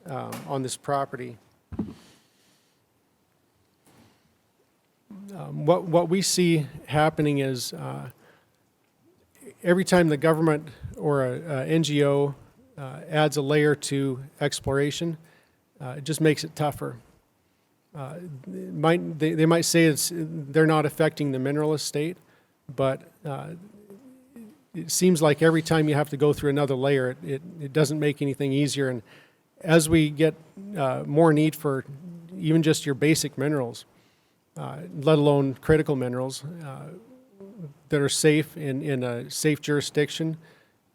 on this property. What we see happening is every time the government or a NGO adds a layer to exploration, it just makes it tougher. They might say they're not affecting the mineral estate, but it seems like every time you have to go through another layer, it doesn't make anything easier. And as we get more need for even just your basic minerals, let alone critical minerals that are safe in a safe jurisdiction,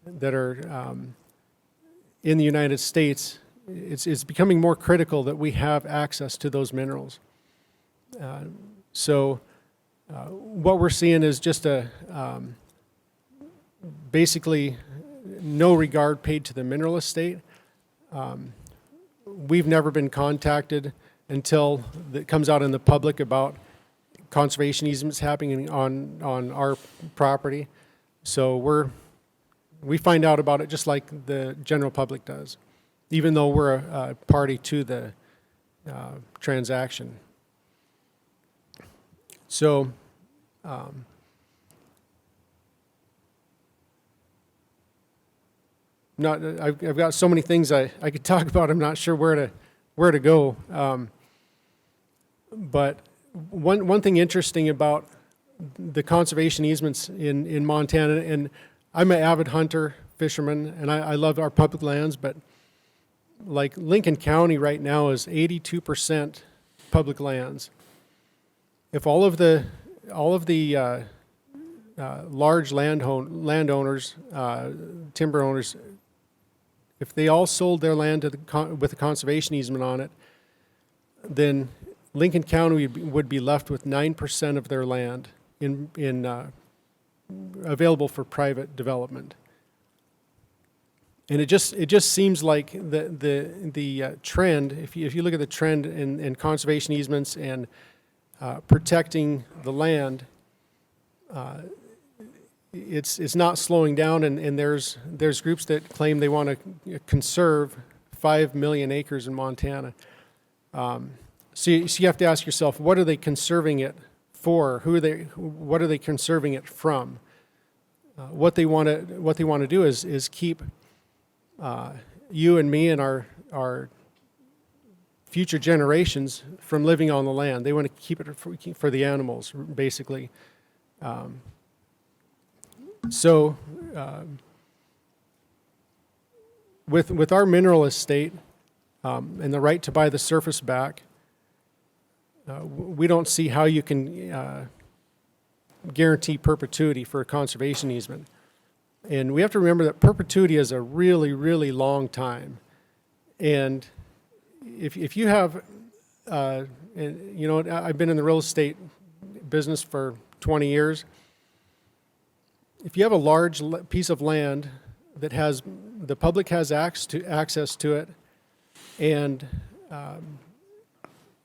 that are in the United States, it's becoming more critical that we have access to those minerals. What we're seeing is just basically no regard paid to the mineral estate. We've never been contacted until it comes out in the public about conservation easements happening on our property. So we find out about it just like the general public does, even though we're a party to the transaction. So I've got so many things I could talk about. I'm not sure where to where to go. But one thing interesting about the conservation easements in Montana, and I'm an avid hunter, fisherman, and I love our public lands, but like Lincoln County right now is 82% public lands. If all of the large landowners, timber owners, if they all sold their land to with a conservation easement on it, then Lincoln County would be left with 9% of their land available for private development. And it just seems like the trend, if you look at the trend in conservation easements and protecting the land, it's not slowing down, and there's groups that claim they want to conserve 5 million acres in Montana. So you have to ask yourself, what are they conserving it for? What are they conserving it from? What they want to do is keep you and me and our future generations from living on the land. They want to keep it for the animals, basically. So with our mineral estate and the right to buy the surface back, we don't see how you can guarantee perpetuity for a conservation easement. And we have to remember that perpetuity is a really, really long time. And if you have, and, you know, I've been in the real estate business for 20 years. If you have a large piece of land that the public has access to it, and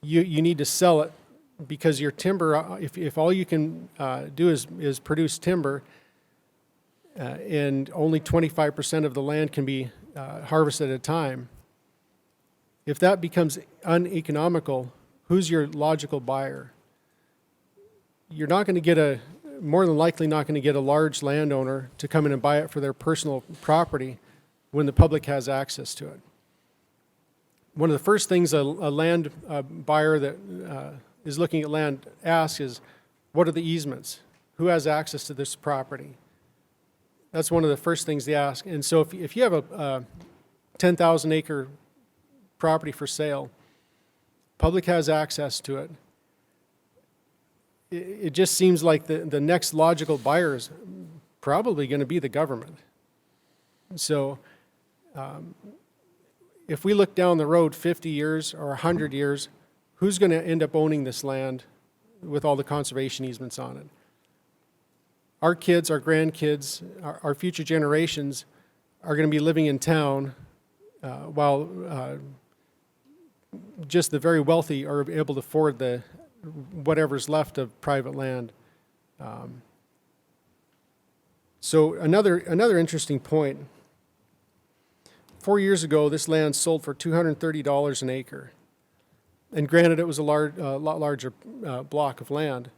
you need to sell it because your timber, if all you can do is produce timber, and only 25% of the land can be harvested at a time, if that becomes uneconomical, who's your logical buyer? You're not going to get more than likely not going to get a large landowner to come in and buy it for their personal property when the public has access to it. One of the first things a land buyer that is looking at land asks is, what are the easements? Who has access to this property? That's one of the first things they ask. And so if you have a 10,000 acre property for sale, public has access to it, it just seems like the next logical buyer is probably going to be the government. So if we look down the road 50 years or 100 years, who's going to end up owning this land with all the conservation easements on it? Our kids, our grandkids, our future generations are going to be living in town while just the very wealthy are able to afford whatever's left of private land. So another interesting point. 4 years ago, this land sold for $230 an acre. And granted, it was a lot larger block of land.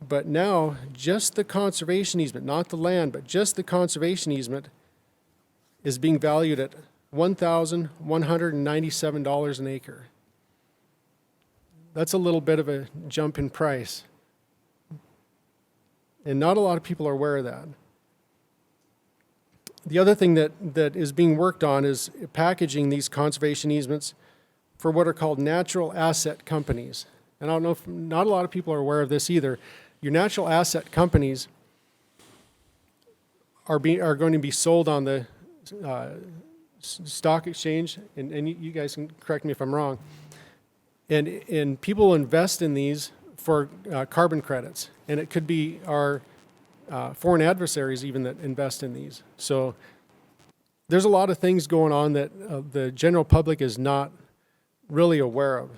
But now, just the conservation easement, not the land, but just the conservation easement is being valued at $1,197 an acre. That's a little bit of a jump in price. And not a lot of people are aware of that. The other thing that is being worked on is packaging these conservation easements for what are called natural asset companies. And I don't know if not a lot of people are aware of this either. Your natural asset companies are going to be sold on the stock exchange, and you guys can correct me if I'm wrong. And people invest in these for carbon credits, and it could be our foreign adversaries even that invest in these. So there's a lot of things going on that the general public is not really aware of.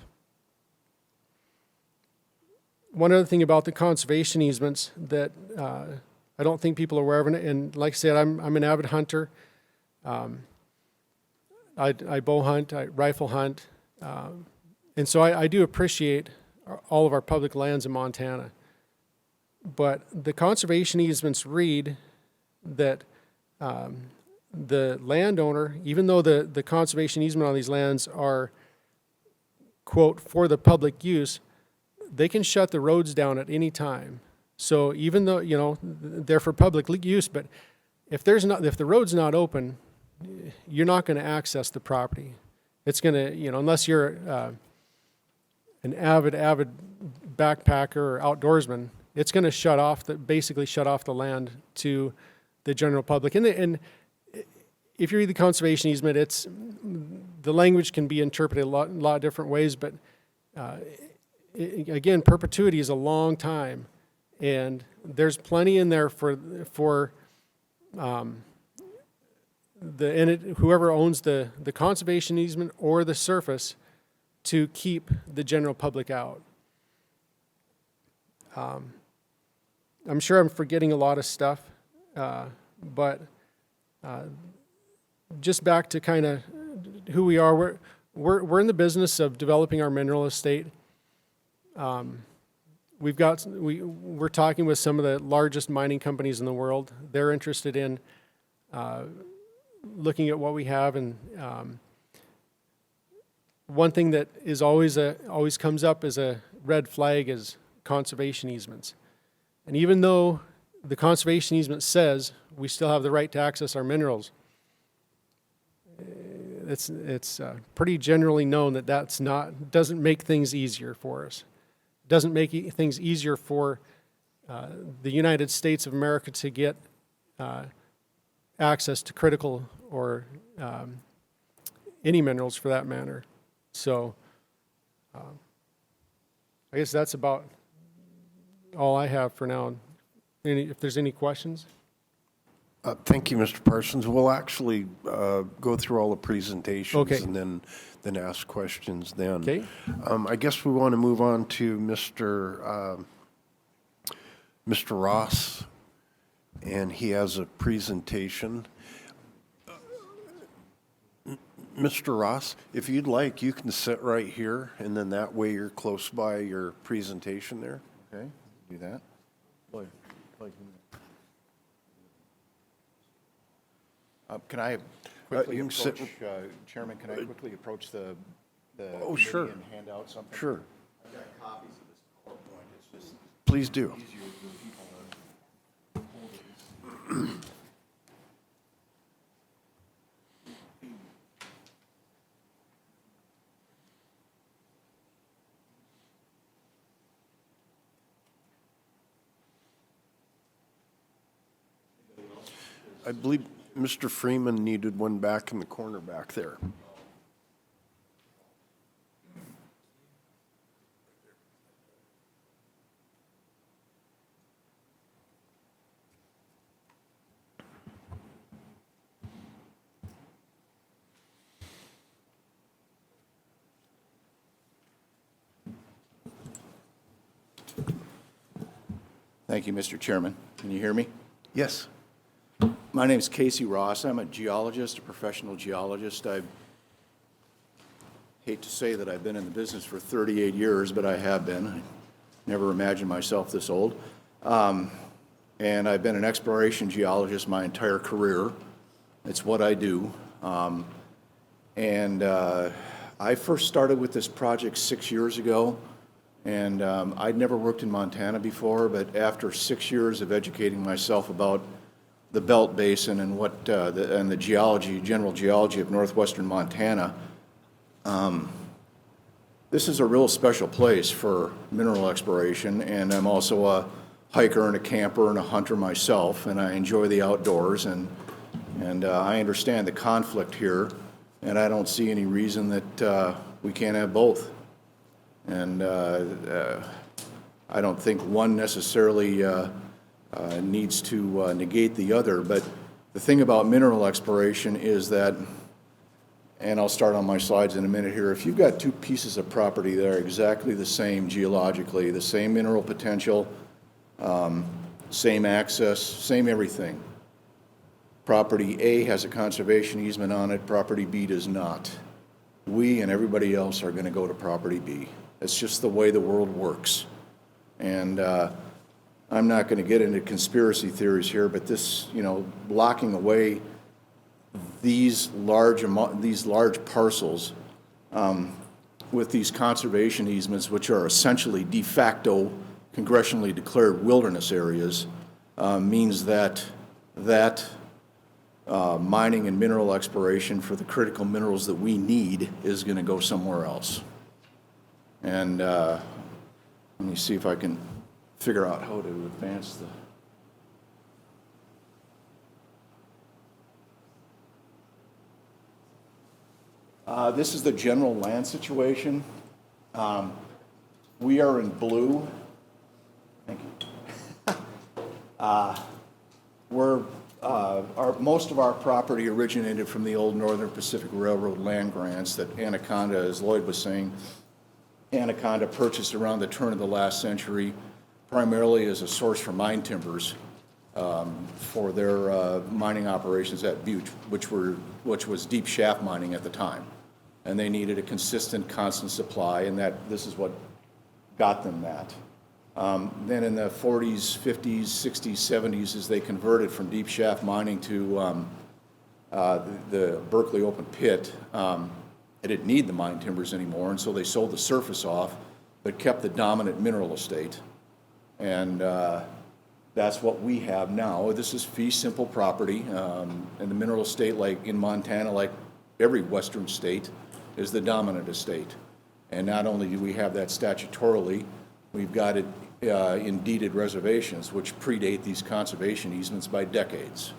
One other thing about the conservation easements that I don't think people are aware of, and like I said, I'm an avid hunter. I bow hunt, I rifle hunt, and so I do appreciate all of our public lands in Montana. But the conservation easements read that the landowner, even though the conservation easement on these lands are quote, for the public use, they can shut the roads down at any time. So even though, you know, they're for public use, but if the road's not open, you're not going to access the property. It's going to, you know, unless you're an avid backpacker or outdoorsman, it's going to basically shut off the land to the general public. And if you read the conservation easement, the language can be interpreted a lot of different ways, but again, perpetuity is a long time, and there's plenty in there for whoever owns the conservation easement or the surface to keep the general public out. I'm sure I'm forgetting a lot of stuff, but just back to kind of who we are. We're in the business of developing our mineral estate. We're talking with some of the largest mining companies in the world. They're interested in looking at what we have, and one thing that is always comes up as a red flag is conservation easements. And even though the conservation easement says we still have the right to access our minerals, it's pretty generally known that doesn't make things easier for us. It doesn't make things easier for the United States of America to get access to critical or any minerals for that matter. So I guess that's about all I have for now. If there's any questions? Thank you, Mr. Parsons. We'll actually go through all the presentations Okay. and then ask questions then. Okay. I guess we want to move on to Mr. Ross, and he has a presentation. Mr. Ross, if you'd like, you can sit right here, and then that way you're close by your presentation there. Okay, do that. Can I quickly you can sit- approach, Chairman, can I quickly approach the Oh, sure. committee and hand out something? Sure. I've got copies of this PowerPoint. It's just Please do. easier for people to hold it. I believe Mr. Freeman needed one back in the corner back there. Thank you, Mr. Chairman. Can you hear me? Yes. My name is Casey Ross. I'm a geologist, a professional geologist. I hate to say that I've been in the business for 38 years, but I have been. I never imagined myself this old. And I've been an exploration geologist my entire career. It's what I do. I first started with this project 6 years ago, and I'd never worked in Montana before, but after 6 years of educating myself about the Belt Basin and the geology, general geology of northwestern Montana, this is a real special place for mineral exploration, and I'm also a hiker and a camper and a hunter myself, and I enjoy the outdoors, and I understand the conflict here, and I don't see any reason that we can't have both. And I don't think one necessarily needs to negate the other, but the thing about mineral exploration is that, and I'll start on my slides in a minute here, if you've got two pieces of property that are exactly the same geologically, the same mineral potential, same access, same everything, property A has a conservation easement on it, property B does not. We and everybody else are going to go to property B. It's just the way the world works. And I'm not going to get into conspiracy theories here, but this, locking away these large parcels with these conservation easements, which are essentially de facto congressionally declared wilderness areas, means that mining and mineral exploration for the critical minerals that we need is going to go somewhere else. And let me see if I can figure out how to advance the... This is the general land situation. We are in blue. Thank you. Most of our property originated from the old Northern Pacific Railroad land grants that Anaconda, as Lloyd was saying, Anaconda purchased around the turn of the last century, primarily as a source for mine timbers for their mining operations at Butte, which was deep shaft mining at the time. And they needed a consistent, constant supply, and this is what got them that. Then in the 40s, 50s, 60s, 70s, as they converted from deep shaft mining to the Berkeley open pit, they didn't need the mine timbers anymore, and so they sold the surface off, but kept the dominant mineral estate. And that's what we have now. This is fee simple property, and the mineral estate, like in Montana, like every western state, is the dominant estate. And not only do we have that statutorily, we've got it in deeded reservations, which predate these conservation easements by decades.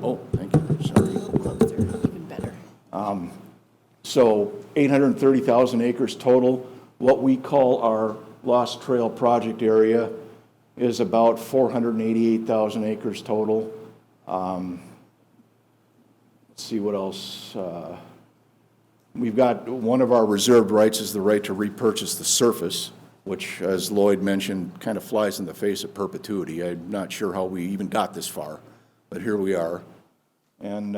Oh, thank you, sorry. Even better. So 830,000 acres total. What we call our Lost Trail project area is about 488,000 acres total. Let's see what else. We've got one of our reserved rights is the right to repurchase the surface, which, as Lloyd mentioned, kind of flies in the face of perpetuity. I'm not sure how we even got this far, but here we are. And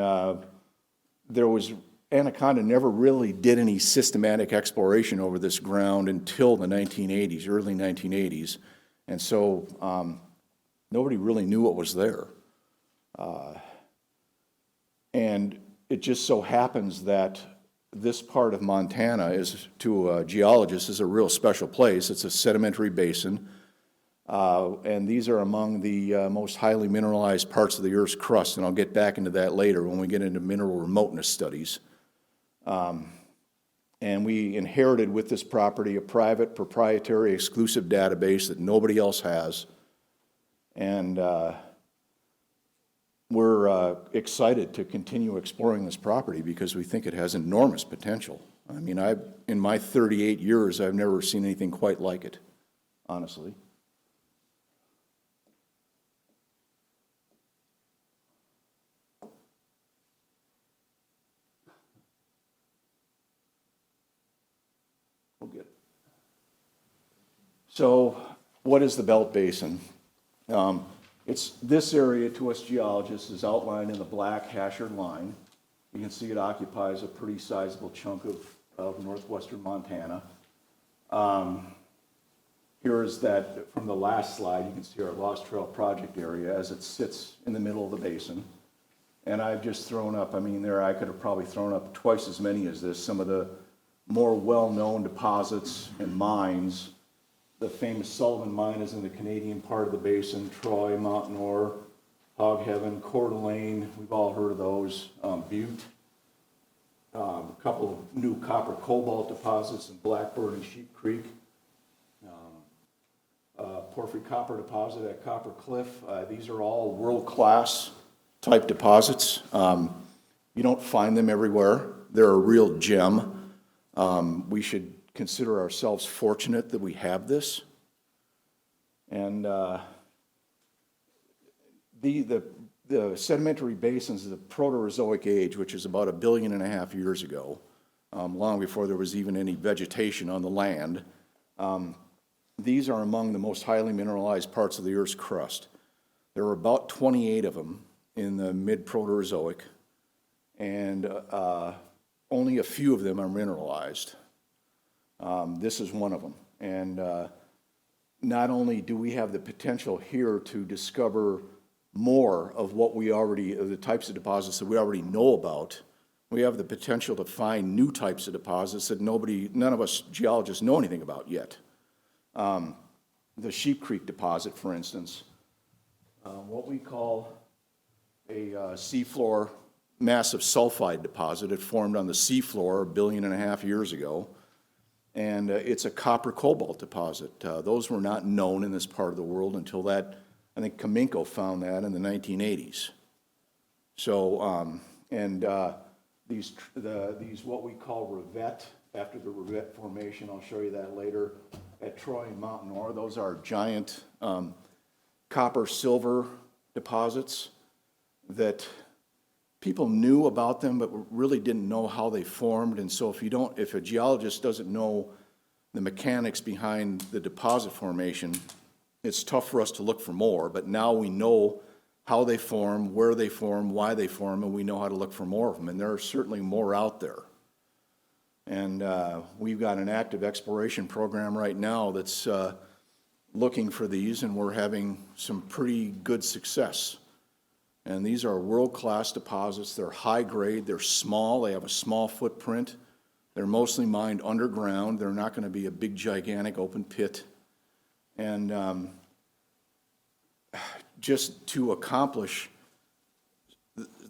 Anaconda never really did any systematic exploration over this ground until the 1980s, early 1980s. And so nobody really knew what was there. And it just so happens that this part of Montana is, to a geologist, is a real special place. It's a sedimentary basin, and these are among the most highly mineralized parts of the Earth's crust, and I'll get back into that later when we get into mineral remoteness studies. And we inherited with this property a private, proprietary, exclusive database that nobody else has, and we're excited to continue exploring this property because we think it has enormous potential. I mean, in my 38 years, I've never seen anything quite like it, honestly. We'll get it. So, what is the Belt Basin? It's this area to us geologists is outlined in the black hashed line. You can see it occupies a pretty sizable chunk of northwestern Montana. Here is that from the last slide, you can see our Lost Trail project area as it sits in the middle of the basin. And I've just thrown up, I mean, I could have probably thrown up twice as many as this, some of the more well-known deposits and mines. The famous Sullivan Mine is in the Canadian part of the basin, Troy, Mountain Ore, Hog Heaven, Coeur d'Alene, we've all heard of those, Butte. A couple of new copper cobalt deposits in Blackbird and Sheep Creek. Porphyry copper deposit at Copper Cliff. These are all world-class type deposits. You don't find them everywhere. They're a real gem. We should consider ourselves fortunate that we have this. And the sedimentary basins of the Proterozoic age, which is about 1.5 billion years ago, long before there was even any vegetation on the land, these are among the most highly mineralized parts of the Earth's crust. There are about 28 of them in the mid-Proterozoic, and only a few of them are mineralized. This is one of them. And not only do we have the potential here to discover more of what we already, of the types of deposits that we already know about. We have the potential to find new types of deposits that none of us geologists know anything about yet. The Sheep Creek deposit, for instance, what we call a seafloor massive sulfide deposit. It formed on the seafloor 1.5 billion years ago, and it's a copper cobalt deposit. Those were not known in this part of the world until that, I think Kaminko found that in the 1980s. So, these what we call revet, after the revet formation, I'll show you that later, at Troy and Mountain Ore, those are giant copper silver deposits that people knew about them but really didn't know how they formed. And so if a geologist doesn't know the mechanics behind the deposit formation, it's tough for us to look for more. But now we know how they form, where they form, why they form, and we know how to look for more of them. And there are certainly more out there. And we've got an active exploration program right now that's looking for these, and we're having some pretty good success. And these are world-class deposits. They're high grade, they're small, they have a small footprint. They're mostly mined underground. They're not going to be a big, gigantic open pit. And just to accomplish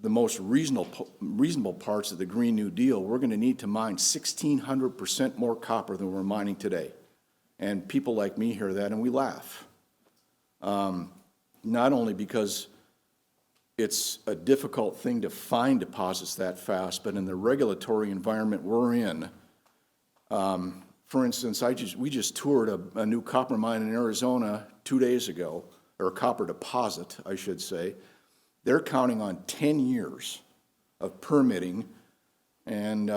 the most reasonable parts of the Green New Deal, we're going to need to mine 1,600% more copper than we're mining today. And people like me hear that and we laugh. Not only because it's a difficult thing to find deposits that fast, but in the regulatory environment we're in. For instance, we just toured a new copper mine in Arizona 2 days ago, or a copper deposit, I should say. They're counting on 10 years of permitting and,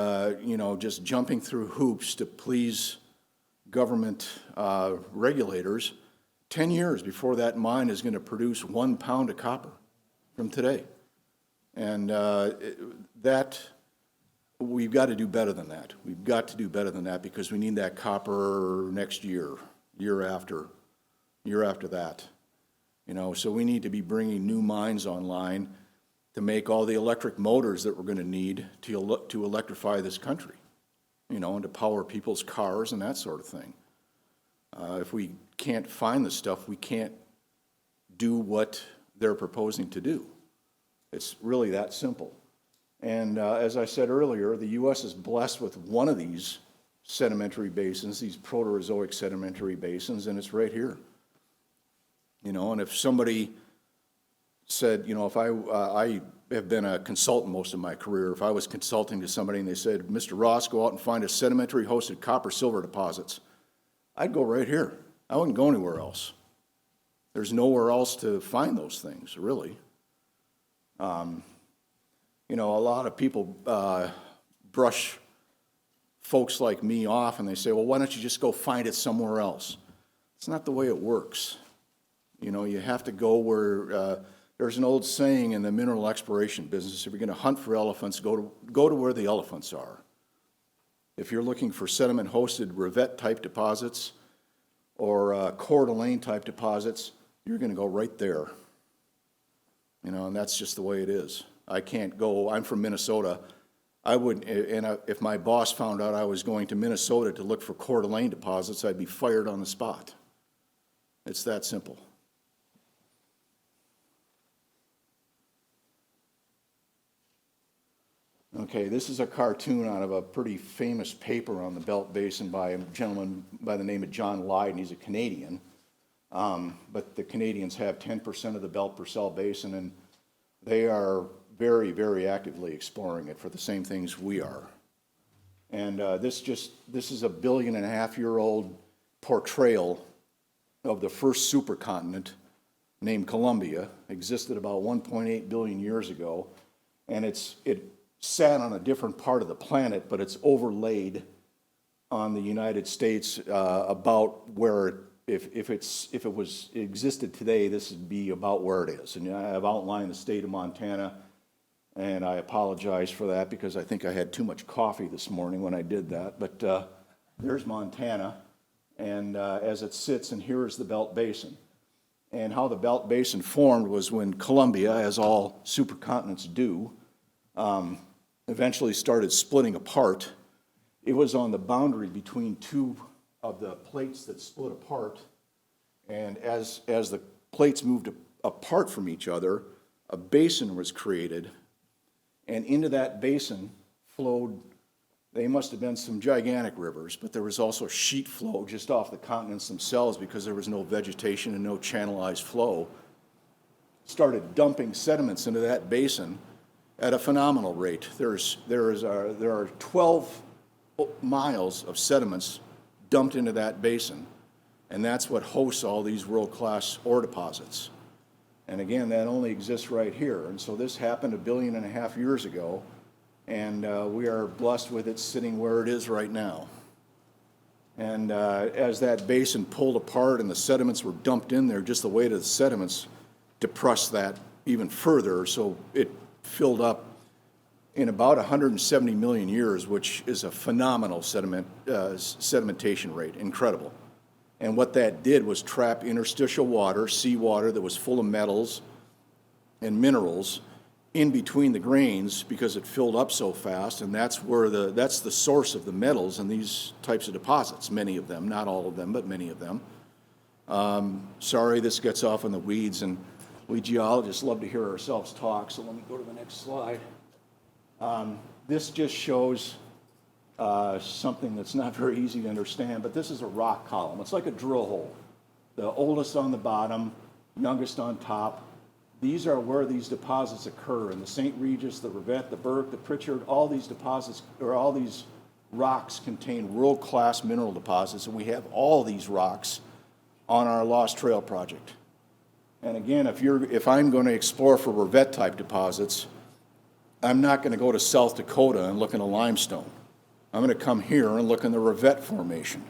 just jumping through hoops to please government regulators. 10 years before that mine is going to produce 1 pound of copper from today. And we've got to do better than that. We've got to do better than that because we need that copper next year, year after that. So we need to be bringing new mines online to make all the electric motors that we're going to need to electrify this country, and to power people's cars and that sort of thing. If we can't find the stuff, we can't do what they're proposing to do. It's really that simple. And as I said earlier, the U.S. is blessed with one of these sedimentary basins, these Proterozoic sedimentary basins, and it's right here. And if somebody said, if I have been a consultant most of my career, if I was consulting to somebody and they said, Mr. Ross, go out and find a sedimentary hosted copper silver deposits, I'd go right here. I wouldn't go anywhere else. There's nowhere else to find those things, really. A lot of people brush folks like me off and they say, well, why don't you just go find it somewhere else? It's not the way it works. You have to go where, there's an old saying in the mineral exploration business, if you're going to hunt for elephants, go to where the elephants are. If you're looking for sediment-hosted revet-type deposits or Coeur d'Alene-type deposits, you're going to go right there. And that's just the way it is. I can't go, I'm from Minnesota. I wouldn't, and if my boss found out I was going to Minnesota to look for Coeur d'Alene deposits, I'd be fired on the spot. It's that simple. Okay, this is a cartoon out of a pretty famous paper on the Belt Basin by a gentleman by the name of John Lydon. He's a Canadian, but the Canadians have 10% of the Belt Purcell Basin, and they are very, very actively exploring it for the same things we are. And this is a 1.5 billion-year-old portrayal of the first supercontinent named Columbia. Existed about 1.8 billion years ago, and it sat on a different part of the planet, but it's overlaid on the United States about where if it existed today, this would be about where it is. And I've outlined the state of Montana, and I apologize for that because I think I had too much coffee this morning when I did that. But there's Montana, and as it sits, and here is the Belt Basin. And how the Belt Basin formed was when Columbia, as all supercontinents do, eventually started splitting apart. It was on the boundary between two of the plates that split apart. And as the plates moved apart from each other, a basin was created. And into that basin flowed, they must have been some gigantic rivers, but there was also sheet flow just off the continents themselves because there was no vegetation and no channelized flow. Started dumping sediments into that basin at a phenomenal rate. There are 12 miles of sediments dumped into that basin, and that's what hosts all these world-class ore deposits. And again, that only exists right here. And so this happened 1.5 billion years ago, and we are blessed with it sitting where it is right now. And as that basin pulled apart and the sediments were dumped in there, just the weight of the sediments depressed that even further, so it filled up in about 170 million years, which is a phenomenal sedimentation rate, incredible. And what that did was trap interstitial water, seawater that was full of metals and minerals in between the grains because it filled up so fast, and that's the source of the metals in these types of deposits, many of them, not all of them, but many of them. Sorry, this gets off in the weeds, and we geologists love to hear ourselves talk, so let me go to the next slide. This just shows something that's not very easy to understand, but this is a rock column. It's like a drill hole. The oldest on the bottom, youngest on top. These are where these deposits occur in the St. Regis, the Rivette, the Burke, the Pritchard. All these deposits, or all these rocks contain world-class mineral deposits, and we have all these rocks on our Lost Trail project. And again, if I'm going to explore for Rivette-type deposits, I'm not going to go to South Dakota and look in a limestone. I'm going to come here and look in the Rivette Formation.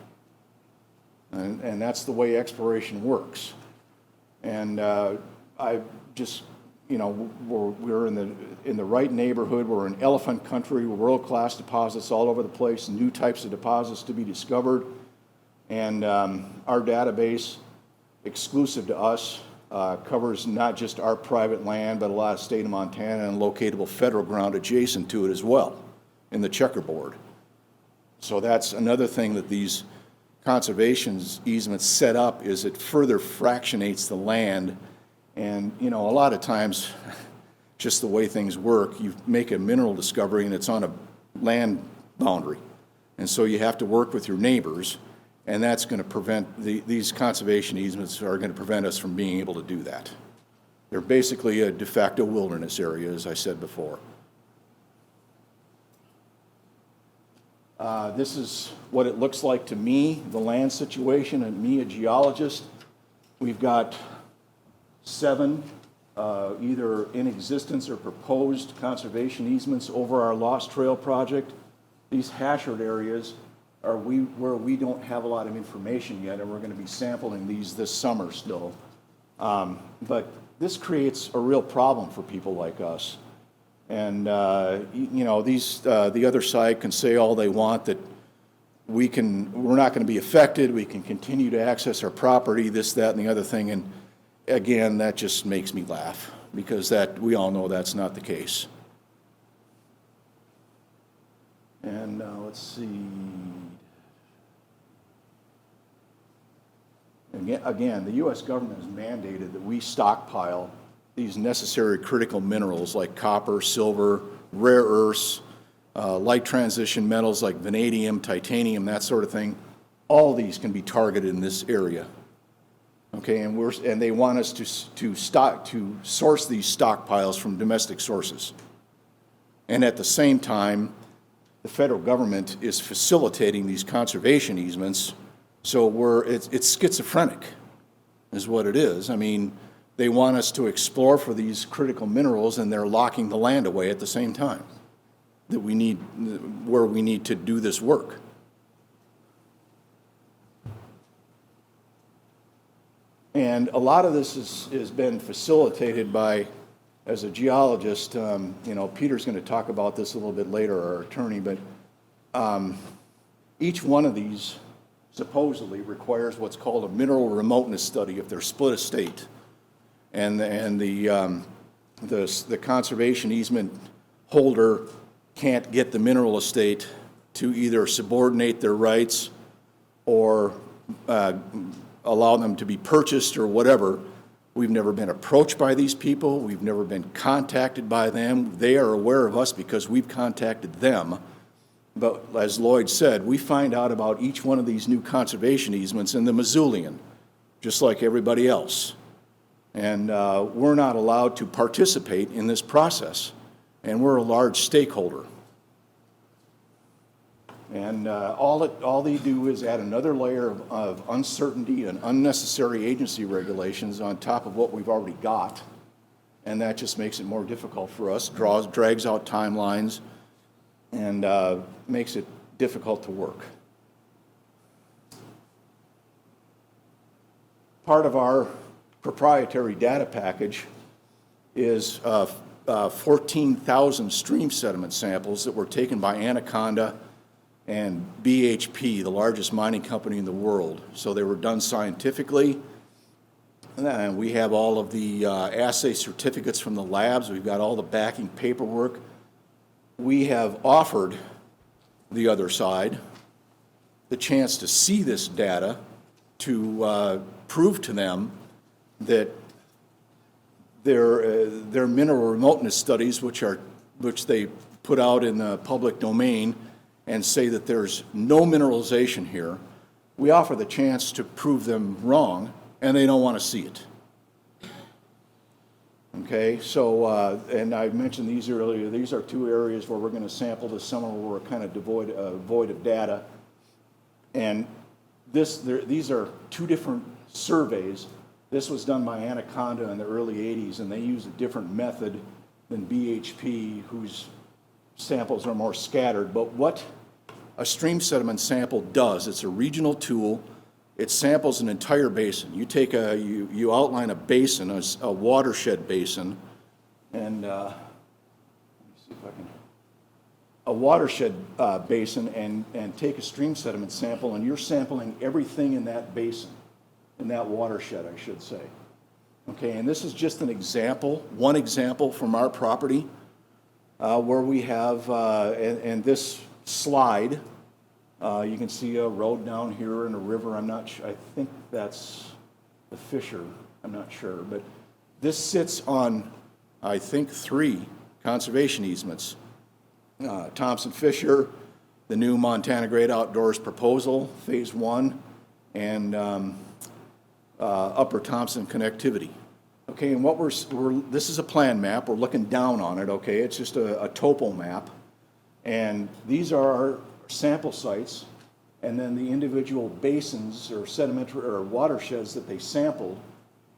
And that's the way exploration works. And I just, we're in the right neighborhood. We're in elephant country, world-class deposits all over the place, new types of deposits to be discovered. And our database, exclusive to us, covers not just our private land, but a lot of state of Montana and locatable federal ground adjacent to it as well in the checkerboard. So that's another thing that these conservation easements set up, is it further fractionates the land. And, a lot of times, just the way things work, you make a mineral discovery and it's on a land boundary. And so you have to work with your neighbors, and that's going to prevent, these conservation easements are going to prevent us from being able to do that. They're basically a de facto wilderness area, as I said before. This is what it looks like to me, the land situation, and me, a geologist. We've got 7 either in existence or proposed conservation easements over our Lost Trail project. These hashed areas are where we don't have a lot of information yet, and we're going to be sampling these this summer still. But this creates a real problem for people like us. And, the other side can say all they want that we're not going to be affected, we can continue to access our property, this, that, and the other thing. And again, that just makes me laugh, because we all know that's not the case. And let's see. Again, the U.S. government has mandated that we stockpile these necessary critical minerals like copper, silver, rare earths, light transition metals like vanadium, titanium, that sort of thing. All these can be targeted in this area. Okay, and they want us to source these stockpiles from domestic sources. And at the same time, the federal government is facilitating these conservation easements, so it's schizophrenic, is what it is. I mean, they want us to explore for these critical minerals, and they're locking the land away at the same time that we need to do this work. And a lot of this has been facilitated by, as a geologist, Peter's going to talk about this a little bit later, our attorney, but each one of these supposedly requires what's called a mineral remoteness study if they're split estate. And the conservation easement holder can't get the mineral estate to either subordinate their rights or allow them to be purchased or whatever. We've never been approached by these people. We've never been contacted by them. They are aware of us because we've contacted them. But as Lloyd said, we find out about each one of these new conservation easements in the Missoulian, just like everybody else. And we're not allowed to participate in this process, and we're a large stakeholder. And all they do is add another layer of uncertainty and unnecessary agency regulations on top of what we've already got. And that just makes it more difficult for us, drags out timelines, and makes it difficult to work. Part of our proprietary data package is 14,000 stream sediment samples that were taken by Anaconda and BHP, the largest mining company in the world. So they were done scientifically. And we have all of the assay certificates from the labs. We've got all the backing paperwork. We have offered the other side the chance to see this data to prove to them that their mineral remoteness studies, which they put out in the public domain and say that there's no mineralization here, we offer the chance to prove them wrong, and they don't want to see it. Okay, so, and I mentioned these earlier, these are two areas where we're going to sample this summer where we're kind of void of data. And these are two different surveys. This was done by Anaconda in the early 80s, and they use a different method than BHP, whose samples are more scattered. But what a stream sediment sample does, it's a regional tool. It samples an entire basin. You take you outline a basin, a watershed basin, and let me see if I can. A watershed basin, and take a stream sediment sample, and you're sampling everything in that basin, in that watershed, I should say. Okay, and this is just an example, one example from our property, where we have, and this slide. You can see a road down here and a river. I'm not sure. I think that's the Fisher. I'm not sure. But this sits on, I think, 3 conservation easements. Thompson Fisher, the new Montana Great Outdoors proposal, Phase 1, and Upper Thompson connectivity. Okay, and what this is a plan map. We're looking down on it, okay? It's just a topo map. And these are our sample sites, and then the individual basins or sedimentary or watersheds that they sampled.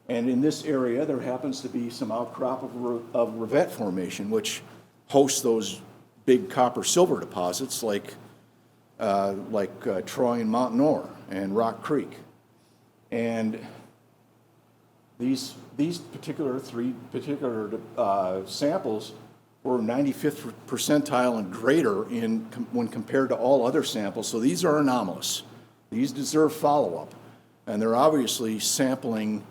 And in this area, there happens to be some outcrop of revet formation, which hosts those big copper-silver deposits like Troy and Montanore and Rock Creek. And these particular 3 samples were 95th percentile and greater when compared to all other samples. So these are anomalous. These deserve follow-up. And they're obviously sampling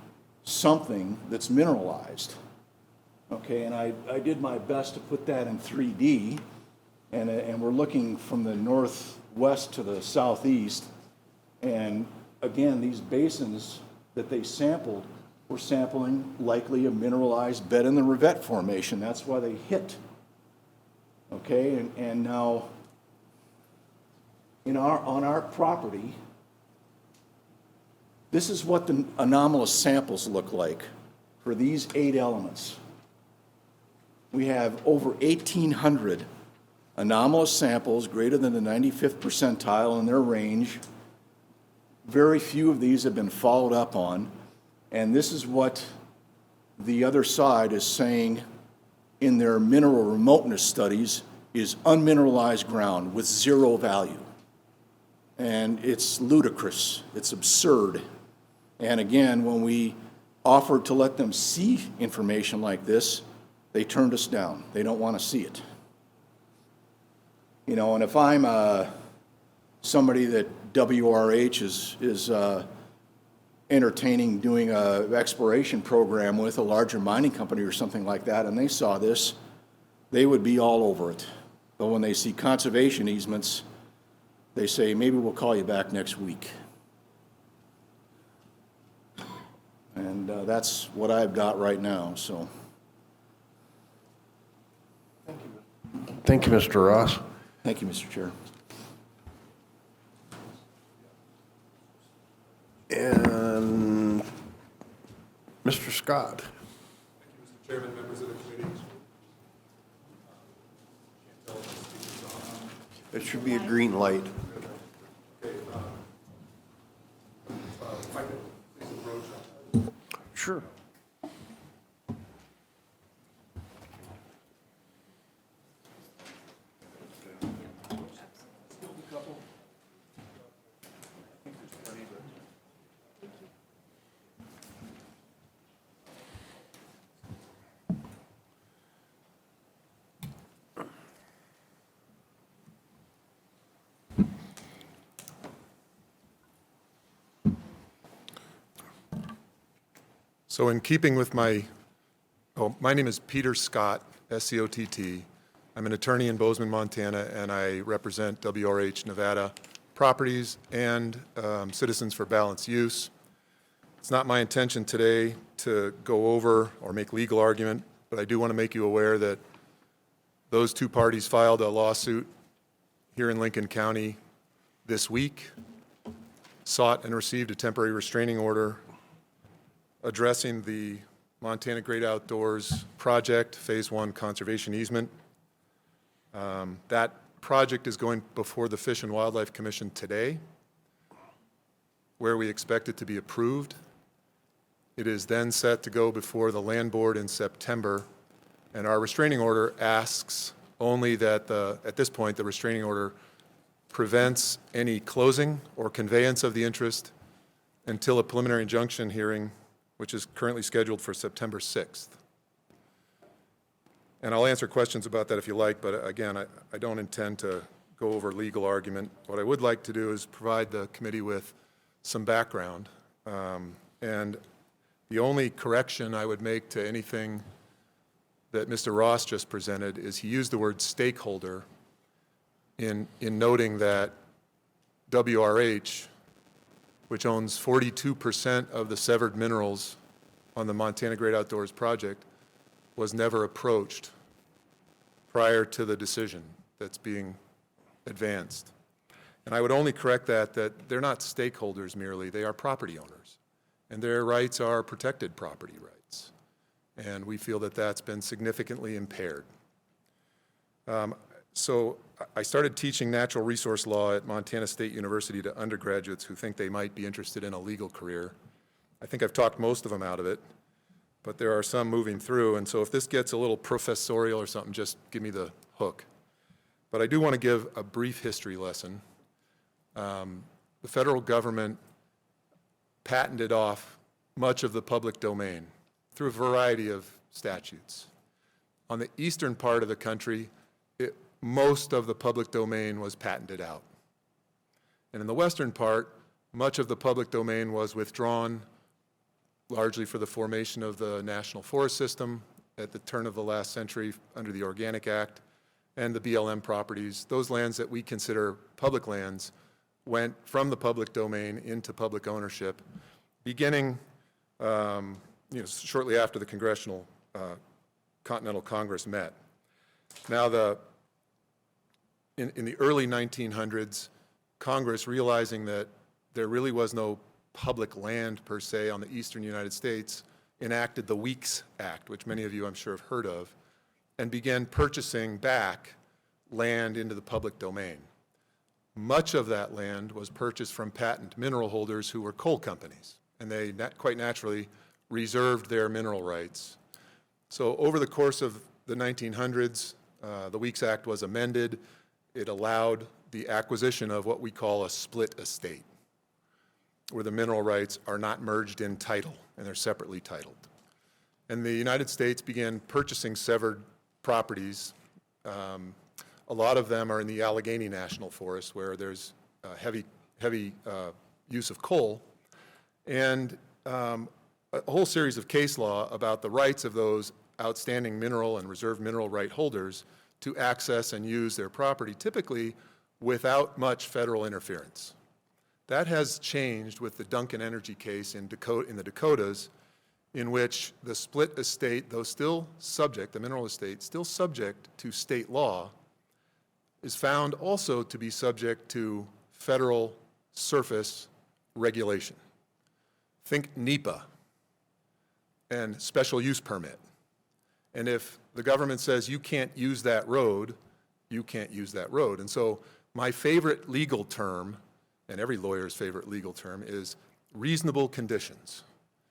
something that's mineralized. Okay, and I did my best to put that in 3D. And we're looking from the northwest to the southeast. And again, these basins that they sampled were sampling likely a mineralized bed in the revet formation. That's why they hit. Okay, and now on our property, this is what the anomalous samples look like for these 8 elements. We have over 1,800 anomalous samples greater than the 95th percentile in their range. Very few of these have been followed up on, and this is what the other side is saying in their mineral remoteness studies is unmineralized ground with 0 value. And it's ludicrous, it's absurd. And again, when we offered to let them see information like this, they turned us down. They don't want to see it. And if I'm somebody that WRH is entertaining doing a exploration program with a larger mining company or something like that, and they saw this, they would be all over it. But when they see conservation easements, they say, maybe we'll call you back next week. And that's what I've got right now, so. Thank you, Mr. Ross. Thank you, Mr. Chair. And Mr. Scott. Mr. Chairman, members of the committee. It should be a green light. Okay, if I could please approach. Sure. So in keeping with my name is Peter Scott, S-C-O-T-T. I'm an attorney in Bozeman, Montana, and I represent WRH Nevada Properties and Citizens for Balanced Use. It's not my intention today to go over or make legal argument, but I do want to make you aware that those two parties filed a lawsuit here in Lincoln County this week, sought and received a temporary restraining order addressing the Montana Great Outdoors Project, Phase 1 Conservation Easement. That project is going before the Fish and Wildlife Commission today, where we expect it to be approved. It is then set to go before the Land Board in September, and our restraining order asks only that at this point, the restraining order prevents any closing or conveyance of the interest until a preliminary injunction hearing, which is currently scheduled for September 6th. And I'll answer questions about that if you like, but again, I don't intend to go over legal argument. What I would like to do is provide the committee with some background. And the only correction I would make to anything that Mr. Ross just presented is he used the word stakeholder in noting that WRH, which owns 42% of the severed minerals on the Montana Great Outdoors Project, was never approached prior to the decision that's being advanced. And I would only correct that they're not stakeholders merely, they are property owners. And their rights are protected property rights. And we feel that that's been significantly impaired. So I started teaching natural resource law at Montana State University to undergraduates who think they might be interested in a legal career. I think I've talked most of them out of it, but there are some moving through, and so if this gets a little professorial or something, just give me the hook. But I do want to give a brief history lesson. The federal government patented off much of the public domain through a variety of statutes. On the eastern part of the country, most of the public domain was patented out. And in the western part, much of the public domain was withdrawn, largely for the formation of the National Forest System at the turn of the last century under the Organic Act and the BLM properties. Those lands that we consider public lands went from the public domain into public ownership, beginning shortly after the Congressional Continental Congress met. Now, in the early 1900s, Congress, realizing that there really was no public land per se on the eastern United States, enacted the Weeks Act, which many of you I'm sure have heard of, and began purchasing back land into the public domain. Much of that land was purchased from patent mineral holders who were coal companies, and they quite naturally reserved their mineral rights. So over the course of the 1900s, the Weeks Act was amended. It allowed the acquisition of what we call a split estate, where the mineral rights are not merged in title, and they're separately titled. And the United States began purchasing severed properties. A lot of them are in the Allegheny National Forest, where there's heavy heavy use of coal, and a whole series of case law about the rights of those outstanding mineral and reserve mineral right holders to access and use their property, typically without much federal interference. That has changed with the Duncan Energy case in the Dakotas, in which the split estate, though still subject, the mineral estate, still subject to state law, is found also to be subject to federal surface regulation. Think NEPA and special use permit. And if the government says you can't use that road, you can't use that road. And so my favorite legal term, and every lawyer's favorite legal term, is reasonable conditions.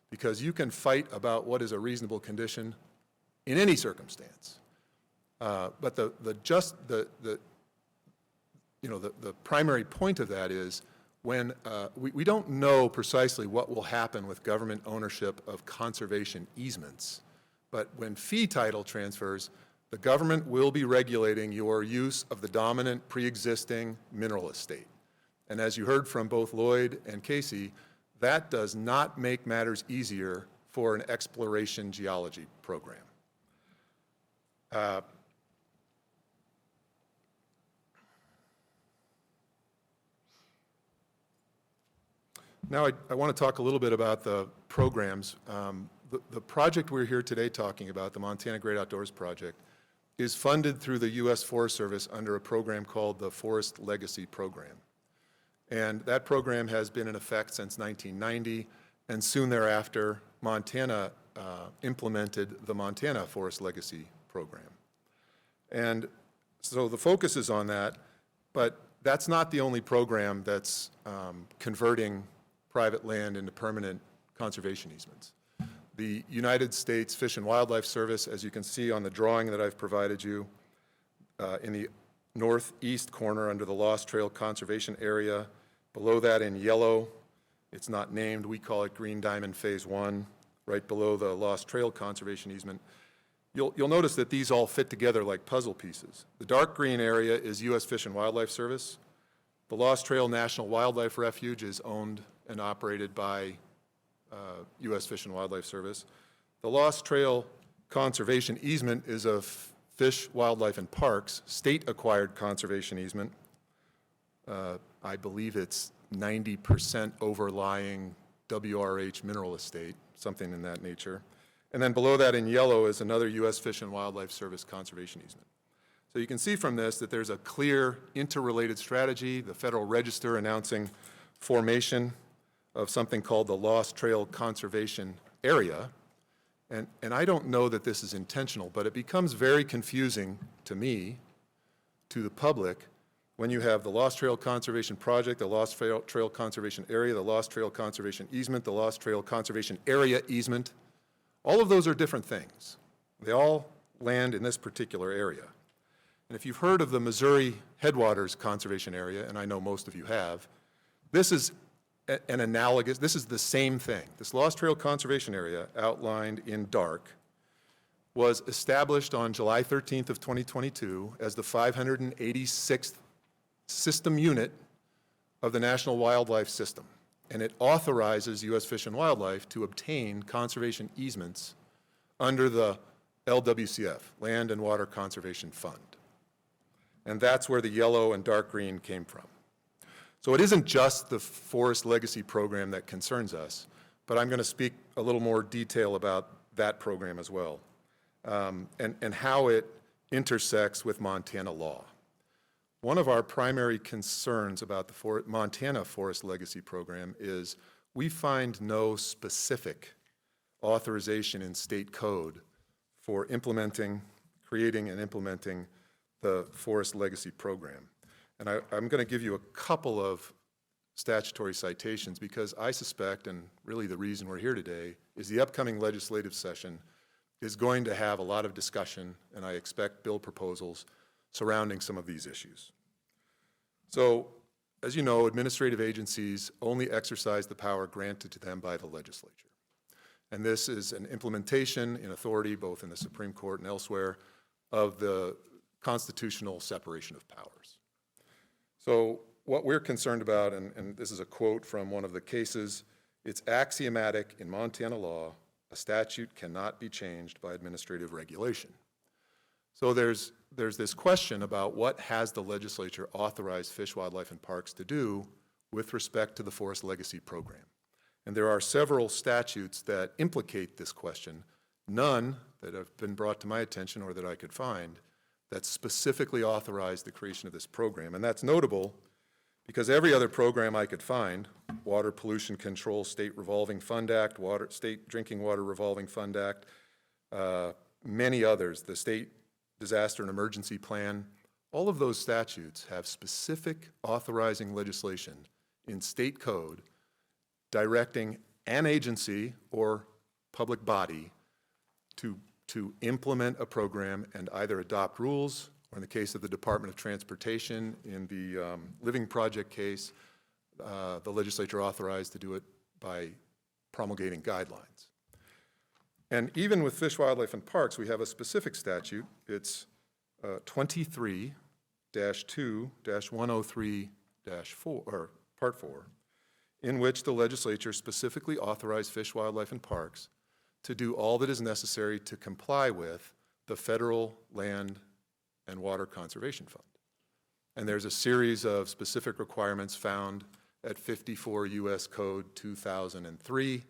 Because you can fight about what is a reasonable condition in any circumstance. But the primary point of that is when we don't know precisely what will happen with government ownership of conservation easements, but when fee title transfers, the government will be regulating your use of the dominant pre-existing mineral estate. And as you heard from both Lloyd and Casey, that does not make matters easier for an exploration geology program. Now I want to talk a little bit about the programs. The project we're here today talking about, the Montana Great Outdoors Project, is funded through the U.S. Forest Service under a program called the Forest Legacy Program. And that program has been in effect since 1990, and soon thereafter, Montana implemented the Montana Forest Legacy Program. And so the focus is on that, but that's not the only program that's converting private land into permanent conservation easements. The United States Fish and Wildlife Service, as you can see on the drawing that I've provided you, in the northeast corner under the Lost Trail Conservation Area. Below that in yellow, it's not named, we call it Green Diamond Phase 1, right below the Lost Trail Conservation Easement. You'll notice that these all fit together like puzzle pieces. The dark green area is U.S. Fish and Wildlife Service. The Lost Trail National Wildlife Refuge is owned and operated by U.S. Fish and Wildlife Service. The Lost Trail Conservation Easement is a Fish, Wildlife, and Parks state-acquired conservation easement. I believe it's 90% overlying WRH mineral estate, something in that nature. And then below that in yellow is another U.S. Fish and Wildlife Service conservation easement. So you can see from this that there's a clear interrelated strategy, the Federal Register announcing formation of something called the Lost Trail Conservation Area. And I don't know that this is intentional, but it becomes very confusing to me, to the public, when you have the Lost Trail Conservation Project, the Lost Trail Conservation Area, the Lost Trail Conservation Easement, the Lost Trail Conservation Area Easement. All of those are different things. They all land in this particular area. And if you've heard of the Missouri Headwaters Conservation Area, and I know most of you have, this is an analogous, this is the same thing. This Lost Trail Conservation Area, outlined in dark, was established on July 13th of 2022 as the 586th system unit of the National Wildlife System. And it authorizes U.S. Fish and Wildlife to obtain conservation easements under the LWCF, Land and Water Conservation Fund. And that's where the yellow and dark green came from. So it isn't just the Forest Legacy Program that concerns us, but I'm going to speak a little more detail about that program as well, and how it intersects with Montana law. One of our primary concerns about the Montana Forest Legacy Program is we find no specific authorization in state code for creating and implementing the Forest Legacy Program. And I'm going to give you a couple of statutory citations because I suspect, and really the reason we're here today, is the upcoming legislative session is going to have a lot of discussion, and I expect bill proposals surrounding some of these issues. So, as you know, administrative agencies only exercise the power granted to them by the legislature. And this is an implementation in authority, both in the Supreme Court and elsewhere, of the constitutional separation of powers. So what we're concerned about, and this is a quote from one of the cases, it's axiomatic in Montana law, a statute cannot be changed by administrative regulation. So there's this question about what has the legislature authorized Fish, Wildlife, and Parks to do with respect to the Forest Legacy Program. And there are several statutes that implicate this question, none that have been brought to my attention or that I could find that specifically authorize the creation of this program. And that's notable because every other program I could find, Water Pollution Control State Revolving Fund Act, State Drinking Water Revolving Fund Act, many others, the State Disaster and Emergency Plan, all of those statutes have specific authorizing legislation in state code directing an agency or public body to implement a program and either adopt rules, or in the case of the Department of Transportation, in the Living Project case, the legislature authorized to do it by promulgating guidelines. And even with Fish, Wildlife, and Parks, we have a specific statute. It's 23-2-103-4, or Part 4, in which the legislature specifically authorized Fish, Wildlife, and Parks to do all that is necessary to comply with the Federal Land and Water Conservation Fund. And there's a series of specific requirements found at 54 U.S. Code 2003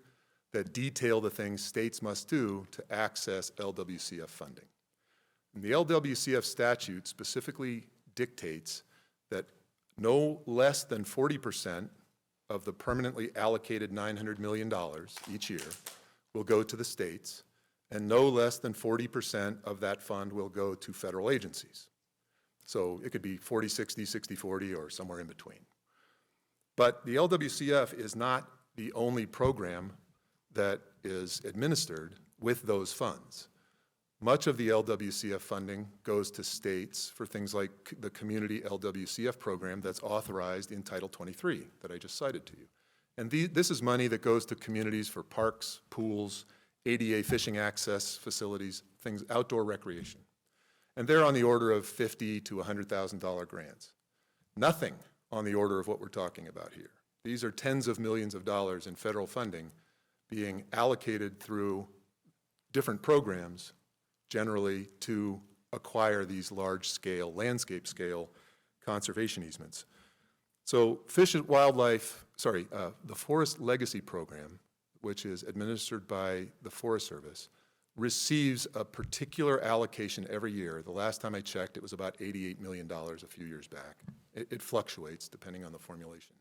that detail the things states must do to access LWCF funding. And the LWCF statute specifically dictates that no less than 40% of the permanently allocated $900 million each year will go to the states, and no less than 40% of that fund will go to federal agencies. So it could be 40-60, 60-40, or somewhere in between. But the LWCF is not the only program that is administered with those funds. Much of the LWCF funding goes to states for things like the Community LWCF program that's authorized in Title 23 that I just cited to you. And this is money that goes to communities for parks, pools, ADA fishing access facilities, things, outdoor recreation. And they're on the order of $50,000 to $100,000 grants. Nothing on the order of what we're talking about here. These are tens of millions of dollars in federal funding being allocated through different programs, generally to acquire these large-scale, landscape-scale conservation easements. So the Forest Legacy Program, which is administered by the Forest Service, receives a particular allocation every year. The last time I checked, it was about $88 million a few years back. It fluctuates depending on the formulation.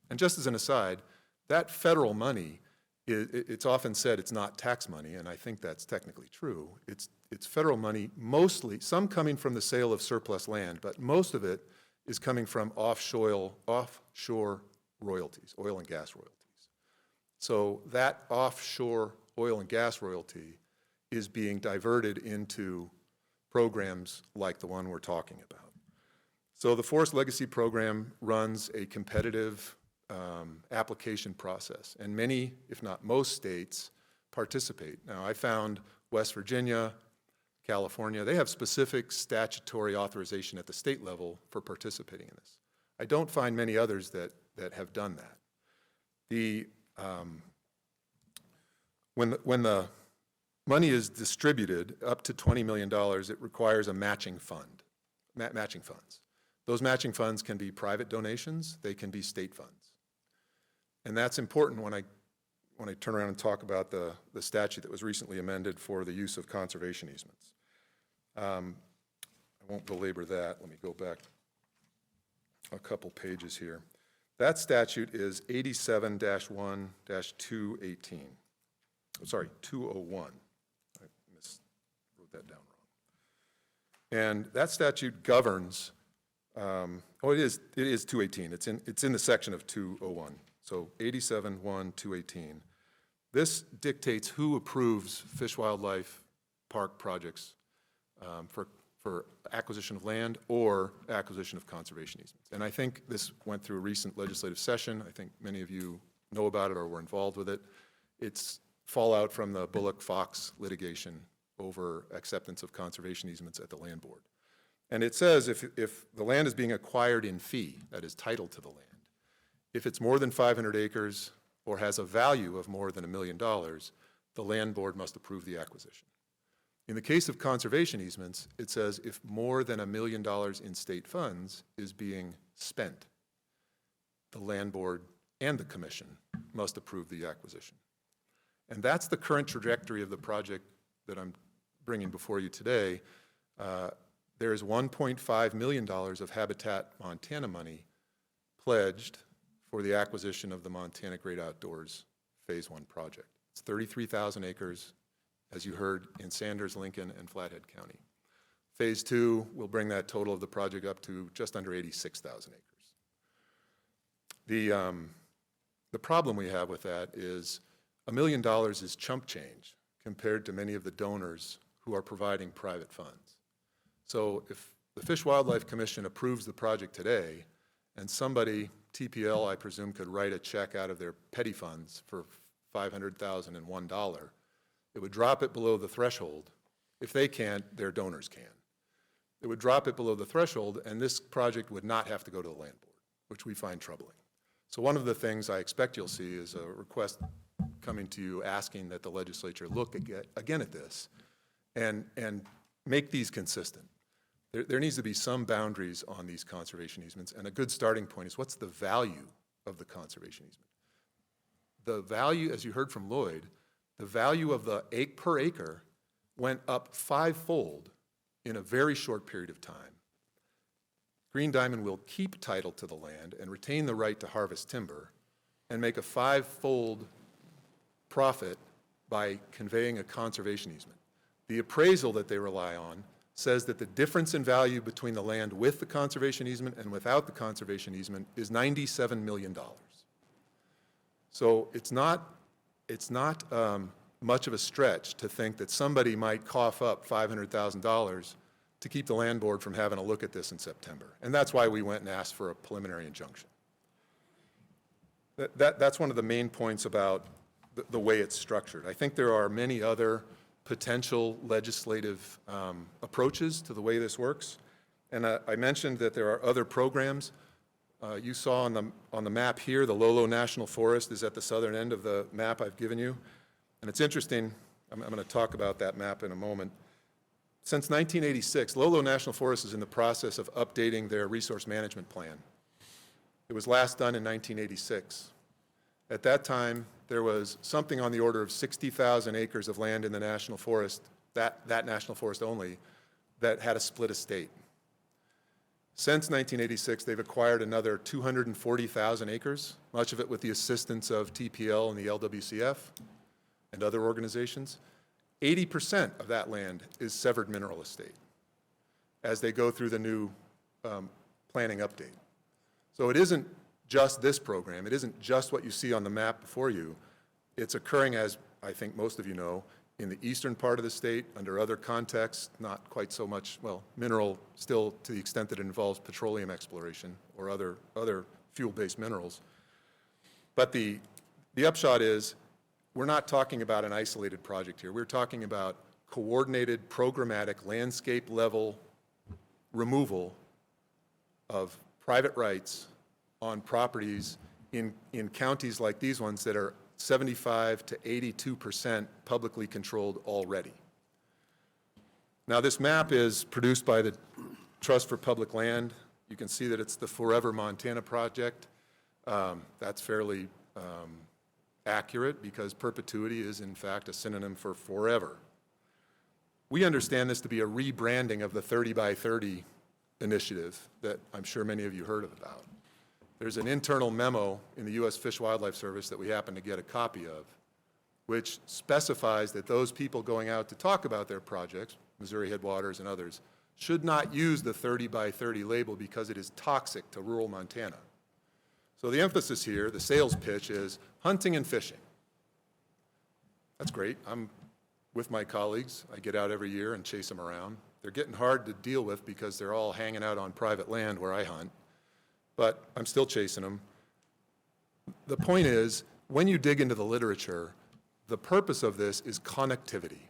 And just as an aside, that federal money, it's often said it's not tax money, and I think that's technically true. It's federal money, mostly, some coming from the sale of surplus land, but most of it is coming from offshore royalties, oil and gas royalties. So that offshore oil and gas royalty is being diverted into programs like the one we're talking about. So the Forest Legacy Program runs a competitive application process, and many, if not most states, participate. Now, I found West Virginia, California, they have specific statutory authorization at the state level for participating in this. I don't find many others that have done that. When the money is distributed up to $20 million, it requires a matching fund, matching funds. Those matching funds can be private donations, they can be state funds. And that's important when I turn around and talk about the statute that was recently amended for the use of conservation easements. I won't belabor that. Let me go back a couple pages here. That statute is 87-1-218. Sorry, 201. I wrote that down wrong. And that statute governs, it is 218. It's in the section of 201. So 87-1-218. This dictates who approves Fish, Wildlife, Park projects for acquisition of land or acquisition of conservation easements. And I think this went through a recent legislative session. I think many of you know about it or were involved with it. It's fallout from the Bullock-Fox litigation over acceptance of conservation easements at the land board. And it says if the land is being acquired in fee, that is title to the land, if it's more than 500 acres or has a value of more than $1 million, the land board must approve the acquisition. In the case of conservation easements, it says if more than $1 million in state funds is being spent, the land board and the commission must approve the acquisition. And that's the current trajectory of the project that I'm bringing before you today. There is $1.5 million of Habitat Montana money pledged for the acquisition of the Montana Great Outdoors Phase 1 project. It's 33,000 acres, as you heard, in Sanders, Lincoln, and Flathead County. Phase 2 will bring that total of the project up to just under 86,000 acres. The problem we have with that is $1 million is chump change compared to many of the donors who are providing private funds. So if the Fish Wildlife Commission approves the project today, and somebody, TPL, I presume, could write a check out of their petty funds for $500,001, it would drop it below the threshold. If they can't, their donors can. It would drop it below the threshold, and this project would not have to go to the land board, which we find troubling. So one of the things I expect you'll see is a request coming to you asking that the legislature look again at this and make these consistent. There needs to be some boundaries on these conservation easements, and a good starting point is what's the value of the conservation easement? The value, as you heard from Lloyd, the value of the per acre went up 5-fold in a very short period of time. Green Diamond will keep title to the land and retain the right to harvest timber and make a 5-fold profit by conveying a conservation easement. The appraisal that they rely on says that the difference in value between the land with the conservation easement and without the conservation easement is $97 million. So it's not much of a stretch to think that somebody might cough up $500,000 to keep the land board from having a look at this in September. And that's why we went and asked for a preliminary injunction. That's one of the main points about the way it's structured. I think there are many other potential legislative approaches to the way this works. And I mentioned that there are other programs. You saw on the map here, the Lolo National Forest is at the southern end of the map I've given you. And it's interesting, I'm going to talk about that map in a moment. Since 1986, Lolo National Forest is in the process of updating their resource management plan. It was last done in 1986. At that time, there was something on the order of 60,000 acres of land in the national forest, that national forest only, that had a split estate. Since 1986, they've acquired another 240,000 acres, much of it with the assistance of TPL and the LWCF and other organizations. 80% of that land is severed mineral estate as they go through the new planning update. So it isn't just this program. It isn't just what you see on the map before you. It's occurring, as I think most of you know, in the eastern part of the state under other contexts, not quite so much, well, mineral still to the extent that it involves petroleum exploration or other fuel-based minerals. But the upshot is we're not talking about an isolated project here. We're talking about coordinated, programmatic, landscape-level removal of private rights on properties in counties like these ones that are 75 to 82% publicly controlled already. Now, this map is produced by the Trust for Public Land. You can see that it's the Forever Montana project. That's fairly accurate because perpetuity is, in fact, a synonym for forever. We understand this to be a rebranding of the 30 by 30 initiative that I'm sure many of you heard about. There's an internal memo in the U.S. Fish Wildlife Service that we happen to get a copy of, which specifies that those people going out to talk about their projects, Missouri Headwaters and others, should not use the 30 by 30 label because it is toxic to rural Montana. So the emphasis here, the sales pitch, is hunting and fishing. That's great. I'm with my colleagues. I get out every year and chase them around. They're getting hard to deal with because they're all hanging out on private land where I hunt. But I'm still chasing them. The point is, when you dig into the literature, the purpose of this is connectivity.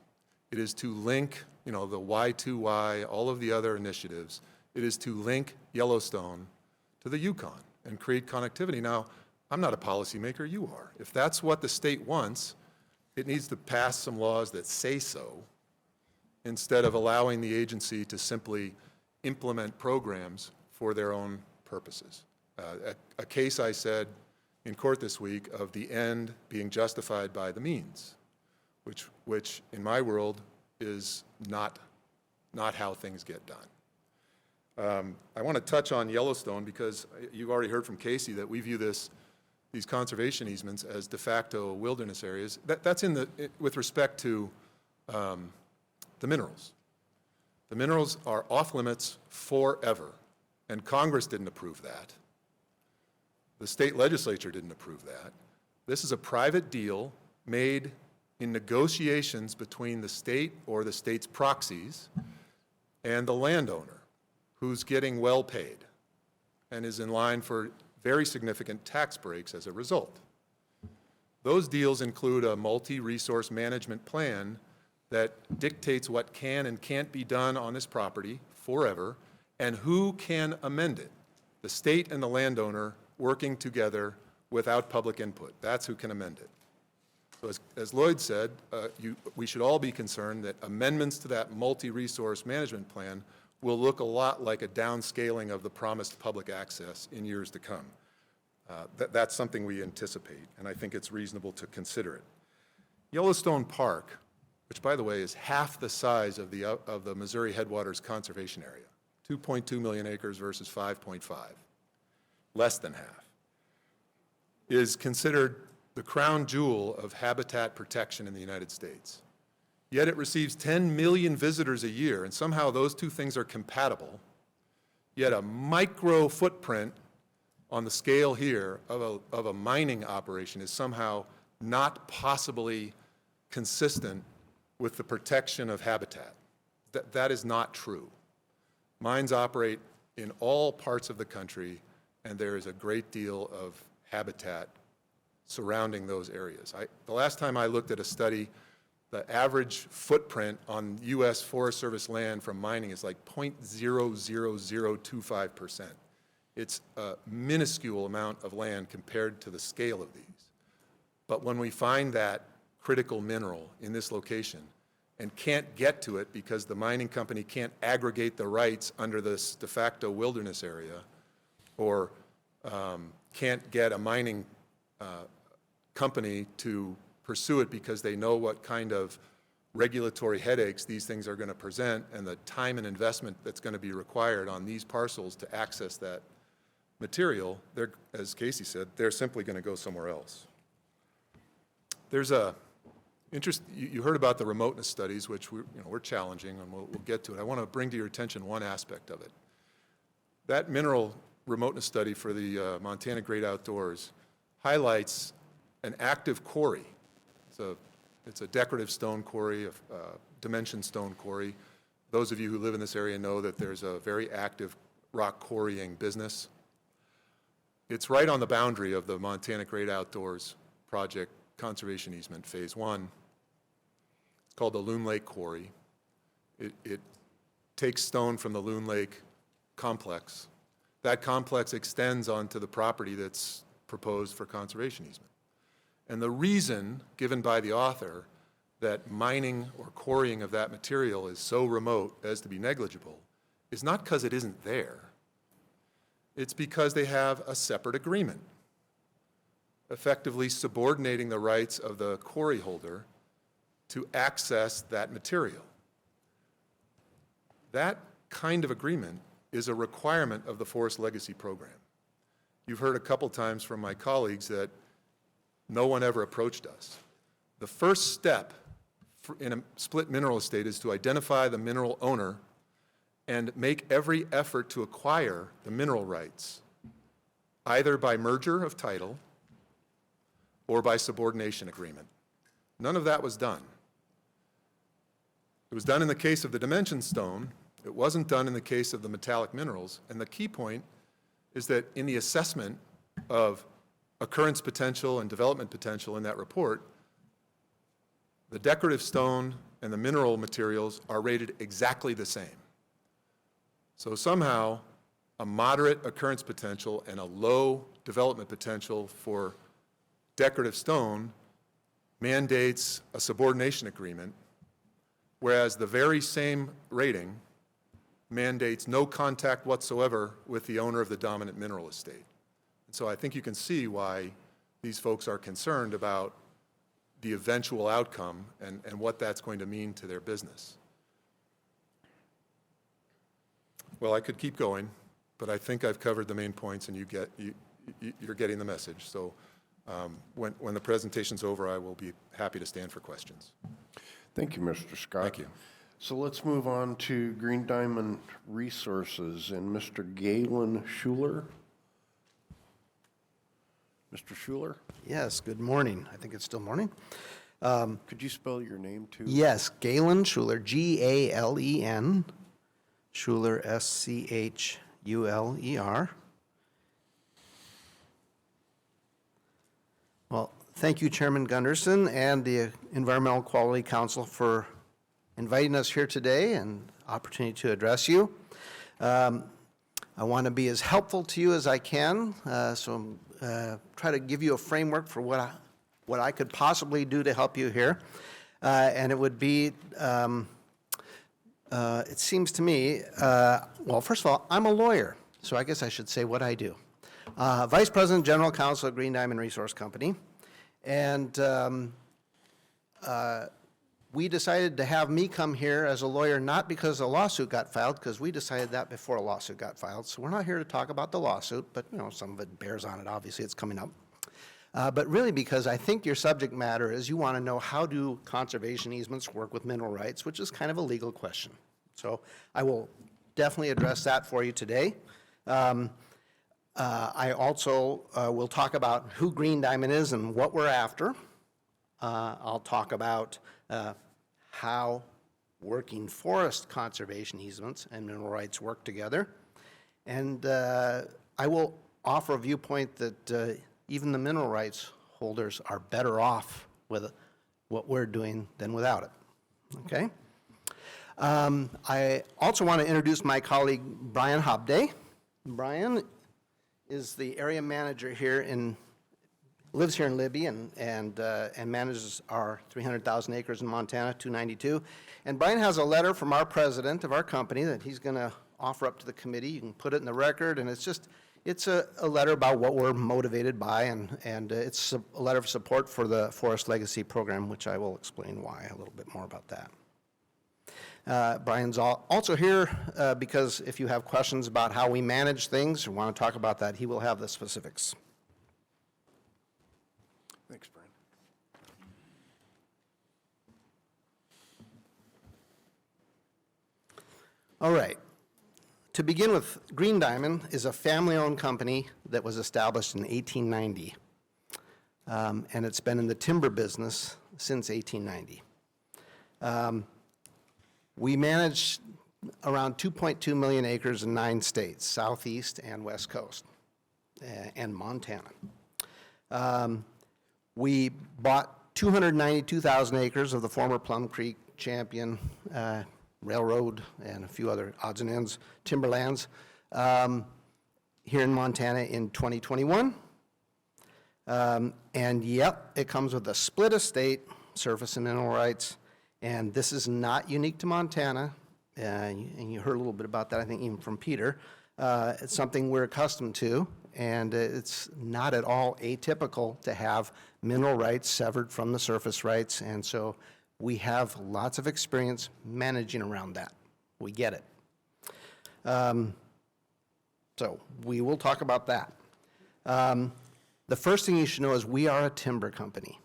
It is to link, the Y2Y, all of the other initiatives. It is to link Yellowstone to the Yukon and create connectivity. Now, I'm not a policymaker, you are. If that's what the state wants, it needs to pass some laws that say so instead of allowing the agency to simply implement programs for their own purposes. A case I said in court this week of the end being justified by the means, which in my world is not how things get done. I want to touch on Yellowstone because you've already heard from Casey that we view these conservation easements as de facto wilderness areas. That's with respect to the minerals. The minerals are off limits forever, and Congress didn't approve that. The state legislature didn't approve that. This is a private deal made in negotiations between the state or the state's proxies and the landowner, who's getting well paid and is in line for very significant tax breaks as a result. Those deals include a multi-resource management plan that dictates what can and can't be done on this property forever and who can amend it. The state and the landowner working together without public input. That's who can amend it. So as Lloyd said, we should all be concerned that amendments to that multi-resource management plan will look a lot like a downscaling of the promised public access in years to come. That's something we anticipate, and I think it's reasonable to consider it. Yellowstone Park, which by the way is half the size of the Missouri Headwaters Conservation Area, 2.2 million acres versus 5.5, less than half, is considered the crown jewel of habitat protection in the United States. Yet it receives 10 million visitors a year, and somehow those two things are compatible. Yet a micro footprint on the scale here of a mining operation is somehow not possibly consistent with the protection of habitat. That is not true. Mines operate in all parts of the country, and there is a great deal of habitat surrounding those areas. The last time I looked at a study, the average footprint on U.S. Forest Service land from mining is like 0.00025%. It's a minuscule amount of land compared to the scale of these. But when we find that critical mineral in this location and can't get to it because the mining company can't aggregate the rights under this de facto wilderness area, or can't get a mining company to pursue it because they know what kind of regulatory headaches these things are going to present and the time and investment that's going to be required on these parcels to access that material, as Casey said, they're simply going to go somewhere else. There's you heard about the remoteness studies, which we're challenging, and we'll get to it. I want to bring to your attention one aspect of it. That mineral remoteness study for the Montana Great Outdoors highlights an active quarry. It's a decorative stone quarry, a dimension stone quarry. Those of you who live in this area know that there's a very active rock quarrying business. It's right on the boundary of the Montana Great Outdoors Project Conservation Easement Phase 1. It's called the Loon Lake Quarry. It takes stone from the Loon Lake complex. That complex extends onto the property that's proposed for conservation easement. And the reason given by the author that mining or quarrying of that material is so remote as to be negligible is not because it isn't there. It's because they have a separate agreement, effectively subordinating the rights of the quarry holder to access that material. That kind of agreement is a requirement of the Forest Legacy Program. You've heard a couple times from my colleagues that no one ever approached us. The first step in a split mineral estate is to identify the mineral owner and make every effort to acquire the mineral rights, either by merger of title or by subordination agreement. None of that was done. It was done in the case of the dimension stone. It wasn't done in the case of the metallic minerals. And the key point is that in the assessment of occurrence potential and development potential in that report, the decorative stone and the mineral materials are rated exactly the same. So somehow, a moderate occurrence potential and a low development potential for decorative stone mandates a subordination agreement, whereas the very same rating mandates no contact whatsoever with the owner of the dominant mineral estate. And so I think you can see why these folks are concerned about the eventual outcome and what that's going to mean to their business. Well, I could keep going, but I think I've covered the main points, and you're getting the message. So when the presentation's over, I will be happy to stand for questions. Thank you, Mr. Scott. Thank you. So let's move on to Green Diamond Resources and Mr. Galen Schuler. Mr. Schuler? Yes, good morning. I think it's still morning. Could you spell your name too? Yes, Galen Schuler, Galen, Schuler, Schuler. Well, thank you, Chairman Gunderson and the Environmental Quality Council for inviting us here today and opportunity to address you. I want to be as helpful to you as I can, so try to give you a framework for what I could possibly do to help you here. And it would be, it seems to me, well, first of all, I'm a lawyer, so I guess I should say what I do. Vice President, General Counsel at Green Diamond Resource Company. And we decided to have me come here as a lawyer, not because a lawsuit got filed, because we decided that before a lawsuit got filed. So we're not here to talk about the lawsuit, but you know, some of it bears on it. Obviously, it's coming up. But really because I think your subject matter is you want to know how do conservation easements work with mineral rights, which is kind of a legal question. So I will definitely address that for you today. I also will talk about who Green Diamond is and what we're after. I'll talk about how working forest conservation easements and mineral rights work together. And I will offer a viewpoint that even the mineral rights holders are better off with what we're doing than without it. Okay? I also want to introduce my colleague, Brian Hobday. Brian is the area manager here lives here in Libby and manages our 300,000 acres in Montana, 292. And Brian has a letter from our president of our company that he's going to offer up to the committee. You can put it in the record, and it's a letter about what we're motivated by, and it's a letter of support for the Forest Legacy Program, which I will explain why, a little bit more about that. Brian's also here because if you have questions about how we manage things or want to talk about that, he will have the specifics. Thanks, Brian. All right. To begin with, Green Diamond is a family-owned company that was established in 1890, and it's been in the timber business since 1890. We manage around 2.2 million acres in 9 states, Southeast and West Coast, and Montana. We bought 292,000 acres of the former Plum Creek, Champion, Railroad, and a few other odds and ends timberlands here in Montana in 2021. And yep, it comes with a split estate, surface and mineral rights, and this is not unique to Montana, and you heard a little bit about that, I think, even from Peter. It's something we're accustomed to, and it's not at all atypical to have mineral rights severed from the surface rights, and so we have lots of experience managing around that. We get it. So we will talk about that. The first thing you should know is we are a timber company.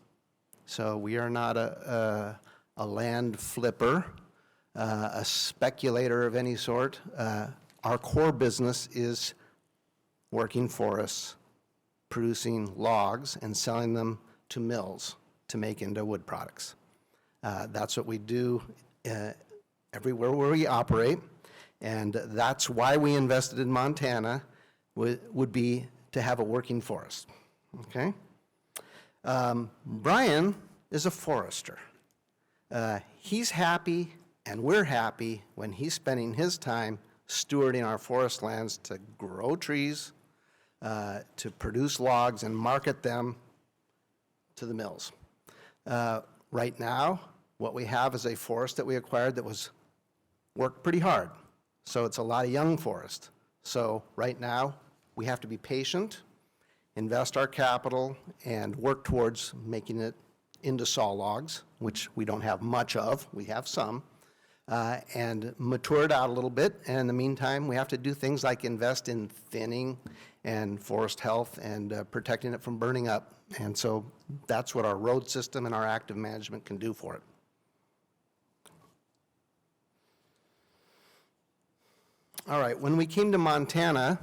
So we are not a land flipper, a speculator of any sort. Our core business is working forests, producing logs and selling them to mills to make into wood products. That's what we do everywhere where we operate, and that's why we invested in Montana, would be to have a working forest, okay? Brian is a forester. He's happy, and we're happy when he's spending his time stewarding our forest lands to grow trees, to produce logs and market them to the mills. Right now, what we have is a forest that we acquired that was worked pretty hard. So it's a lot of young forest. So right now, we have to be patient, invest our capital, and work towards making it into saw logs, which we don't have much of. We have some. And mature it out a little bit. And in the meantime, we have to do things like invest in thinning and forest health and protecting it from burning up. And so that's what our road system and our active management can do for it. All right, when we came to Montana,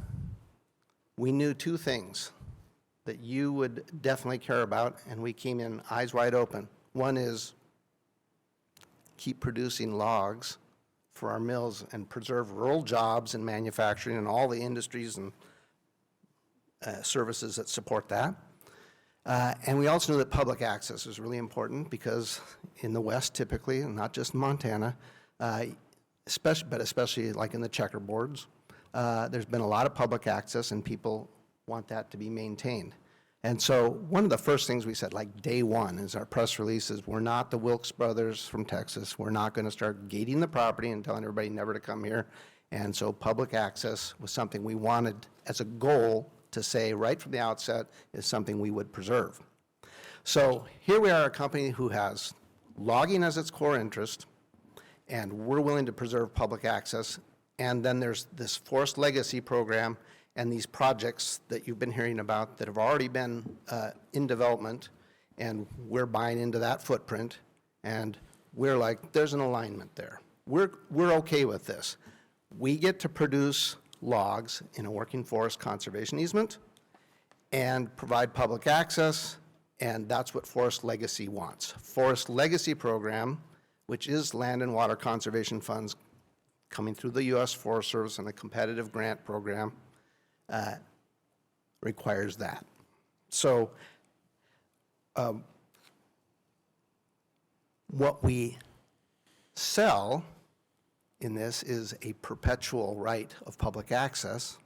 we knew two things that you would definitely care about, and we came in eyes wide open. One is keep producing logs for our mills and preserve rural jobs and manufacturing and all the industries and services that support that. And we also knew that public access is really important because in the West typically, and not just in Montana, especially like in the checkerboards, there's been a lot of public access and people want that to be maintained. And so one of the first things we said, like day one, is our press release is we're not the Wilkes brothers from Texas. We're not going to start gating the property and telling everybody never to come here. And so public access was something we wanted as a goal to say right from the outset is something we would preserve. So here we are, a company who has logging as its core interest, and we're willing to preserve public access. And then there's this forest legacy program and these projects that you've been hearing about that have already been in development, and we're buying into that footprint, and we're like, there's an alignment there. We're okay with this. We get to produce logs in a working forest conservation easement and provide public access, and that's what Forest Legacy wants. Forest Legacy program, which is land and water conservation funds coming through the U.S. Forest Service and a competitive grant program, requires that. So what we sell in this is a perpetual right of public access,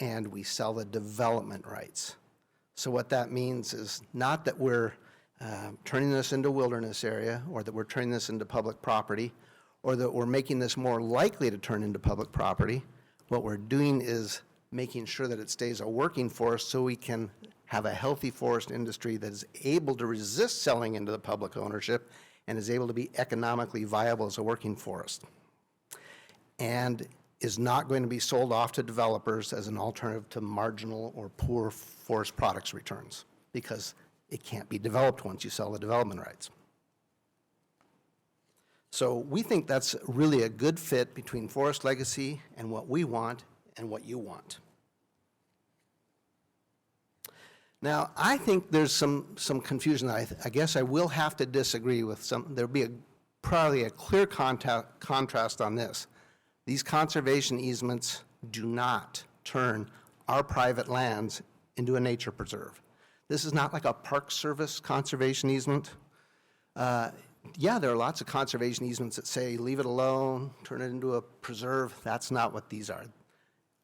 and we sell the development rights. So what that means is not that we're turning this into a wilderness area, or that we're turning this into public property, or that we're making this more likely to turn into public property. What we're doing is making sure that it stays a working forest so we can have a healthy forest industry that is able to resist selling into the public ownership and is able to be economically viable as a working forest, and is not going to be sold off to developers as an alternative to marginal or poor forest products returns, because it can't be developed once you sell the development rights. So we think that's really a good fit between Forest Legacy and what we want and what you want. Now, I think there's some confusion. I guess I will have to disagree with some. There'll be probably a clear contrast on this. These conservation easements do not turn our private lands into a nature preserve. This is not like a Park Service conservation easement. Yeah, there are lots of conservation easements that say leave it alone, turn it into a preserve. That's not what these are.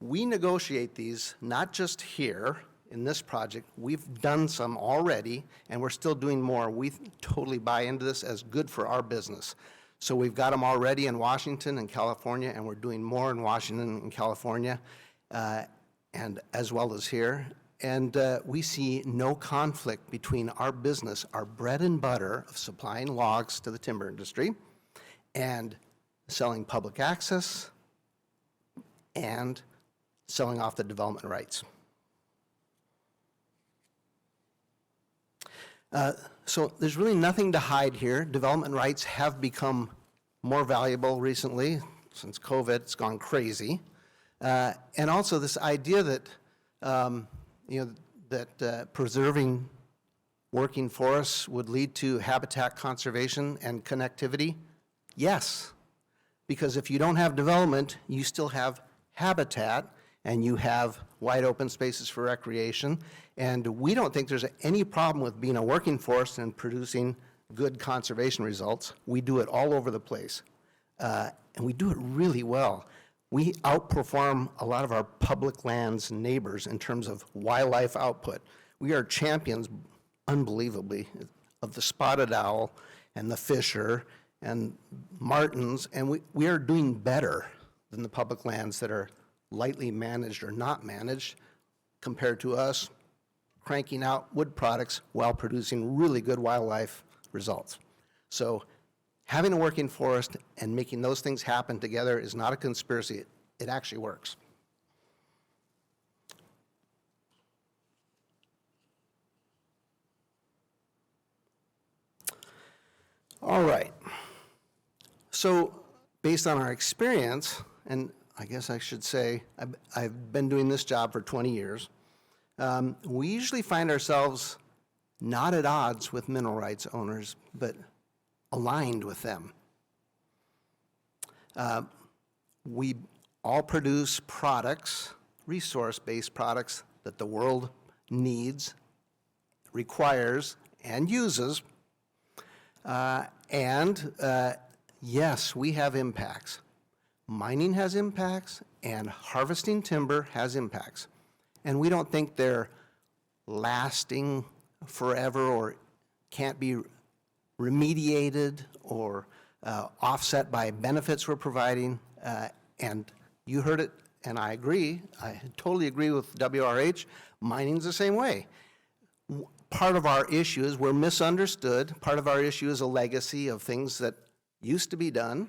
We negotiate these not just here in this project. We've done some already, and we're still doing more. We totally buy into this as good for our business. So we've got them already in Washington and California, and we're doing more in Washington and California, and as well as here. And we see no conflict between our business, our bread and butter of supplying logs to the timber industry, and selling public access and selling off the development rights. So there's really nothing to hide here. Development rights have become more valuable recently. Since COVID, it's gone crazy. And also this idea that preserving working forests would lead to habitat conservation and connectivity? Yes, because if you don't have development, you still have habitat and you have wide open spaces for recreation. And we don't think there's any problem with being a working forest and producing good conservation results. We do it all over the place, and we do it really well. We outperform a lot of our public lands neighbors in terms of wildlife output. We are champions, unbelievably, of the spotted owl and the fisher and martins, and we are doing better than the public lands that are lightly managed or not managed compared to us cranking out wood products while producing really good wildlife results. So having a working forest and making those things happen together is not a conspiracy. It actually works. All right. So based on our experience, and I guess I should say I've been doing this job for 20 years, we usually find ourselves not at odds with mineral rights owners, but aligned with them. We all produce products, resource-based products that the world needs, requires, and uses. Yes, we have impacts. Mining has impacts, and harvesting timber has impacts. And we don't think they're lasting forever or can't be remediated or offset by benefits we're providing. And you heard it, and I agree. I totally agree with WRH. Mining's the same way. Part of our issue is we're misunderstood. Part of our issue is a legacy of things that used to be done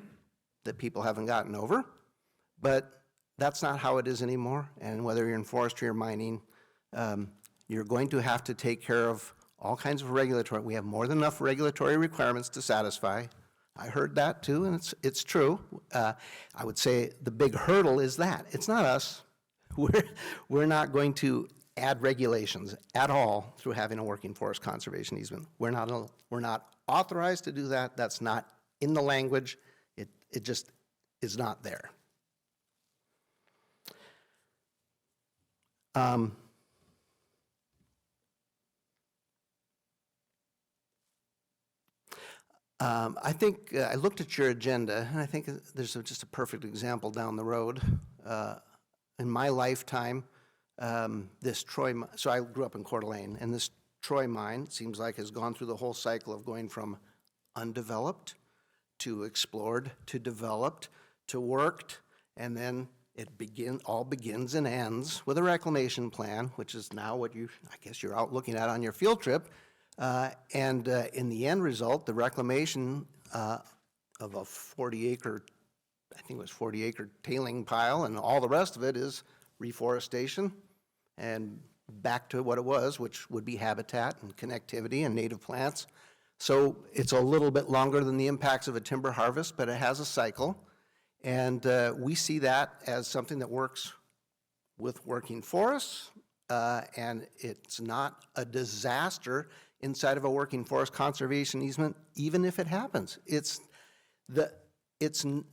that people haven't gotten over. But that's not how it is anymore. And whether you're in forestry or mining, you're going to have to take care of all kinds of regulatory. We have more than enough regulatory requirements to satisfy. I heard that too, and it's true. I would say the big hurdle is that. It's not us. We're not going to add regulations at all through having a working forest conservation easement. We're not authorized to do that. That's not in the language. It just is not there. I think I looked at your agenda, and I think there's just a perfect example down the road. In my lifetime, this Troy, so I grew up in Coeur d'Alene, and this Troy mine seems like has gone through the whole cycle of going from undeveloped to explored to developed to worked, and then it all begins and ends with a reclamation plan, which is now what I guess you're out looking at on your field trip. In the end result, the reclamation of a 40-acre, I think it was 40-acre tailing pile, and all the rest of it is reforestation and back to what it was, which would be habitat and connectivity and native plants. So it's a little bit longer than the impacts of a timber harvest, but it has a cycle. And we see that as something that works with working forests, and it's not a disaster inside of a working forest conservation easement, even if it happens. It's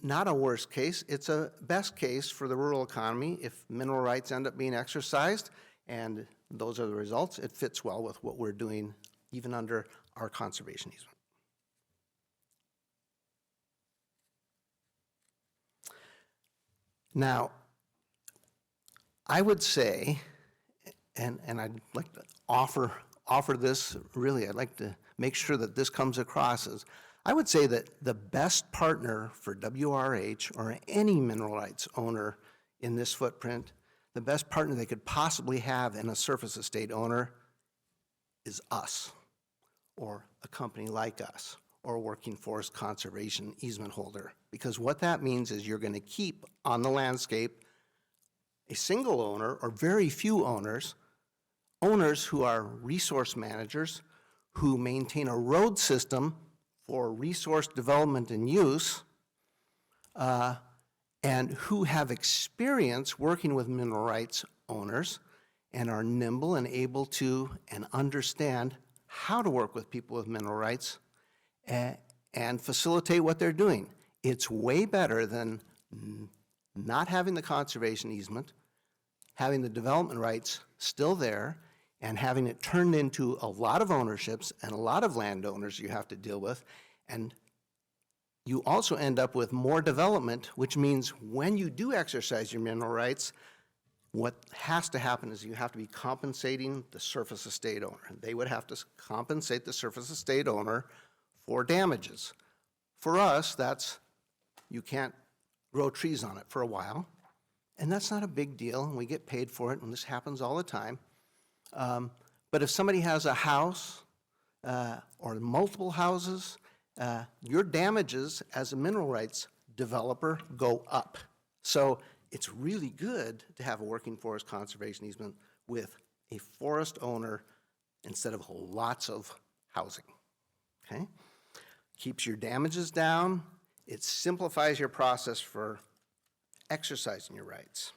not a worst case, it's a best case for the rural economy if mineral rights end up being exercised, and those are the results. It fits well with what we're doing even under our conservation easement. Now, I would say, and I'd like to offer this, really, I'd like to make sure that this comes across as, I would say that the best partner for WRH or any mineral rights owner in this footprint, the best partner they could possibly have in a surface estate owner is us, or a company like us, or a working forest conservation easement holder. Because what that means is you're going to keep on the landscape a single owner or very few owners who are resource managers, who maintain a road system for resource development and use, and who have experience working with mineral rights owners and are nimble and able to and understand how to work with people with mineral rights and facilitate what they're doing. It's way better than not having the conservation easement, having the development rights still there, and having it turned into a lot of ownerships and a lot of landowners you have to deal with. And you also end up with more development, which means when you do exercise your mineral rights, what has to happen is you have to be compensating the surface estate owner. They would have to compensate the surface estate owner for damages. For us, that's you can't grow trees on it for a while, and that's not a big deal, and we get paid for it, and this happens all the time. But if somebody has a house or multiple houses, your damages as a mineral rights developer go up. So it's really good to have a working forest conservation easement with a forest owner instead of lots of housing, okay? Keeps your damages down. It simplifies your process for exercising your rights.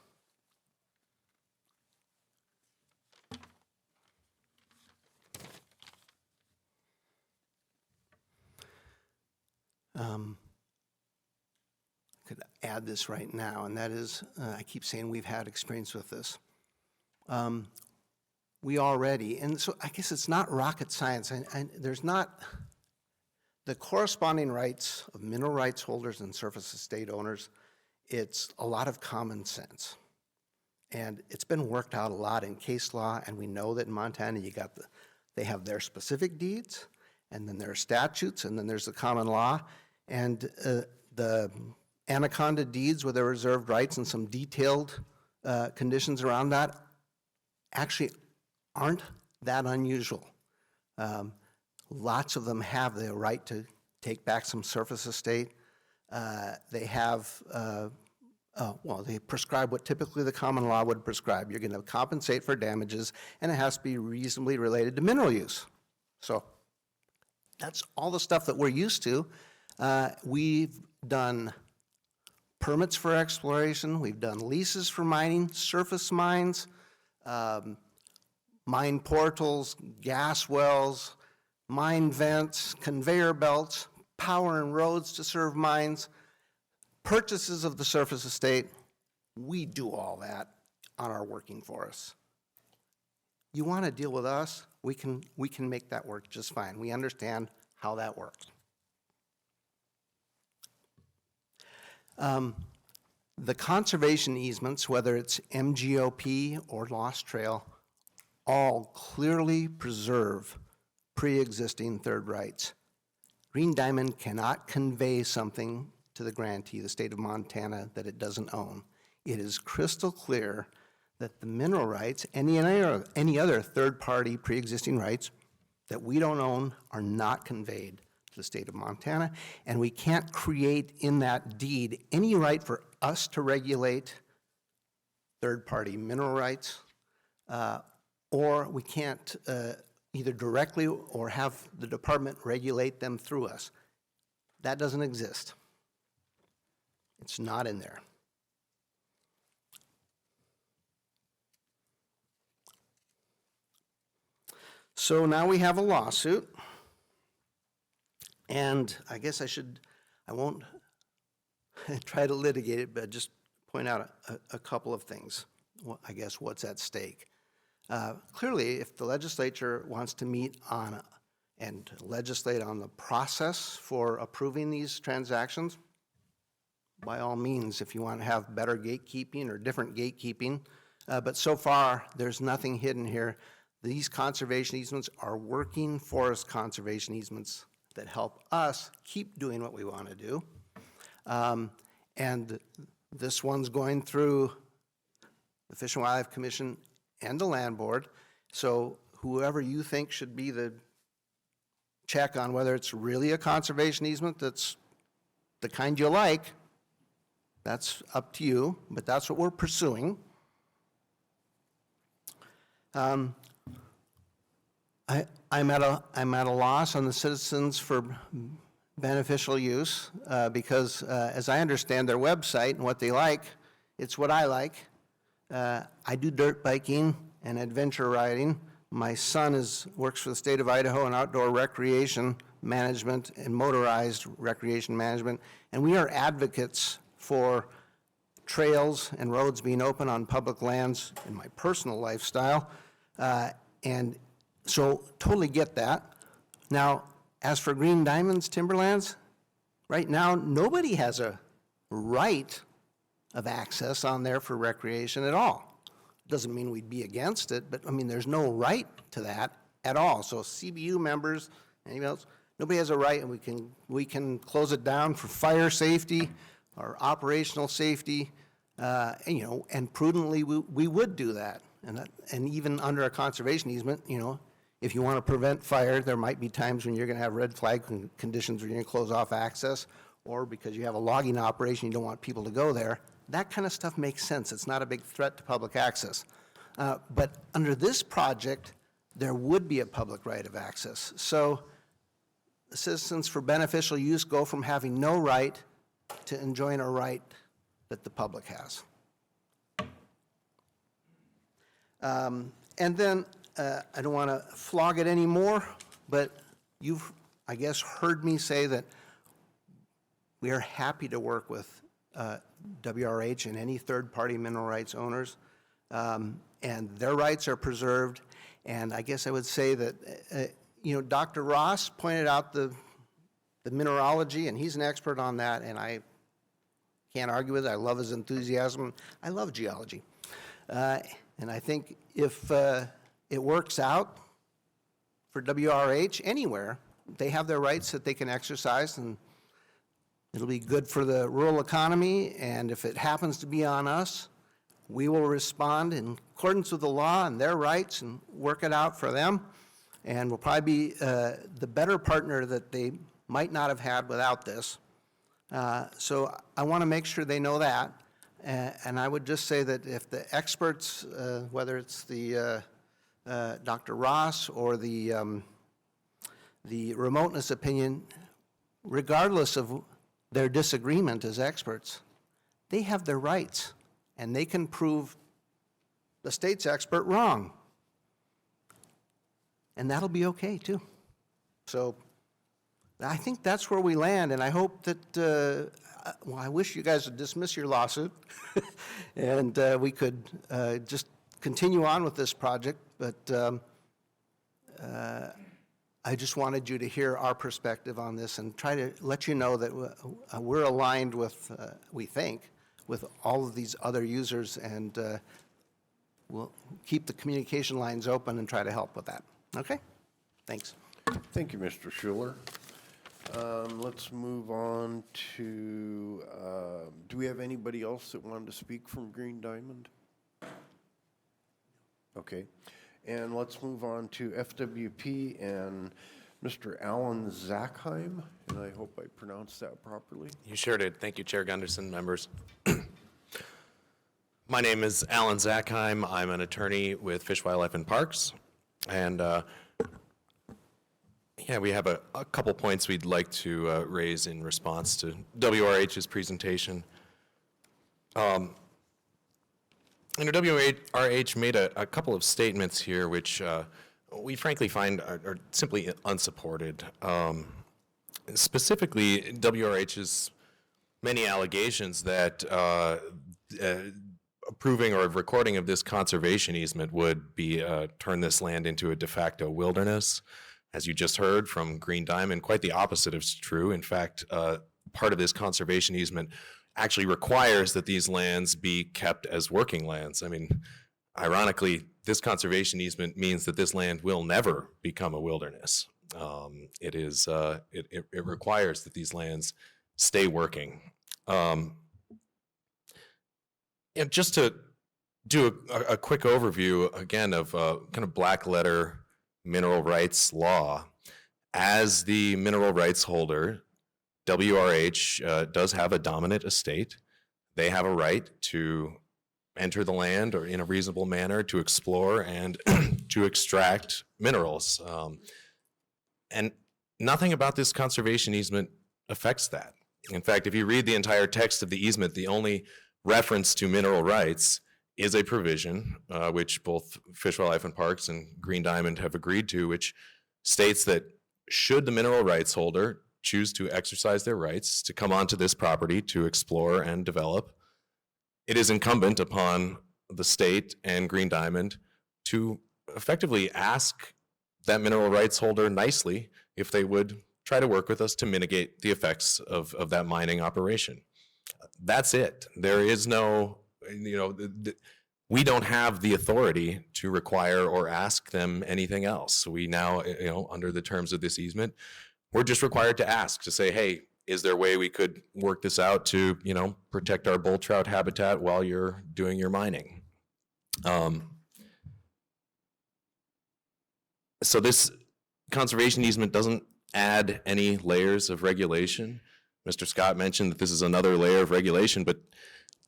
I could add this right now, and that is, I keep saying we've had experience with this. We already, and so I guess it's not rocket science, and there's not, the corresponding rights of mineral rights holders and surface estate owners, it's a lot of common sense. And it's been worked out a lot in case law, and we know that in Montana they have their specific deeds, and then there are statutes, and then there's the common law, and the anaconda deeds with their reserved rights and some detailed conditions around that actually aren't that unusual. Lots of them have the right to take back some surface estate. They have, they prescribe what typically the common law would prescribe. You're going to compensate for damages, and it has to be reasonably related to mineral use. So that's all the stuff that we're used to. We've done permits for exploration, we've done leases for mining, surface mines, mine portals, gas wells, mine vents, conveyor belts, power and roads to serve mines, purchases of the surface estate. We do all that on our working forests. You want to deal with us, we can make that work just fine. We understand how that works. The conservation easements, whether it's MGOP or Lost Trail, all clearly preserve pre-existing third rights. Green Diamond cannot convey something to the grantee, the state of Montana, that it doesn't own. It is crystal clear that the mineral rights, any other third-party pre-existing rights that we don't own are not conveyed to the state of Montana, and we can't create in that deed any right for us to regulate third-party mineral rights, or we can't either directly or have the department regulate them through us. That doesn't exist. It's not in there. So now we have a lawsuit, and I guess I won't try to litigate it, but just point out a couple of things. Well, I guess what's at stake. Clearly, if the legislature wants to meet on and legislate on the process for approving these transactions, by all means, if you want to have better gatekeeping or different gatekeeping, but so far, there's nothing hidden here. These conservation easements are working forest conservation easements that help us keep doing what we want to do. And this one's going through the Fish and Wildlife Commission and the Land Board. So whoever you think should be the check on whether it's really a conservation easement that's the kind you like, that's up to you, but that's what we're pursuing. I'm at a loss on the citizens for beneficial use because as I understand their website and what they like, it's what I like. I do dirt biking and adventure riding. My son works for the state of Idaho in outdoor recreation management and motorized recreation management, and we are advocates for trails and roads being open on public lands in my personal lifestyle. And so totally get that. Now, as for Green Diamond's timberlands, right now, nobody has a right of access on there for recreation at all. Doesn't mean we'd be against it, but I mean, there's no right to that at all. So CBU members, anybody else, nobody has a right, and we can close it down for fire safety or operational safety, and prudently we would do that. And even under a conservation easement, if you want to prevent fire, there might be times when you're going to have red flag conditions where you're going to close off access, or because you have a logging operation, you don't want people to go there. That kind of stuff makes sense. It's not a big threat to public access. But under this project, there would be a public right of access. So the Citizens for Beneficial Use go from having no right to enjoying a right that the public has. And then, I don't want to flog it anymore, but you've, I guess, heard me say that we are happy to work with WRH and any third-party mineral rights owners, and their rights are preserved. And I guess I would say that, Dr. Ross pointed out the mineralogy, and he's an expert on that, and I can't argue with it. I love his enthusiasm. I love geology. And I think if it works out for WRH anywhere, they have their rights that they can exercise, and it'll be good for the rural economy. And if it happens to be on us, we will respond in accordance with the law and their rights and work it out for them. And we'll probably be the better partner that they might not have had without this. So I want to make sure they know that. And I would just say that if the experts, whether it's the Dr. Ross or the remoteness opinion, regardless of their disagreement as experts, they have their rights, and they can prove the state's expert wrong. And that'll be okay, too. So I think that's where we land, and I hope that, well, I wish you guys would dismiss your lawsuit, and we could just continue on with this project, but I just wanted you to hear our perspective on this and try to let you know that we're aligned with, we think, with all of these other users, and we'll keep the communication lines open and try to help with that. Okay? Thanks. Thank you, Mr. Schuler. Let's move on to, do we have anybody else that wanted to speak from Green Diamond? Okay. And let's move on to FWP and Mr. Alan Zackheim, and I hope I pronounced that properly. You sure did. Thank you, Chair Gunderson, members. My name is Alan Zackheim. I'm an attorney with Fish, Wildlife, and Parks. And yeah, we have a couple points we'd like to raise in response to WRH's presentation. WRH made a couple of statements here which we frankly find are simply unsupported. Specifically, WRH's many allegations that approving or recording of this conservation easement would be turn this land into a de facto wilderness. As you just heard from Green Diamond, quite the opposite is true. In fact, part of this conservation easement actually requires that these lands be kept as working lands. I mean, ironically, this conservation easement means that this land will never become a wilderness. It requires that these lands stay working. And just to do a quick overview again of kind of black letter mineral rights law, as the mineral rights holder, WRH does have a dominant estate. They have a right to enter the land or in a reasonable manner to explore and to extract minerals. And nothing about this conservation easement affects that. In fact, if you read the entire text of the easement, the only reference to mineral rights is a provision which both Fish, Wildlife, and Parks and Green Diamond have agreed to, which states that should the mineral rights holder choose to exercise their rights to come onto this property to explore and develop, it is incumbent upon the state and Green Diamond to effectively ask that mineral rights holder nicely if they would try to work with us to mitigate the effects of that mining operation. That's it. There is no, we don't have the authority to require or ask them anything else. We now, under the terms of this easement, we're just required to ask, to say, hey, is there a way we could work this out to, protect our bull trout habitat while you're doing your mining? So this conservation easement doesn't add any layers of regulation. Mr. Scott mentioned that this is another layer of regulation, but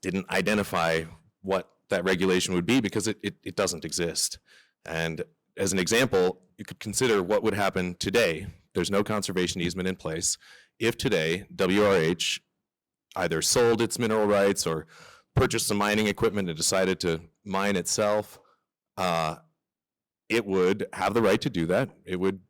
didn't identify what that regulation would be because it doesn't exist. And as an example, you could consider what would happen today. There's no conservation easement in place. If today WRH either sold its mineral rights or purchased some mining equipment and decided to mine itself, it would have the right to do that. It would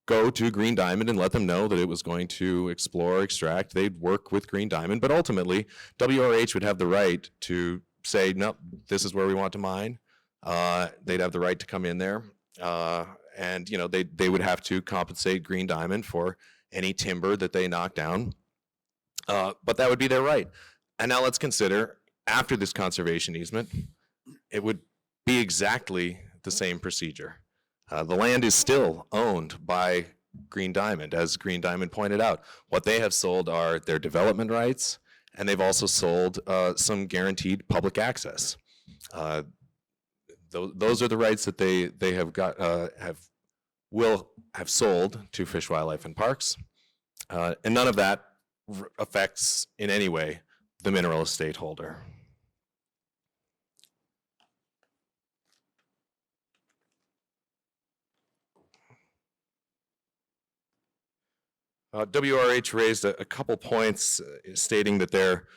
go to Green Diamond and let them know that it was going to explore, extract. They'd work with Green Diamond, but ultimately WRH would have the right to say, no, this is where we want to mine. They'd have the right to come in there, and they would have to compensate Green Diamond for any timber that they knock down. But that would be their right. And now let's consider, after this conservation easement, it would be exactly the same procedure. The land is still owned by Green Diamond, as Green Diamond pointed out. What they have sold are their development rights, and they've also sold some guaranteed public access. Those are the rights that they have got will have sold to Fish, Wildlife, and Parks, and none of that affects in any way the mineral estate holder. WRH raised a couple points stating that they're,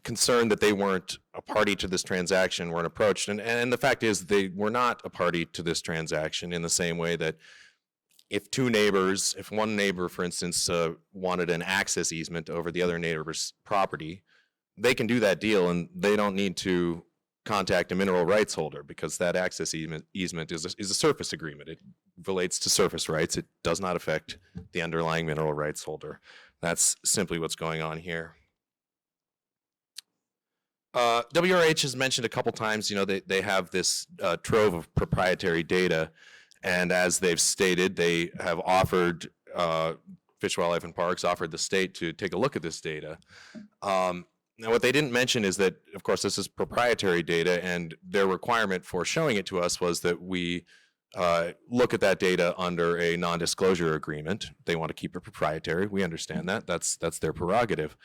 concerned that they weren't a party to this transaction, weren't approached. And the fact is they were not a party to this transaction in the same way that if one neighbor, for instance, wanted an access easement over the other neighbor's property, they can do that deal and they don't need to contact a mineral rights holder because that access easement is a surface agreement. It relates to surface rights. It does not affect the underlying mineral rights holder. That's simply what's going on here. WRH has mentioned a couple times, they have this trove of proprietary data, and as they've stated, they have offered, Fish, Wildlife, and Parks offered the state to take a look at this data. Now, what they didn't mention is that, of course, this is proprietary data, and their requirement for showing it to us was that we look at that data under a non-disclosure agreement. They want to keep it proprietary. We understand that. That's their prerogative.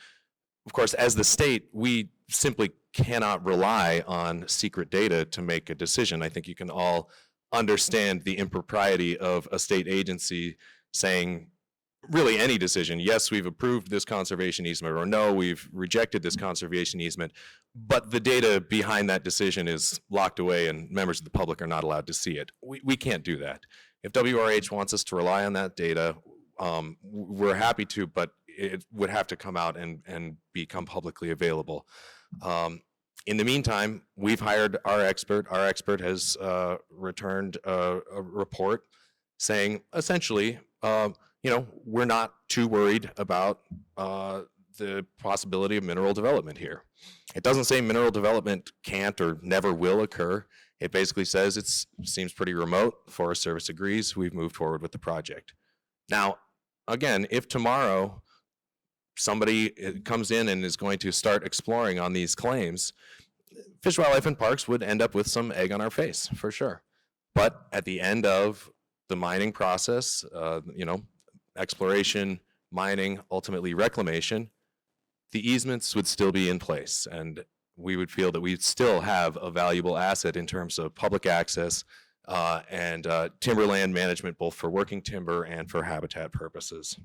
Of course, as the state, we simply cannot rely on secret data to make a decision. I think you can all understand the impropriety of a state agency saying, really any decision, yes, we've approved this conservation easement, or no, we've rejected this conservation easement, but the data behind that decision is locked away and members of the public are not allowed to see it. We can't do that. If WRH wants us to rely on that data, we're happy to, but it would have to come out and become publicly available. In the meantime, we've hired our expert. Our expert has returned a report saying, essentially, we're not too worried about the possibility of mineral development here. It doesn't say mineral development can't or never will occur. It basically says it seems pretty remote. The Forest Service agrees. We've moved forward with the project. Now, again, if tomorrow somebody comes in and is going to start exploring on these claims, Fish, Wildlife, and Parks would end up with some egg on our face, for sure. But at the end of the mining process, exploration, mining, ultimately reclamation, the easements would still be in place, and we would feel that we'd still have a valuable asset in terms of public access and timberland management, both for working timber and for habitat purposes.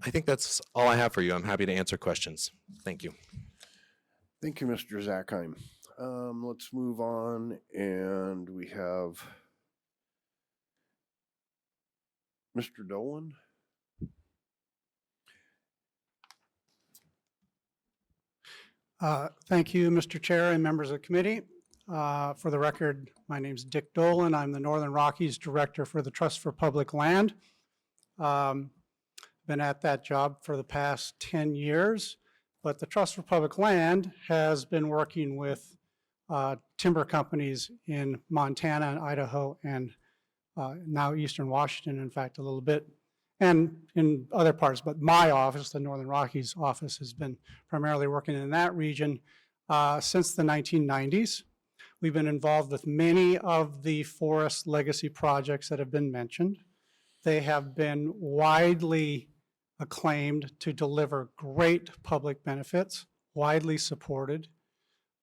I think that's all I have for you. I'm happy to answer questions. Thank you. Thank you, Mr. Zackheim. Let's move on, and we have Mr. Dolan. Thank you, Mr. Chair and members of the committee. For the record, my name is Dick Dolan. I'm the Northern Rockies Director for the Trust for Public Land. Been at that job for the past 10 years, but the Trust for Public Land has been working with timber companies in Montana and Idaho and now Eastern Washington, in fact, a little bit, and in other parts. But my office, the Northern Rockies office, has been primarily working in that region since the 1990s. We've been involved with many of the forest legacy projects that have been mentioned. They have been widely acclaimed to deliver great public benefits, widely supported.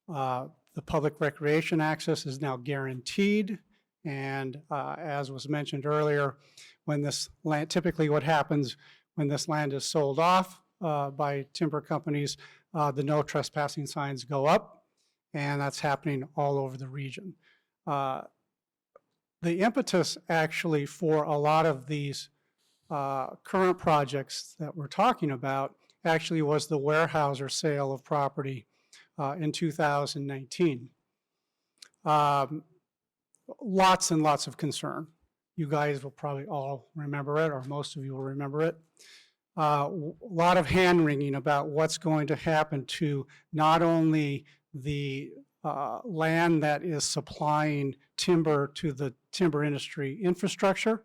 The public recreation access is now guaranteed. And as was mentioned earlier, when this land, typically what happens when this land is sold off by timber companies, the no trespassing signs go up, and that's happening all over the region. The impetus actually for a lot of these current projects that we're talking about actually was the Weyerhaeuser sale of property in 2019. Lots and lots of concern. You guys will probably all remember it, or most of you will remember it. A lot of hand-wringing about what's going to happen to not only the land that is supplying timber to the timber industry infrastructure,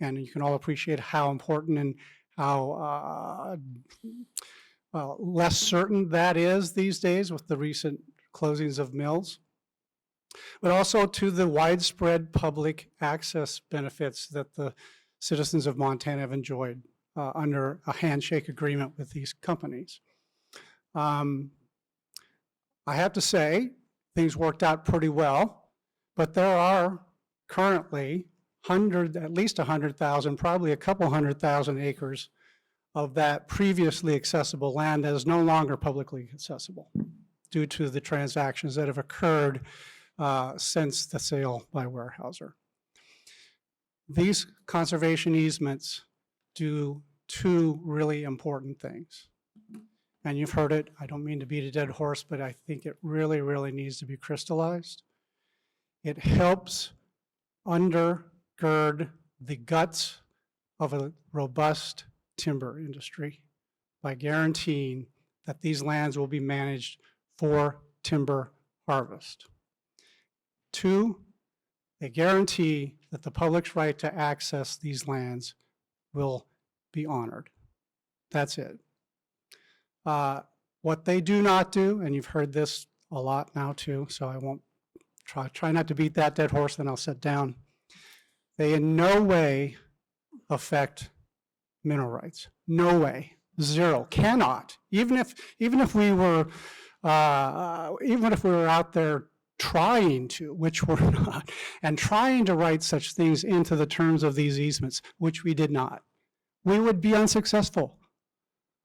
and you can all appreciate how important and how less certain that is these days with the recent closings of mills, but also to the widespread public access benefits that the citizens of Montana have enjoyed under a handshake agreement with these companies. I have to say, things worked out pretty well, but there are currently at least 100,000, probably a couple 100,000 acres of that previously accessible land that is no longer publicly accessible due to the transactions that have occurred since the sale by Weyerhaeuser. These conservation easements do two really important things. And you've heard it, I don't mean to beat a dead horse, but I think it really, really needs to be crystallized. It helps undergird the guts of a robust timber industry by guaranteeing that these lands will be managed for timber harvest. Two, they guarantee that the public's right to access these lands will be honored. That's it. What they do not do, and you've heard this a lot now too, so I won't try not to beat that dead horse, then I'll sit down. They in no way affect mineral rights. No way. Zero. Cannot. Even if we were out there trying to, which we're not, and trying to write such things into the terms of these easements, which we did not, we would be unsuccessful.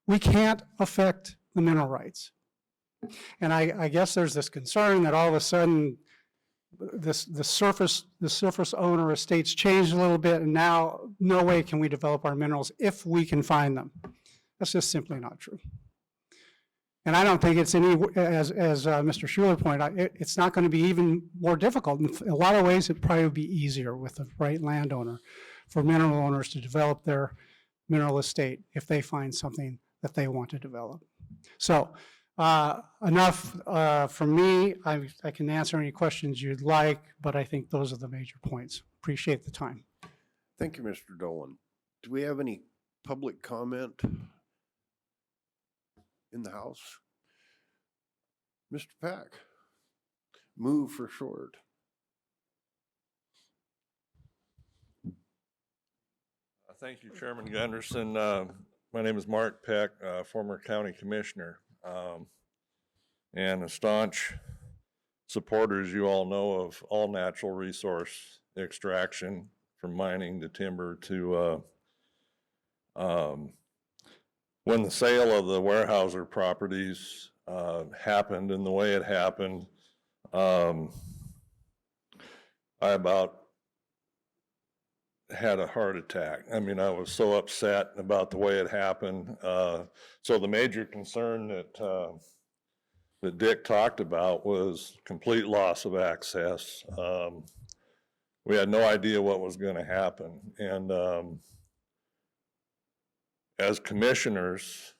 We can't affect the mineral rights. And I guess there's this concern that all of a sudden the surface owner estates changed a little bit, and now no way can we develop our minerals if we can find them. That's just simply not true. And I don't think it's any, as Mr. Schuler pointed out, it's not going to be even more difficult. In a lot of ways, it'd probably be easier with the right landowner for mineral owners to develop their mineral estate if they find something that they want to develop. So enough from me. I can answer any questions you'd like, but I think those are the major points. Appreciate the time. Thank you, Mr. Dolan. Do we have any public comment in the House? Mr. Pack, move for short. Thank you, Chairman Gunderson. My name is Mark Peck, former county commissioner, and a staunch supporter, as you all know, of all natural resource extraction, from mining to timber to when the sale of the Weyerhaeuser properties happened and the way it happened, I about had a heart attack. I mean, I was so upset about the way it happened. So the major concern that that Dick talked about was complete loss of access. We had no idea what was going to happen. And as commissioners,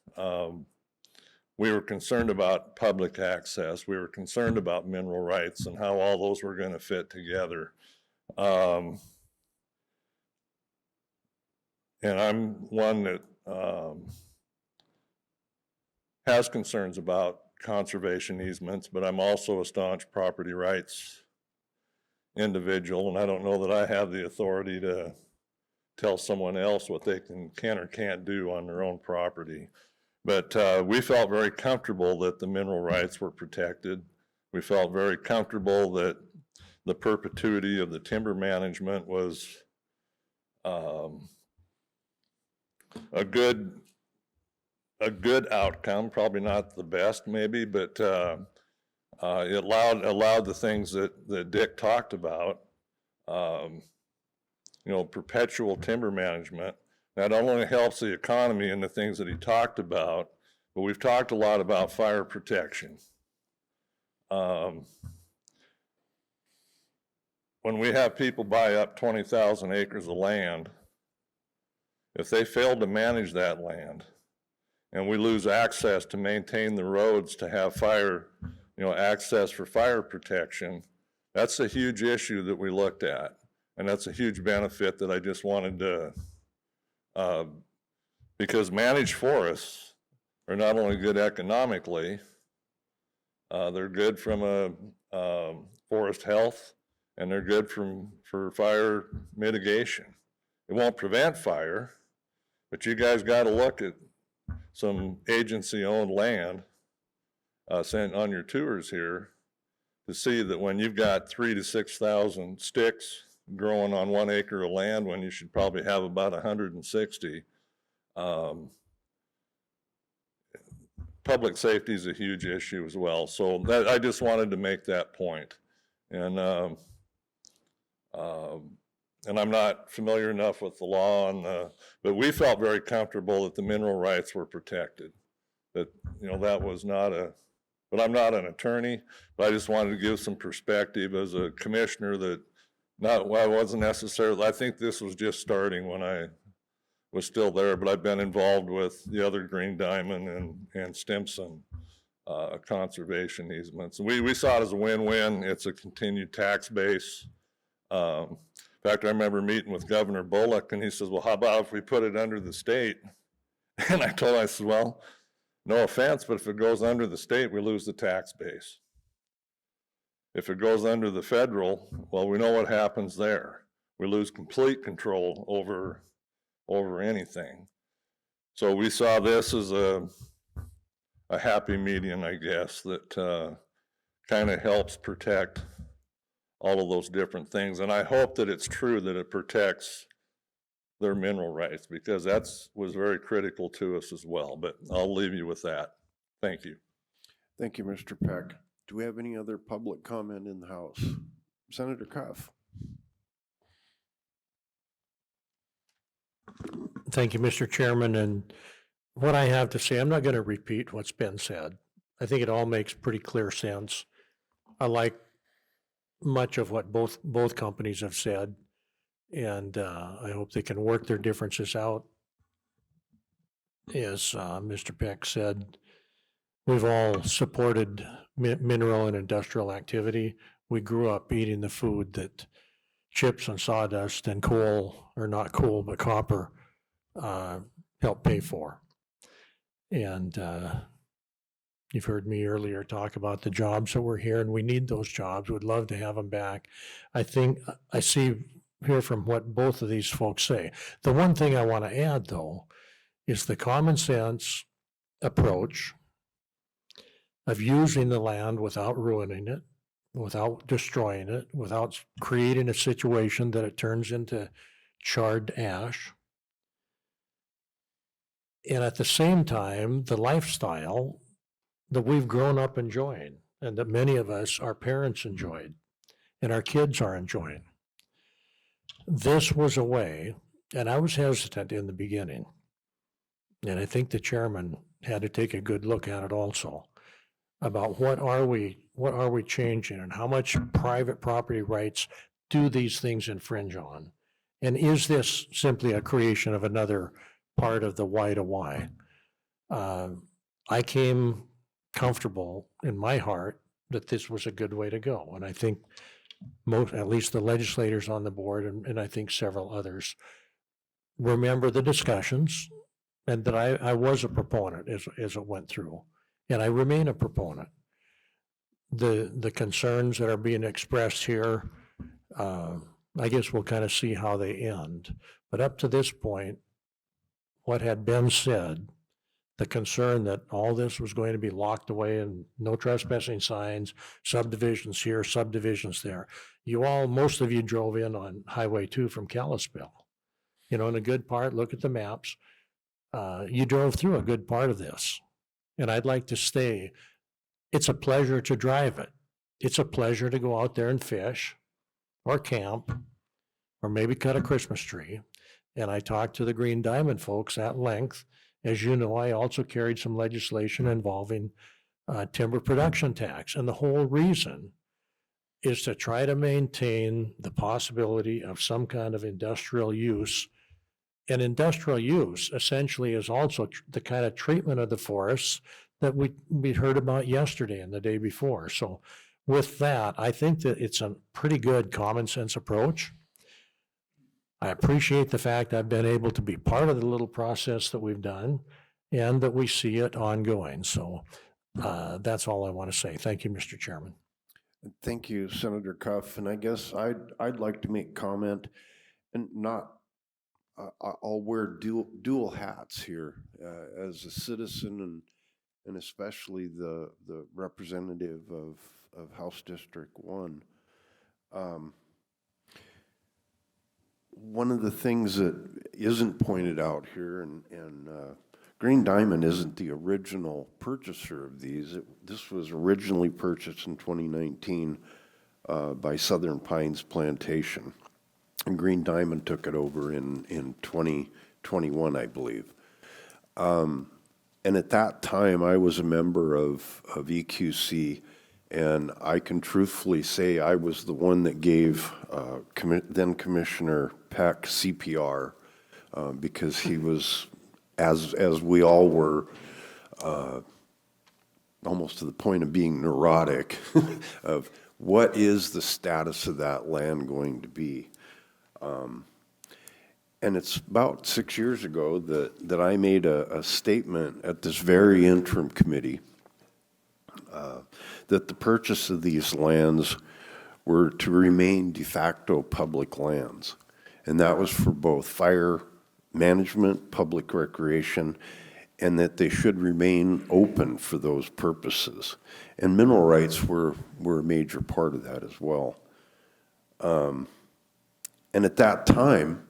we were concerned about public access. We were concerned about mineral rights and how all those were going to fit together. And I'm one that has concerns about conservation easements, but I'm also a staunch property rights individual, and I don't know that I have the authority to tell someone else what they can or can't do on their own property. But we felt very comfortable that the mineral rights were protected. We felt very comfortable that the perpetuity of the timber management was a good outcome, probably not the best maybe, but it allowed the things that Dick talked about, perpetual timber management. Not only helps the economy and the things that he talked about, but we've talked a lot about fire protection. When we have people buy up 20,000 acres of land, if they fail to manage that land and we lose access to maintain the roads to have fire, access for fire protection, that's a huge issue that we looked at. And that's a huge benefit that I just wanted to, because managed forests are not only good economically, they're good from a forest health, and they're good for fire mitigation. It won't prevent fire, but you guys got to look at some agency-owned land sent on your tours here to see that when you've got 3,000 to 6,000 sticks growing on 1 acre of land when you should probably have about 160, public safety is a huge issue as well. So I just wanted to make that point. And I'm not familiar enough with the law, but we felt very comfortable that the mineral rights were protected. That, that was not but I'm not an attorney, but I just wanted to give some perspective as a commissioner that I wasn't necessarily, I think this was just starting when I was still there, but I've been involved with the other Green Diamond and Stimson conservation easements. And we saw it as a win-win. It's a continued tax base. In fact, I remember meeting with Governor Bullock, and he says, well, how about if we put it under the state? And I told him, I said, well, no offense, but if it goes under the state, we lose the tax base. If it goes under the federal, well, we know what happens there. We lose complete control over anything. So we saw this as a happy medium, I guess, that kind of helps protect all of those different things. And I hope that it's true that it protects their mineral rights, because was very critical to us as well. But I'll leave you with that. Thank you. Thank you, Mr. Peck. Do we have any other public comment in the House? Senator Cuff. Thank you, Mr. Chairman. And what I have to say, I'm not going to repeat what's been said. I think it all makes pretty clear sense. I like much of what both companies have said, and I hope they can work their differences out. As Mr. Peck said, we've all supported mineral and industrial activity. We grew up eating the food that chips and sawdust and coal, or not coal, but copper, help pay for. And you've heard me earlier talk about the jobs that were here, and we need those jobs. We'd love to have them back. I think I hear from what both of these folks say. The one thing I want to add, though, is the common sense approach of using the land without ruining it, without destroying it, without creating a situation that it turns into charred ash. And at the same time, the lifestyle that we've grown up enjoying, and that many of us, our parents enjoyed, and our kids are enjoying. This was a way, and I was hesitant in the beginning, and I think the chairman had to take a good look at it also. about what are we changing and how much private property rights do these things infringe on? And is this simply a creation of another part of the why to why? I came comfortable in my heart that this was a good way to go. And I think most, at least the legislators on the board, and I think several others, remember the discussions and that I was a proponent as it went through. And I remain a proponent. The concerns that are being expressed here, I guess we'll kind of see how they end. But up to this point, what had been said, the concern that all this was going to be locked away and no trespassing signs, subdivisions here, subdivisions there. You all, most of you drove in on Highway 2 from Kalispell. You know, in a good part, look at the maps. You drove through a good part of this. And I'd like to stay. It's a pleasure to drive it. It's a pleasure to go out there and fish or camp or maybe cut a Christmas tree. And I talked to the Green Diamond folks at length. As you know, I also carried some legislation involving timber production tax. And the whole reason is to try to maintain the possibility of some kind of industrial use. And industrial use essentially is also the kind of treatment of the forests that we heard about yesterday and the day before. So with that, I think that it's a pretty good common sense approach. I appreciate the fact I've been able to be part of the little process that we've done and that we see it ongoing. So that's all I want to say. Thank you, Mr. Chairman. Thank you, Senator Cuff. And I guess I'd like to make comment, and not, I'll wear dual hats here as a citizen and especially the representative of House District 1. One of the things that isn't pointed out here, and Green Diamond isn't the original purchaser of these. This was originally purchased in 2019 by Southern Pines Plantation. And Green Diamond took it over in 2021, I believe. And at that time, I was a member of EQC, and I can truthfully say I was the one that gave then Commissioner Peck CPR because he was, as we all were, almost to the point of being neurotic of what is the status of that land going to be. And it's about 6 years ago that I made a statement at this very interim committee that the purchase of these lands were to remain de facto public lands. And that was for both fire management, public recreation, and that they should remain open for those purposes. And mineral rights were a major part of that as well. And at that time,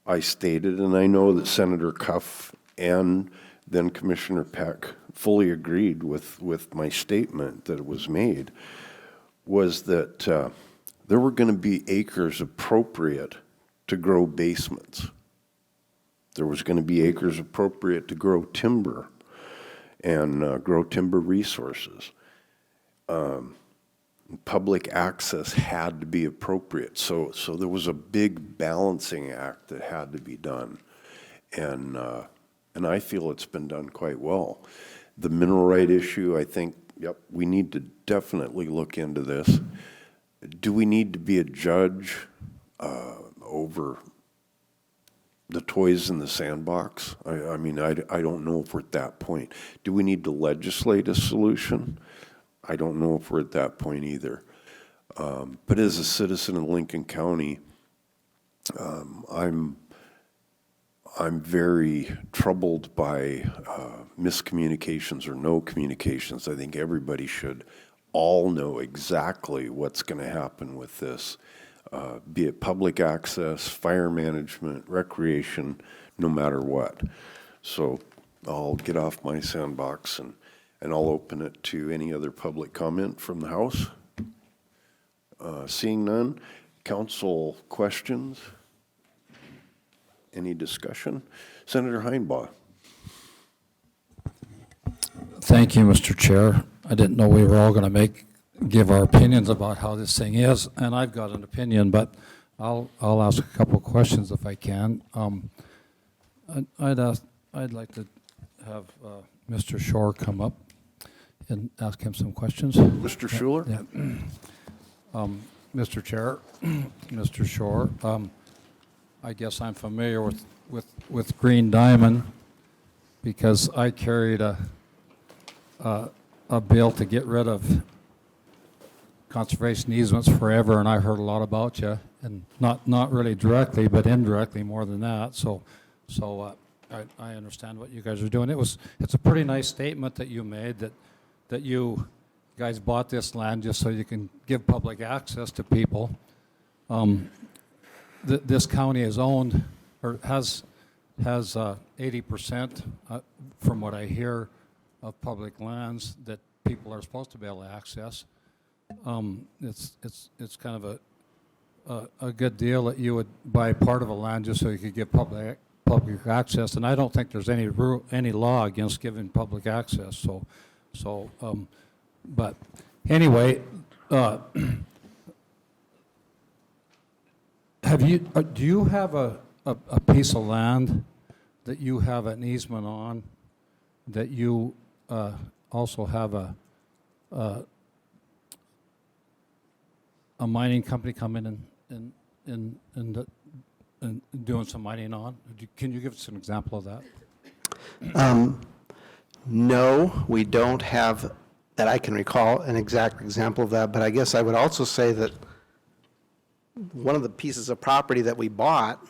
I stated, and I know that Senator Cuff and then Commissioner Peck fully agreed with my statement that was made, was that there were going to be acres appropriate to grow basements. There was going to be acres appropriate to grow timber and grow timber resources. Public access had to be appropriate. So there was a big balancing act that had to be done. And I feel it's been done quite well. The mineral right issue, I think, yep, we need to definitely look into this. Do we need to be a judge over the toys in the sandbox? I mean, I don't know if we're at that point. Do we need to legislate a solution? I don't know if we're at that point either. But as a citizen in Lincoln County, I'm very troubled by miscommunications or no communications. I think everybody should all know exactly what's going to happen with this, be it public access, fire management, recreation, no matter what. So I'll get off my sandbox and I'll open it to any other public comment from the House. Seeing none, council questions? Any discussion? Senator Heinbaugh. Thank you, Mr. Chair. I didn't know we were all going to give our opinions about how this thing is, and I've got an opinion, but I'll ask a couple of questions if I can. I'd like to have Mr. Shore come up and ask him some questions. Mr. Schuler? Yeah. Mr. Chair, Mr. Shore, I guess I'm familiar with Green Diamond because I carried a bill to get rid of conservation easements forever, and I heard a lot about you, and not really directly, but indirectly more than that. So I understand what you guys are doing. It's a pretty nice statement that you made that you guys bought this land just so you can give public access to people. This county is owned or has 80%, from what I hear, of public lands that people are supposed to be able to access. It's kind of a good deal that you would buy part of a land just so you could give public access, and I don't think there's any law against giving public access. But anyway, do you have a piece of land that you have an easement on that you also have a mining company come in and doing some mining on? Can you give us an example of that? No, we don't have, that I can recall, an exact example of that, but I guess I would also say that one of the pieces of property that we bought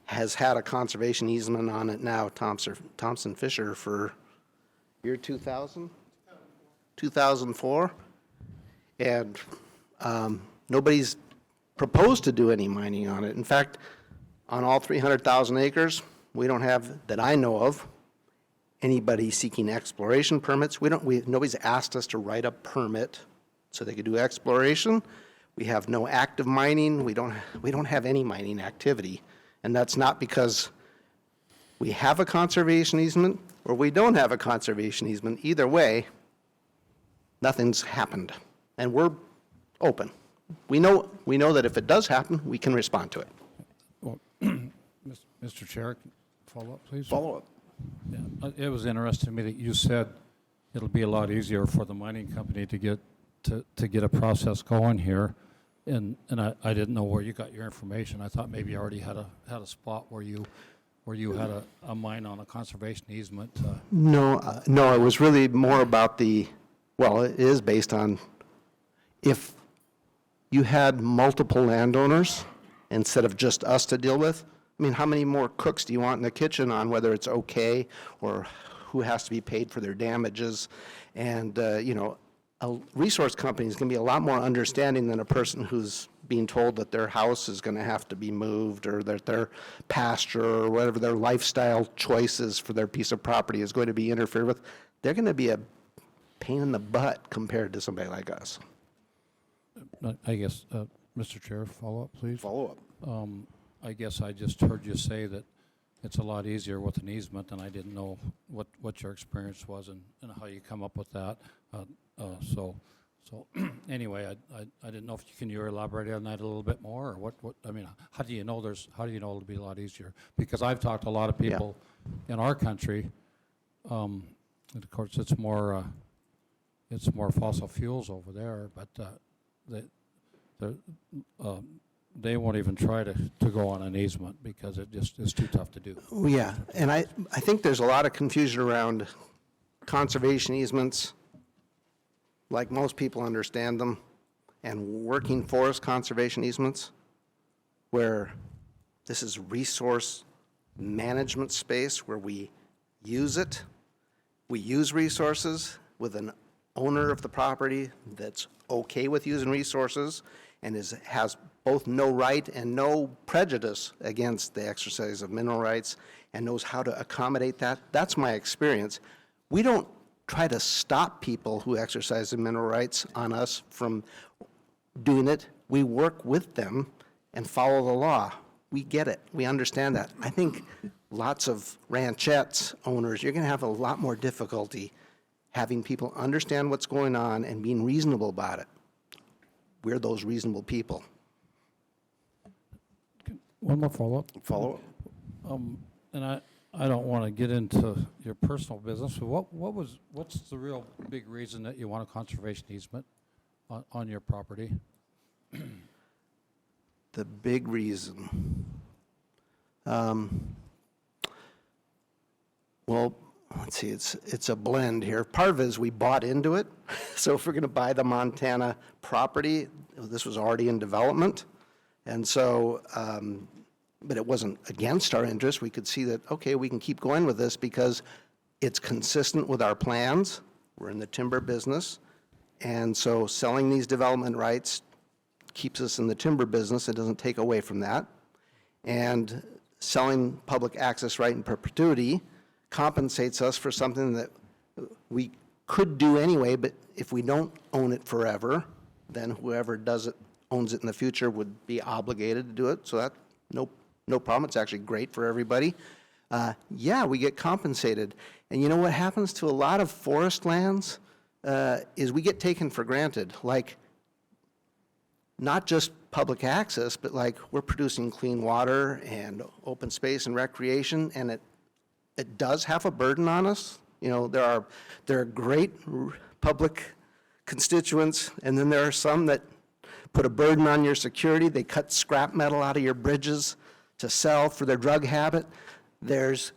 has had a conservation easement on it now, Thompson Fisher, for year 2000? 2004. And nobody's proposed to do any mining on it. In fact, on all 300,000 acres, we don't have, that I know of, anybody seeking exploration permits. Nobody's asked us to write a permit so they could do exploration. We have no active mining. We don't have any mining activity. And that's not because we have a conservation easement or we don't have a conservation easement. Either way, nothing's happened. And we're open. We know that if it does happen, we can respond to it. Well, Mr. Chair, follow up, please. Follow up. Yeah, it was interesting to me that you said it'll be a lot easier for the mining company to get a process going here, and I didn't know where you got your information. I thought maybe you already had a spot where you had a mine on a conservation easement. No, it was really more about well, it is based on if you had multiple landowners instead of just us to deal with. I mean, how many more cooks do you want in the kitchen on whether it's okay or who has to be paid for their damages? And, a resource company is going to be a lot more understanding than a person who's being told that their house is going to have to be moved or that their pasture or whatever their lifestyle choices for their piece of property is going to be interfered with. They're going to be a pain in the butt compared to somebody like us. I guess, Mr. Chair, follow up, please. Follow up. I guess I just heard you say that it's a lot easier with an easement, and I didn't know what your experience was and how you come up with that. So anyway, I didn't know if can you elaborate on that a little bit more, or what I mean, how do you know it'll be a lot easier? Because I've talked to a lot of people in our country, and of course it's more fossil fuels over there, but they won't even try to go on an easement because it just is too tough to do. Yeah, and I think there's a lot of confusion around conservation easements, like most people understand them, and working forest conservation easements, where this is resource management space where we use it. We use resources with an owner of the property that's okay with using resources and has both no right and no prejudice against the exercise of mineral rights and knows how to accommodate that. That's my experience. We don't try to stop people who exercise the mineral rights on us from doing it. We work with them and follow the law. We get it. We understand that. I think lots of ranchettes owners, you're going to have a lot more difficulty having people understand what's going on and being reasonable about it. We're those reasonable people. One more follow-up. Follow-up? And I don't want to get into your personal business, but what's the real big reason that you want a conservation easement on your property? The big reason. Well, let's see, it's a blend here. Part of it is we bought into it. So if we're going to buy the Montana property, this was already in development. And so, but it wasn't against our interest. We could see that, okay, we can keep going with this because it's consistent with our plans. We're in the timber business. And so selling these development rights keeps us in the timber business. It doesn't take away from that. And selling public access right in perpetuity compensates us for something that we could do anyway, but if we don't own it forever, then whoever does it, owns it in the future would be obligated to do it. So that, no problem. It's actually great for everybody. Yeah, we get compensated. And you know what happens to a lot of forest lands is we get taken for granted. Like, not just public access, but like we're producing clean water and open space and recreation, and it does have a burden on us. You know, there are great public constituents, and then there are some that put a burden on your security. They cut scrap metal out of your bridges to sell for their drug habit. There's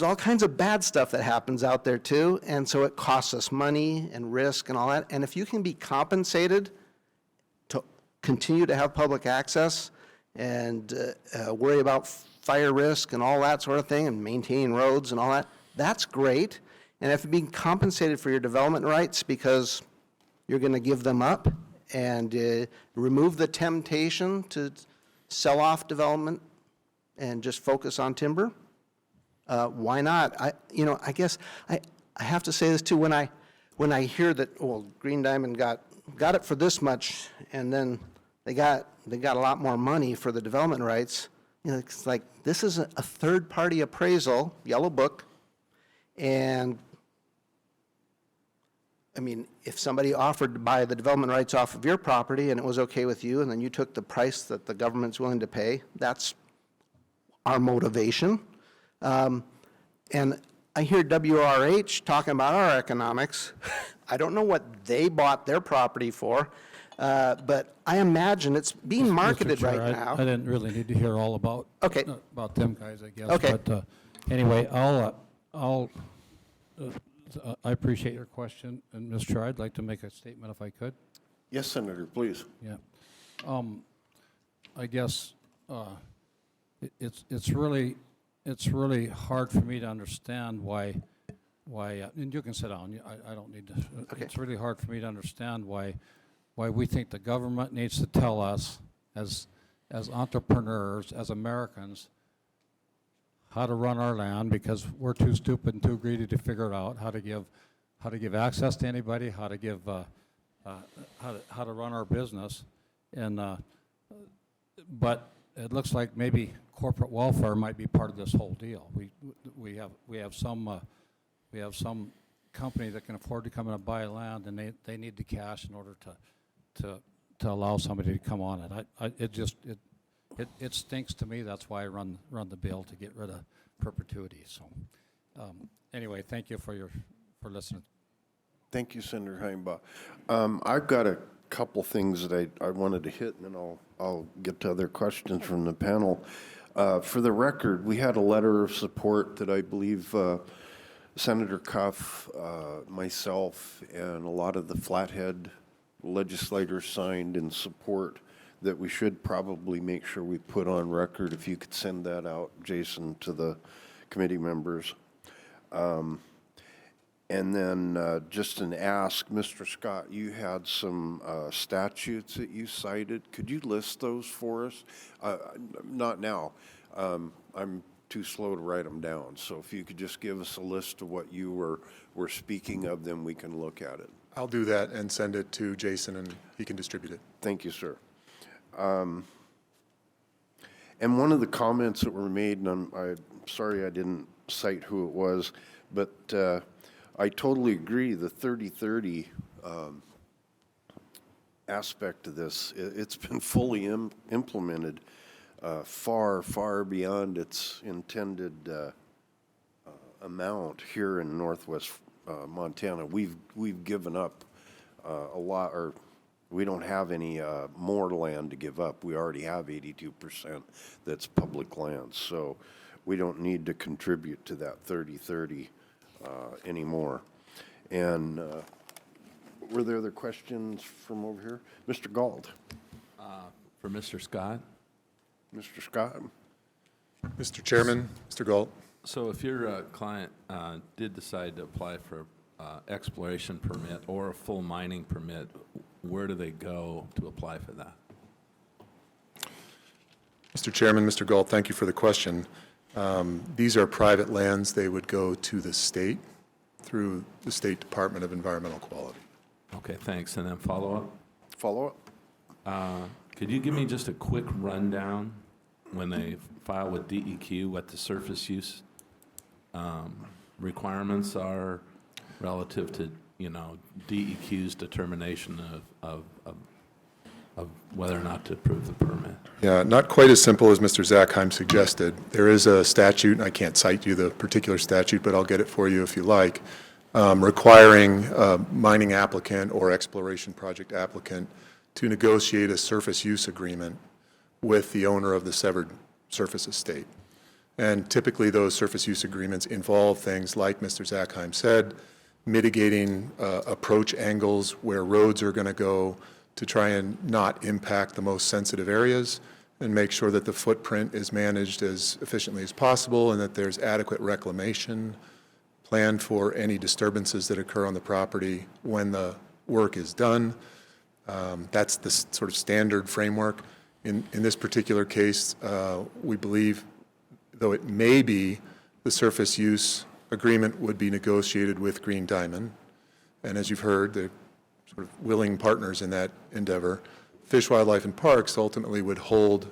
all kinds of bad stuff that happens out there too, and so it costs us money and risk and all that. And if you can be compensated to continue to have public access and worry about fire risk and all that sort of thing and maintaining roads and all that, that's great. And if you're being compensated for your development rights because you're going to give them up and remove the temptation to sell off development and just focus on timber, why not? I guess I have to say this too. When I hear that, well, Green Diamond got it for this much, and then they got a lot more money for the development rights. You know, it's like this is a third-party appraisal, Yellow Book, and I mean, if somebody offered to buy the development rights off of your property and it was okay with you, and then you took the price that the government's willing to pay, that's our motivation. And I hear WRH talking about our economics. I don't know what they bought their property for, but I imagine it's being marketed Mr. Chair, right now. I didn't really need to hear all about them guys, I guess. Okay. But anyway, I appreciate your question, and Mr. Chair, I'd like to make a statement if I could. Yes, Senator, please. Yeah. I guess it's really hard for me to understand why and you can sit down. I don't need to. Okay. It's really hard for me to understand why we think the government needs to tell us as entrepreneurs, as Americans, how to run our land, because we're too stupid and too greedy to figure it out, how to give access to anybody, how to run our business, and but it looks like maybe corporate welfare might be part of this whole deal. We have some company that can afford to come in and buy land, and they need the cash in order to allow somebody to come on it. It stinks to me. That's why I run the bill to get rid of perpetuity. So anyway, thank you for listening. Thank you, Senator Heimbach. I've got a couple things that I wanted to hit, and then I'll get to other questions from the panel. For the record, we had a letter of support that I believe Senator Cuff, myself, and a lot of the Flathead legislators signed in support that we should probably make sure we put on record. If you could send that out, Jason, to the committee members. And then just an ask, Mr. Scott, you had some statutes that you cited. Could you list those for us? Not now. I'm too slow to write them down. So if you could just give us a list of what you were speaking of, then we can look at it. I'll do that and send it to Jason, and he can distribute it. Thank you, sir. And one of the comments that were made, and I'm sorry I didn't cite who it was, but I totally agree. The 30-30 aspect of this, it's been fully implemented far, far beyond its intended amount here in northwest Montana. We've given up a lot, or we don't have any more land to give up. We already have 82% that's public land, so we don't need to contribute to that 30-30 anymore. And were there other questions from over here? Mr. Galt. For Mr. Scott? Mr. Scott? Mr. Chairman, Mr. Galt. So if your client did decide to apply for exploration permit or a full mining permit, where do they go to apply for that? Mr. Chairman, Mr. Galt, thank you for the question. These are private lands. They would go to the state through the State Department of Environmental Quality. Okay, thanks. And then follow-up? Follow-up? Could you give me just a quick rundown when they file with DEQ, what the surface use requirements are relative to, DEQ's determination of whether or not to approve the permit? Yeah, not quite as simple as Mr. Zackheim suggested. There is a statute, and I can't cite you the particular statute, but I'll get it for you if you like, requiring a mining applicant or exploration project applicant to negotiate a surface use agreement with the owner of the severed surface estate. And typically those surface use agreements involve things like Mr. Zackheim said, mitigating approach angles where roads are going to go to try and not impact the most sensitive areas and make sure that the footprint is managed as efficiently as possible and that there's adequate reclamation planned for any disturbances that occur on the property when the work is done. That's the sort of standard framework. In this particular case, we believe, though it may be the surface use agreement would be negotiated with Green Diamond. And as you've heard, they're sort of willing partners in that endeavor. Fish, Wildlife, and Parks ultimately would hold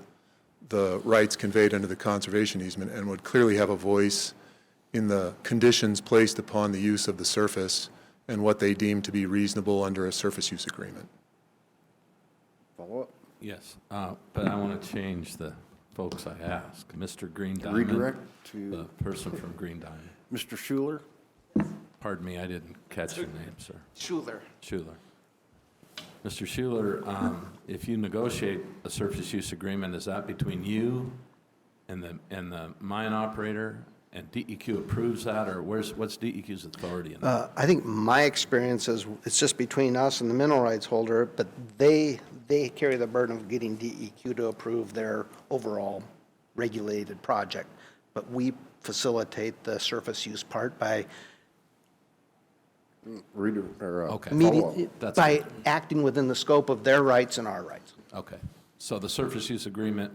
the rights conveyed under the conservation easement and would clearly have a voice in the conditions placed upon the use of the surface and what they deem to be reasonable under a surface use agreement. Follow-up? Yes, but I want to change the folks I ask. Mr. Green Diamond. Redirect to the person from Green Diamond. Mr. Schuler? Pardon me, I didn't catch your name, sir. Schuler. Schuler. Mr. Schuler, if you negotiate a surface use agreement, is that between you and the mine operator, and DEQ approves that, or what's DEQ's authority in that? I think my experience is it's just between us and the mineral rights holder, but they carry the burden of getting DEQ to approve their overall regulated project. But we facilitate the surface use part by by acting within the scope of their rights and our rights. Okay, so the surface use agreement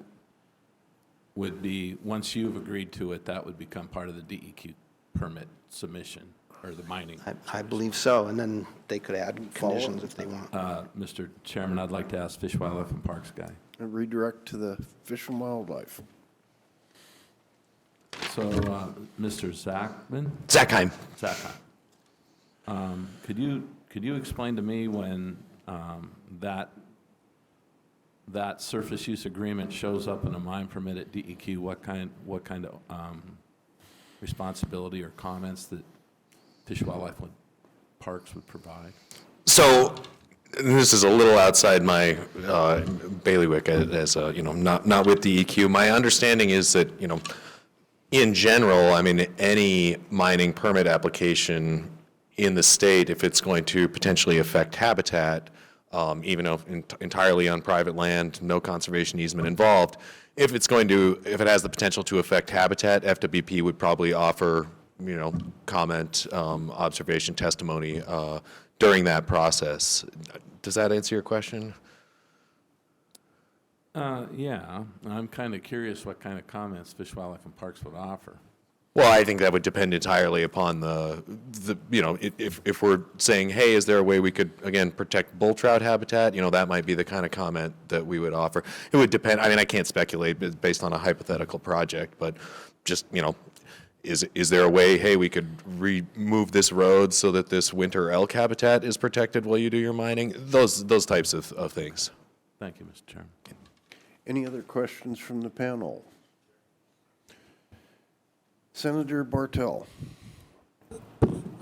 would be, once you've agreed to it, that would become part of the DEQ permit submission, or the mining? I believe so, and then they could add conditions if they want. Mr. Chairman, I'd like to ask Fish, Wildlife, and Parks guy. And redirect to the Fish and Wildlife. So, Mr. Zackheim? Zackheim. Could you explain to me when that surface use agreement shows up in a mine permit at DEQ, what kind of responsibility or comments that Fish, Wildlife, and Parks would provide? So this is a little outside my bailiwick as not with DEQ. My understanding is that, in general, I mean, any mining permit application in the state, if it's going to potentially affect habitat, even though entirely on private land, no conservation easement involved, if it has the potential to affect habitat, FWP would probably offer, comment, observation, testimony during that process. Does that answer your question? Yeah, I'm kind of curious what kind of comments Fish, Wildlife, and Parks would offer. Well, I think that would depend entirely upon if we're saying, hey, is there a way we could, again, protect bull trout habitat? That might be the kind of comment that we would offer. It would depend. I mean, I can't speculate based on a hypothetical project, but just, is there a way, hey, we could remove this road so that this winter elk habitat is protected while you do your mining? Those types of things. Thank you, Mr. Chairman. Any other questions from the panel? Senator Bartel.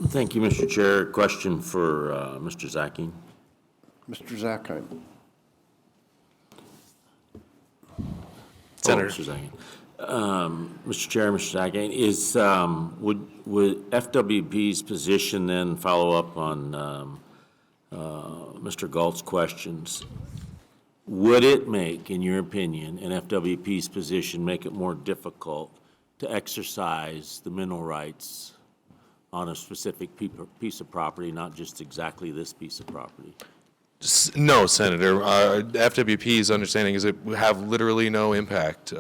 Thank you, Mr. Chair. Question for Mr. Zacking. Mr. Zackheim. Senator. Mr. Zacking. Mr. Chair, Mr. Zacking, is, would FWP's position then follow up on Mr. Galt's questions? Would it make, in your opinion, an FWP's position make it more difficult to exercise the mineral rights on a specific piece of property, not just exactly this piece of property? No, Senator. FWP's understanding is it would have literally no impact.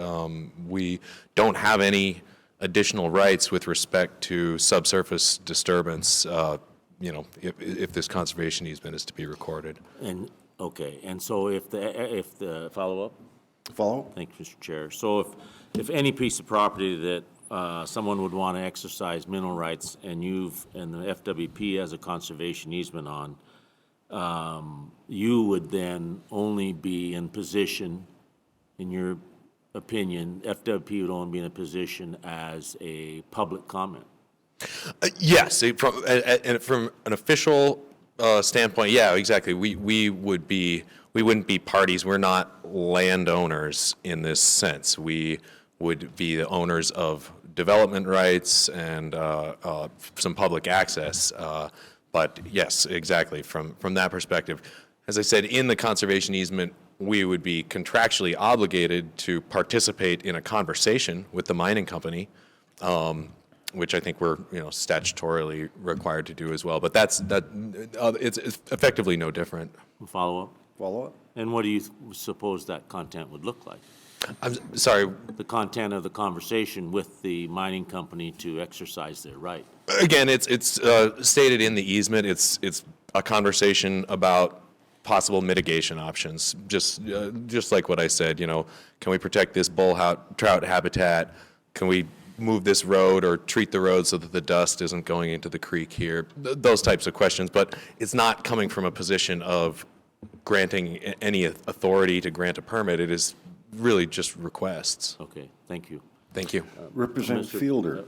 We don't have any additional rights with respect to subsurface disturbance, if this conservation easement is to be recorded. And, okay, and so if the, follow-up? Follow? Thank you, Mr. Chair. So if any piece of property that someone would want to exercise mineral rights and the FWP has a conservation easement on, you would then only be in position, in your opinion, FWP would only be in a position as a public comment? Yes, from an official standpoint, yeah, exactly. We wouldn't be parties. We're not landowners in this sense. We would be the owners of development rights and some public access. But yes, exactly, from that perspective. As I said, in the conservation easement, we would be contractually obligated to participate in a conversation with the mining company, which I think we're statutorily required to do as well. But it's effectively no different. Follow-up? Follow-up? And what do you suppose that content would look like? I'm sorry? The content of the conversation with the mining company to exercise their right. Again, it's stated in the easement. It's a conversation about possible mitigation options. Just like what I said, can we protect this bull trout habitat? Can we move this road or treat the road so that the dust isn't going into the creek here? Those types of questions, but it's not coming from a position of granting any authority to grant a permit. It is really just requests. Okay, thank you. Thank you. Representative Fielder.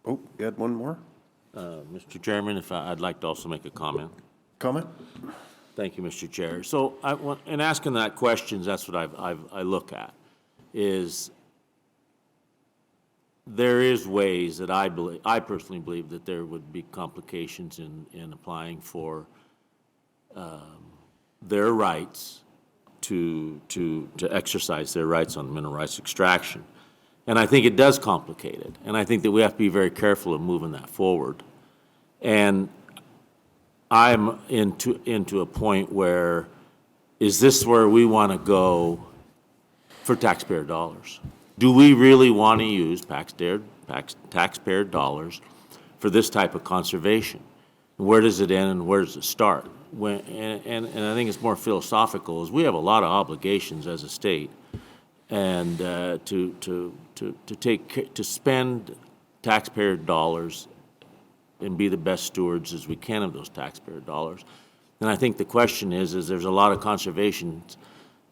Oh, you had one more? Mr. Chairman, if I'd like to also make a comment. Comment? Thank you, Mr. Chair. So in asking that questions, that's what I look at, is there is ways that I personally believe that there would be complications in applying for their rights to exercise their rights on mineral rights extraction. And I think it does complicate it. And I think that we have to be very careful of moving that forward. And I'm into a point where, is this where we want to go for taxpayer dollars? Do we really want to use taxpayer dollars for this type of conservation? Where does it end and where does it start? And I think it's more philosophical, is we have a lot of obligations as a state, and to spend taxpayer dollars and be the best stewards as we can of those taxpayer dollars. And I think the question is there's a lot of conservation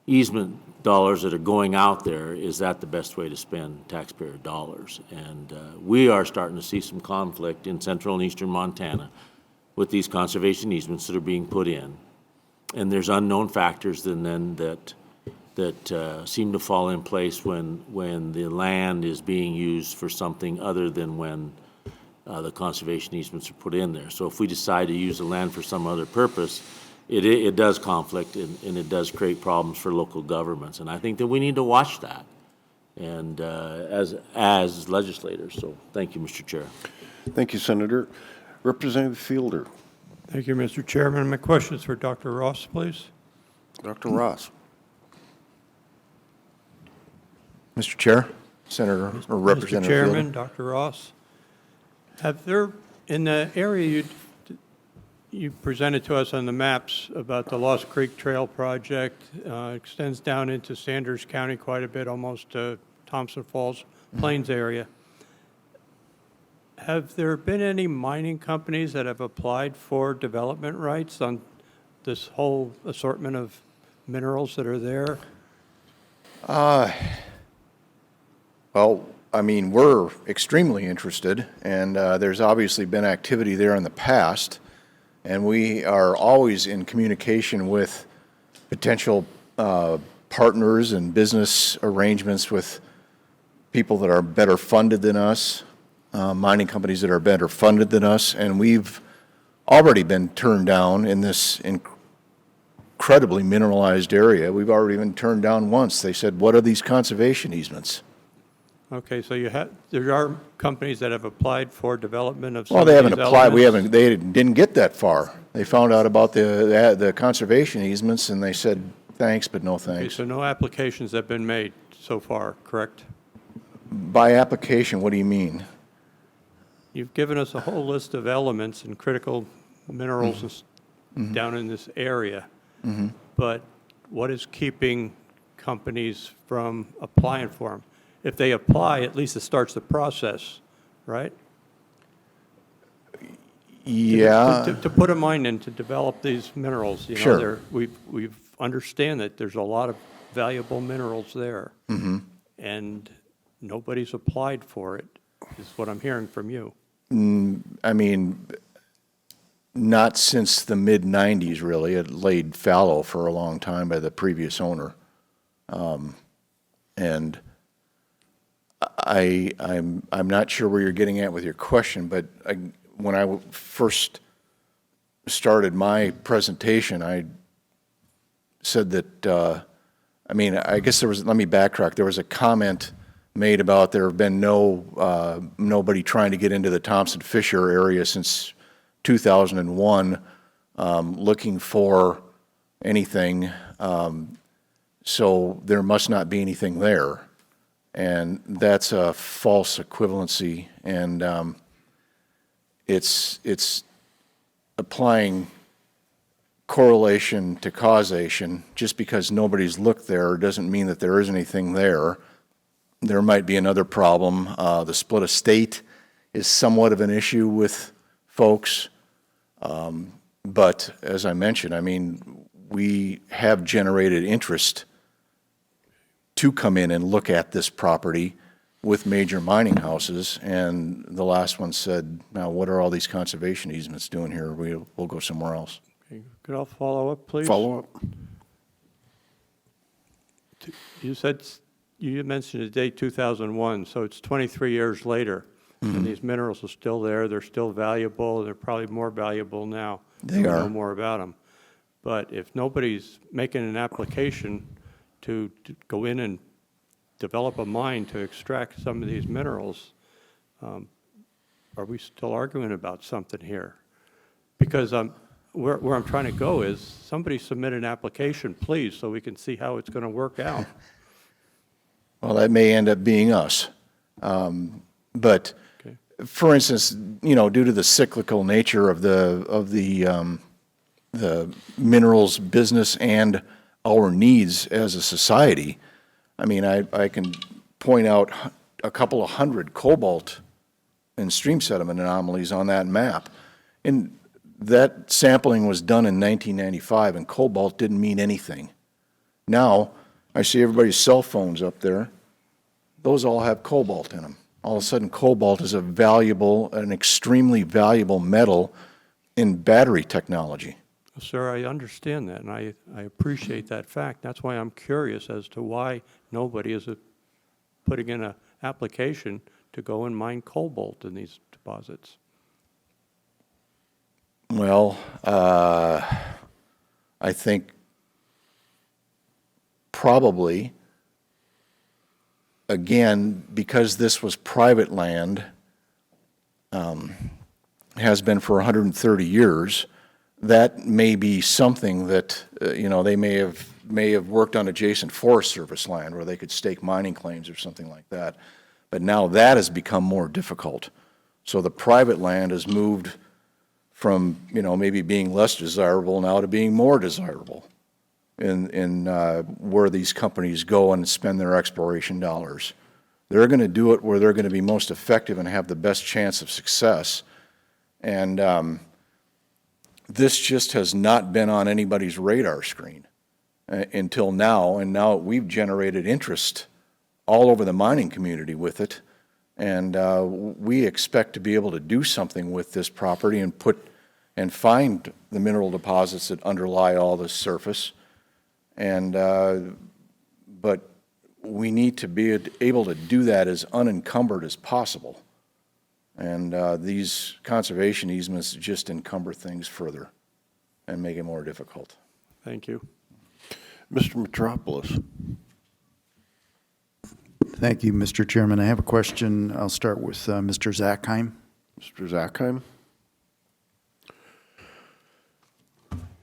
easement dollars that are going out there. Is that the best way to spend taxpayer dollars? And we are starting to see some conflict in central and eastern Montana with these conservation easements that are being put in. And there's unknown factors that seem to fall in place when the land is being used for something other than when the conservation easements are put in there. So if we decide to use the land for some other purpose, it does conflict and it does create problems for local governments. And I think that we need to watch that and as legislators. So thank you, Mr. Chair. Thank you, Senator. Representative Fielder. Thank you, Mr. Chairman. My question is for Dr. Ross, please. Dr. Ross. Mr. Chair, Senator, or Representative Mr. Chairman, Fielder. Dr. Ross, have there, in the area you presented to us on the maps about the Lost Creek Trail project, extends down into Sanders County quite a bit, almost to Thompson Falls Plains area. Have there been any mining companies that have applied for development rights on this whole assortment of minerals that are there? Well, I mean, we're extremely interested, and there's obviously been activity there in the past, and we are always in communication with potential partners and business arrangements with people that are better funded than us, mining companies that are better funded than us, and we've already been turned down in this incredibly mineralized area. We've already been turned down once. They said, "What are these conservation easements?" Okay, so there are companies that have applied for development of some Well, of they these haven't applied, elements? they didn't get that far. They found out about the conservation easements, and they said, thanks, but no Okay, thanks. so no applications have been made so far, correct? By application, what do you mean? You've given us a whole list of elements and critical minerals down in this area. But what is keeping companies from applying for them? If they apply, at least it starts the process, right? Yeah. To put a mine in to develop these minerals, you know, Sure. we've understand that there's a lot of valuable minerals there. And nobody's applied for it, is what I'm hearing from you. I mean, not since the mid-'90s, really. It laid fallow for a long time by the previous owner. And I'm not sure where you're getting at with your question, but when I first started my presentation, I said that, I mean, I guess there was, let me backtrack. There was a comment made about there have been nobody trying to get into the Thompson-Fisher area since 2001, looking for anything. So there must not be anything there. And that's a false equivalency, and it's applying correlation to causation. Just because nobody's looked there doesn't mean that there isn't anything there. There might be another problem. The split estate is somewhat of an issue with folks, but as I mentioned, I mean, we have generated interest to come in and look at this property with major mining houses, and the last one said, now what are all these conservation easements doing here? We'll go somewhere else. Okay, could I follow up, please? Follow up? You said, you mentioned the date 2001, so it's 23 years later. And these minerals are still there, they're still valuable, they're probably more valuable now. They We are. know more about them. But if nobody's making an application to go in and develop a mine to extract some of these minerals, are we still arguing about something here? Because where I'm trying to go is, somebody submit an application, please, so we can see how it's going to work out. Well, that may end up being us. But for instance, you know, due to the cyclical nature of the minerals business and our needs as a society, I mean, I can point out a couple of hundred cobalt and stream sediment anomalies on that map. And that sampling was done in 1995, and cobalt didn't mean anything. Now, I see everybody's cell phones up there. Those all have cobalt in them. All of a sudden, cobalt is an extremely valuable metal in battery technology. Sir, I understand that, and I appreciate that fact. That's why I'm curious as to why nobody is putting in an application to go and mine cobalt in these deposits. Well, I think probably, again, because this was private land, has been for 130 years, that may be something that, you know, they may have worked on adjacent Forest Service land where they could stake mining claims or something like that. But now that has become more difficult. So the private land has moved from, you know, maybe being less desirable now to being more desirable in where these companies go and spend their exploration dollars. They're going to do it where they're going to be most effective and have the best chance of success. And this just has not been on anybody's radar screen until now. And now we've generated interest all over the mining community with it. And we expect to be able to do something with this property and find the mineral deposits that underlie all this surface. And but we need to be able to do that as unencumbered as possible. And these conservation easements just encumber things further and make it more difficult. Thank you. Mr. Metropolis. Thank you, Mr. Chairman. I have a question. I'll start with Mr. Zackheim. Mr. Zackheim?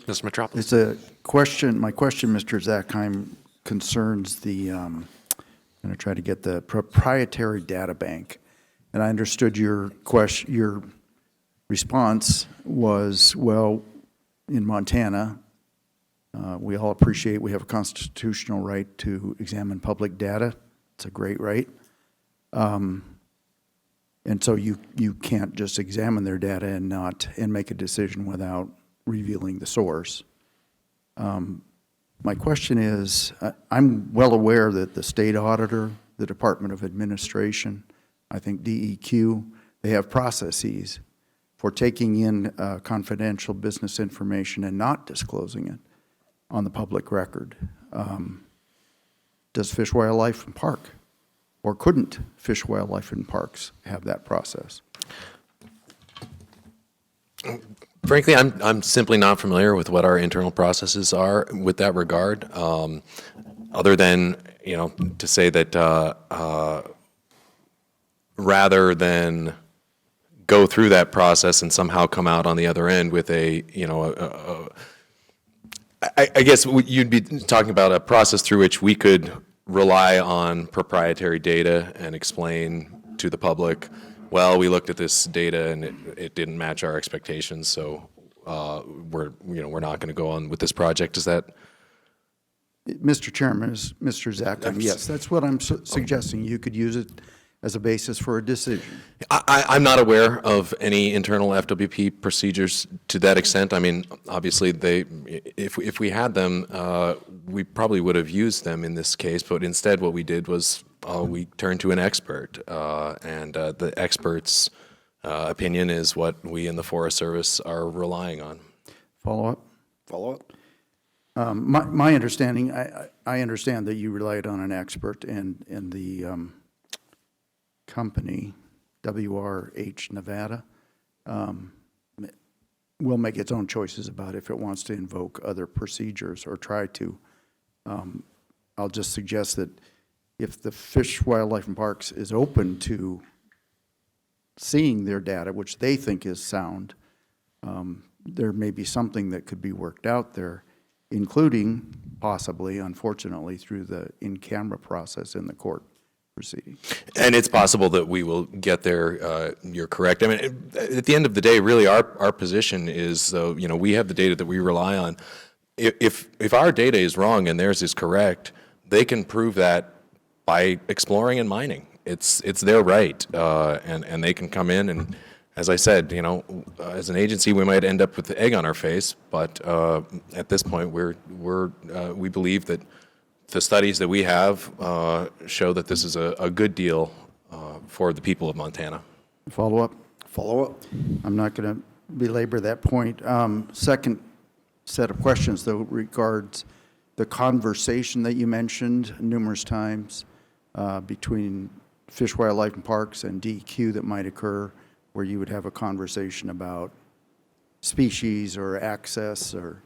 Mr. Metropolis. It's a question, my question, Mr. Zackheim, concerns the, I'm going to try to get the proprietary data bank. And I understood your question, your response was, well, in Montana, we all appreciate we have a constitutional right to examine public data. It's a great right. And so you can't just examine their data and make a decision without revealing the source. My question is, I'm well aware that the state auditor, the Department of Administration, I think DEQ, they have processes for taking in confidential business information and not disclosing it on the public record. Does Fish, Wildlife, and Park, or couldn't Fish, Wildlife, and Parks have that process? Frankly, I'm simply not familiar with what our internal processes are with that regard, other than, to say that rather than go through that process and somehow come out on the other end with I guess you'd be talking about a process through which we could rely on proprietary data and explain to the public, well, we looked at this data and it didn't match our expectations, so we're not going to go on with this project. Is that? Mr. Chairman, Mr. Zackheim, yes, that's what I'm suggesting. You could use it as a basis for a decision. I'm not aware of any internal FWP procedures to that extent. I mean, obviously, if we had them, we probably would have used them in this case. But instead, what we did was we turned to an expert, and the expert's opinion is what we in the Forest Service are relying on. Follow up? Follow up? My understanding, I understand that you relied on an expert, and the company, WRH Nevada, will make its own choices about if it wants to invoke other procedures or try to. I'll just suggest that if the Fish, Wildlife, and Parks is open to seeing their data, which they think is sound, there may be something that could be worked out there, including possibly, unfortunately, through the in-camera process in the court proceeding. And it's possible that we will get there. You're correct. I mean, at the end of the day, really, our position is, we have the data that we rely on. If our data is wrong and theirs is correct, they can prove that by exploring and mining. It's their right, and they can come in and, as I said, as an agency, we might end up with the egg on our face. But at this point, we believe that the studies that we have show that this is a good deal for the people of Montana. Follow up? Follow up? I'm not going to belabor that point. Second set of questions, though, regards the conversation that you mentioned numerous times between Fish, Wildlife, and Parks and DEQ that might occur, where you would have a conversation about species or access or...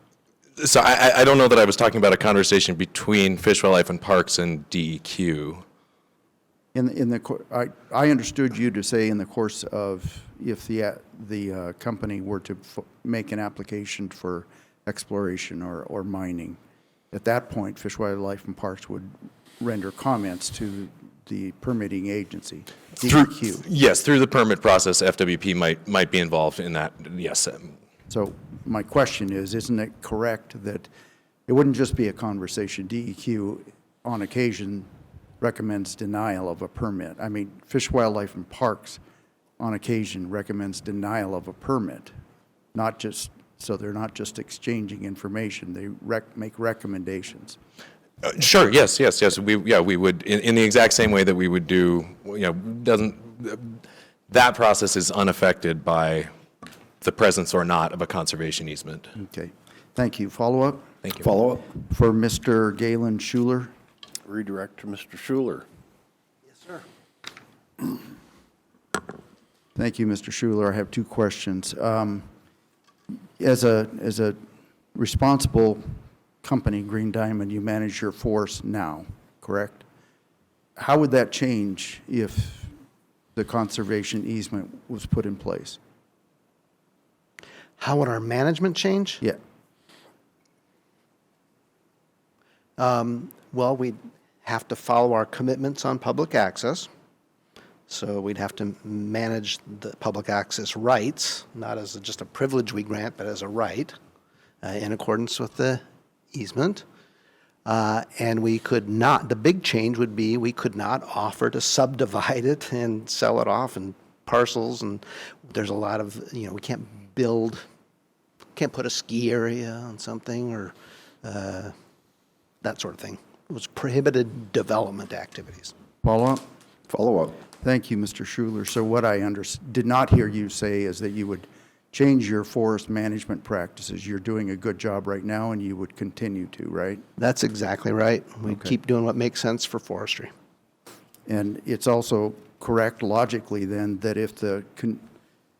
So I don't know that I was talking about a conversation between Fish, Wildlife, and Parks and DEQ. I understood you to say in the course of if the company were to make an application for exploration or mining, at that point, Fish, Wildlife, and Parks would render comments to the permitting agency, DEQ. Yes, through the permit process, FWP might be involved in that, yes. So my question is, isn't it correct that it wouldn't just be a conversation? DEQ, on occasion, recommends denial of a permit. I mean, Fish, Wildlife, and Parks on occasion recommends denial of a permit, not just, so they're not just exchanging information, they make recommendations. Sure, yes. We would, in the exact same way that we would do, that process is unaffected by the presence or not of a conservation easement. Okay, thank you. Follow-up? Thank you. Follow-up? For Mr. Galen Schuler? Redirect to Mr. Schuler. Thank you, Mr. Schuler. I have two questions. As a responsible company, Green Diamond, you manage your forest now, correct? How would that change if the conservation easement was put in place? How would our management change? Yeah. Well, we'd have to follow our commitments on public access. So we'd have to manage the public access rights, not as just a privilege we grant, but as a right, in accordance with the easement. And we could not, the big change would be we could not offer to subdivide it and sell it off in parcels. And there's a lot of, we can't put a ski area on something or that sort of thing. It was prohibited development activities. Follow-up? Follow-up. Thank you, Mr. Schuler. So what I did not hear you say is that you would change your forest management practices. You're doing a good job right now, and you would continue to, right? That's exactly right. We Okay. keep doing what makes sense for forestry. And it's also correct logically then that if the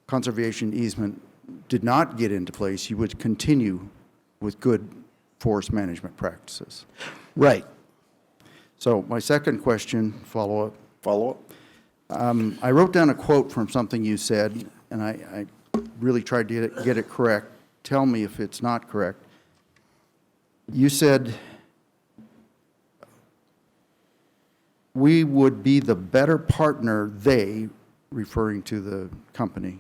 conservation easement did not get into place, you would continue with good forest management practices. Right. So my second question, follow-up. Follow-up? I wrote down a quote from something you said, and I really tried to get it correct. Tell me if it's not correct. You said, we would be the better partner they, referring to the company,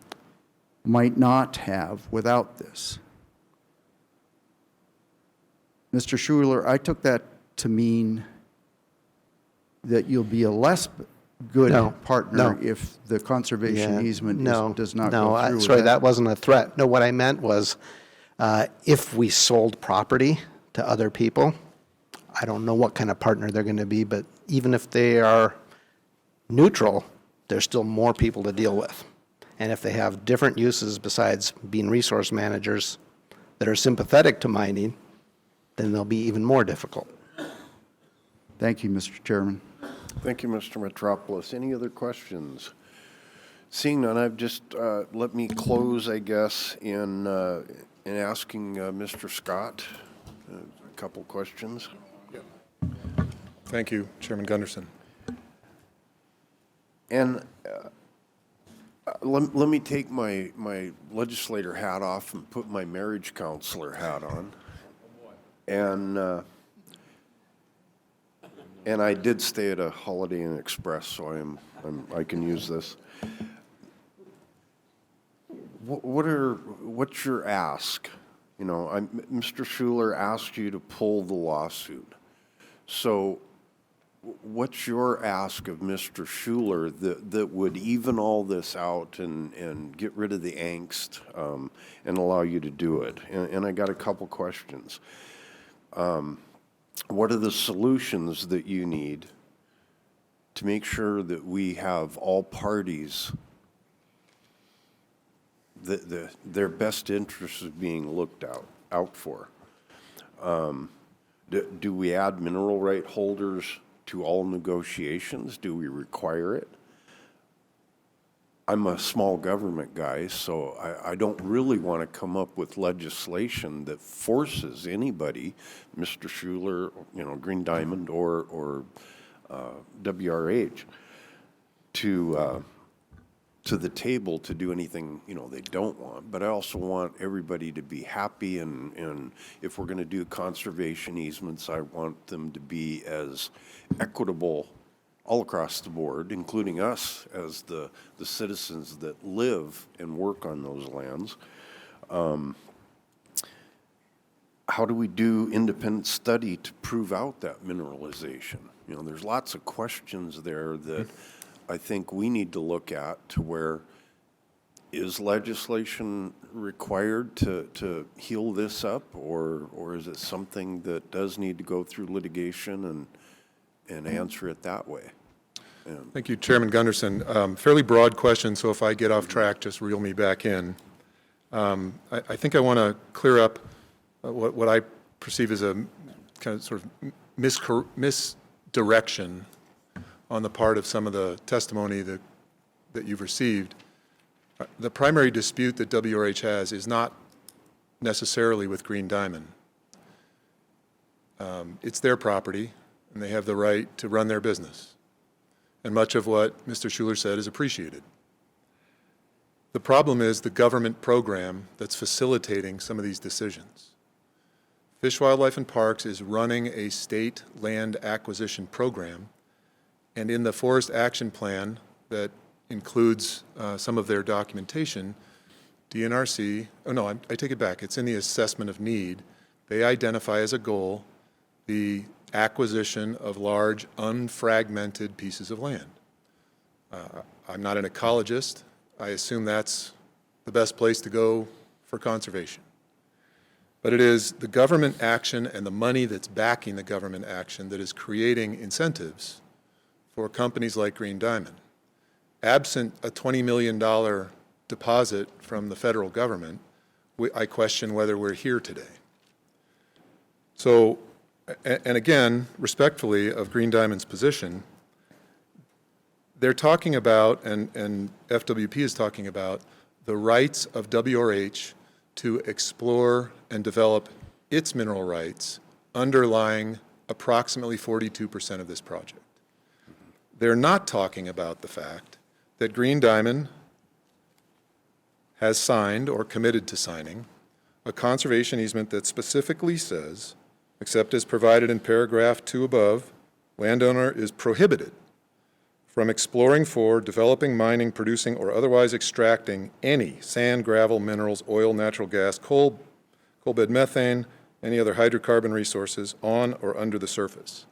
might not have without this. Mr. Schuler, I took that to mean that you'll be a less good partner if the conservation easement does not go through. Sorry, that wasn't a threat. No, what I meant was if we sold property to other people, I don't know what kind of partner they're going to be, but even if they are neutral, there's still more people to deal with. And if they have different uses besides being resource managers that are sympathetic to mining, then they'll be even more difficult. Thank you, Mr. Chairman. Thank you, Mr. Metropolis. Any other questions? Seeing none, I've just, let me close, I guess, in asking Mr. Scott a couple questions. Thank you, Chairman Gunderson. And let me take my legislator hat off and put my marriage counselor hat on. And I did stay at a Holiday Inn Express, so I can use this. What's your ask? Mr. Schuler asked you to pull the lawsuit. So what's your ask of Mr. Schuler that would even all this out and get rid of the angst and allow you to do it? And I got a couple questions. What are the solutions that you need to make sure that we have all parties, their best interests is being looked out for? Do we add mineral right holders to all negotiations? Do we require it? I'm a small government guy, so I don't really want to come up with legislation that forces anybody, Mr. Schuler, Green Diamond, or WRH, to the table to do anything they don't want. But I also want everybody to be happy, and if we're going to do conservation easements, I want them to be as equitable all across the board, including us as the citizens that live and work on those lands. How do we do independent study to prove out that mineralization? You know, there's lots of questions there that I think we need to look at to where is legislation required to heal this up, or is it something that does need to go through litigation and answer it that way? Thank you, Chairman Gunderson. Fairly broad question, so if I get off track, just reel me back in. I think I want to clear up what I perceive as a kind of sort of misdirection on the part of some of the testimony that you've received. The primary dispute that WRH has is not necessarily with Green Diamond. It's their property, and they have the right to run their business. And much of what Mr. Schuler said is appreciated. The problem is the government program that's facilitating some of these decisions. Fish, Wildlife, and Parks is running a state land acquisition program, and in the Forest Action Plan that includes some of their documentation, DNRC, I take it back, it's in the assessment of need. They identify as a goal the acquisition of large, unfragmented pieces of land. I'm not an ecologist. I assume that's the best place to go for conservation. But it is the government action and the money that's backing the government action that is creating incentives for companies like Green Diamond. Absent a $20 million deposit from the federal government, I question whether we're here today. So, and again, respectfully of Green Diamond's position, they're talking about, and FWP is talking about, the rights of WRH to explore and develop its mineral rights underlying approximately 42% of this project. They're not talking about the fact that Green Diamond has signed or committed to signing a conservation easement that specifically says, except as provided in paragraph 2 above, landowner is prohibited from exploring for, developing, mining, producing, or otherwise extracting any sand, gravel, minerals, oil, natural gas, coal bed methane, any other hydrocarbon resources on or under the surface.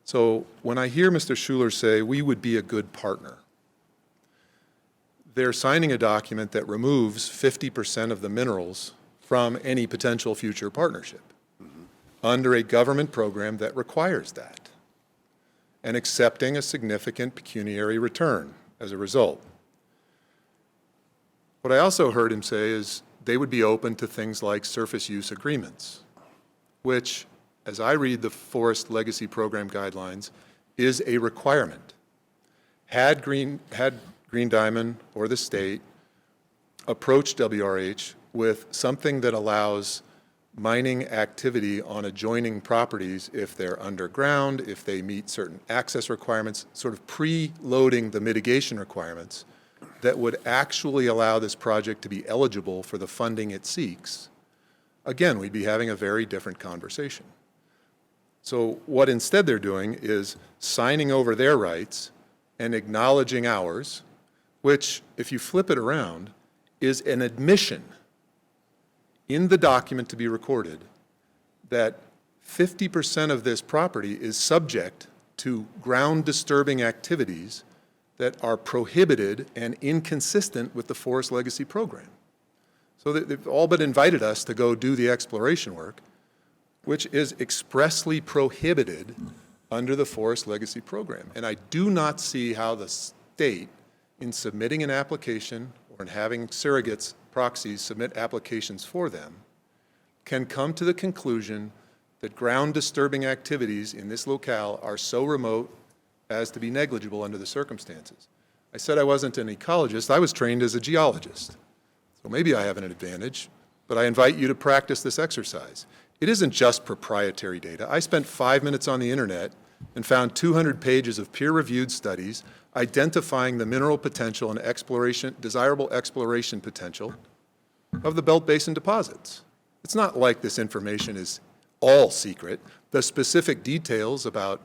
So when I hear Mr. Schuler say we would be a good partner, they're signing a document that removes 50% of the minerals from any potential future partnership under a government program that requires that, and accepting a significant pecuniary return as a result. What I also heard him say is they would be open to things like surface use agreements, which, as I read the Forest Legacy Program guidelines, is a requirement. Had Green Diamond or the state approached WRH with something that allows mining activity on adjoining properties if they're underground, if they meet certain access requirements, sort of preloading the mitigation requirements that would actually allow this project to be eligible for the funding it seeks, again, we'd be having a very different conversation. So what instead they're doing is signing over their rights and acknowledging ours, which, if you flip it around, is an admission in the document to be recorded that 50% of this property is subject to ground disturbing activities that are prohibited and inconsistent with the Forest Legacy Program. So they've all but invited us to go do the exploration work, which is expressly prohibited under the Forest Legacy Program. And I do not see how the state, in submitting an application or in having surrogates, proxies, submit applications for them, can come to the conclusion that ground disturbing activities in this locale are so remote as to be negligible under the circumstances. I said I wasn't an ecologist. I was trained as a geologist. So maybe I have an advantage, but I invite you to practice this exercise. It isn't just proprietary data. I spent 5 minutes on the internet and found 200 pages of peer-reviewed studies identifying the mineral potential and exploration, desirable exploration potential of the Belt Basin deposits. It's not like this information is all secret. The specific details about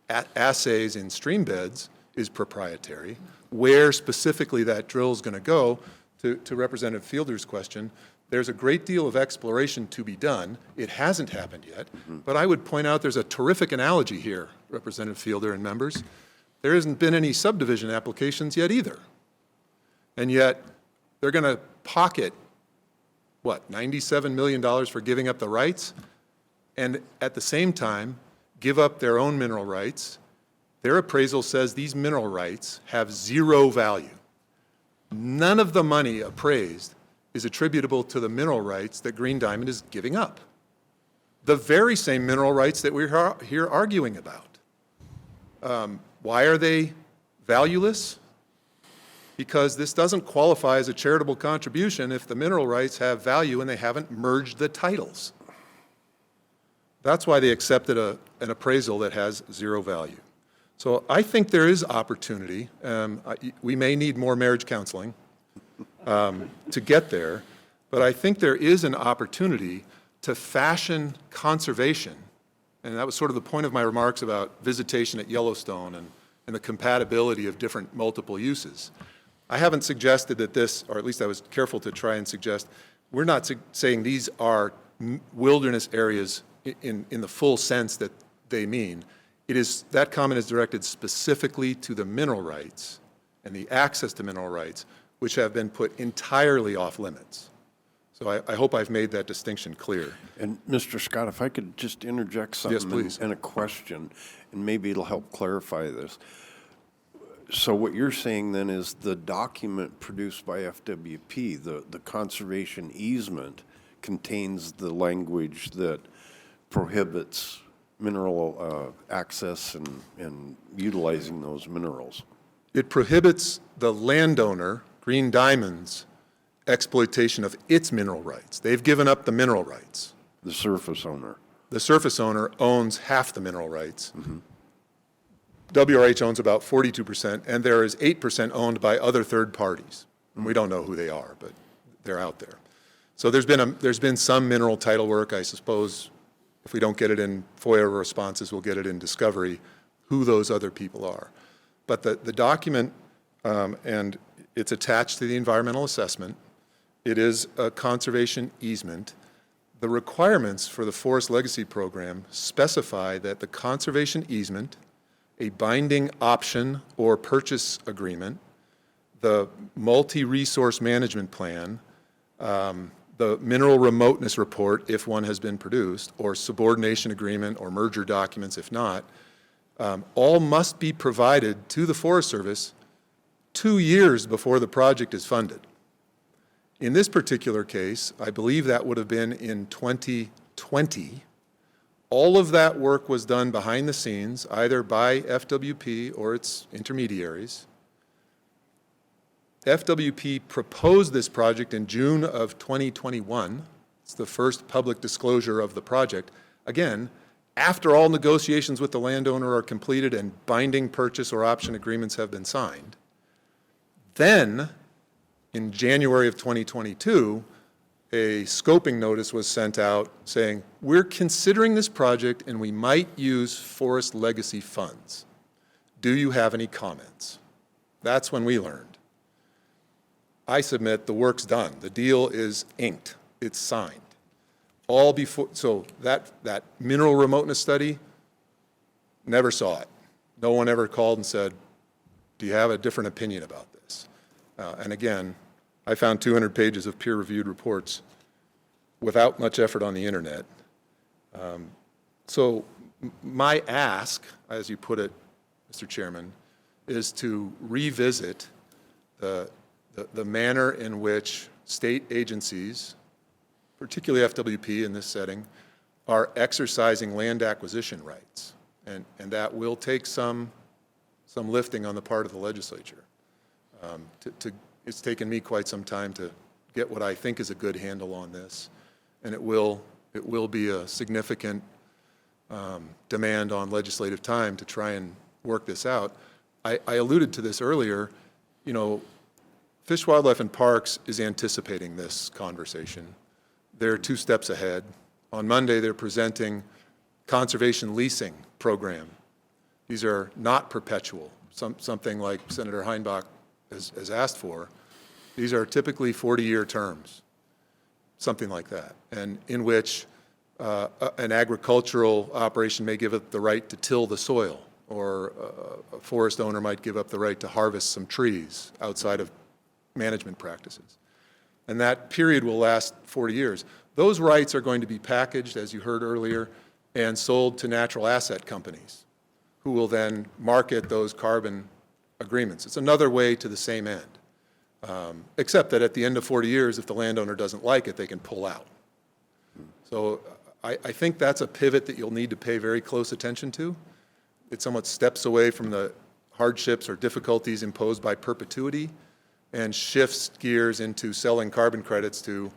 assays in stream beds is proprietary. Where specifically that drill is going to go, to Representative Fielder's question, there's a great deal of exploration to be done. It hasn't happened yet, but I would point out there's a terrific analogy here Representative Fielder and members, there hasn't been any subdivision applications yet either. And yet, they're going to pocket, what, $97 million for giving up the rights, and at the same time, give up their own mineral rights. Their appraisal says these mineral rights have zero value. None of the money appraised is attributable to the mineral rights that Green Diamond is giving up. The very same mineral rights that we're here arguing about. Why are they valueless? Because this doesn't qualify as a charitable contribution if the mineral rights have value and they haven't merged the titles. That's why they accepted an appraisal that has zero value. So I think there is opportunity. We may need more marriage counseling to get there, but I think there is an opportunity to fashion conservation, and that was sort of the point of my remarks about visitation at Yellowstone and the compatibility of different multiple uses. I haven't suggested that this, or at least I was careful to try and suggest, we're not saying these are wilderness areas in the full sense that they mean. It is, that comment is directed specifically to the mineral rights and the access to mineral rights, which have been put entirely off limits. So I hope I've made that distinction clear. And Mr. Scott, if I could just interject something Yes, please. and a question, and maybe it'll help clarify this. So what you're saying then is the document produced by FWP, the conservation easement, contains the language that prohibits mineral access and utilizing those minerals. It prohibits the landowner, Green Diamond's, exploitation of its mineral rights. They've given up the mineral rights. The surface owner. The surface owner owns half the mineral rights. Mm-hmm. WRH owns about 42%, and there is 8% owned by other third parties. And we don't know who they are, but they're out there. So there's been some mineral title work. I suppose if we don't get it in FOIA responses, we'll get it in discovery, who those other people are. But the document, and it's attached to the environmental assessment. It is a conservation easement. The requirements for the Forest Legacy Program specify that the conservation easement, a binding option or purchase agreement, the multi-resource management plan, the mineral remoteness report, if one has been produced, or subordination agreement or merger documents if not, all must be provided to the Forest Service 2 years before the project is funded. In this particular case, I believe that would have been in 2020. All of that work was done behind the scenes, either by FWP or its intermediaries. FWP proposed this project in June of 2021. It's the first public disclosure of the project. Again, after all negotiations with the landowner are completed and binding purchase or option agreements have been signed. Then, in January of 2022, a scoping notice was sent out saying, we're considering this project and we might use Forest Legacy funds. Do you have any comments? That's when we learned. I submit the work's done. The deal is inked. It's signed. All before, so that mineral remoteness study, never saw it. No one ever called and said, do you have a different opinion about this? And again, I found 200 pages of peer-reviewed reports without much effort on the internet. So my ask, as you put it, Mr. Chairman, is to revisit the manner in which state agencies, particularly FWP in this setting, are exercising land acquisition rights. And that will take some lifting on the part of the legislature. It's taken me quite some time to get what I think is a good handle on this, and it will be a significant demand on legislative time to try and work this out. I alluded to this earlier. You know, Fish, Wildlife, and Parks is anticipating this conversation. They're 2 steps ahead. On Monday, they're presenting conservation leasing program. These are not perpetual, something like Senator Heinbach has asked for. These are typically 40-year terms, something like that, and in which an agricultural operation may give up the right to till the soil, or a forest owner might give up the right to harvest some trees outside of management practices. And that period will last 40 years. Those rights are going to be packaged, as you heard earlier, and sold to natural asset companies, who will then market those carbon agreements. It's another way to the same end, except that at the end of 40 years, if the landowner doesn't like it, they can pull out. So I think that's a pivot that you'll need to pay very close attention to. It somewhat steps away from the hardships or difficulties imposed by perpetuity and shifts gears into selling carbon credits to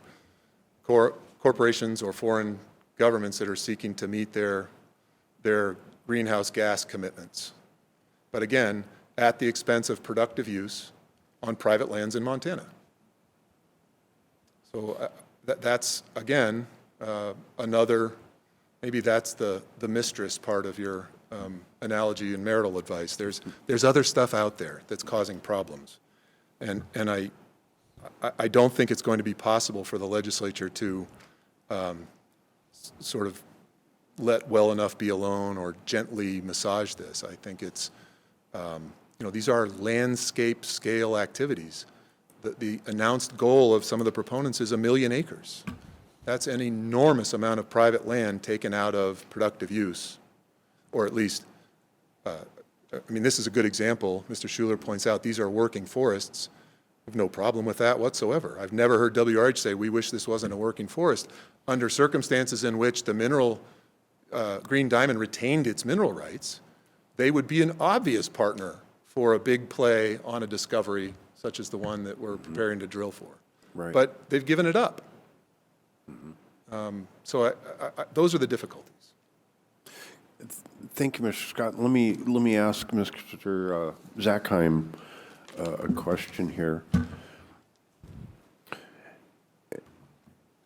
corporations or foreign governments that are seeking to meet their greenhouse gas commitments. But again, at the expense of productive use on private lands in Montana. So that's, again, another, maybe that's the mistress part of your analogy and marital advice. There's other stuff out there that's causing problems. And I don't think it's going to be possible for the legislature to sort of let well enough be alone or gently massage this. I think it's, these are landscape scale activities. The announced goal of some of the proponents is 1 million acres. That's an enormous amount of private land taken out of productive use, or at least, this is a good example. Mr. Schuler points out these are working forests. I have no problem with that whatsoever. I've never heard WRH say, we wish this wasn't a working forest. Under circumstances in which the mineral, Green Diamond retained its mineral rights, they would be an obvious partner for a big play on a discovery such as the one that we're preparing to drill for. Right. But they've given it up. So those are the difficulties. Thank you, Mr. Scott. Let me ask Mr. Zackheim a question here.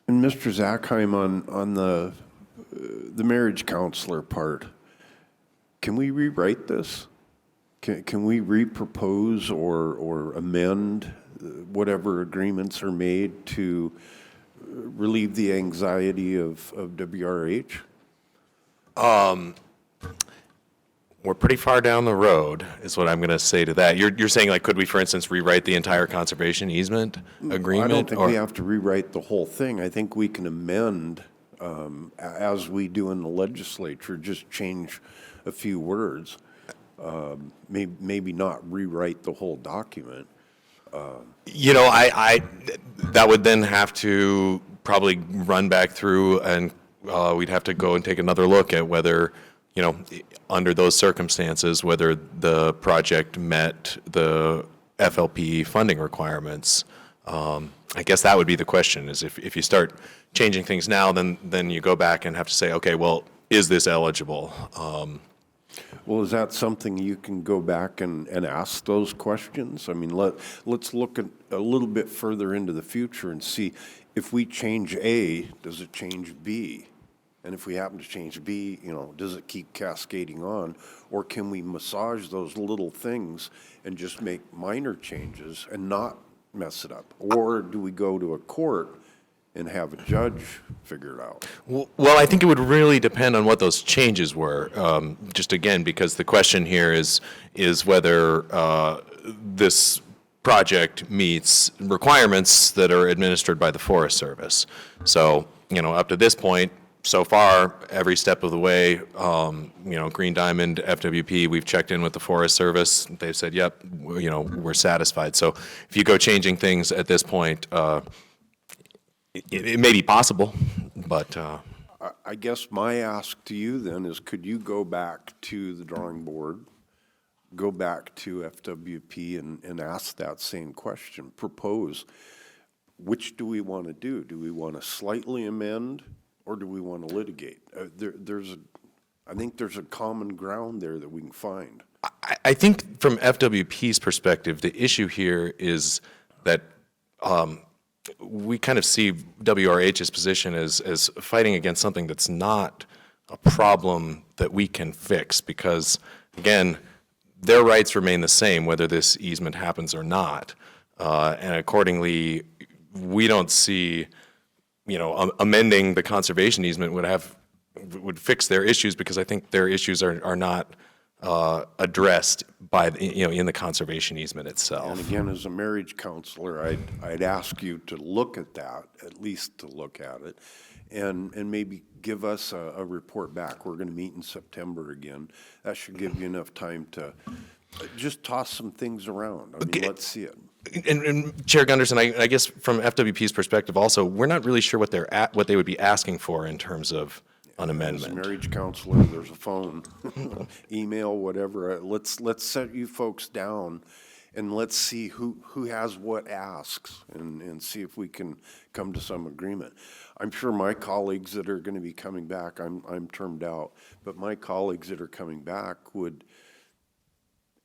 And Mr. Zackheim, on the marriage counselor part, can we rewrite this? Can we repropose or amend whatever agreements are made to relieve the anxiety of WRH? We're pretty far down the road, is what I'm going to say to that. You're saying, like, could we, for instance, rewrite the entire conservation easement agreement? I don't think we have to rewrite the whole thing. I think we can amend, as we do in the legislature, just change a few words. Maybe not rewrite the whole document. I that would then have to probably run back through, and we'd have to go and take another look at whether, under those circumstances, whether the project met the FLP funding requirements. I guess that would be the question, is if you start changing things now, then you go back and have to say, okay, well, is this eligible? Well, is that something you can go back and ask those questions? I mean, let's look at a little bit further into the future and see if we change A, does it change B? And if we happen to change B, does it keep cascading on? Or can we massage those little things and just make minor changes and not mess it up? Or do we go to a court and have a judge figure it out? Well, I think it would really depend on what those changes were. Just again, because the question here is whether this project meets requirements that are administered by the Forest Service. So, up to this point, so far, every step of the way, Green Diamond, FWP, we've checked in with the Forest Service. They've said, yep, we're satisfied. So if you go changing things at this point, it may be possible, but... I guess my ask to you then is, could you go back to the drawing board, go back to FWP and ask that same question, propose, which do we want to do? Do we want to slightly amend, or do we want to litigate? I think there's a common ground there that we can find. I think from FWP's perspective, the issue here is that we kind of see WRH's position as fighting against something that's not a problem that we can fix, because, again, their rights remain the same whether this easement happens or not. And accordingly, we don't see amending the conservation easement would fix their issues, because I think their issues are not addressed by, in the conservation easement itself. And again, as a marriage counselor, I'd ask you to look at that, at least to look at it, and maybe give us a report back. We're going to meet in September again. That should give you enough time to just toss some things around. I mean, let's see it. And Chair Gunderson, I guess from FWP's perspective also, we're not really sure what they would be asking for in terms of an amendment. As a marriage counselor, there's a phone, email, whatever. Let's set you folks down, and let's see who has what asks, and see if we can come to some agreement. I'm sure my colleagues that are going to be coming back, I'm termed out, but my colleagues that are coming back would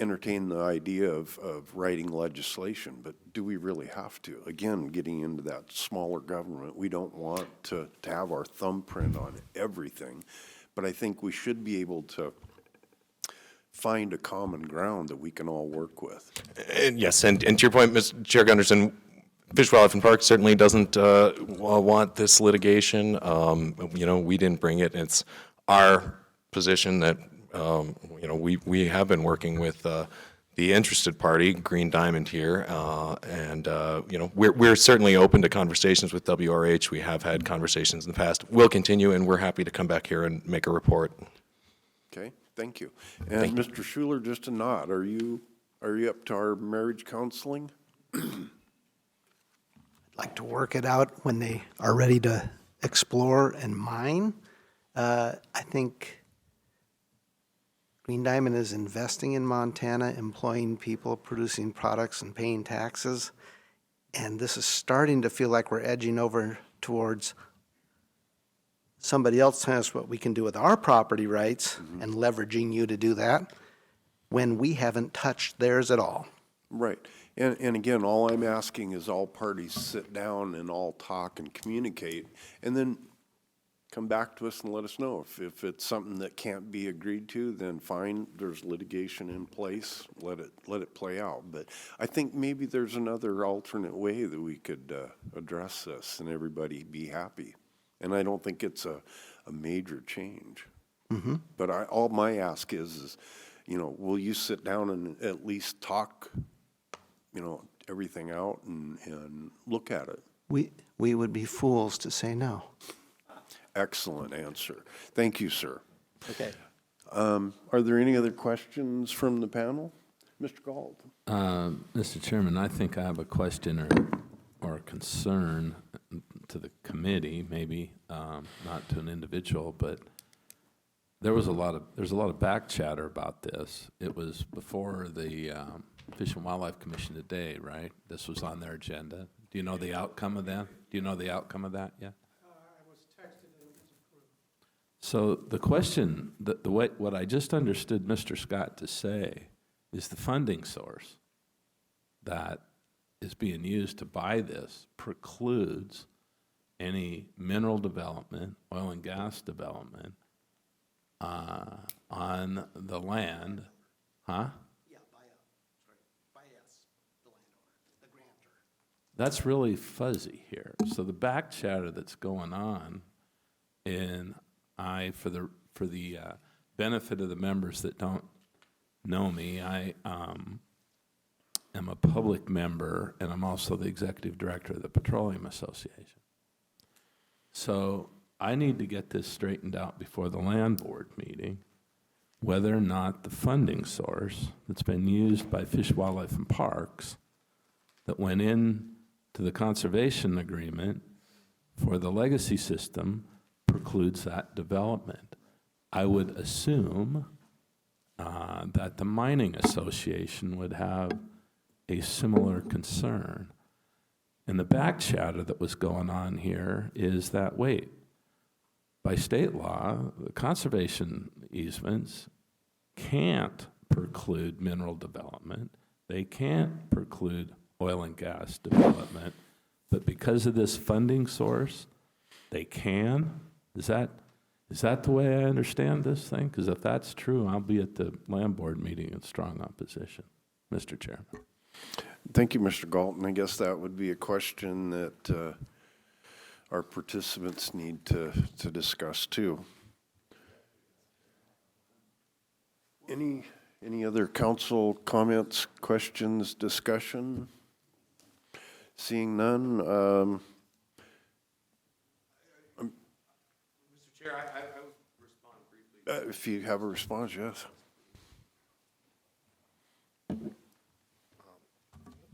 entertain the idea of writing legislation, but do we really have to? Again, getting into that smaller government, we don't want to have our thumbprint on everything, but I think we should be able to find a common ground that we can all work with. And yes, and to your point, Mr. Chair Gunderson, Fish, Wildlife, and Parks certainly doesn't want this litigation. We didn't bring it. It's our position that we have been working with the interested party, Green Diamond here, and we're certainly open to conversations with WRH. We have had conversations in the past. We'll continue, and we're happy to come back here and make a report. Okay, thank you. And Mr. Schuler, just a nod. Are you up to our marriage counseling? Like to work it out when they are ready to explore and mine. I think Green Diamond is investing in Montana, employing people, producing products, and paying taxes. And this is starting to feel like we're edging over towards somebody else telling us what we can do with our property rights and leveraging you to do that when we haven't touched theirs at all. Right. And again, all I'm asking is all parties sit down and all talk and communicate, and then come back to us and let us know. If it's something that can't be agreed to, then fine, there's litigation in place, let it play out. But I think maybe there's another alternate way that we could address this and everybody be happy. And I don't think it's a major change. But all my ask is, will you sit down and at least talk, everything out and look at it? We would be fools to say no. Excellent answer. Thank you, sir. Okay. Are there any other questions from the panel? Mr. Gauld. Mr. Chairman, I think I have a question or a concern to the committee, maybe not to an individual, but there's a lot of back chatter about this. It was before the Fish and Wildlife Commission today, right? This was on their agenda. Do you know the outcome of that? Do you know the outcome of that yet? So the question, what I just understood Mr. Scott to say is the funding source that is being used to buy this precludes any mineral development, oil and gas development on the land, huh? Yeah, by us, the landowner, the grantor. That's really fuzzy here. So the back chatter that's going on, and for the benefit of the members that don't know me, I am a public member, and I'm also the executive director of the Petroleum Association. So I need to get this straightened out before the land board meeting, whether or not the funding source that's been used by Fish, Wildlife, and Parks that went in to the conservation agreement for the legacy system precludes that development. I would assume that the Mining Association would have a similar concern. And the back chatter that was going on here is that, wait, by state law, the conservation easements can't preclude mineral development. They can't preclude oil and gas development. But because of this funding source, they can? Is that the way I understand this thing? Because if that's true, I'll be at the land board meeting in strong opposition, Mr. Chairman. Thank you, Mr. Galton. I guess that would be a question that our participants need to discuss too. Any other council comments, questions, discussion? Seeing none, Mr. Chair, I would respond briefly. if you have a response, yes.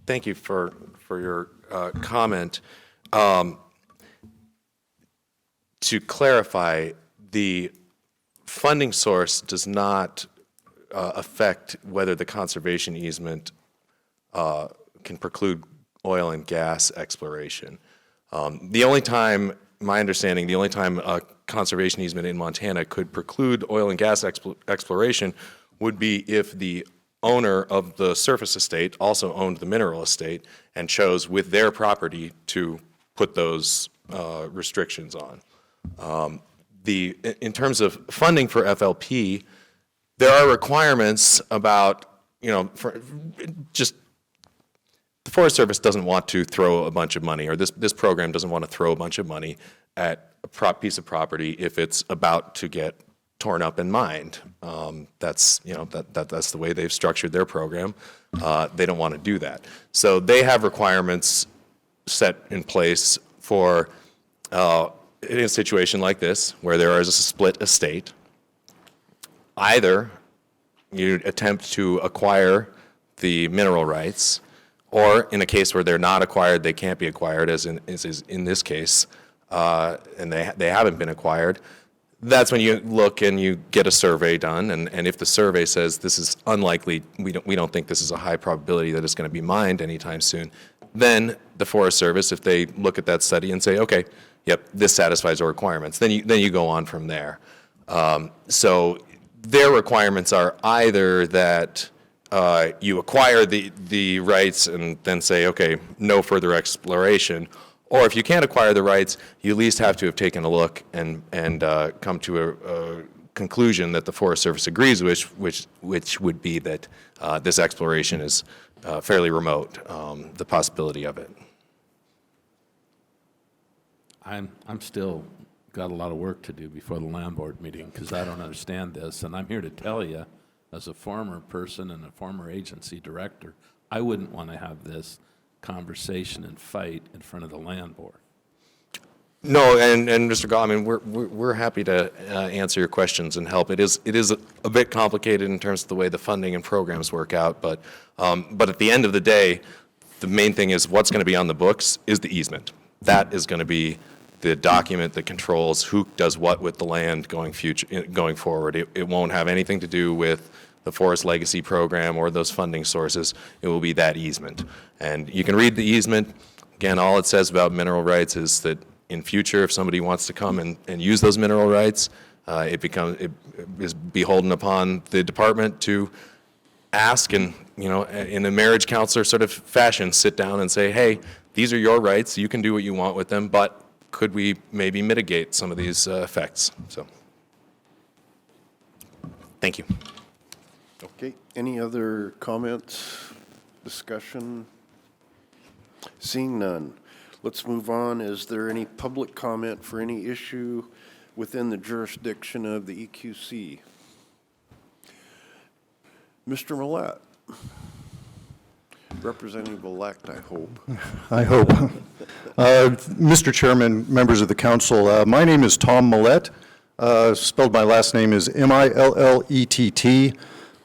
Thank you for your comment. To clarify, the funding source does not affect whether the conservation easement can preclude oil and gas exploration. The only time, my understanding, the only time a conservation easement in Montana could preclude oil and gas exploration would be if the owner of the surface estate also owned the mineral estate and chose with their property to put those restrictions on. In terms of funding for FLP, there are requirements about, just the Forest Service doesn't want to throw a bunch of money, or this program doesn't want to throw a bunch of money at a piece of property if it's about to get torn up and mined. That's the way they've structured their program. They don't want to do that. So they have requirements set in place for in a situation like this, where there is a split estate. Either you attempt to acquire the mineral rights, or in a case where they're not acquired, they can't be acquired, as is in this case, and they haven't been acquired. That's when you look and you get a survey done, and if the survey says this is unlikely, we don't think this is a high probability that it's going to be mined anytime soon, then the Forest Service, if they look at that study and say, okay, yep, this satisfies our requirements, then you go on from there. So their requirements are either that you acquire the rights and then say, okay, no further exploration, or if you can't acquire the rights, you at least have to have taken a look and come to a conclusion that the Forest Service agrees with, which would be that this exploration is fairly remote, the possibility of it. I'm still got a lot of work to do before the land board meeting, because I don't understand this, and I'm here to tell you, as a former person and a former agency director, I wouldn't want to have this conversation and fight in front of the land board. No, and Mr. Gall, I mean, we're happy to answer your questions and help. It is a bit complicated in terms of the way the funding and programs work out, but at the end of the day, the main thing is what's going to be on the books is the easement. That is going to be the document that controls who does what with the land going forward. It won't have anything to do with the Forest Legacy Program or those funding sources. It will be that easement. And you can read the easement. Again, all it says about mineral rights is that in future, if somebody wants to come and use those mineral rights, it is beholden upon the department to ask and, in a marriage counselor sort of fashion, sit down and say, hey, these are your rights. You can do what you want with them, but could we maybe mitigate some of these effects? So, thank you. Okay, any other comments, discussion? Seeing none, let's move on. Is there any public comment for any issue within the jurisdiction of the EQC? Mr. Millett, Representative-elect, I hope. I hope. Mr. Chairman, members of the council, my name is Tom Millett. Spelled my last name is Millett.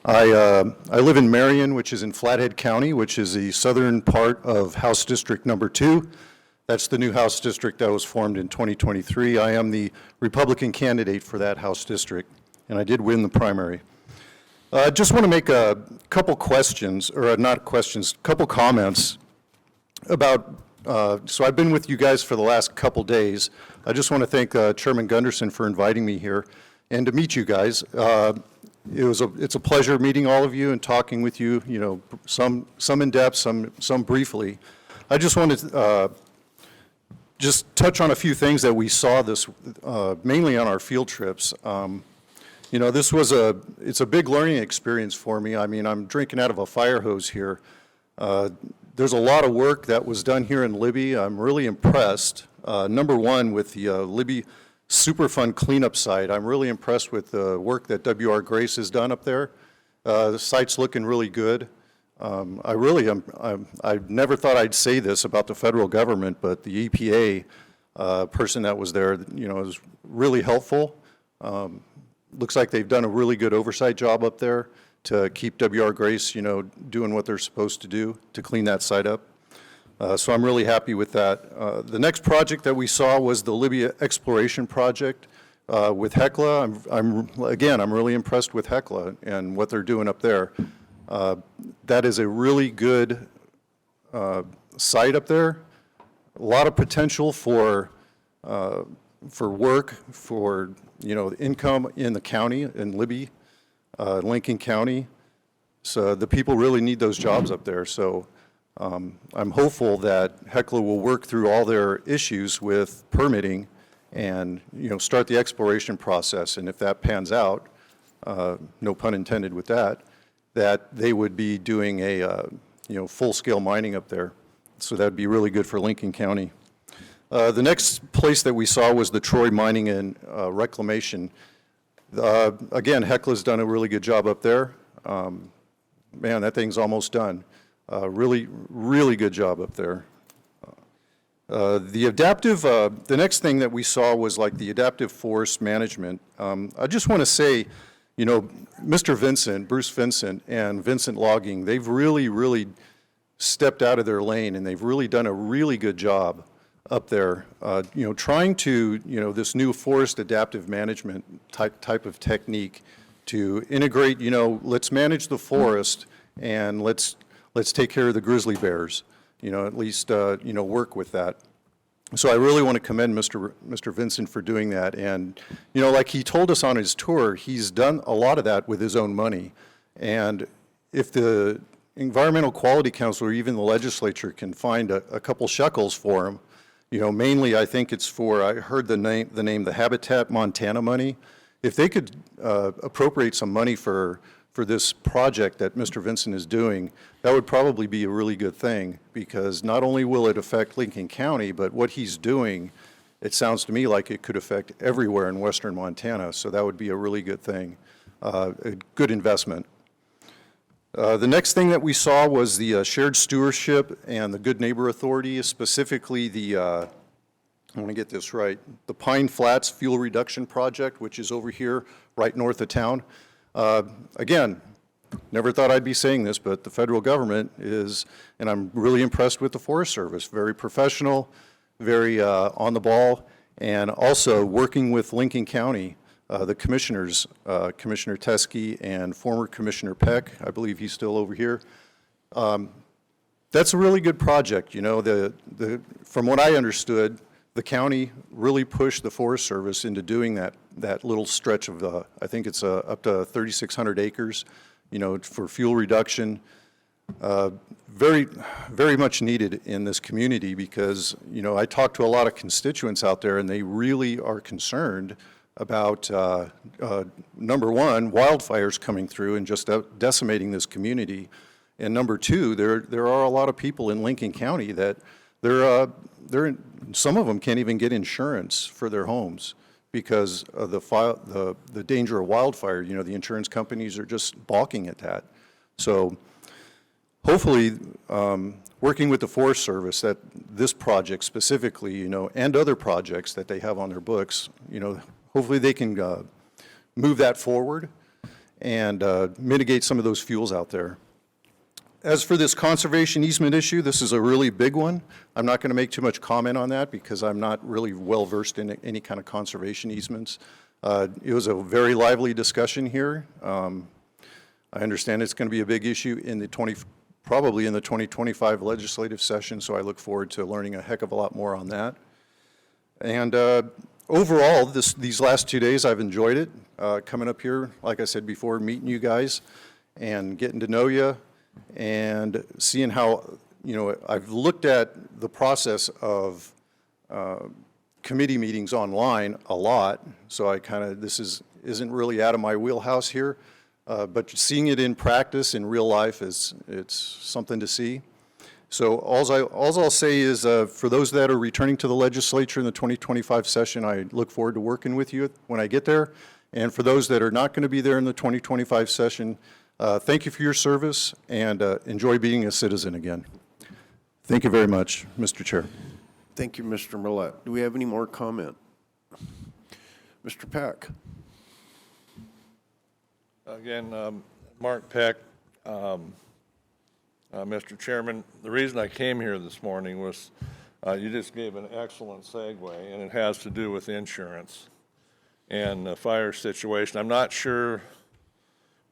I live in Marion, which is in Flathead County, which is the southern part of House District Number 2. That's the new House District that was formed in 2023. I am the Republican candidate for that House District, and I did win the primary. I just want to make a couple questions, or not questions, couple comments about, so I've been with you guys for the last couple days. I just want to thank Chairman Gunderson for inviting me here and to meet you guys. It's a pleasure meeting all of you and talking with you, some in depth, some briefly. I just wanted to just touch on a few things that we saw this, mainly on our field trips. It's a big learning experience for me. I mean, I'm drinking out of a fire hose here. There's a lot of work that was done here in Libby. I'm really impressed Number one, with the Libby Superfund cleanup site, I'm really impressed with the work that W.R. Grace has done up there. The site's looking really good. I really am, I never thought I'd say this about the federal government, but the EPA person that was there, you know, is really helpful. Looks like they've done a really good oversight job up there to keep W.R. Grace, you know, doing what they're supposed to do to clean that site up. So I'm really happy with that. The next project that we saw was the Libby exploration project with Hecla. I'm really impressed with Hecla and what they're doing up there. That is a really good site up there. A lot of potential for work, for, you know, income in the county, in Libby, Lincoln County. So the people really need those jobs up there. So I'm hopeful that Hecla will work through all their issues with permitting and, you know, start the exploration process. And if that pans out, no pun intended with that, that they would be doing a, you know, full-scale mining up there. So that'd be really good for Lincoln County. The next place that we saw was the Troy Mining and Reclamation. Again, Hecla's done a really good job up there. Man, that thing's almost done. Really, really good job up there. The next thing that we saw was like the adaptive forest management. I just want to say, you know, Mr. Vincent, Bruce Vincent, and Vincent Logging, they've really, really stepped out of their lane, and they've really done a really good job up there, you know, trying to, you know, this new forest adaptive management type of technique to integrate, you know, let's manage the forest and let's take care of the grizzly bears, you know, at least, you know, work with that. So I really want to commend Mr. Vincent for doing that. And, you know, like he told us on his tour, he's done a lot of that with his own money. And if the Environmental Quality Council or even the legislature can find a couple shekels for him, you know, mainly I think it's for, I heard the name, the Habitat Montana money. If they could appropriate some money for this project that Mr. Vincent is doing, that would probably be a really good thing, because not only will it affect Lincoln County, but what he's doing, it sounds to me like it could affect everywhere in western Montana, so that would be a really good thing, a good investment. The next thing that we saw was the shared stewardship and the Good Neighbor Authority, specifically the, I want to get this right, the Pine Flats Fuel Reduction Project, which is over here right north of town. Again, never thought I'd be saying this, but the federal government is, and I'm really impressed with the Forest Service, very professional, very on the ball, and also working with Lincoln County, the commissioners, Commissioner Teskey and former Commissioner Peck, I believe he's still over here. That's a really good project. You know, from what I understood, the county really pushed the Forest Service into doing that little stretch of, I think it's up to 3,600 acres, you know, for fuel reduction. Very, very much needed in this community, because, you know, I talked to a lot of constituents out there, and they really are concerned about, number one, wildfires coming through and just decimating this community. And number two, there are a lot of people in Lincoln County that some of them can't even get insurance for their homes because of the danger of wildfire. You know, the insurance companies are just balking at that. So hopefully, working with the Forest Service, that this project specifically, you know, and other projects that they have on their books, you know, hopefully they can move that forward and mitigate some of those fuels out there. As for this conservation easement issue, this is a really big one. I'm not going to make too much comment on that because I'm not really well versed in any kind of conservation easements. It was a very lively discussion here. I understand it's going to be a big issue in probably in the 2025 legislative session, so I look forward to learning a heck of a lot more on that. And overall, these last 2 days, I've enjoyed it. Coming up here, like I said before, meeting you guys and getting to know you, and seeing how, you know, I've looked at the process of committee meetings online a lot, so I kind of, isn't really out of my wheelhouse here, but seeing it in practice in real life it's something to see. So alls I'll say is, for those that are returning to the legislature in the 2025 session, I look forward to working with you when I get there. And for those that are not going to be there in the 2025 session, thank you for your service, and enjoy being a citizen again. Thank you very much, Mr. Chair. Thank you, Mr. Millett. Do we have any more comment? Mr. Peck? Again, Mark Peck, Mr. Chairman, the reason I came here this morning was you just gave an excellent segue, and it has to do with insurance and the fire situation. I'm not sure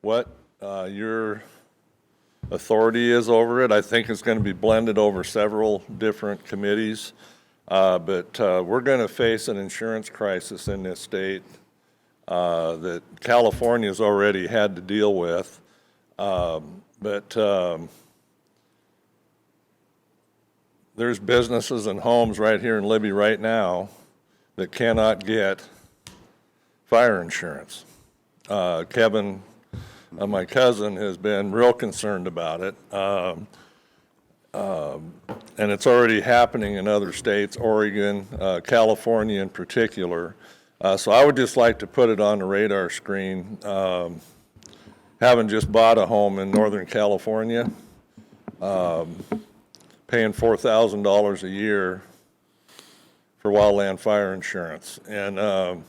what your authority is over it. I think it's going to be blended over several different committees, but we're going to face an insurance crisis in this state that California's already had to deal with, but there's businesses and homes right here in Libby right now that cannot get fire insurance. Kevin, my cousin, has been real concerned about it, and it's already happening in other states, Oregon, California in particular. So I would just like to put it on the radar screen. Having just bought a home in Northern California, paying $4,000 a year for wildland fire insurance. And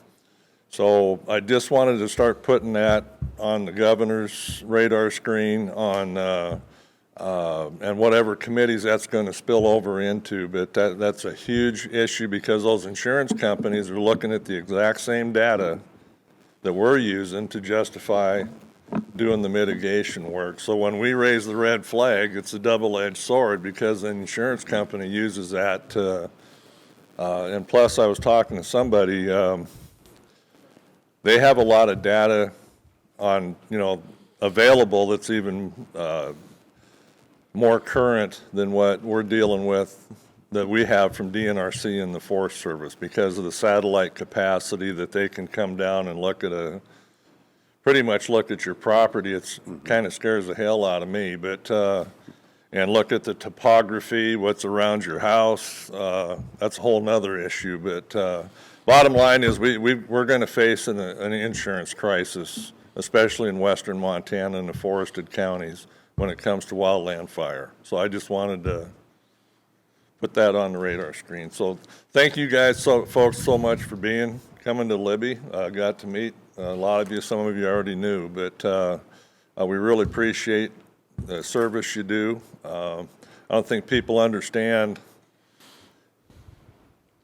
so I just wanted to start putting that on the governor's radar screen on and whatever committees that's going to spill over into. But that's a huge issue because those insurance companies are looking at the exact same data that we're using to justify doing the mitigation work. So when we raise the red flag, it's a double-edged sword because the insurance company uses that to, and plus I was talking to somebody, they have a lot of data on, available that's even more current than what we're dealing with that we have from DNRC and the Forest Service because of the satellite capacity that they can come down and pretty much look at your property. It's kind of scares the hell out of me, but, and look at the topography, what's around your house. That's a whole nother issue, but bottom line is we're going to face an insurance crisis, especially in western Montana and the forested counties when it comes to wildland fire. So I just wanted to put that on the radar screen. So thank you guys, folks, so much for coming to Libby. Got to meet a lot of you, some of you already knew, but we really appreciate the service you do. I don't think people understand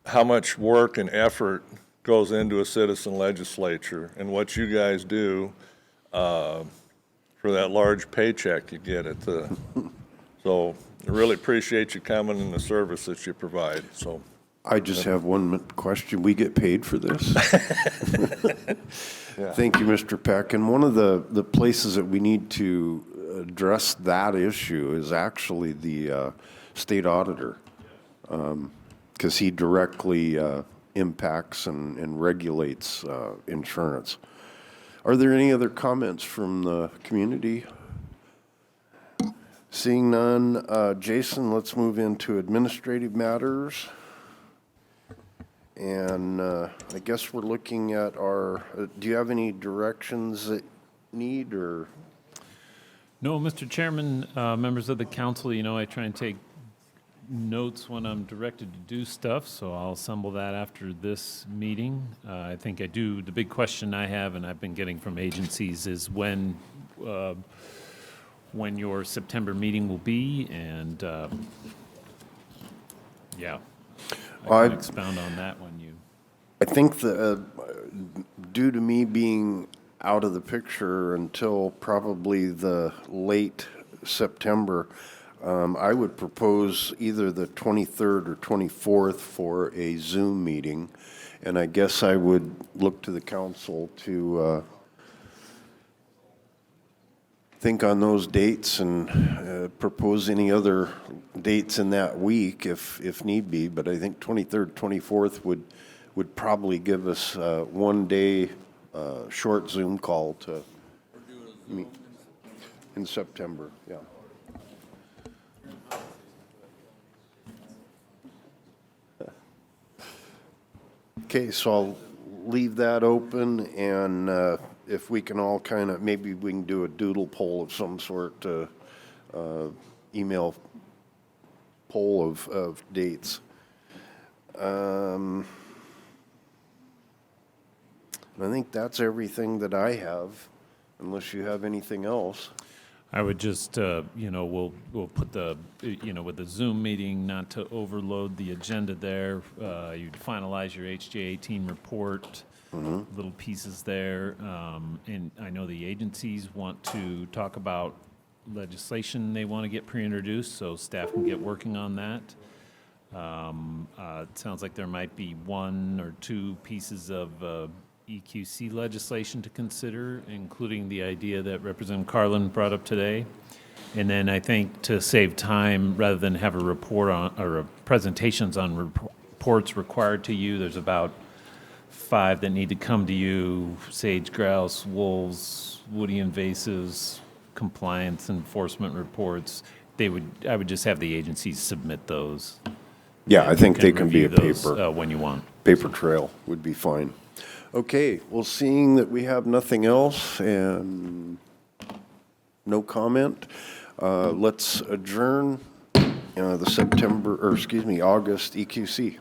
how much work and effort goes into a citizen legislature and what you guys do for that large paycheck you get at the, so I really appreciate you coming and the service that you provide, so. I just have one question. We get paid for this? Yeah. Thank you, Mr. Peck. And one of the places that we need to address that issue is actually the state auditor, because he directly impacts and regulates insurance. Are there any other comments from the community? Seeing none, Jason, let's move into administrative matters. And I guess we're looking at do you have any directions that need or? No, Mr. Chairman, members of the council, I try and take notes when I'm directed to do stuff, so I'll assemble that after this meeting. I think I do. The big question I have, and I've been getting from agencies, is when your September meeting will be, and yeah. I can expound on that when you. I think due to me being out of the picture until probably the late September, I would propose either the 23rd or 24th for a Zoom meeting, and I guess I would look to the council to think on those dates and propose any other dates in that week if need be. But I think 23rd, 24th would probably give us 1 day short Zoom call to meet in September. Yeah. Okay, so I'll leave that open, and if we can all kind of, maybe we can do a doodle poll of some sort, email poll of dates. I think that's everything that I have, unless you have anything else. I would just, we'll put the, with the Zoom meeting, not to overload the agenda there. You'd finalize your HJ18 report, little pieces there. And I know the agencies want to talk about legislation they want to get pre-introduced, so staff can get working on that. It sounds like there might be 1 or 2 pieces of EQC legislation to consider, including the idea that Representative Carlin brought up today. And then I think to save time, rather than have a report on, or presentations on reports required to you, there's about 5 that need to come to you: sage grouse, wolves, woody invasives, compliance enforcement reports. I would just have the agencies submit those. Yeah, I think they can be a review those, paper. when you want. Paper trail would be fine. Okay, well, seeing that we have nothing else and no comment, let's adjourn the August EQC.